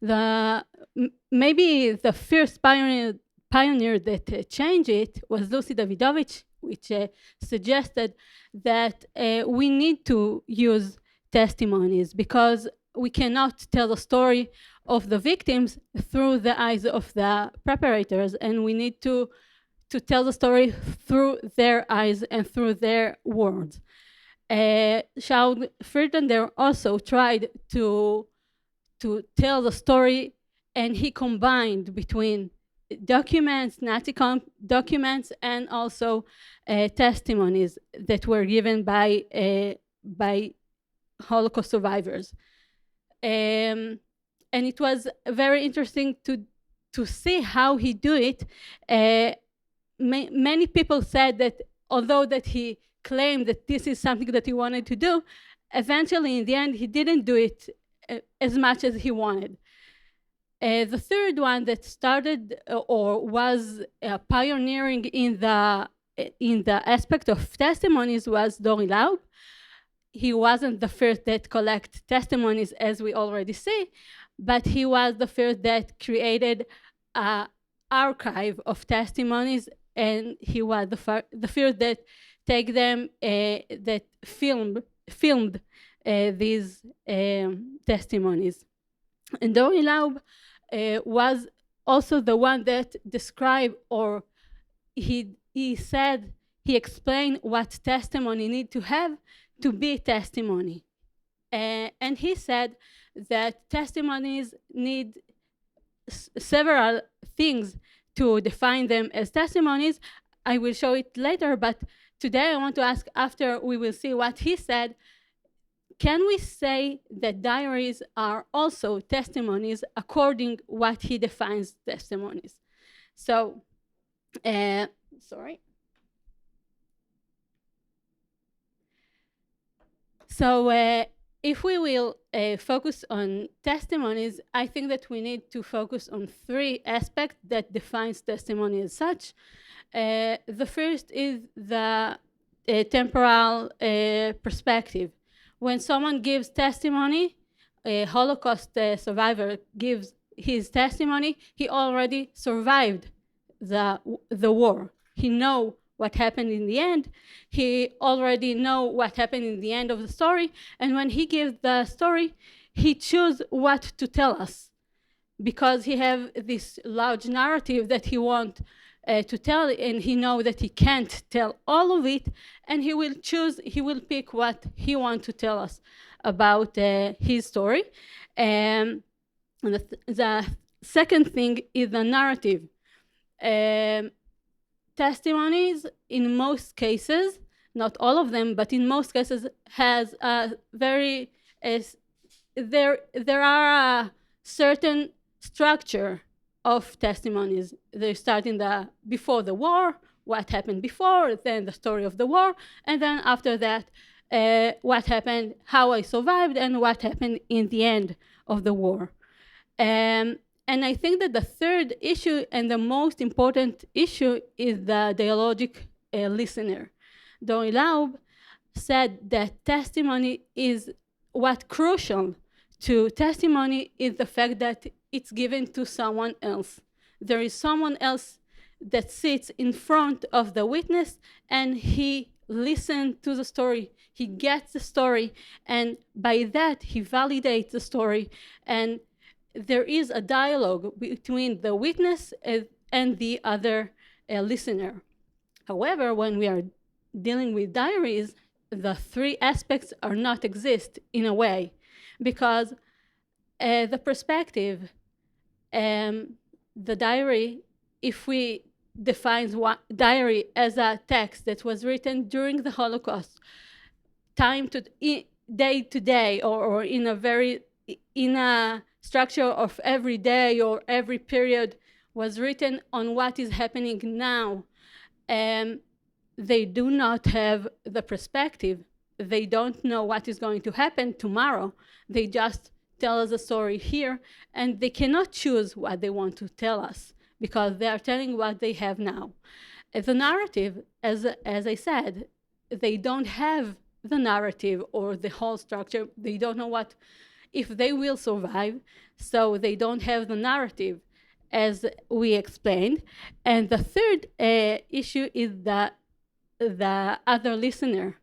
Maybe the first pioneer that changed it was Lucy Davidovich, which suggested that we need to use testimonies because we cannot tell the story of the victims through the eyes of the preparators, and we need to tell the story through their eyes and through their words. Shaul Friedlander also tried to tell the story, and he combined between documents, Nazi documents, and also testimonies that were given by Holocaust survivors. And it was very interesting to see how he do it. Many people said that although that he claimed that this is something that he wanted to do, eventually in the end he didn't do it as much as he wanted. The third one that started or was pioneering in the aspect of testimonies was Dori Laub. He wasn't the first that collect testimonies, as we already see, but he was the first that created an archive of testimonies, and he was the first that take them, that filmed these testimonies. And Dori Laub was also the one that described, or he explained what testimony need to have to be testimony. And he said that testimonies need several things to define them as testimonies. I will show it later, but today I want to ask, after we will see what he said, can we say that diaries are also testimonies according what he defines testimonies? So, sorry. So if we will focus on testimonies, I think that we need to focus on three aspects that defines testimony as such. The first is the temporal perspective. When someone gives testimony, a Holocaust survivor gives his testimony, he already survived the war. He knows what happened in the end. He already knows what happened in the end of the story. And when he gives the story, he chooses what to tell us, because he has this large narrative that he wants to tell, and he knows that he can't tell all of it, and he will pick what he wants to tell us about his story. And the second thing is the narrative. Testimonies, in most cases, not all of them, but in most cases, has a very there are a certain structure of testimonies. They start in before the war, what happened before, then the story of the war, and then after that, what happened, how I survived, and what happened in the end of the war. And I think that the third issue and the most important issue is the dialogic listener. Dori Laub said that testimony is what crucial to testimony is the fact that it's given to someone else. There is someone else that sits in front of the witness, and he listens to the story. He gets the story, and by that he validates the story. And there is a dialogue between the witness and the other listener. However, when we are dealing with diaries, the three aspects are not exist in a way, because the perspective, the diary, if we define diary as a text that was written during the Holocaust, day to day, or in a structure of every day or every period, was written on what is happening now. They do not have the perspective. They don't know what is going to happen tomorrow. They just tell us a story here, and they cannot choose what they want to tell us because they are telling what they have now. The narrative, as I said, they don't have the narrative or the whole structure. They don't know what, if they will survive, so they don't have the narrative, as we explained. And the third issue is the other listener.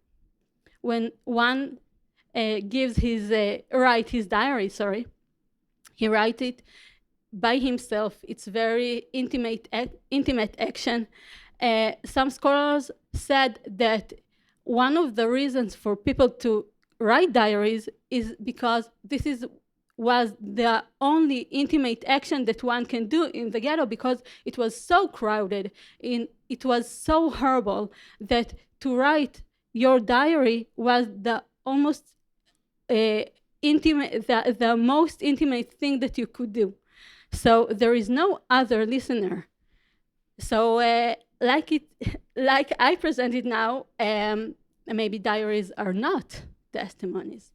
When one gives his diary, he writes it by himself. It's very intimate action. Some scholars said that one of the reasons for people to write diaries is because this was the only intimate action that one can do in the ghetto, because it was so crowded, it was so horrible, that to write your diary was the almost intimate, the most intimate thing that you could do. So there is no other listener. So like I presented now, maybe diaries are not testimonies.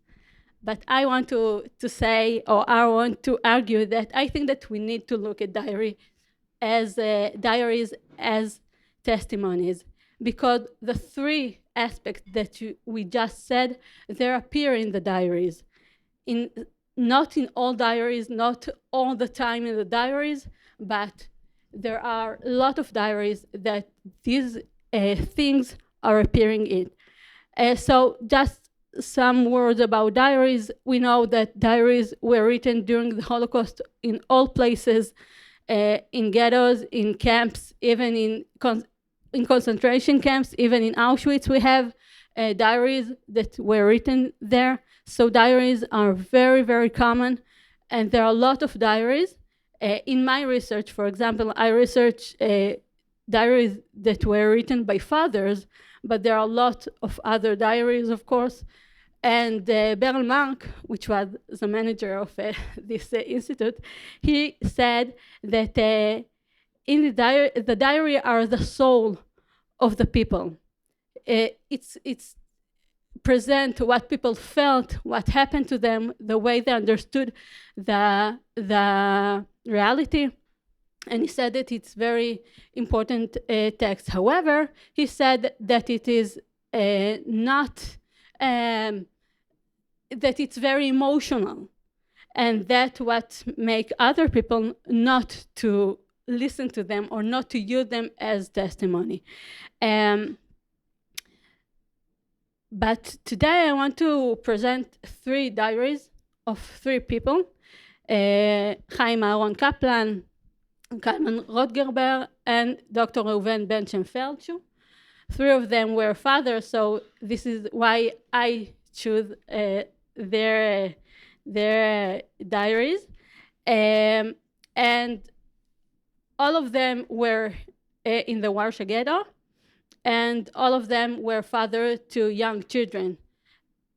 But I want to say, or I want to argue that I think that we need to look at diaries as testimonies, because the three aspects that we just said, they appear in the diaries. Not in all diaries, not all the time in the diaries, but there are a lot of diaries that these things are appearing in. So just some words about diaries. We know that diaries were written during the Holocaust in all places, in ghettos, in camps, even in concentration camps, even in Auschwitz we have diaries that were written there. So diaries are very, very common, and there are a lot of diaries. In my research, for example, I researched diaries that were written by fathers, but there are a lot of other diaries, of course. And Beryl Mark, which was the manager of this institute, he said that in the diary are the soul of the people. It's present what people felt, what happened to them, the way they understood the reality. And he said that it's very important text. However, he said that it is not, that it's very emotional, and that what make other people not to listen to them or not to use them as testimony. But today I want to present three diaries of three people, Chaim Aaron Kaplan, Kalman Rotgerber, and Dr. Reuven Ben-Shem Feldshuh. Three of them were fathers, so this is why I choose their diaries. And all of them were in the Warsaw Ghetto, and all of them were father to young children.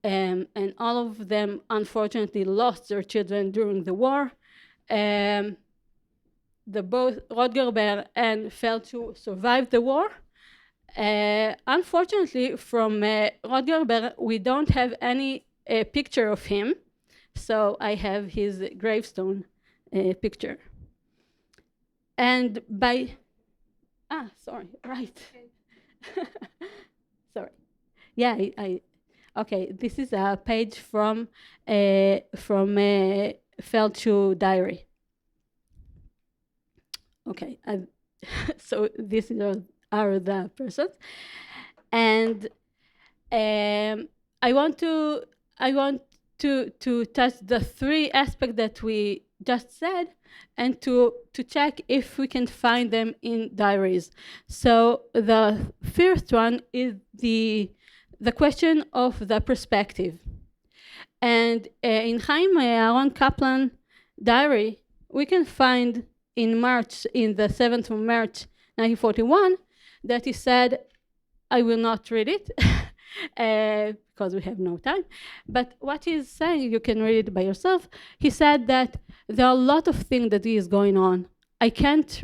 And all of them, unfortunately, lost their children during the war. Both Rotgerber and Feldshuh survived the war. Unfortunately, from Rotgerber, we don't have any picture of him, so I have his gravestone picture. And sorry. Yeah, okay, this is a page from Feldshuh diary. Okay, so these are the persons, and I want to touch the three aspects that we just said, and to check if we can find them in diaries. So the first one is the question of the perspective. And in Chaim Aaron Kaplan diary, we can find in the 7th of March 1941, that he said, I will not read it, because we have no time. But what he's saying, you can read it by yourself. He said that there are a lot of things that is going on. I can't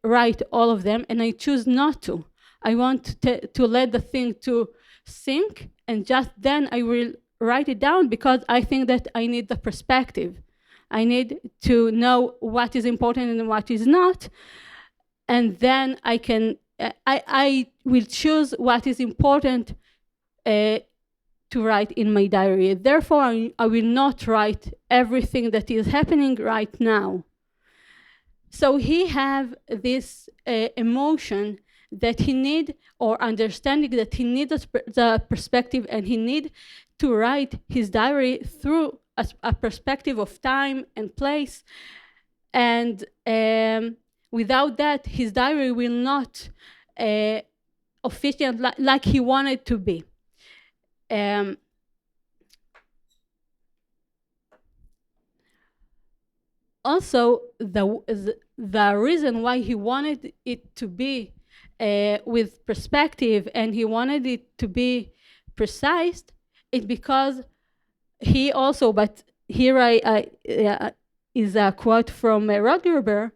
write all of them, and I choose not to. I want to let the thing to sink, and just then I will write it down, because I think that I need the perspective. I need to know what is important and what is not, and then I will choose what is important to write in my diary. Therefore, I will not write everything that is happening right now. So he have this emotion that he need, or understanding that he need the perspective, and he need to write his diary through a perspective of time and place. And without that, his diary will not official like he wanted to be. Also, the reason why he wanted it to be with perspective and he wanted it to be precise is because he also, but here is a quote from Rodgerber.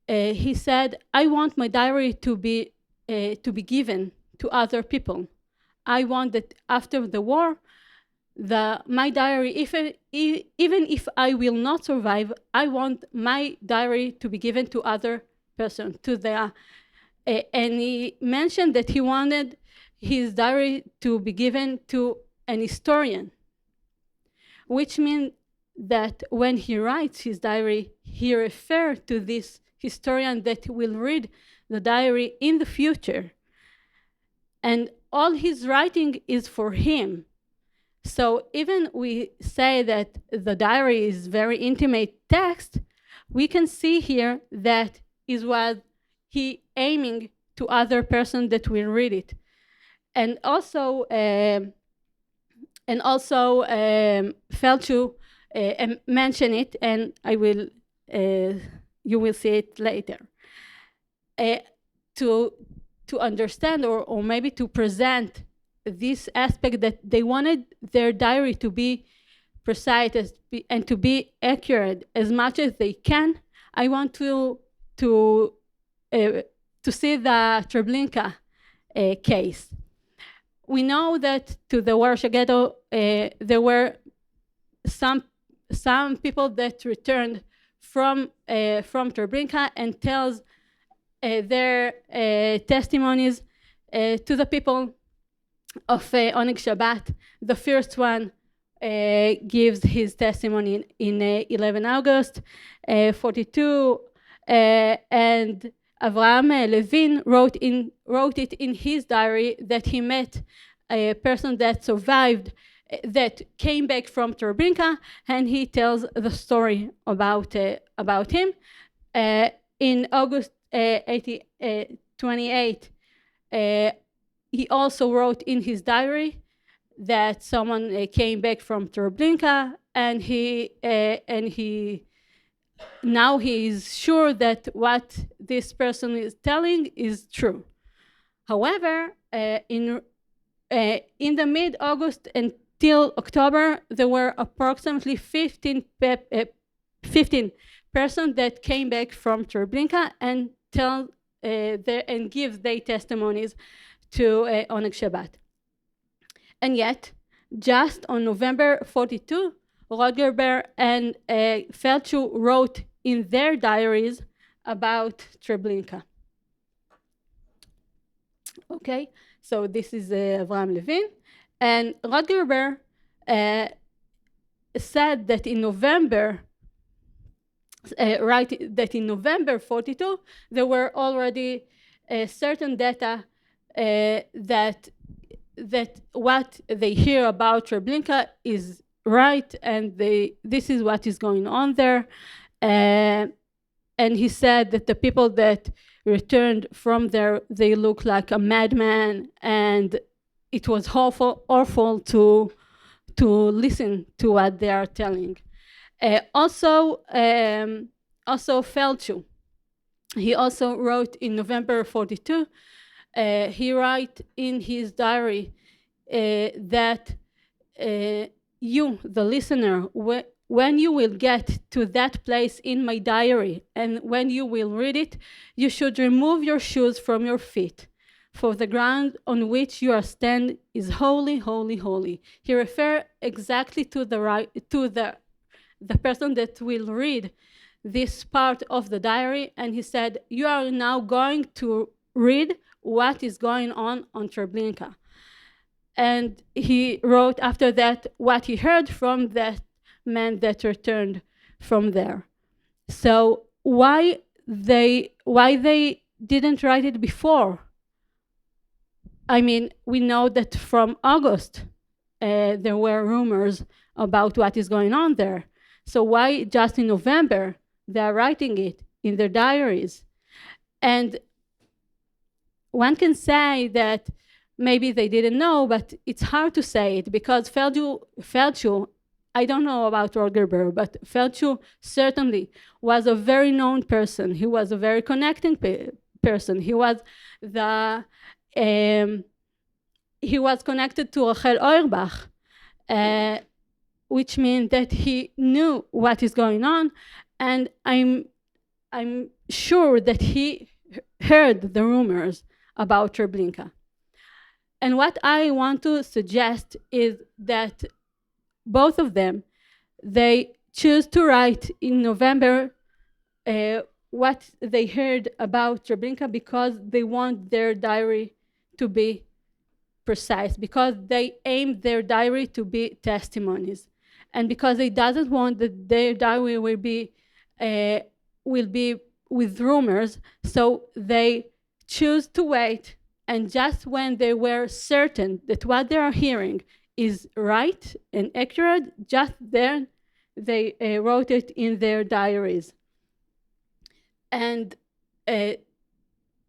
He said, "I want my diary to be given to other people. I want that after the war, my diary, even if I will not survive, I want my diary to be given to other person, to the." And he mentioned that he wanted his diary to be given to an historian, which means that when he writes his diary, he refers to this historian that will read the diary in the future. And all his writing is for him. So even we say that the diary is very intimate text, we can see here that is what he aiming to other person that will read it. And also Felchu mention it, and I will you will see it later. To understand or maybe to present this aspect that they wanted their diary to be precise and to be accurate as much as they can, I want to see the Treblinka case. We know that to the Warsaw Ghetto there were some people that returned from Treblinka and tells their testimonies to the people of Onyx Shabbat. The first one gives his testimony in 11 August 42, and Avraham Levin wrote it in his diary that he met a person that survived, that came back from Treblinka, and he tells the story about him. In August 28, he also wrote in his diary that someone came back from Treblinka, and now he is sure that what this person is telling is true. However, in the mid-August until October, there were approximately 15 persons that came back from Treblinka and give their testimonies to Onyx Shabbat. And yet, just on November 42, Rodgerber and Felchu wrote in their diaries about Treblinka. Okay, so this is Avraham Levin, and Rodgerber said that in November, that in November 42, there were already certain data that what they hear about Treblinka is right, and this is what is going on there. And he said that the people that returned from there, they look like a madman, and it was awful to listen to what they are telling. Also Felchu, he also wrote in November 42. He wrote in his diary that you, the listener, when you will get to that place in my diary and when you will read it, you should remove your shoes from your feet, for the ground on which you are standing is holy, holy, holy. He referred exactly to the person that will read this part of the diary, and he said, you are now going to read what is going on Treblinka. And he wrote after that what he heard from that man that returned from there. So why they didn't write it before? I mean, we know that from August there were rumors about what is going on there. So why just in November they are writing it in their diaries? And one can say that maybe they didn't know, but it's hard to say it because Feldschuh, I don't know about Rogerberg, but Feldschuh certainly was a very known person. He was a very connecting person. He was connected to Rachel Auerbach, which means that he knew what is going on, and I'm sure that he heard the rumors about Treblinka. And what I want to suggest is that both of them, they choose to write in November what they heard about Treblinka because they want their diary to be precise, because they aim their diary to be testimonies, and because they doesn't want that their diary will be with rumors, so they choose to wait, and just when they were certain that what they are hearing is right and accurate, just then they wrote it in their diaries. And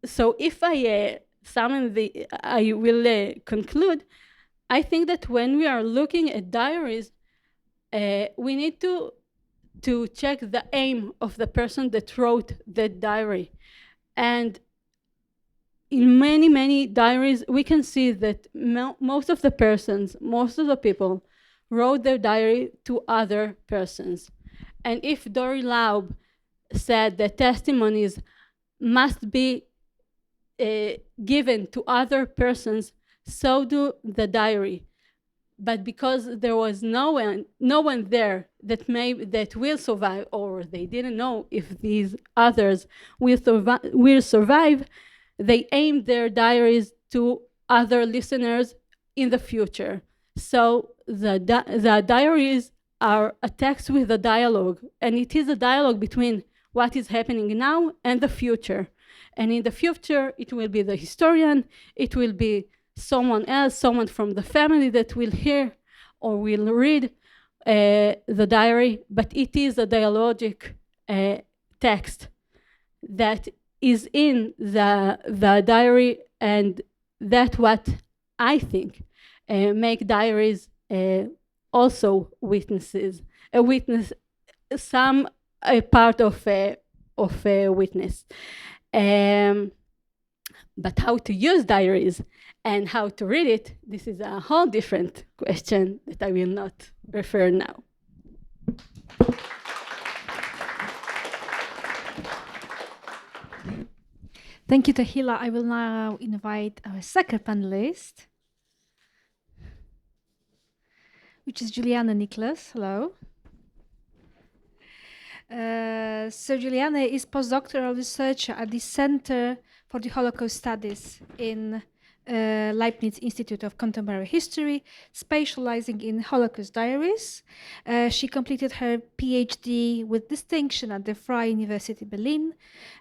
so if I I will conclude, I think that when we are looking at diaries, we need to check the aim of the person that wrote that diary. And in many, many diaries, we can see that most of the people wrote their diary to other persons. And if Dory Laub said that testimonies must be given to other persons, so do the diary. But because there was no one there that will survive, or they didn't know if these others will survive, they aimed their diaries to other listeners in the future. So the diaries are a text with a dialogue, and it is a dialogue between what is happening now and the future. And in the future, it will be the historian, it will be someone else, someone from the family that will hear or will read the diary, but it is a dialogic text that is in the diary, and that's what I think make diaries also witnesses, some part of a witness. But how to use diaries and how to read it, this is a whole different question that I will not refer now. Thank you, Tehila. I will now invite our second panelist, which is Juliana Niklas. Hello. So Juliana is postdoctoral researcher at the Center for the Holocaust Studies in Leibniz Institute of Contemporary History, specializing in Holocaust diaries. She completed her PhD with distinction at the Freie University Berlin,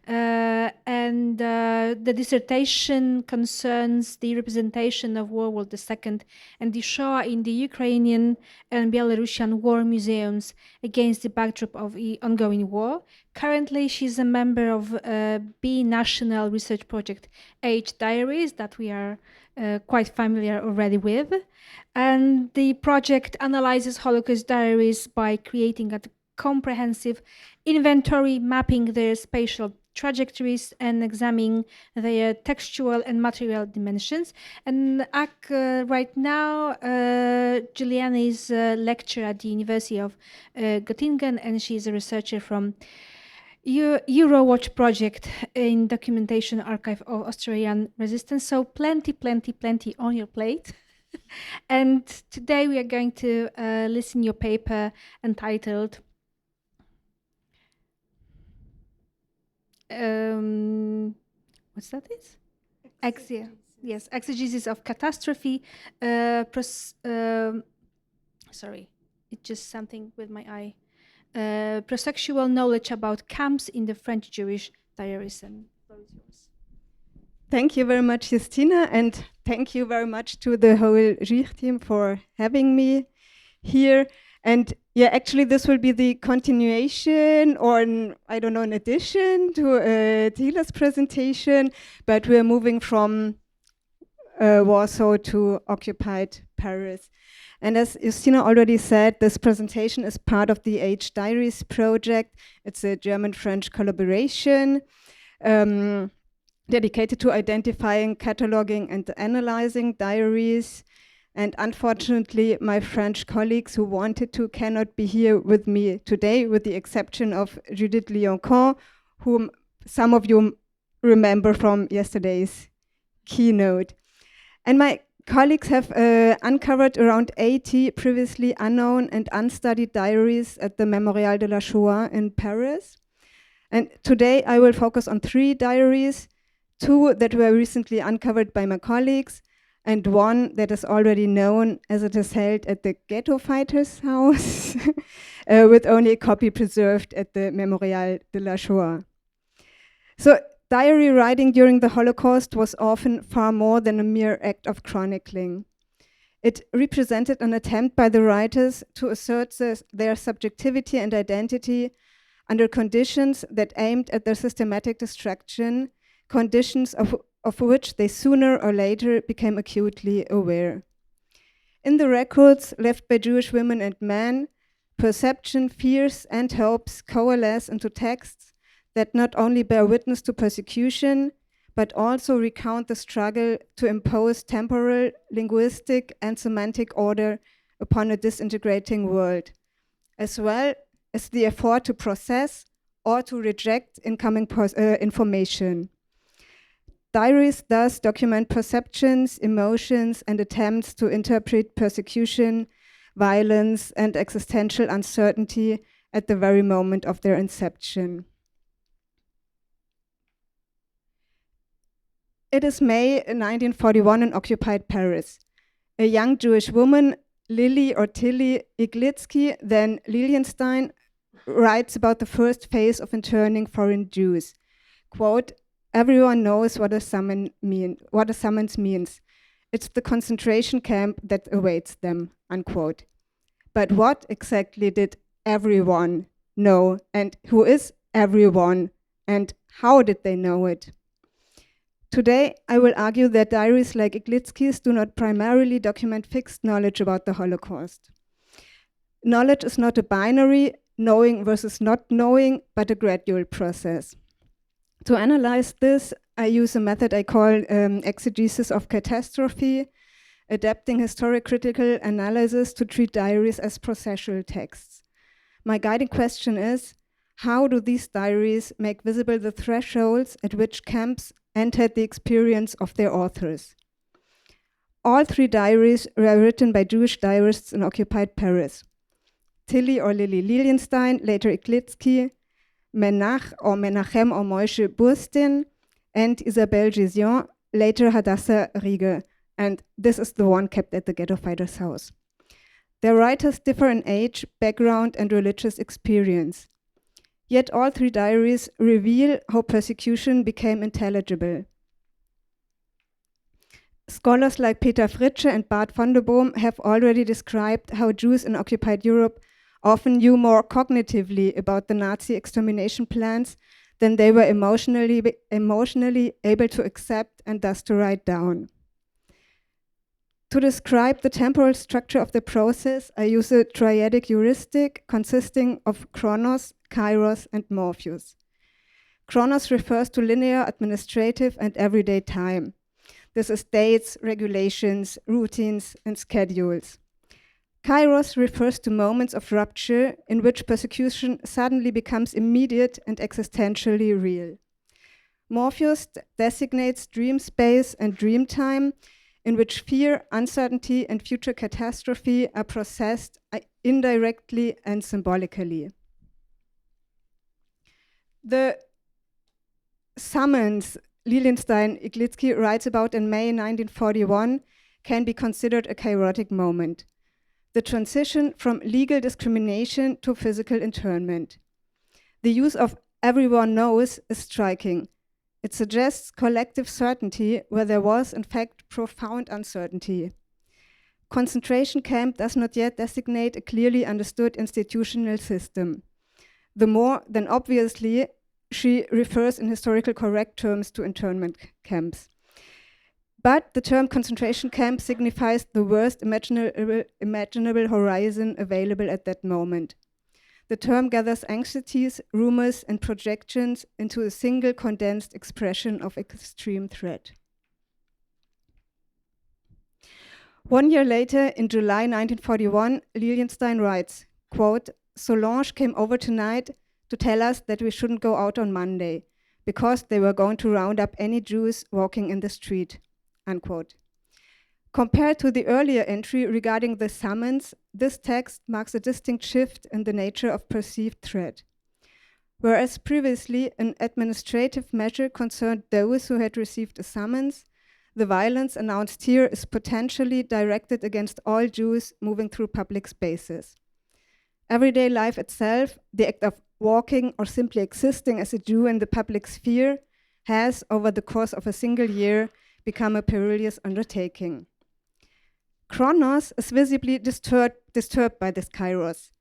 and the dissertation concerns the representation of World War II and the Shoah in the Ukrainian and Belarusian war museums against the backdrop of the ongoing war. Currently, she's a member of B National Research Project Diaries that we are quite familiar already with. And the project analyzes Holocaust diaries by creating a comprehensive inventory, mapping their spatial trajectories and examining their textual and material dimensions. And right now, Juliana is a lecturer at the University of Göttingen, and she's a researcher from Eurowatch project in documentation archive of Australian resistance. So plenty on your plate. And today we are going to listen your paper entitled what's that is? Exia. Yes, exegesis of catastrophe. Sorry, it's just something with my eye. Prosexual knowledge about camps in the French Jewish diaries. And floor is yours. Thank you very much, Justina, and thank you very much to the whole EHRI team for having me here. And yeah, actually, this will be the continuation or an addition to Thila's presentation, but we're moving from Warsaw to occupied Paris. And as Justina already said, this presentation is part of the Diaries project. It's a German-French collaboration dedicated to identifying, cataloging, and analyzing diaries. And unfortunately, my French colleagues who wanted to cannot be here with me today, with the exception of Judith Lioncan, whom some of you remember from yesterday's keynote. And my colleagues have uncovered around 80 previously unknown and unstudied diaries at the Mémorial de la Shoah in Paris. And today I will focus on 3 diaries, 2 that were recently uncovered by my colleagues, and 1 that is already known as it is held at the Ghetto Fighters' House, with only a copy preserved at the Mémorial de la Shoah. So diary writing during the Holocaust was often far more than a mere act of chronicling. It represented an attempt by the writers to assert their subjectivity and identity under conditions that aimed at their systematic destruction, conditions of which they sooner or later became acutely aware. In the records left by Jewish women and men, perception, fears, and hopes coalesce into texts that not only bear witness to persecution, but also recount the struggle to impose temporal, linguistic, and semantic order upon a disintegrating world, as well as the effort to process or to reject incoming information. Diaries thus document perceptions, emotions, and attempts to interpret persecution, violence, and existential uncertainty at the very moment of their inception. It is May 1941 in occupied Paris. A young Jewish woman, Lily or Tilly Iglitsky, then Lilienstein, writes about the first phase of interning foreign Jews. Quote, "Everyone knows what a summons means. It's the concentration camp that awaits them," unquote. But what exactly did everyone know, and who is everyone, and how did they know it? Today, I will argue that diaries like Iglitsky's do not primarily document fixed knowledge about the Holocaust. Knowledge is not a binary, knowing versus not knowing, but a gradual process. To analyze this, I use a method I call exegesis of catastrophe, adapting historic critical analysis to treat diaries as processual texts. My guiding question is, how do these diaries make visible the thresholds at which camps entered the experience of their authors? All 3 diaries were written by Jewish diarists in occupied Paris. Tilly or Lily Lilienstein, later Iglitsky, Menachem or Moshe Burstin, and Isabelle Gézian, later Hadassah Riege, and this is the one kept at the Ghetto Fighters' House. Their writers differ in age, background, and religious experience. Yet all 3 diaries reveal how persecution became intelligible. Scholars like Peter Fritsche and Bart van der Boom have already described how Jews in occupied Europe often knew more cognitively about the Nazi extermination plans than they were emotionally able to accept and thus to write down. To describe the temporal structure of the process, I use a triadic heuristic consisting of Chronos, Kairos, and Morpheus. Chronos refers to linear, administrative, and everyday time. This is dates, regulations, routines, and schedules. Kairos refers to moments of rupture in which persecution suddenly becomes immediate and existentially real. Morpheus designates dream space and dream time, in which fear, uncertainty, and future catastrophe are processed indirectly and symbolically. The summons Lilienstein-Iglitsky writes about in May 1941 can be considered a chaotic moment. The transition from legal discrimination to physical internment. The use of everyone knows is striking. It suggests collective certainty where there was, in fact, profound uncertainty. Concentration camp does not yet designate a clearly understood institutional system. The more than obviously, she refers in historical correct terms to internment camps. But the term concentration camp signifies the worst imaginable horizon available at that moment. The term gathers anxieties, rumors, and projections into a single condensed expression of extreme threat. 1 year later, in July 1941, Lilienstein writes, quote, Solange came over tonight to tell us that we shouldn't go out on Monday because they were going to round up any Jews walking in the street, unquote. Compared to the earlier entry regarding the summons, this text marks a distinct shift in the nature of perceived threat. Whereas previously an administrative measure concerned those who had received a summons, the violence announced here is potentially directed against all Jews moving through public spaces. Everyday life itself, the act of walking or simply existing as a Jew in the public sphere, has, over the course of a single year, become a perilous undertaking. Chronos is visibly disturbed by this kairos.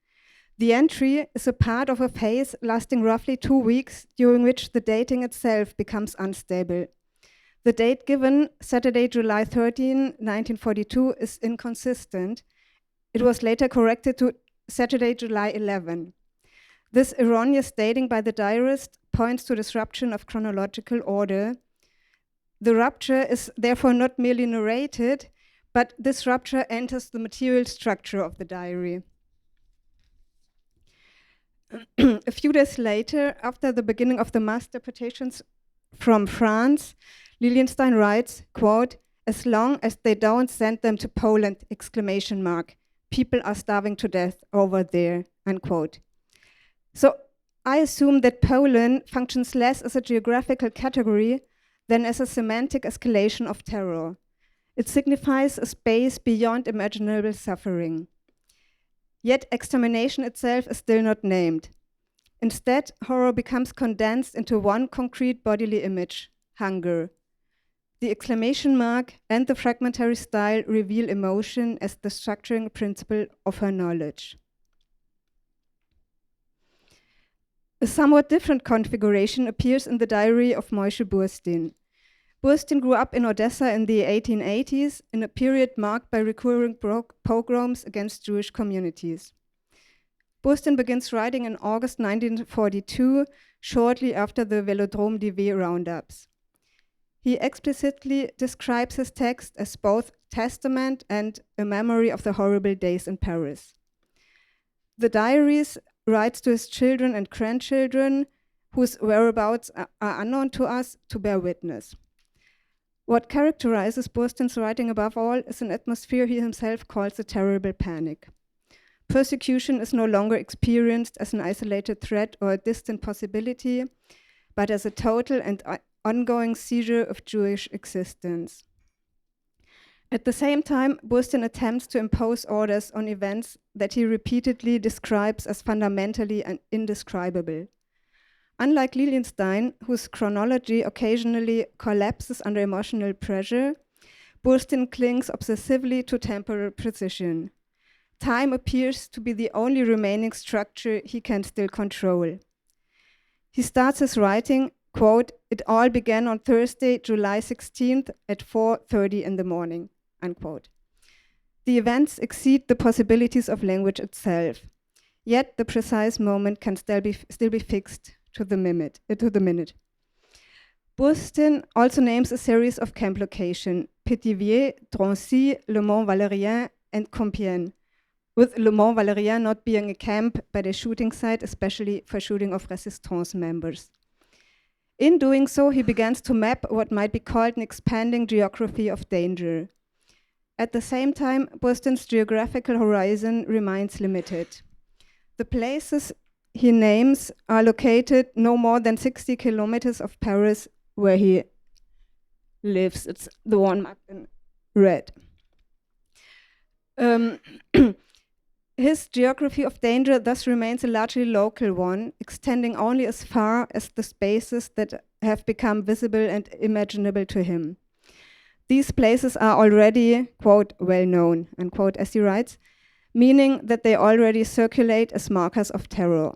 The entry is a part of a phase lasting roughly 2 weeks, during which the dating itself becomes unstable. The date given, Saturday, July 13, 1942, is inconsistent. It was later corrected to Saturday, July 11. This erroneous dating by the diarist points to disruption of chronological order. The rupture is therefore not merely narrated, but this rupture enters the material structure of the diary. A few days later, after the beginning of the mass deportations from France, Lilienstein writes, quote, as long as they don't send them to Poland, ! People are starving to death over there, unquote. So I assume that Poland functions less as a geographical category than as a semantic escalation of terror. It signifies a space beyond imaginable suffering. Yet extermination itself is still not named. Instead, horror becomes condensed into one concrete bodily image, hunger. The exclamation mark and the fragmentary style reveal emotion as the structuring principle of her knowledge. A somewhat different configuration appears in the diary of Moshe Burstin. Burstin grew up in Odessa in the 1880s, in a period marked by recurring pogroms against Jewish communities. Burstin begins writing in August 1942, shortly after the Velodrome d'Hiver roundups. He explicitly describes his text as both testament and a memory of the horrible days in Paris. The Diaries writes to his children and grandchildren, whose whereabouts are unknown to us, to bear witness. What characterizes Burstin's writing above all is an atmosphere he himself calls a terrible panic. Persecution is no longer experienced as an isolated threat or a distant possibility, but as a total and ongoing seizure of Jewish existence. At the same time, Burstin attempts to impose orders on events that he repeatedly describes as fundamentally and indescribable. Unlike Lilienstein, whose chronology occasionally collapses under emotional pressure, Burstin clings obsessively to temporal precision. Time appears to be the only remaining structure he can still control. He starts his writing, quote, it all began on Thursday, July 16th at 4:30 in the morning, unquote. The events exceed the possibilities of language itself, yet the precise moment can still be fixed to the minute. Burstin also names a series of camp locations, Pithiviers, Drancy, Le Mont-Valérien, and Compiègne, with Le Mont-Valérien not being a camp but a shooting site, especially for shooting of resistance members. In doing so, he begins to map what might be called an expanding geography of danger. At the same time, Burstin's geographical horizon remains limited. The places he names are located no more than 60 kilometers of Paris, where he lives. It's the one marked in red. His geography of danger thus remains a largely local one, extending only as far as the spaces that have become visible and imaginable to him. These places are already, quote, well known, unquote, as he writes, meaning that they already circulate as markers of terror.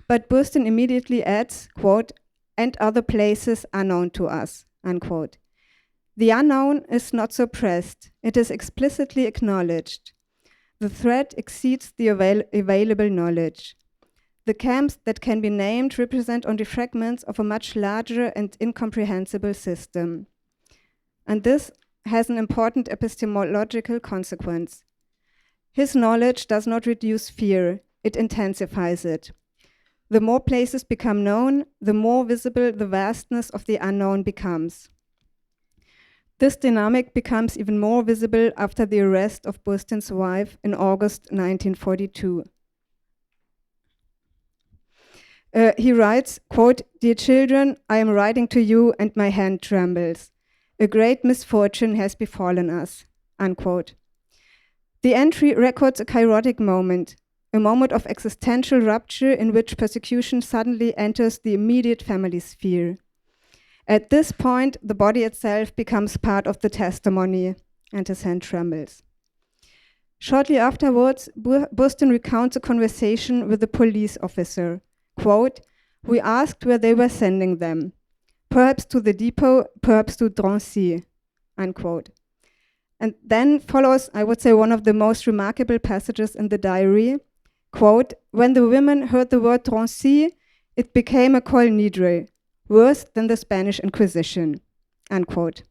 But Burstyn immediately adds, quote, and other places unknown to us, unquote. The unknown is not suppressed, it is explicitly acknowledged. The threat exceeds the available knowledge. The camps that can be named represent only fragments of a much larger and incomprehensible system. And this has an important epistemological consequence. His knowledge does not reduce fear, it intensifies it. The more places become known, the more visible the vastness of the unknown becomes. This dynamic becomes even more visible after the arrest of Burstyn's wife in August 1942. He writes, quote, "Dear children, I am writing to you and my hand trembles. A great misfortune has befallen us," unquote. The entry records a kairotic moment, a moment of existential rupture in which persecution suddenly enters the immediate family sphere. At this point, the body itself becomes part of the testimony, and his hand trembles. Shortly afterwards, Burstyn recounts a conversation with a police officer. Quote, "We asked where they were sending them. Perhaps to the depot, perhaps to Drancy," unquote. And then follows, I would say, one of the most remarkable passages in the diary. Quote, "When the women heard the word Drancy, it became a col nidre, worse than the Spanish Inquisition," unquote.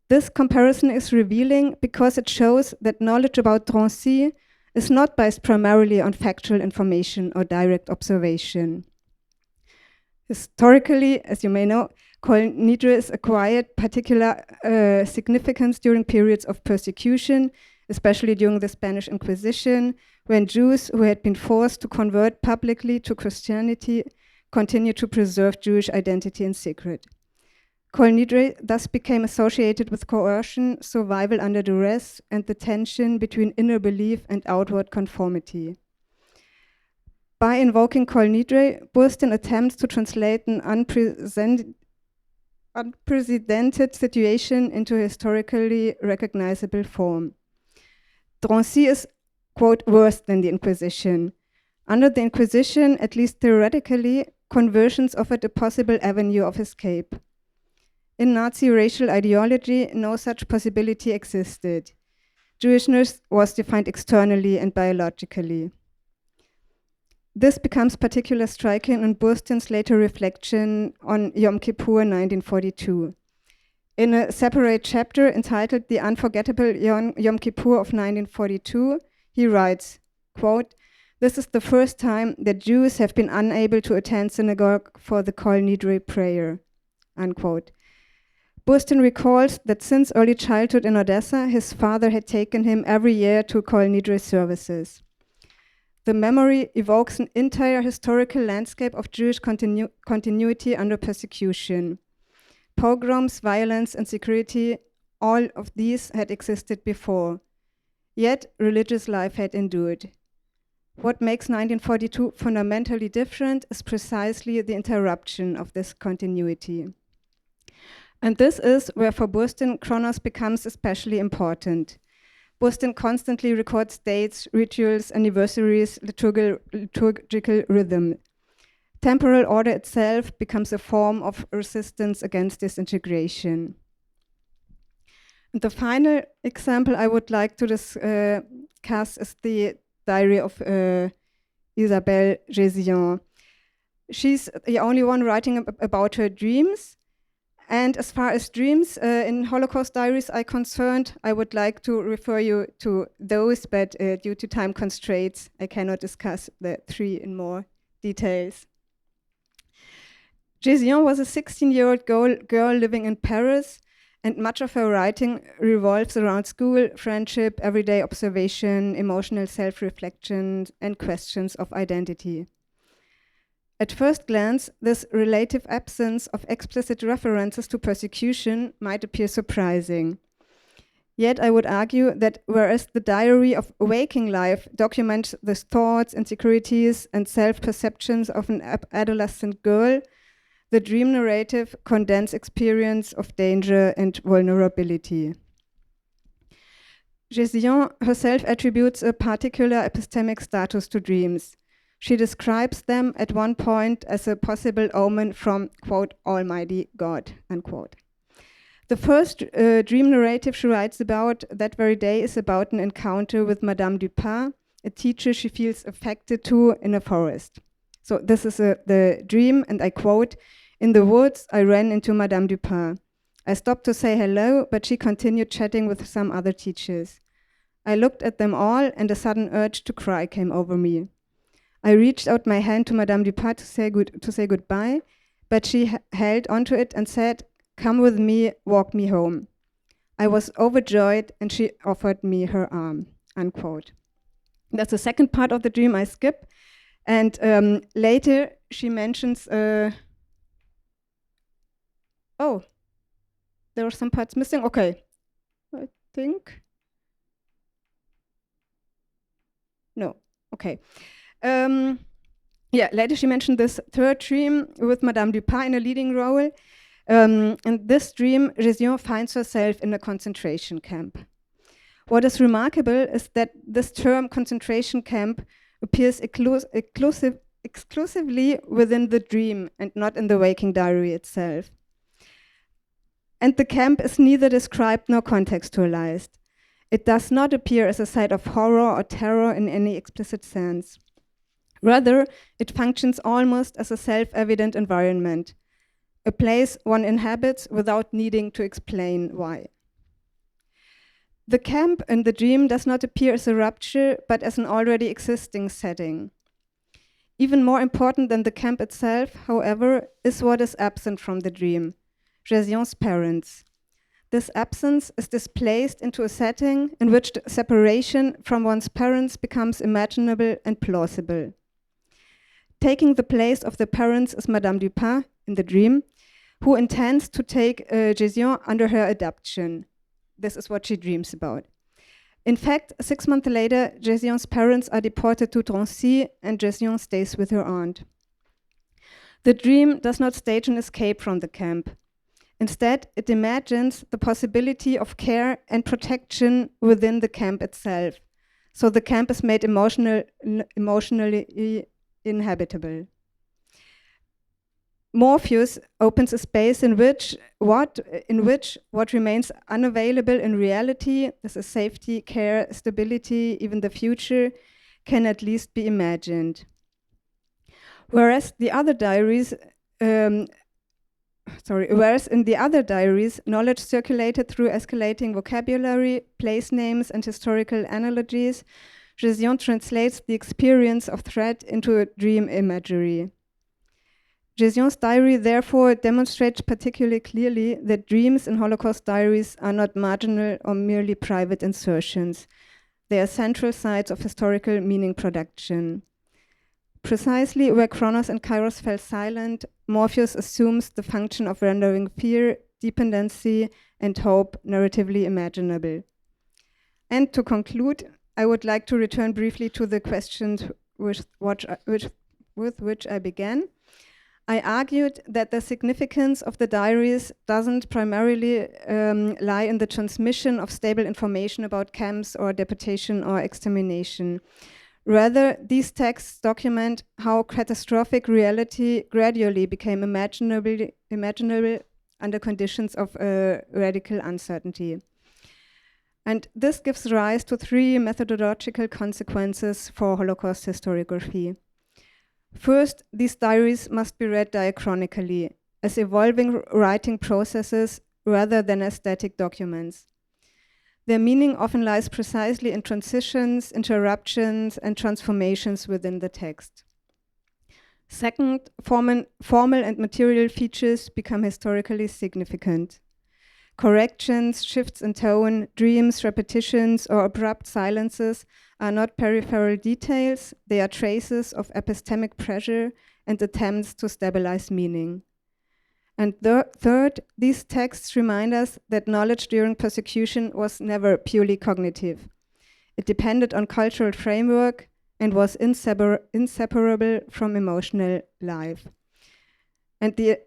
This comparison is revealing because it shows that knowledge about Drancy is not based primarily on factual information or direct observation. Historically, as you may know, col nidre is acquired particular significance during periods of persecution, especially during the Spanish Inquisition, when Jews who had been forced to convert publicly to Christianity continued to preserve Jewish identity in secret. Col nidre thus became associated with coercion, survival under duress, and the tension between inner belief and outward conformity. By invoking col nidre, Burstyn attempts to translate an unprecedented situation into a historically recognizable form. Drancy is, quote, "worse than the Inquisition. Under the Inquisition, at least theoretically, conversions offered a possible avenue of escape. In Nazi racial ideology, no such possibility existed. Jewishness was defined externally and biologically." This becomes particularly striking in Burstyn's later reflection on Yom Kippur 1942. In a separate chapter entitled "The Unforgettable Yom Kippur of 1942, he writes, quote, "This is the first time that Jews have been unable to attend synagogue for the Kol Nidre prayer," unquote. Burstyn recalls that since early childhood in Odessa, his father had taken him every year to Kol Nidre services. The memory evokes an entire historical landscape of Jewish continuity under persecution. Pogroms, violence, and security, all of these had existed before. Yet religious life had endured. What makes 1942 fundamentally different is precisely the interruption of this continuity. And this is where for Burstyn, chronos becomes especially important. Burstyn constantly records dates, rituals, anniversaries, liturgical rhythm. Temporal order itself becomes a form of resistance against disintegration. And the final example I would like to discuss is the diary of Isabelle Gézillon. She's the only one writing about her dreams. And as far as dreams in Holocaust diaries are concerned, I would like to refer you to those, but due to time constraints, I cannot discuss the three in more details. Gézillon was a 16-year-old girl living in Paris, and much of her writing revolves around school, friendship, everyday observation, emotional self-reflection, and questions of identity. At first glance, this relative absence of explicit references to persecution might appear surprising. Yet I would argue that whereas the diary of waking life documents the thoughts, insecurities, and self-perceptions of an adolescent girl, the dream narrative condenses experience of danger and vulnerability. Gézion herself attributes a particular epistemic status to dreams. She describes them at one point as a possible omen from, quote, Almighty God, unquote. The first dream narrative she writes about that very day is about an encounter with Madame Dupin, a teacher she feels affected to in a forest. So this is the dream, and I quote, "In the woods, I ran into Madame Dupin. I stopped to say hello, but she continued chatting with some other teachers. I looked at them all, and a sudden urge to cry came over me. I reached out my hand to Madame Dupin to say goodbye, but she held onto it and said, 'Come with me, walk me home.' I was overjoyed, and she offered me her arm," unquote. That's the second part of the dream I skip. And later she mentions, oh, there are some parts missing. Okay, I think. No, okay. Yeah, later she mentioned this third dream with Madame Dupin in a leading role. In this dream, Gézion finds herself in a concentration camp. What is remarkable is that this term concentration camp appears exclusively within the dream and not in the waking diary itself. And the camp is neither described nor contextualized. It does not appear as a site of horror or terror in any explicit sense. Rather, it functions almost as a self-evident environment, a place one inhabits without needing to explain why. The camp in the dream does not appear as a rupture, but as an already existing setting. Even more important than the camp itself, however, is what is absent from the dream, Gézion's parents. This absence is displaced into a setting in which the separation from one's parents becomes imaginable and plausible. Taking the place of the parents is Madame Dupin in the dream, who intends to take Gézion under her adoption. This is what she dreams about. In fact, 6 months later, Gézion's parents are deported to Drancy, and Gézion stays with her aunt. The dream does not stage an escape from the camp. Instead, it imagines the possibility of care and protection within the camp itself. So the camp is made emotionally inhabitable. Morpheus opens a space in which what remains unavailable in reality, this is safety, care, stability, even the future, can at least be imagined. Whereas in the other diaries, knowledge circulated through escalating vocabulary, place names, and historical analogies, Gézion translates the experience of threat into a dream imagery. Gézion's diary therefore demonstrates particularly clearly that dreams in Holocaust diaries are not marginal or merely private insertions. They are central sites of historical meaning production. Precisely where Kronos and Kairos fell silent, Morpheus assumes the function of rendering fear, dependency, and hope narratively imaginable. And to conclude, I would like to return briefly to the questions with which I began. I argued that the significance of the diaries doesn't primarily lie in the transmission of stable information about camps or deportation or extermination. Rather, these texts document how catastrophic reality gradually became imaginable under conditions of radical uncertainty. And this gives rise to 3 methodological consequences for Holocaust historiography. First, these diaries must be read diachronically, as evolving writing processes rather than as static documents. Their meaning often lies precisely in transitions, interruptions, and transformations within the text. Second, formal and material features become historically significant. Corrections, shifts in tone, dreams, repetitions, or abrupt silences are not peripheral details, they are traces of epistemic pressure and attempts to stabilize meaning. And third, these texts remind us that knowledge during persecution was never purely cognitive. It depended on cultural framework and was inseparable from emotional life. And the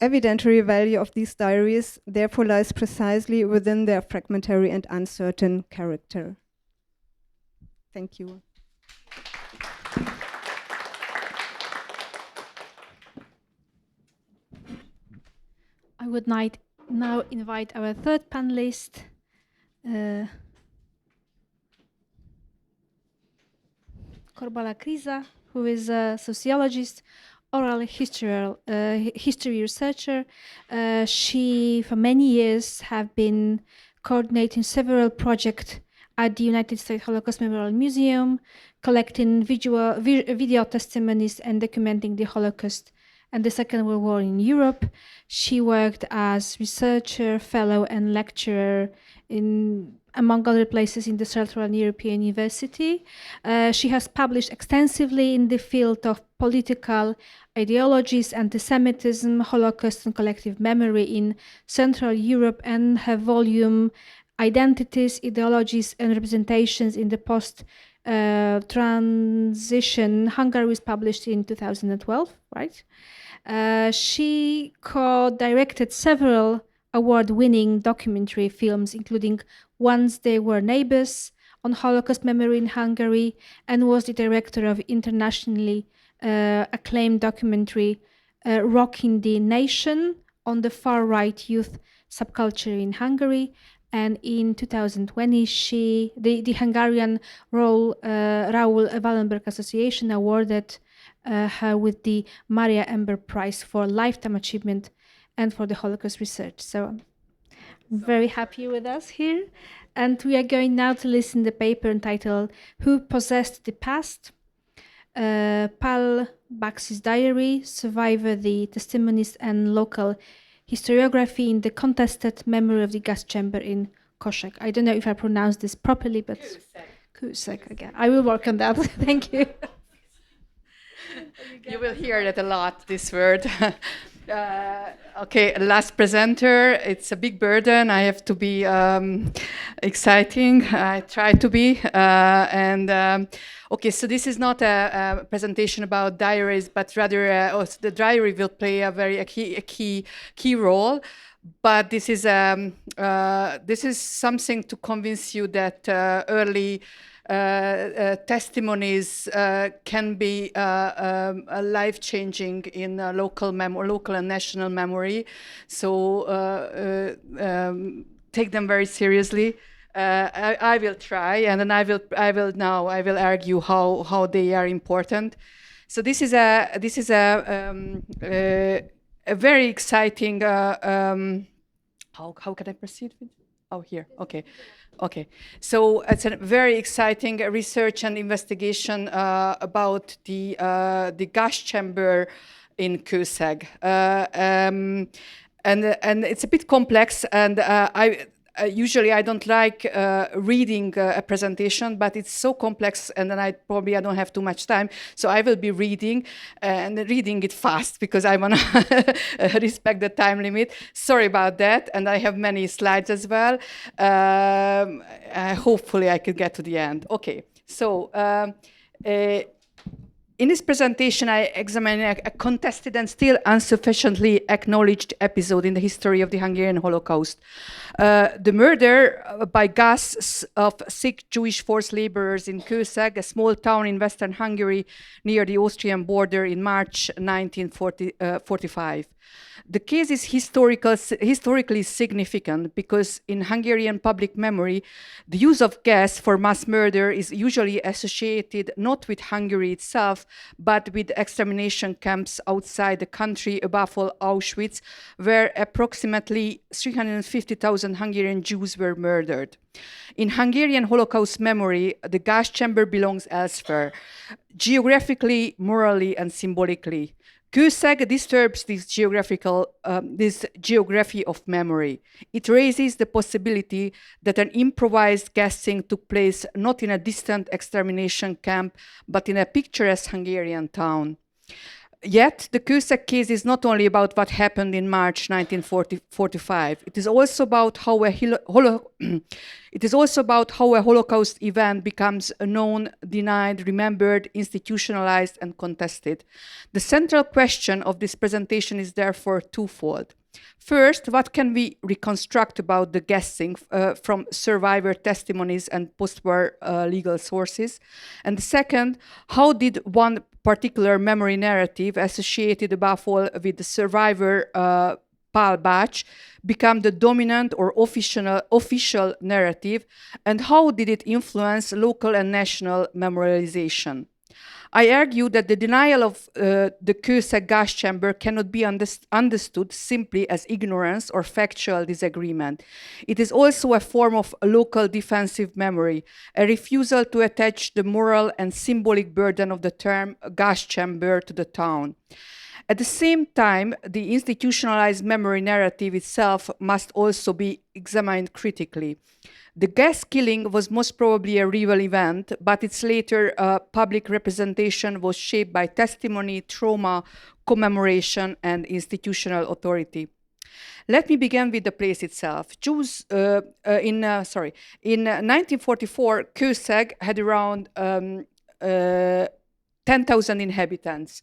evidentiary value of these diaries therefore lies precisely within their fragmentary and uncertain character. Thank you. I would now invite our third panelist, Corbala Kriza, who is a sociologist, oral history researcher. She, for many years, have been coordinating several projects at the United States Holocaust Memorial Museum, collecting video testimonies and documenting the Holocaust and the Second World War in Europe. She worked as researcher, fellow, and lecturer in, among other places, in the Central and European University. She has published extensively in the field of political ideologies, anti-Semitism, Holocaust, and collective memory in Central Europe, and her volume Identities, Ideologies, and Representations in the Post-Transition Hungary was published in 2012, right? She co-directed several award-winning documentary films, including Once They Were Neighbors on Holocaust memory in Hungary, and was the director of internationally acclaimed documentary Rocking the Nation on the far-right youth subculture in Hungary. And in 2020, the Hungarian Raoul Wallenberg Association awarded her with the Maria Ember Prize for Lifetime Achievement and for the Holocaust research. So I'm very happy with us here. And we are going now to listen to the paper entitled Who Possessed the Past? Pal Baxi's Diary, Survivor, the Testimonies and Local Historiography in the Contested Memory of the Gas Chamber in Koszek. I don't know if I pronounced this properly, but Koszek again. I will work on that. Thank you. You will hear that a lot, this word. Okay, last presenter. It's a big burden. I have to be exciting. I try to be. Okay, so this is not a presentation about diaries, but rather the diary will play a key role. But this is something to convince you that early testimonies can be life-changing in local and national memory. So take them very seriously. I will try, and then I will argue how they are important. So this is a very exciting. How can I proceed with? Oh, here. Okay. So it's a very exciting research and investigation about the gas chamber in Kőszeg, and it's a bit complex. And usually I don't like reading a presentation, but it's so complex, and then I don't have too much time, so I will be reading it fast because I want to respect the time limit. Sorry about that, and I have many slides as well. Hopefully I can get to the end. Okay, so in this presentation, I examine a contested and still insufficiently acknowledged episode in the history of the Hungarian Holocaust. The murder by gas of 6 Jewish forced laborers in Kőszeg, a small town in western Hungary near the Austrian border in March 1945. The case is historically significant because in Hungarian public memory, the use of gas for mass murder is usually associated not with Hungary itself, but with extermination camps outside the country, above all Auschwitz, where approximately 350,000 Hungarian Jews were murdered. In Hungarian Holocaust memory, the gas chamber belongs elsewhere, geographically, morally, and symbolically. Kőszeg disturbs this geography of memory. It raises the possibility that an improvised gassing took place not in a distant extermination camp, but in a picturesque Hungarian town. Yet, the Kőszeg case is not only about what happened in March 1945. It is also about how it is also about how a Holocaust event becomes known, denied, remembered, institutionalized, and contested. The central question of this presentation is therefore twofold. First, what can we reconstruct about the guessing from survivor testimonies and post-war legal sources? And the second, how did one particular memory narrative associated above all with the survivor Pál Bács become the dominant or official narrative, and how did it influence local and national memorialization? I argue that the denial of the Kőszeg gas chamber cannot be understood simply as ignorance or factual disagreement. It is also a form of local defensive memory, a refusal to attach the moral and symbolic burden of the term gas chamber to the town. At the same time, the institutionalized memory narrative itself must also be examined critically. The gas killing was most probably a real event, but its later public representation was shaped by testimony, trauma, commemoration, and institutional authority. Let me begin with the place itself. Jews in 1944, Kőszeg had around 10,000 inhabitants.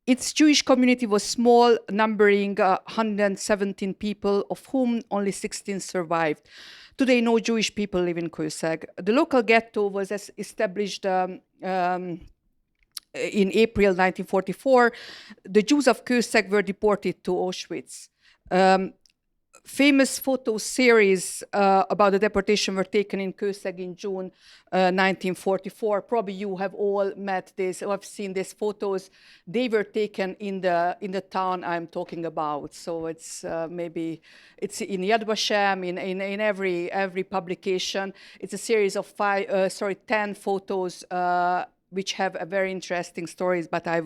Its Jewish community was small, numbering 117 people, of whom only 16 survived. Today, no Jewish people live in Kőszeg. The local ghetto was established in April 1944. The Jews of Kőszeg were deported to Auschwitz. Famous photo series about the deportation were taken in Kőszeg in June 1944. Probably you have all met this or have seen these photos. They were taken in the town I'm talking about. So it's maybe it's in Yad Vashem, in every publication. It's a series of 10 photos which have a very interesting stories, but I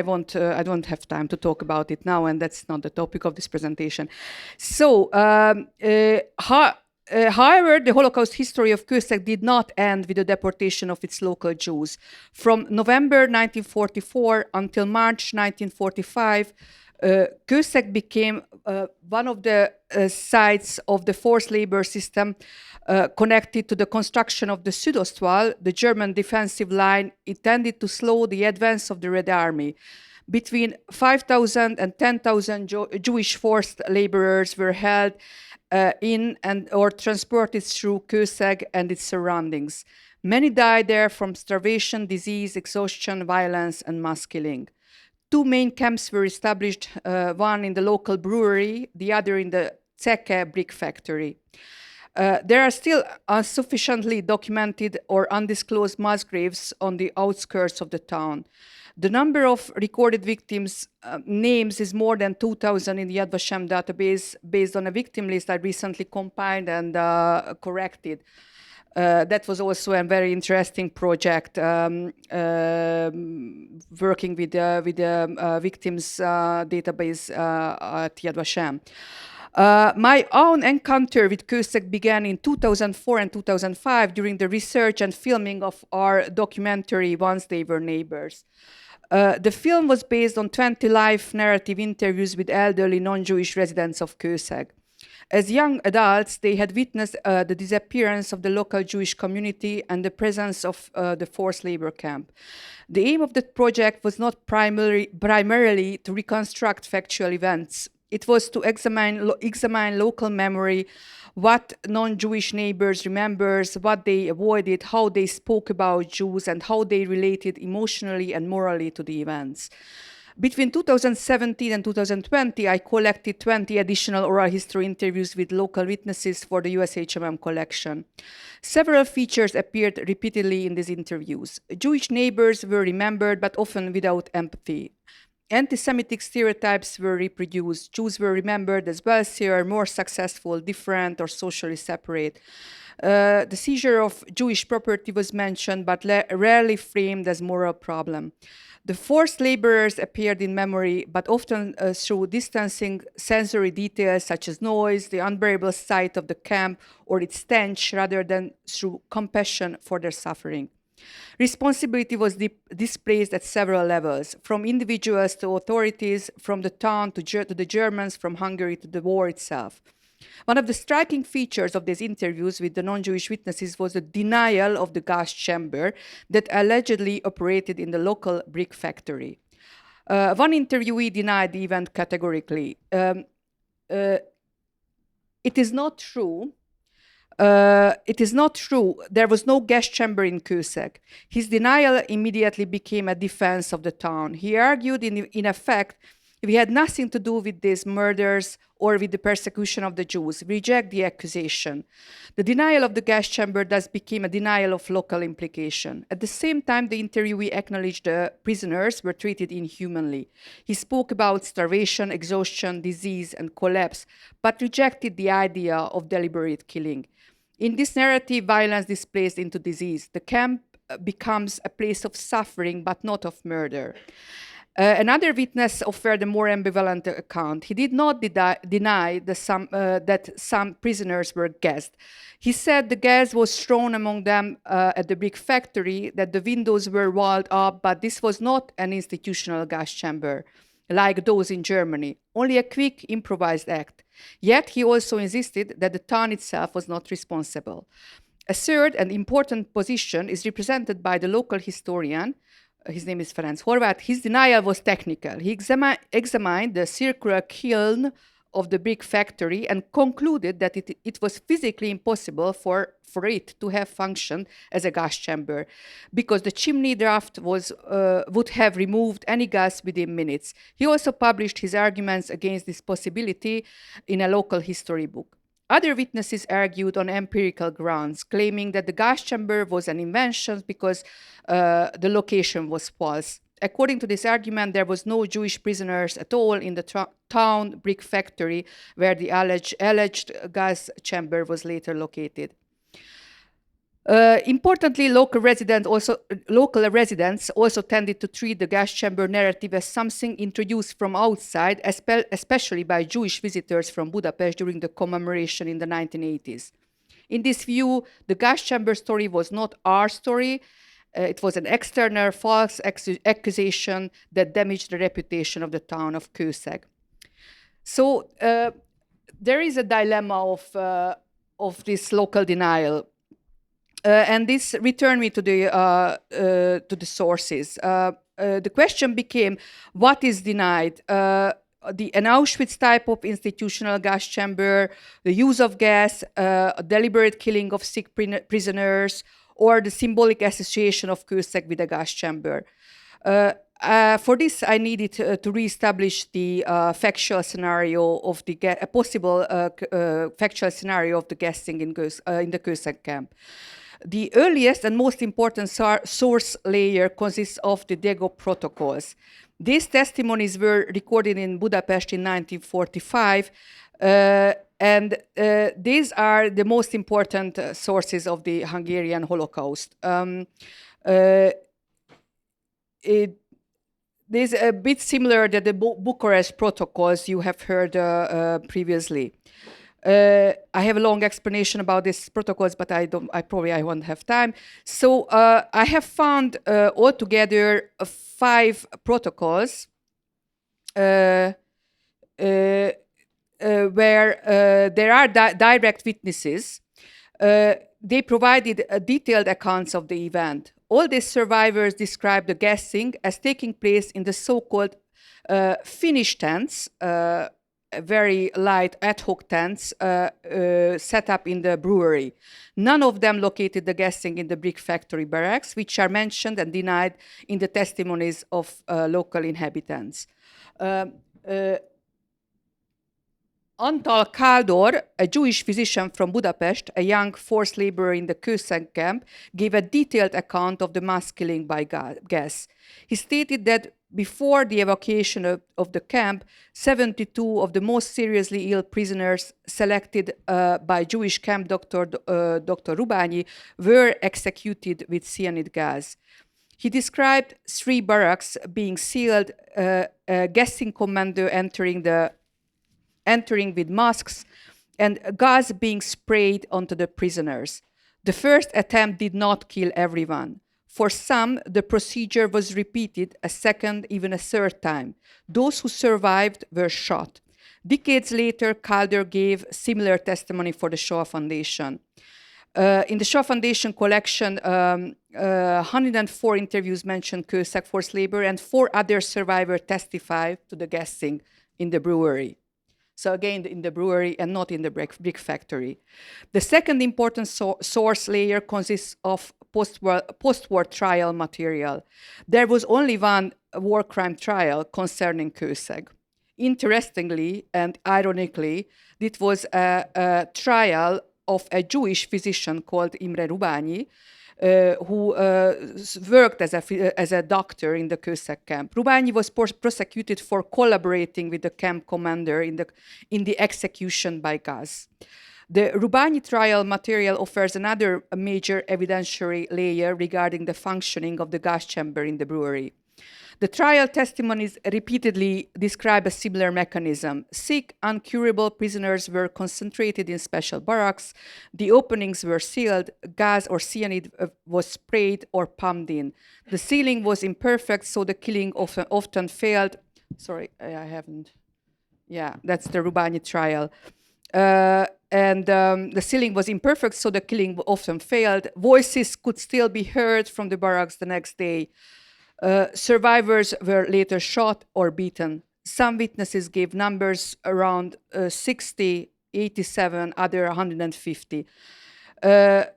don't have time to talk about it now, and that's not the topic of this presentation. So, however, the Holocaust history of Kőszeg did not end with the deportation of its local Jews. From November 1944 until March 1945, Kőszeg became one of the sites of the forced labor system connected to the construction of the Südostwall, the German defensive line intended to slow the advance of the Red Army. Between 5,000 and 10,000 Jewish forced laborers were held in and or transported through Kőszeg and its surroundings. Many died there from starvation, disease, exhaustion, violence, and mass killing. Two main camps were established, one in the local brewery, the other in the Zeke brick factory. There are still insufficiently documented or undisclosed mass graves on the outskirts of the town. The number of recorded victims' names is more than 2,000 in the Yad Vashem database, based on a victim list I recently compiled and corrected. That was also a very interesting project, working with the victims database at Yad Vashem. My own encounter with Kőszeg began in 2004 and 2005 during the research and filming of our documentary Once They Were Neighbors. The film was based on 20 live narrative interviews with elderly non-Jewish residents of Kőszeg. As young adults, they had witnessed the disappearance of the local Jewish community and the presence of the forced labor camp. The aim of the project was not primarily to reconstruct factual events. It was to examine local memory, what non-Jewish neighbors remembered, what they avoided, how they spoke about Jews, and how they related emotionally and morally to the events. Between 2017 and 2020, I collected 20 additional oral history interviews with local witnesses for the USHMM collection. Several features appeared repeatedly in these interviews. Jewish neighbors were remembered, but often without empathy. Anti-Semitic stereotypes were reproduced. Jews were remembered as wealthier, more successful, different, or socially separate. The seizure of Jewish property was mentioned, but rarely framed as moral problem. The forced laborers appeared in memory, but often through distancing sensory details such as noise, the unbearable sight of the camp, or its stench, rather than through compassion for their suffering. Responsibility was displaced at several levels, from individuals to authorities, from the town to the Germans, from Hungary to the war itself. One of the striking features of these interviews with the non-Jewish witnesses was the denial of the gas chamber that allegedly operated in the local brick factory. One interviewee denied the event categorically. It is not true. It is not true. There was no gas chamber in Kőszeg. His denial immediately became a defense of the town. He argued, in effect, we had nothing to do with these murders or with the persecution of the Jews. Reject the accusation. The denial of the gas chamber thus became a denial of local implication. At the same time, the interviewee acknowledged the prisoners were treated inhumanly. He spoke about starvation, exhaustion, disease, and collapse, but rejected the idea of deliberate killing. In this narrative, violence displays into disease. The camp becomes a place of suffering, but not of murder. Another witness offered a more ambivalent account. He did not deny that some prisoners were gassed. He said the gas was thrown among them at the brick factory, that the windows were walled up, but this was not an institutional gas chamber like those in Germany, only a quick improvised act. Yet he also insisted that the town itself was not responsible. A third and important position is represented by the local historian. His name is Ferenc Horváth. His denial was technical. He examined the circular kiln of the brick factory and concluded that it was physically impossible for it to have functioned as a gas chamber because the chimney draft would have removed any gas within minutes. He also published his arguments against this possibility in a local history book. Other witnesses argued on empirical grounds, claiming that the gas chamber was an invention because the location was false. According to this argument, there was no Jewish prisoners at all in the town brick factory where the alleged gas chamber was later located. Importantly, local residents also tended to treat the gas chamber narrative as something introduced from outside, especially by Jewish visitors from Budapest during the commemoration in the 1980s. In this view, the gas chamber story was not our story. It was an external false accusation that damaged the reputation of the town of Kőszeg. So there is a dilemma of this local denial. And this returned me to the sources. The question became, what is denied? An Auschwitz type of institutional gas chamber, the use of gas, deliberate killing of sick prisoners, or the symbolic association of Kőszeg with a gas chamber. For this, I needed to reestablish the factual scenario of a possible factual scenario of the gassing in the Kőszeg camp. The earliest and most important source layer consists of the Dego protocols. These testimonies were recorded in Budapest in 1945, and these are the most important sources of the Hungarian Holocaust. It is a bit similar to the Bucharest protocols you have heard previously. I have a long explanation about these protocols, but I won't have time. So I have found altogether 5 protocols where there are direct witnesses. They provided detailed accounts of the event. All these survivors described the gassing as taking place in the so-called Finnish tents, very light ad hoc tents set up in the brewery. None of them located the gassing in the brick factory barracks, which are mentioned and denied in the testimonies of local inhabitants. Antal Káldor, a Jewish physician from Budapest, a young forced laborer in the Kőszeg camp, gave a detailed account of the mass killing by gas. He stated that before the evacuation of the camp, 72 of the most seriously ill prisoners selected by Jewish camp doctor Dr. Rubányi were executed with cyanide gas. He described 3 barracks being sealed, a gassing commando entering with masks, and gas being sprayed onto the prisoners. The first attempt did not kill everyone. For some, the procedure was repeated a second, even a third time. Those who survived were shot. Decades later, Calder gave similar testimony for the Shoah Foundation. In the Shoah Foundation collection, 104 interviews mention Kőszeg forced labor, and 4 other survivors testified to the gassing in the brewery. So again, in the brewery and not in the brick factory. The second important source layer consists of post-war trial material. There was only one war crime trial concerning Kőszeg. Interestingly and ironically, it was a trial of a Jewish physician called Imre Rubányi, who worked as a doctor in the Kőszeg camp. Rubányi was prosecuted for collaborating with the camp commander in the execution by gas. The Rubányi trial material offers another major evidentiary layer regarding the functioning of the gas chamber in the brewery. The trial testimonies repeatedly describe a similar mechanism. Sick, incurable prisoners were concentrated in special barracks. The openings were sealed. Gas or cyanide was sprayed or pumped in. The sealing was imperfect, so the killing often failed. Sorry, I haven't. Yeah, that's the Rubányi trial. The sealing was imperfect, so the killing often failed. Voices could still be heard from the barracks the next day. Survivors were later shot or beaten. Some witnesses gave numbers around 60, 87, other 150. The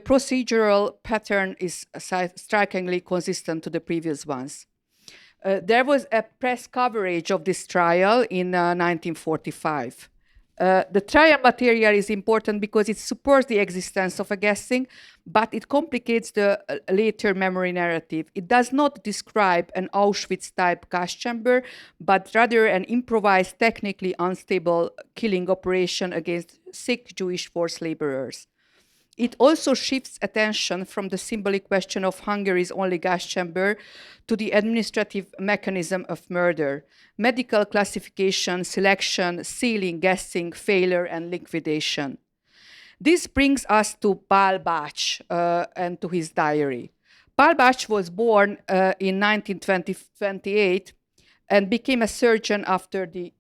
procedural pattern is strikingly consistent to the previous ones. There was a press coverage of this trial in 1945. The trial material is important because it supports the existence of a gassing, but it complicates the later memory narrative. It does not describe an Auschwitz-type gas chamber, but rather an improvised, technically unstable killing operation against sick Jewish forced laborers. It also shifts attention from the symbolic question of Hungary's only gas chamber to the administrative mechanism of murder: medical classification, selection, sealing, gassing, failure, and liquidation. This brings us to Pál Bács and to his diary. Pál Bács was born in 1928 and became a surgeon after the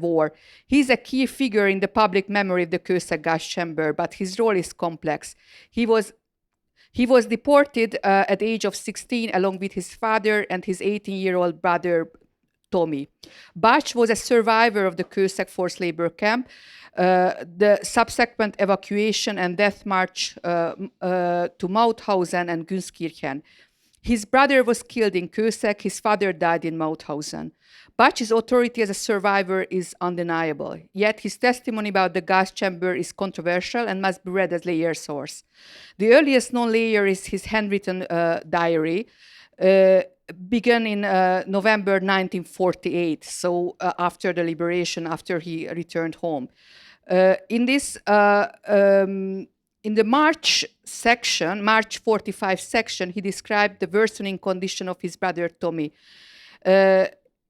war. He's a key figure in the public memory of the Kőszeg gas chamber, but his role is complex. He was deported at the age of 16 along with his father and his 18-year-old brother, Tomi. Bács was a survivor of the Kőszeg forced labor camp, the subsequent evacuation and death march to Mauthausen and Günskirchen. His brother was killed in Kőszeg, his father died in Mauthausen. Bács's authority as a survivor is undeniable, yet his testimony about the gas chamber is controversial and must be read as layer source. The earliest known layer is his handwritten diary, begun in November 1948, so after the liberation, after he returned home. In the March 45 section, he described the worsening condition of his brother Tomi.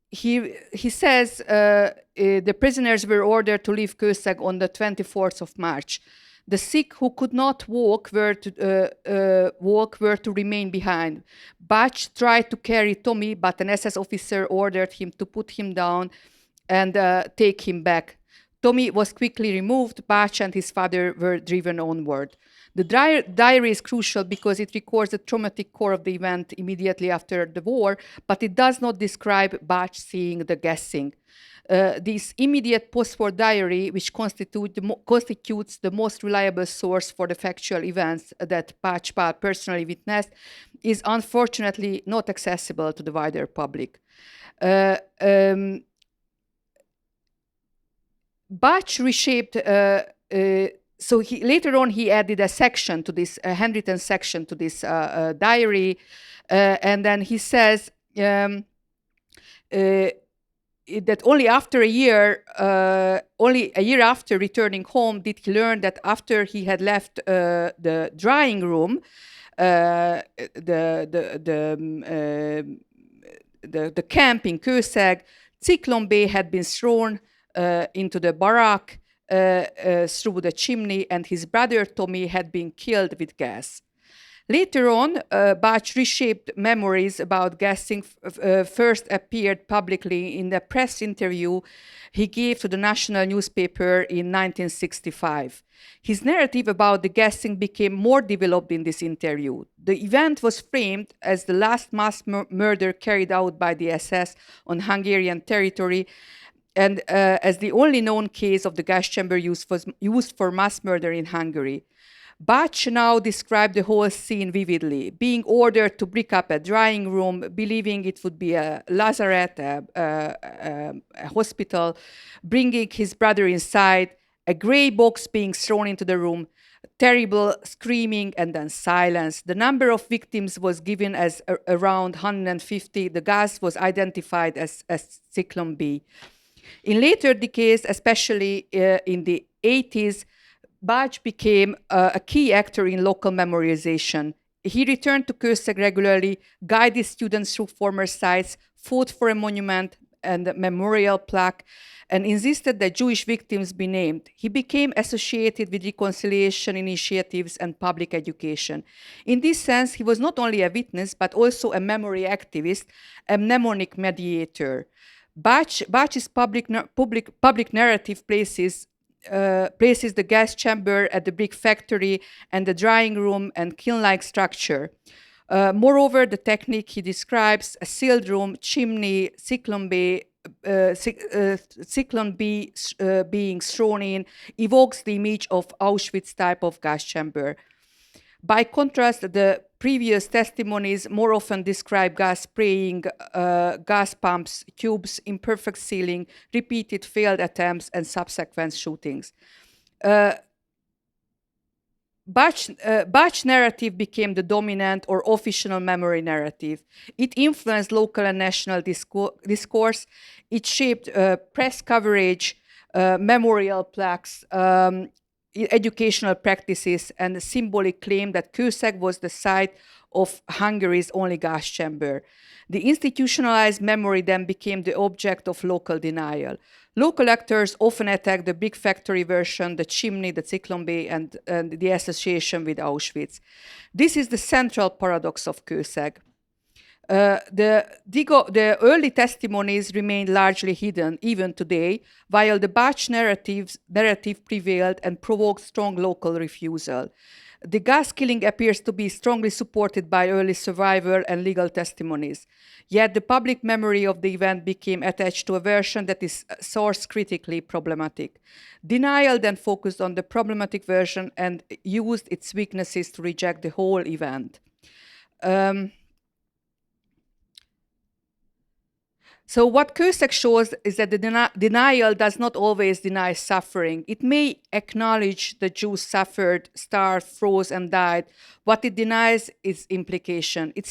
He says the prisoners were ordered to leave Kőszeg on the 24th of March. The sick who could not walk were to remain behind. Bács tried to carry Tomi, but an SS officer ordered him to put him down and take him back. Tomi was quickly removed. Bács and his father were driven onward. The diary is crucial because it records the traumatic core of the event immediately after the war, but it does not describe Bács seeing the gassing. This immediate post-war diary, which constitutes the most reliable source for the factual events that Bács personally witnessed, is unfortunately not accessible to the wider public. Bács reshaped. So later on, he added a section to this, a handwritten section to this diary, and then he says that only a year after returning home, did he learn that after he had left the drying room, the camp in Kőszeg, Cyclone B had been thrown into the barrack. through the chimney, and his brother Tommy had been killed with gas. Later on, Bach reshaped memories about gassing first appeared publicly in the press interview he gave to the national newspaper in 1965. His narrative about the gassing became more developed in this interview. The event was framed as the last mass murder carried out by the SS on Hungarian territory, and as the only known case of the gas chamber used for mass murder in Hungary. Bach now described the whole scene vividly, being ordered to brick up a drying room, believing it would be a lazaret, a hospital, bringing his brother inside, a grey box being thrown into the room, terrible screaming, and then silence. The number of victims was given as around 150. The gas was identified as Zyklon B. In later decades, especially in the 80s, Bach became a key actor in local memorization. He returned to Kőszeg regularly, guided students through former sites, fought for a monument and a memorial plaque, and insisted that Jewish victims be named. He became associated with reconciliation initiatives and public education. In this sense, he was not only a witness, but also a memory activist, a mnemonic mediator. Bach's public narrative places the gas chamber at the brick factory and the drying room and kiln-like structure. Moreover, the technique he describes, a sealed room, chimney, Zyklon B being thrown in, evokes the image of Auschwitz type of gas chamber. By contrast, the previous testimonies more often describe gas spraying, gas pumps, tubes, imperfect sealing, repeated failed attempts, and subsequent shootings. Bach's narrative became the dominant or official memory narrative. It influenced local and national discourse. It shaped press coverage, memorial plaques, educational practices, and the symbolic claim that Kőszeg was the site of Hungary's only gas chamber. The institutionalized memory then became the object of local denial. Local actors often attacked the brick factory version, the chimney, the Zyklon B, and the association with Auschwitz. This is the central paradox of Kőszeg. The early testimonies remained largely hidden even today, while the Bach narrative prevailed and provoked strong local refusal. The gas killing appears to be strongly supported by early survival and legal testimonies. Yet the public memory of the event became attached to a version that is source-critically problematic. Denial then focused on the problematic version and used its weaknesses to reject the whole event. So what Kőszeg shows is that the denial does not always deny suffering. It may acknowledge that Jews suffered, starved, froze, and died. What it denies is implication. It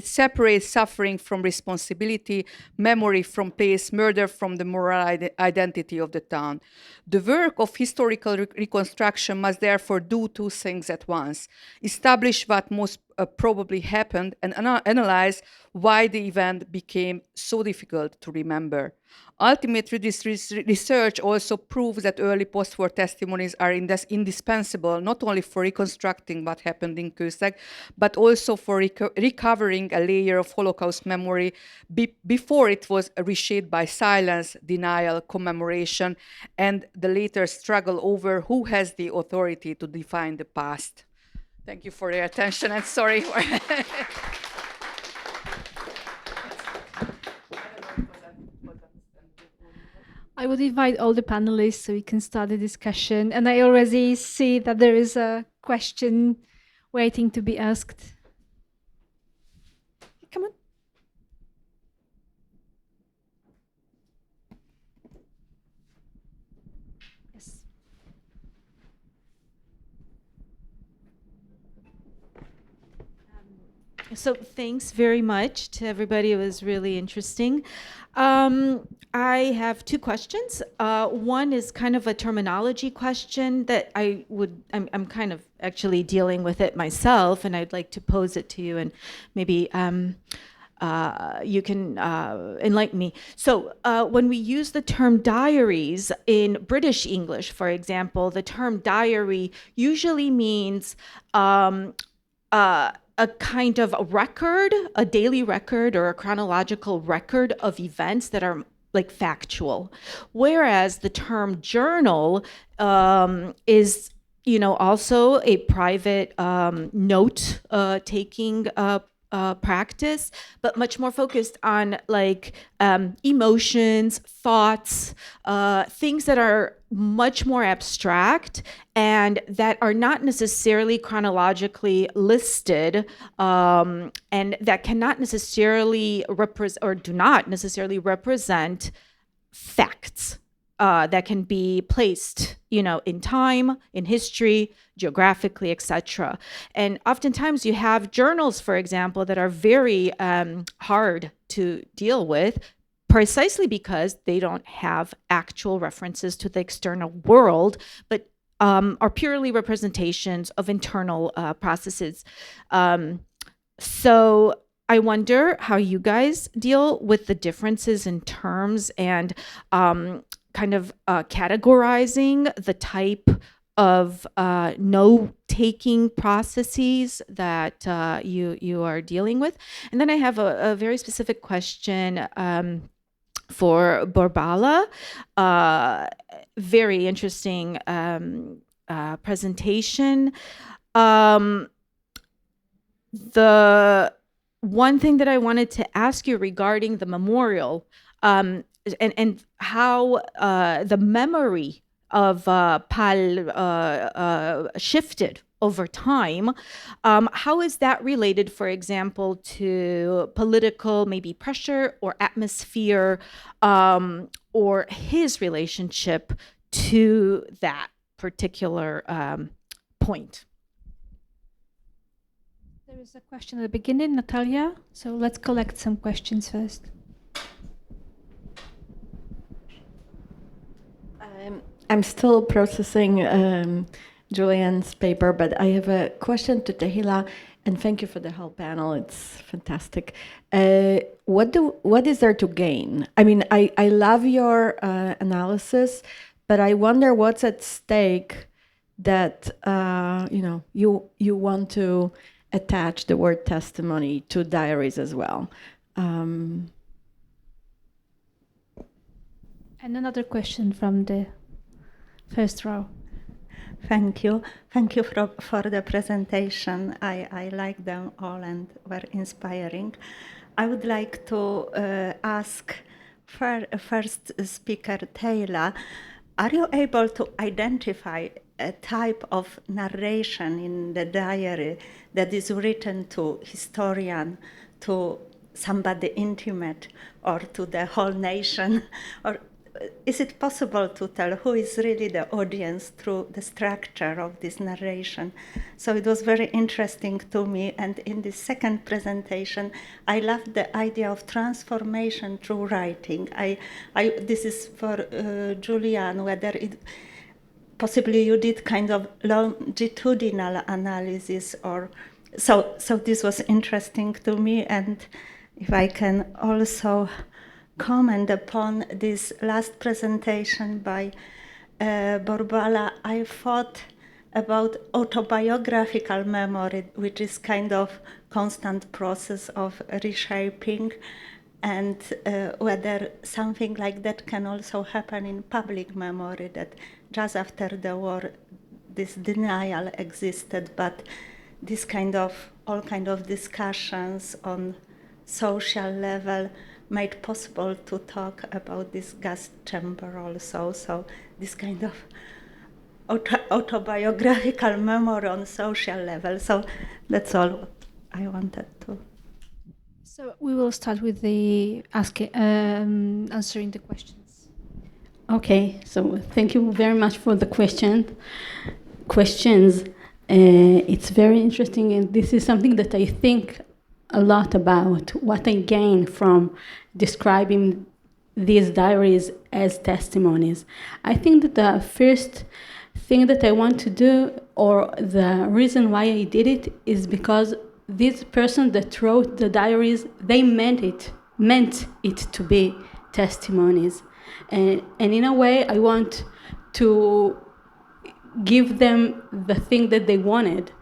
separates suffering from responsibility, memory from place, murder from the moral identity of the town. The work of historical reconstruction must therefore do two things at once: establish what most probably happened and analyze why the event became so difficult to remember. Ultimately, this research also proves that early post-war testimonies are indispensable not only for reconstructing what happened in Kőszeg, but also for recovering a layer of Holocaust memory before it was reshaped by silence, denial, commemoration, and the later struggle over who has the authority to define the past. Thank you for your attention, and sorry for I would invite all the panelists so we can start the discussion. And I already see that there is a question waiting to be asked. Come on. Yes. So thanks very much to everybody. It was really interesting. I have two questions. One is kind of a terminology question that I'm kind of actually dealing with it myself, and I'd like to pose it to you and maybe enlighten me. So when we use the term diaries in British English, for example, the term diary usually means a kind of a record, a daily record or a chronological record of events that are like factual. Whereas the term journal is, also a private note taking practice, but much more focused on like emotions, thoughts, things that are much more abstract and that are not necessarily chronologically listed, and that cannot necessarily represent or do not necessarily represent facts that can be placed, in time, in history, geographically, etc. And oftentimes you have journals, for example, that are very hard to deal with, precisely because they don't have actual references to the external world, but are purely representations of internal processes. So I wonder how you guys deal with the differences in terms and kind of categorizing the type of note-taking processes that you are dealing with. And then I have a very specific question for Borbala. Very interesting presentation. The one thing that I wanted to ask you regarding the memorial, and how the memory of Pal shifted over time. How is that related, for example, to political maybe pressure or atmosphere, or his relationship to that particular point? There is a question at the beginning, Natalia. So let's collect some questions first. I'm still processing Julian's paper, but I have a question to Tehila, and thank you for the whole panel. It's fantastic. What is there to gain? I mean, I love your analysis, but I wonder what's at stake that you want to attach the word testimony to diaries as well. And another question from the first row. Thank you. Thank you for the presentation. I like them all and were inspiring. I would like to ask first speaker, Taylor, are you able to identify a type of narration in the diary that is written to historian, to somebody intimate, or to the whole nation? Or is it possible to tell who is really the audience through the structure of this narration? So it was very interesting to me. And in the second presentation, I loved the idea of transformation through writing. This is for Julian, whether it possibly you did kind of longitudinal analysis, or so this was interesting to me. And if I can also comment upon this last presentation by Borbala, I thought about autobiographical memory, which is kind of constant process of reshaping, and whether something like that can also happen in public memory, that just after the war this denial existed, but this kind of all kind of discussions on social level made possible to talk about this gas chamber also. So this kind of autobiographical memory on social level. So that's all what I wanted to. So we will start with the answering the questions. Okay, so thank you very much for the questions. It's very interesting, and this is something that I think a lot about, what I gain from describing these diaries as testimonies. I think that the first thing that I want to do, or the reason why I did it, is because this person that wrote the diaries, they meant it to be testimonies. And in a way, I want to give them the thing that they wanted.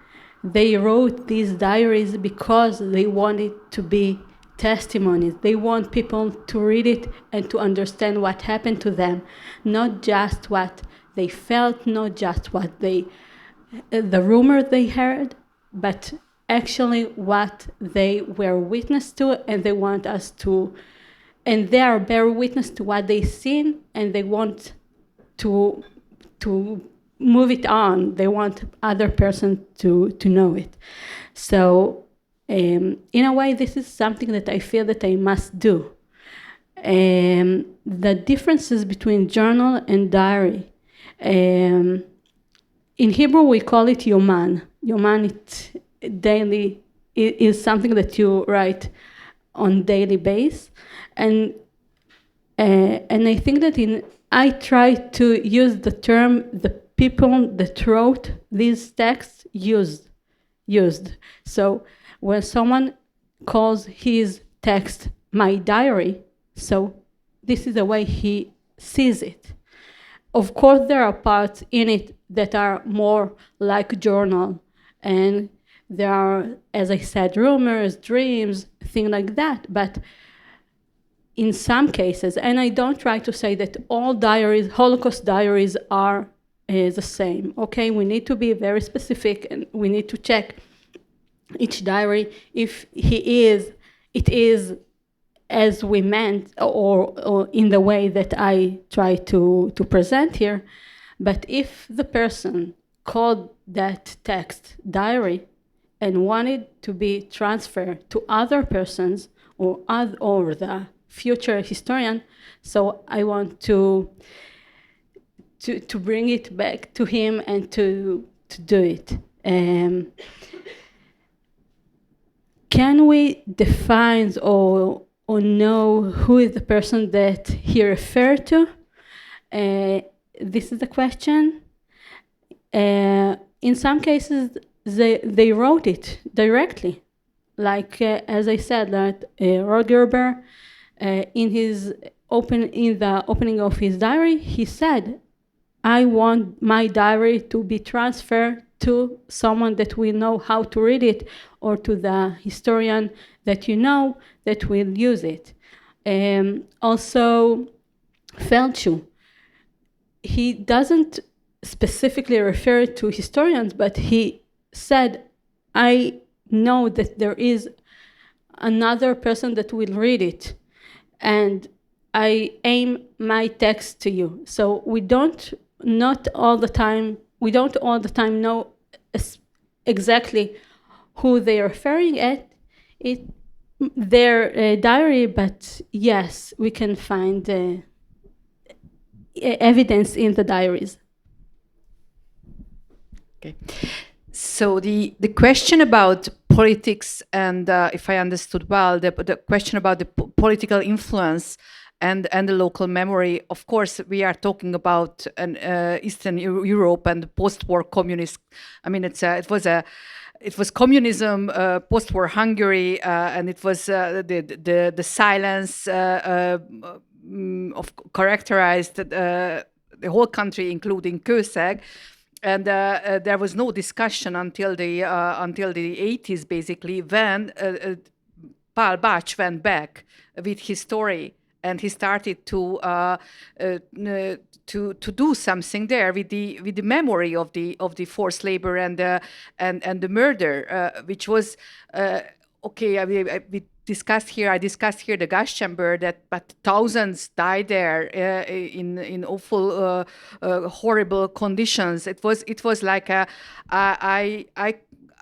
They wrote these diaries because they wanted to be testimonies. They want people to read it and to understand what happened to them, not just what they felt, not just what the rumor they heard, but actually what they were witness to, and they want us to, and they are bear witness to what they've seen, and they want to move it on. They want other person to know it. So in a way, this is something that I feel that I must do. The differences between journal and diary. In Hebrew, we call it yoman. Yoman, it daily, it is something that you write on daily basis. And I think that I try to use the term the people that wrote these texts used. So when someone calls his text my diary, so this is the way he sees it. Of course, there are parts in it that are more like journal, and there are, as I said, rumors, dreams, things like that. But in some cases, and I don't try to say that all diaries, Holocaust diaries, are the same. Okay, we need to be very specific, and we need to check each diary if it is as we meant, or in the way that I try to present here. But if the person called that text diary and wanted to be transferred to other persons or the future historian, so I want to bring it back to him and to do it. Can we define or know who is the person that he referred to? This is the question. In some cases, they wrote it directly. Like, as I said, that Rod Gerber, in the opening of his diary, he said, I want my diary to be transferred to someone that will know how to read it, or to the historian that you know that will use it. Also, Feldschuh, he doesn't specifically refer to historians, but he said, I know that there is another person that will read it, and I aim my text to you. So we don't all the time know exactly who they are referring at their diary, but yes, we can find evidence in the diaries. Okay. So the question about politics and, if I understood well, the question about the political influence and the local memory, of course, we are talking about Eastern Europe and post-war communist. I mean, it was communism, post-war Hungary, and it was the silence of characterized the whole country, including Kőszeg. And there was no discussion until the 80s, basically, when Pál Bács went back with his story, and he started to do something there with the memory of the forced labor and the murder, which was okay. I discussed here the gas chamber, but thousands died there in awful, horrible conditions. It was like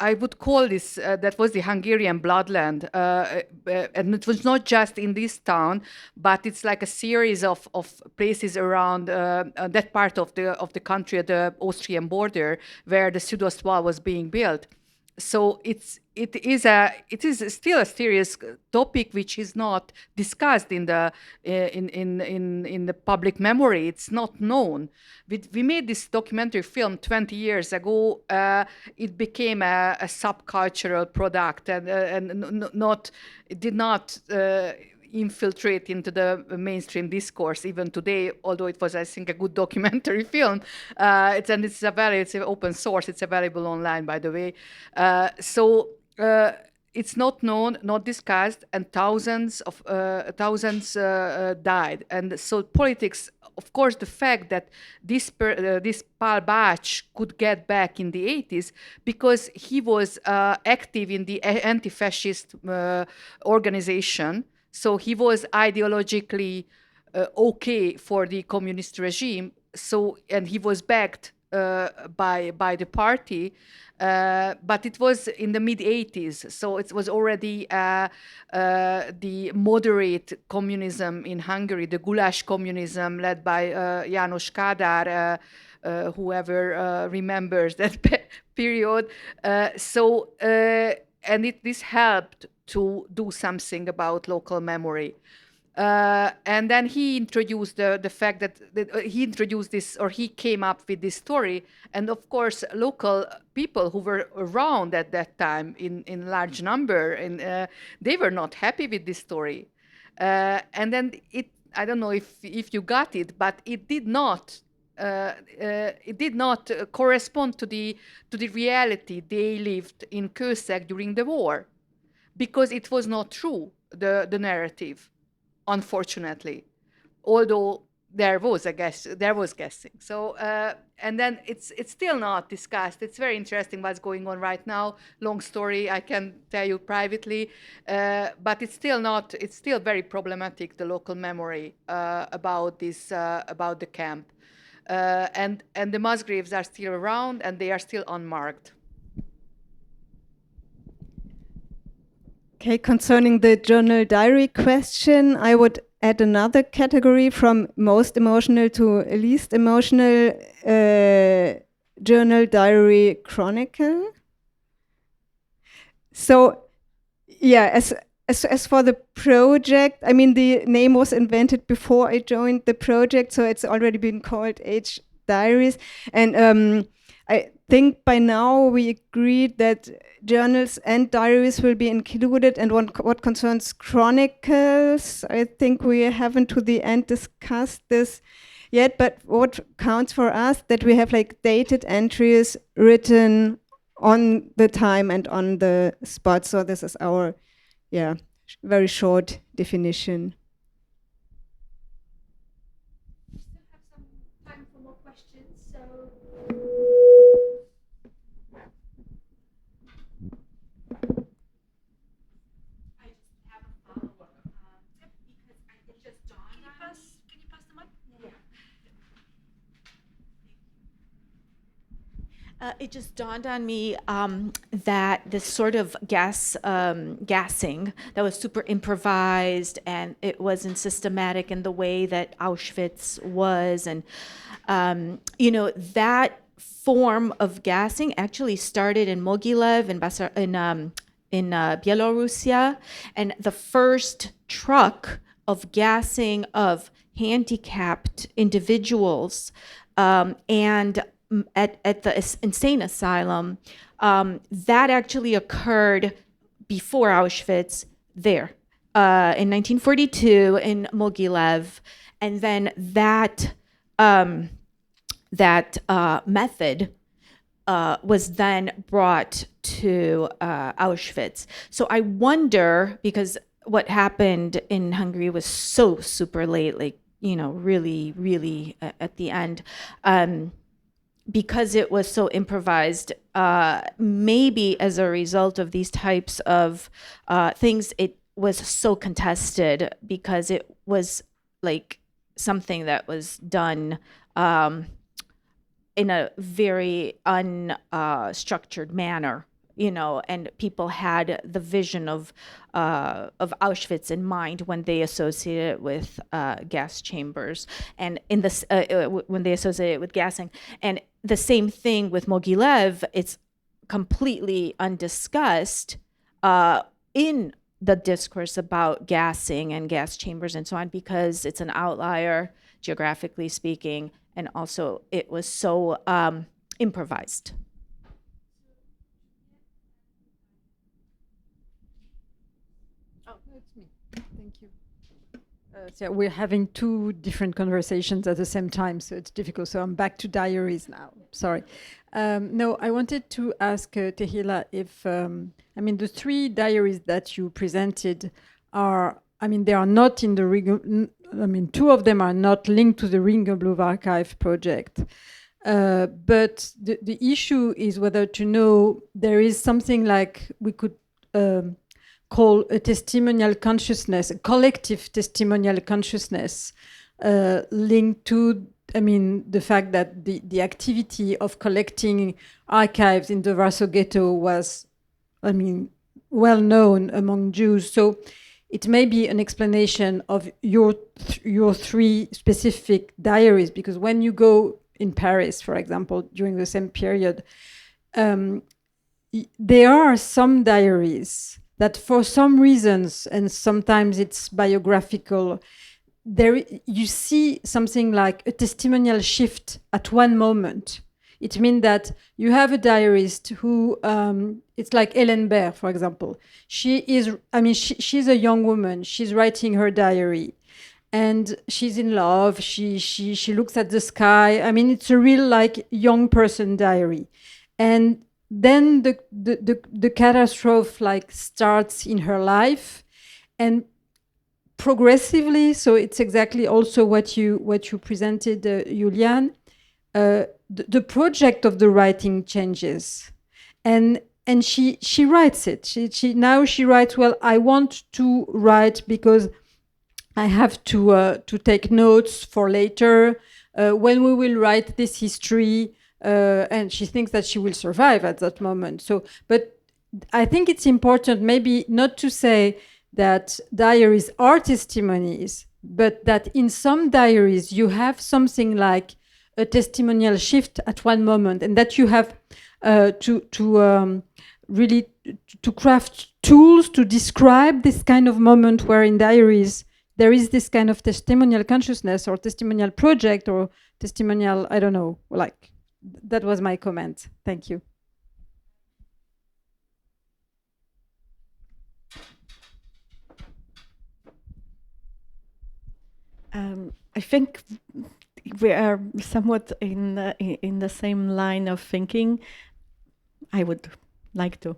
I would call this that was the Hungarian bloodland, and it was not just in this town, but it's like a series of places around that part of the country at the Austrian border where the Südost wall was being built. So it is still a serious topic which is not discussed in the in the public memory. It's not known. We made this documentary film 20 years ago. It became a subcultural product, and not it did not infiltrate into the mainstream discourse even today, although it was, I think, a good documentary film. It's open source, it's available online, by the way. So it's not known, not discussed, and thousands died. And so politics, of course, the fact that this Pál Bács could get back in the 80s because he was active in the anti-fascist organization. So he was ideologically okay for the communist regime. So, and he was backed by the party, but it was in the mid 80s. So it was already the moderate communism in Hungary, the Guláš communism led by János Kádár, whoever remembers that period. And this helped to do something about local memory. And then he introduced the fact that he introduced this, or he came up with this story. And of course, local people who were around at that time in large number, and they were not happy with this story. And then I don't know if you got it, but it did not correspond to the reality they lived in Kőszeg during the war, because it was not true, the narrative, unfortunately, although there was guessing. So and then it's still not discussed. It's very interesting what's going on right now. Long story, I can tell you privately, but it's still very problematic, the local memory about the camp. And the mass graves are still around, and they are still unmarked. Okay, concerning the journal diary question, I would add another category from most emotional to least emotional, journal diary chronicle. So, yeah, as for the project, I mean, the name was invented before I joined the project, so it's already been called Diaries. And I think by now we agreed that journals and diaries will be included. And what concerns chronicles, I think we haven't to the end discussed this yet. But what counts for us, that we have like dated entries written on the time and on the spot. So this is our, very short definition. We still have some time for more questions, so. I just have a follow-up because it just dawned on us. Can you pass the mic? Yeah. It just dawned on me that this sort of gassing that was super improvised, and it wasn't systematic in the way that Auschwitz was, and that form of gassing actually started in Mogilev in Belarusia, and the first truck of gassing of handicapped individuals and at the insane asylum, that actually occurred before Auschwitz there in 1942 in Mogilev, and then that method was then brought to Auschwitz. So I wonder, because what happened in Hungary was so super late, like, really, really at the end, because it was so improvised, maybe as a result of these types of things, it was so contested because it was like something that was done in a very unstructured manner, and people had the vision of Auschwitz in mind when they associated it with gas chambers, and in this when they associated it with gassing. And the same thing with Mogilev, it's completely undiscussed in the discourse about gassing and gas chambers and so on, because it's an outlier, geographically speaking, and also it was so improvised. Thank you. So we're having two different conversations at the same time, so it's difficult. So I'm back to diaries now. Sorry. No, I wanted to ask Tehila if, the three diaries that you presented are, they are not in the two of them are not linked to the Ringelblum Archive project. But the issue is whether to know there is something like we could call a testimonial consciousness, a collective testimonial consciousness linked to, the fact that the activity of collecting archives in the Warsaw Ghetto was, well known among Jews. So it may be an explanation of your three specific diaries, because when you go in Paris, for example, during the same period, there are some diaries that for some reasons, and sometimes it's biographical, you see something like a testimonial shift at one moment. It means that you have a diarist who, it's like Hélène Baird, for example. She's a young woman. She's writing her diary, and she's in love. She looks at the sky. It's a real young person diary, and then the catastrophe starts in her life, and progressively. So it's exactly also what you presented, Julian. The project of the writing changes, and she writes it. She writes, well, I want to write because I have to take notes for later when we will write this history. And she thinks that she will survive at that moment. So, but I think it's important maybe not to say that diaries are testimonies, but that in some diaries you have something like a testimonial shift at one moment, and that you have to really craft tools to describe this kind of moment where in diaries there is this kind of testimonial consciousness or testimonial project or testimonial, I don't know, that was my comment. Thank you. I think we are somewhat in the same line of thinking. I would like to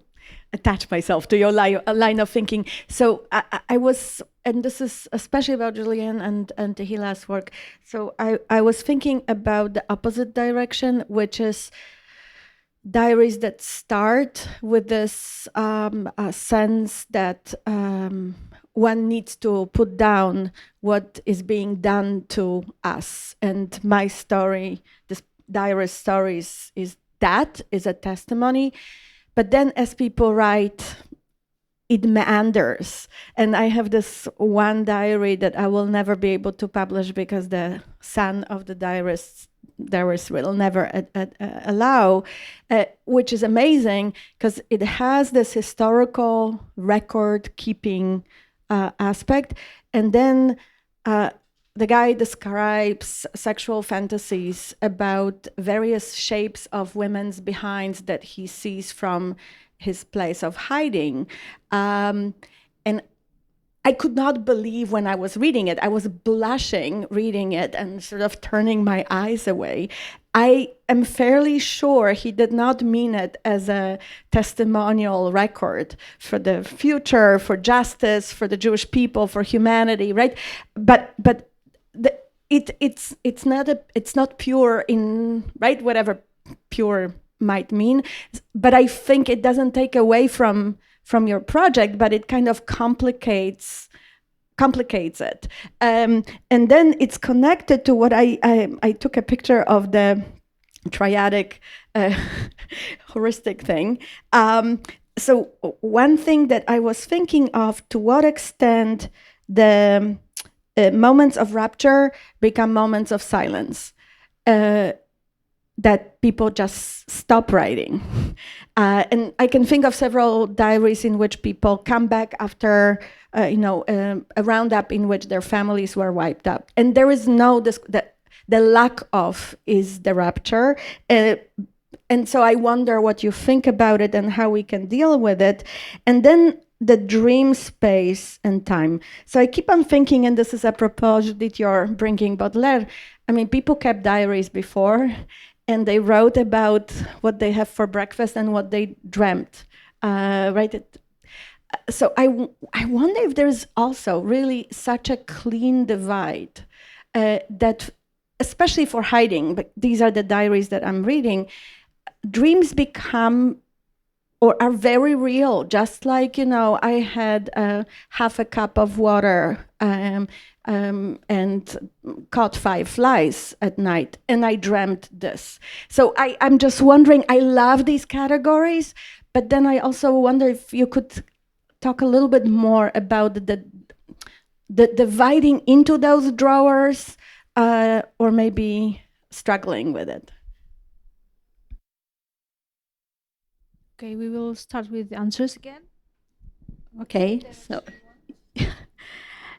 attach myself to your line of thinking. So I was, and this is especially about Julian and Tehila's work. So I was thinking about the opposite direction, which is diaries that start with this sense that one needs to put down what is being done to us. And my story, this diarist story is a testimony. But then as people write, it meanders. And I have this one diary that I will never be able to publish because the son of the diarist will never allow, which is amazing because it has this historical record-keeping aspect. And then the guy describes sexual fantasies about various shapes of women's behinds that he sees from his place of hiding. And I could not believe when I was reading it. I was blushing reading it and sort of turning my eyes away. I am fairly sure he did not mean it as a testimonial record for the future, for justice, for the Jewish people, for humanity, right? But it's not pure in, right, whatever pure might mean. But I think it doesn't take away from your project, but it kind of complicates it. And then it's connected to what I took a picture of the triadic heuristic thing. So one thing that I was thinking of, to what extent the moments of rapture become moments of silence, that people just stop writing. And I can think of several diaries in which people come back after a roundup in which their families were wiped out, and there is the lack of is the rapture. And so I wonder what you think about it and how we can deal with it. And then the dream space and time. So I keep on thinking, and this is apropos that you're bringing Baudelaire. I mean, people kept diaries before, and they wrote about what they have for breakfast and what they dreamt, right? So I wonder if there's also really such a clean divide that, especially for hiding, but these are the diaries that I'm reading, dreams become or are very real, just like, I had half a cup of water and caught 5 flies at night, and I dreamt this. So I'm just wondering, I love these categories, but then I also wonder if you could talk a little bit more about the dividing into those drawers, or maybe struggling with it. Okay, we will start with the answers again. Okay,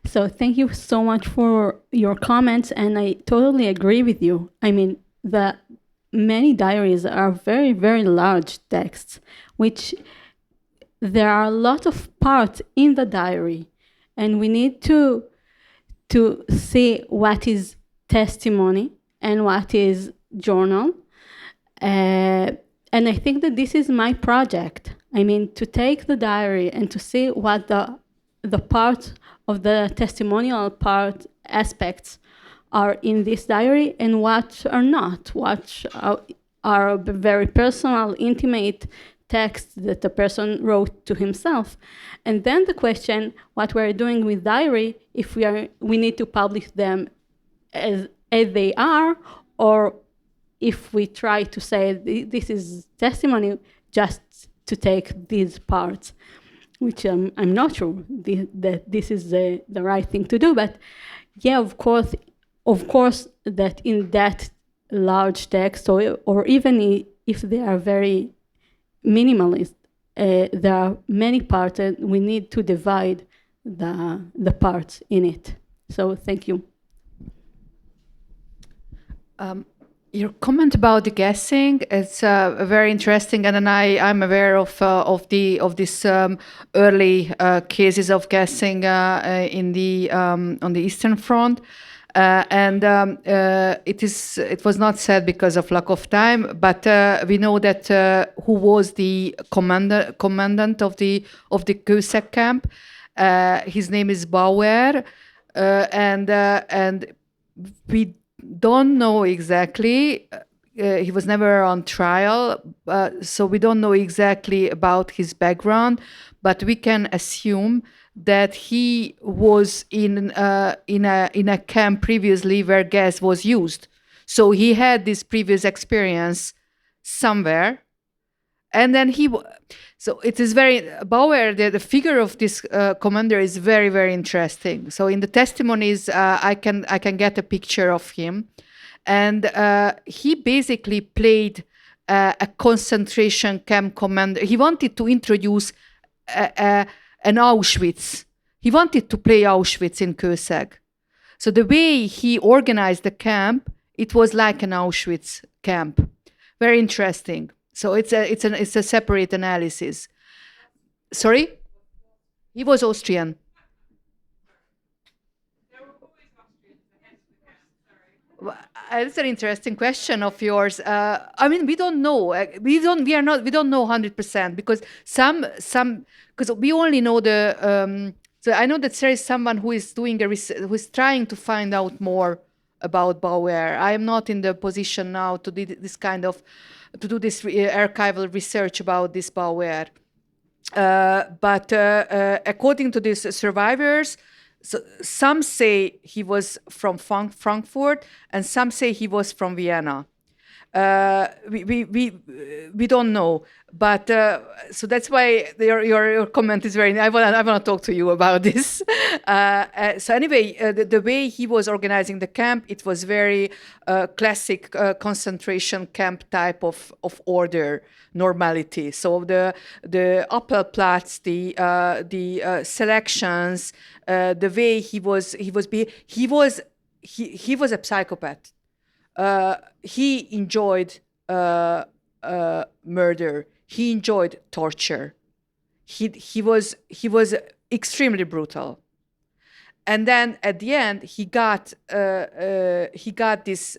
so thank you so much for your comments, and I totally agree with you. I mean, the many diaries are very, very large texts, which there are a lot of parts in the diary, and we need to see what is testimony and what is journal. And I think that this is my project. I mean, to take the diary and to see what the part of the testimonial part aspects are in this diary and what are not, what are very personal, intimate texts that the person wrote to himself. And then the question, what we're doing with diary, if we need to publish them as they are, or if we try to say this is testimony, just to take these parts, which I'm not sure that this is the right thing to do. But yeah, of course, that in that large text, or even if they are very minimalist, there are many parts, and we need to divide the parts in it. So thank you. Your comment about the guessing, it's very interesting, and then I'm aware of this early cases of guessing in the on the Eastern Front, and it was not said because of lack of time, but we know that who was the commandant of the Kőszeg camp. His name is Bauer, and we don't know exactly. He was never on trial, so we don't know exactly about his background, but we can assume that he was in a camp previously where gas was used. So he had this previous experience somewhere, and then so it is very Bauer. The figure of this commander is very, very interesting. So in the testimonies, I can get a picture of him, and he basically played a concentration camp commander. He wanted to introduce an Auschwitz. He wanted to play Auschwitz in Kőszeg. So the way he organized the camp, it was like an Auschwitz camp. Very interesting. So it's a separate analysis. Sorry? He was Austrian. It's an interesting question of yours. I mean, we don't know. We don't know 100% because because we only know the. So I know that there is someone who is who is trying to find out more about Bauer. I am not in the position now to do this archival research about this Bauer. But according to these survivors, so some say he was from Frankfurt and some say he was from Vienna. we don't know. But so that's why your comment is very. I want to talk to you about this. So anyway, the way he was organizing the camp, it was very classic concentration camp type of order, normality. So the Appelplatz, the selections, the way he was a psychopath. He enjoyed murder. He enjoyed torture. He was extremely brutal. And then at the end, he got this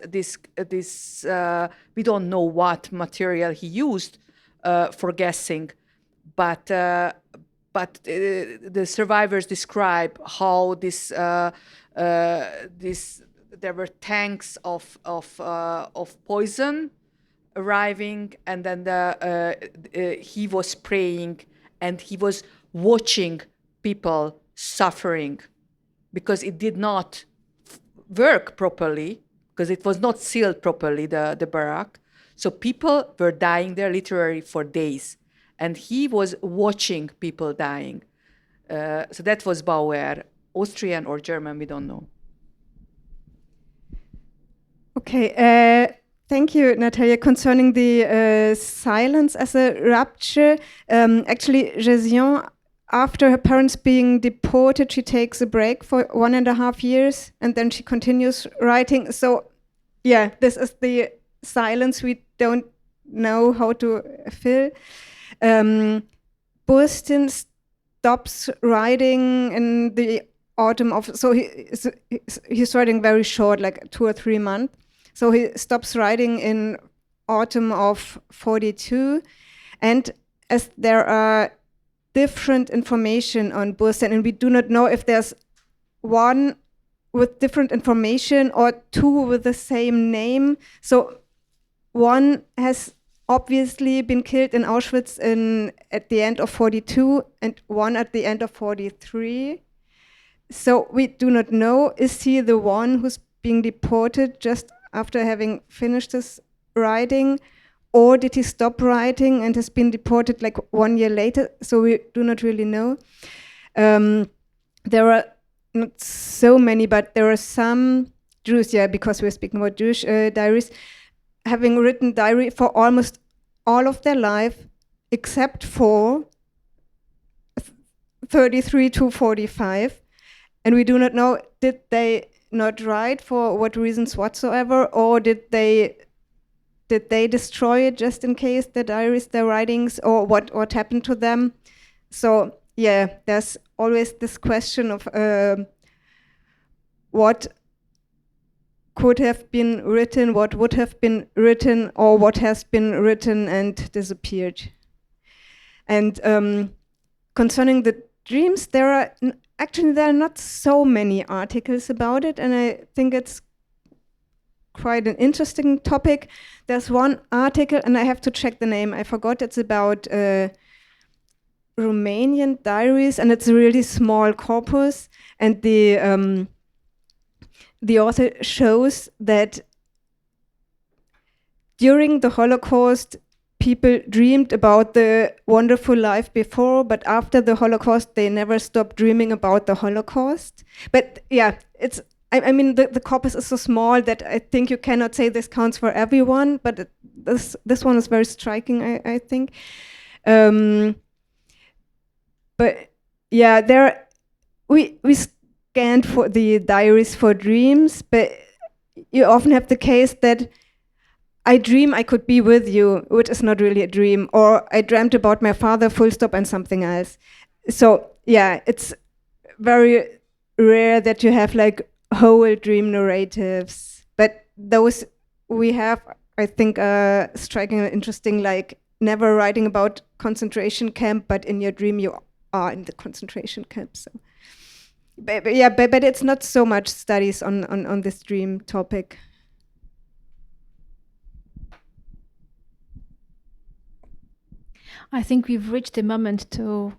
we don't know what material he used for gassing, but the survivors describe how there were tanks of poison arriving, and then he was spraying, and he was watching people suffering because it did not work properly, because it was not sealed properly, the barrack. So people were dying there literally for days, and he was watching people dying. So that was Bauer, Austrian or German, we don't know. Okay, thank you, Natalia. Concerning the silence as a rupture, actually, Gézian, after her parents being deported, she takes a break for 1.5 years, and then she continues writing. So, yeah, this is the silence we don't know how to fill. Burstin stops writing in the autumn of, so he's writing very short, like 2 or 3 months. So he stops writing in autumn of 42, and as there are different information on Burstin, and we do not know if there's one with different information or 2 with the same name. So one has obviously been killed in Auschwitz at the end of 42, and one at the end of 43. So we do not know, is he the one who's being deported just after having finished his writing, or did he stop writing and has been deported like 1 year later? So we do not really know. There are not so many, but there are some Jews, because we're speaking about Jewish diaries, having written diary for almost all of their life, except for 33 to 45. And we do not know, did they not write for what reasons whatsoever, or did they destroy it just in case, their diaries, their writings, or what happened to them? So yeah, there's always this question of what could have been written, what would have been written, or what has been written and disappeared. And concerning the dreams, there are not so many articles about it, and I think it's quite an interesting topic. There's one article, and I have to check the name, I forgot, it's about Romanian diaries, and it's a really small corpus, and the author shows that during the Holocaust, people dreamed about the wonderful life before, but after the Holocaust, they never stopped dreaming about the Holocaust. But yeah, I mean, the corpus is so small that I think you cannot say this counts for everyone, but this one is very striking, I think. But yeah, we scanned for the diaries for dreams, but you often have the case that I dream I could be with you, which is not really a dream, or I dreamt about my father, full stop, and something else. So yeah, it's very rare that you have like whole dream narratives, but those we have, I think, striking and interesting, like never writing about concentration camp, but in your dream you are in the concentration camp. So, but it's not so much studies on this dream topic. I think we've reached the moment to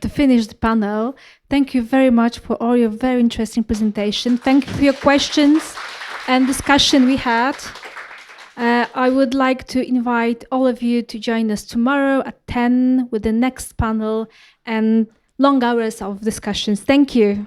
finish the panel. Thank you very much for all your very interesting presentation. Thank you for your questions and discussion we had. I would like to invite all of you to join us tomorrow at 10 with the next panel and long hours of discussions. Thank you.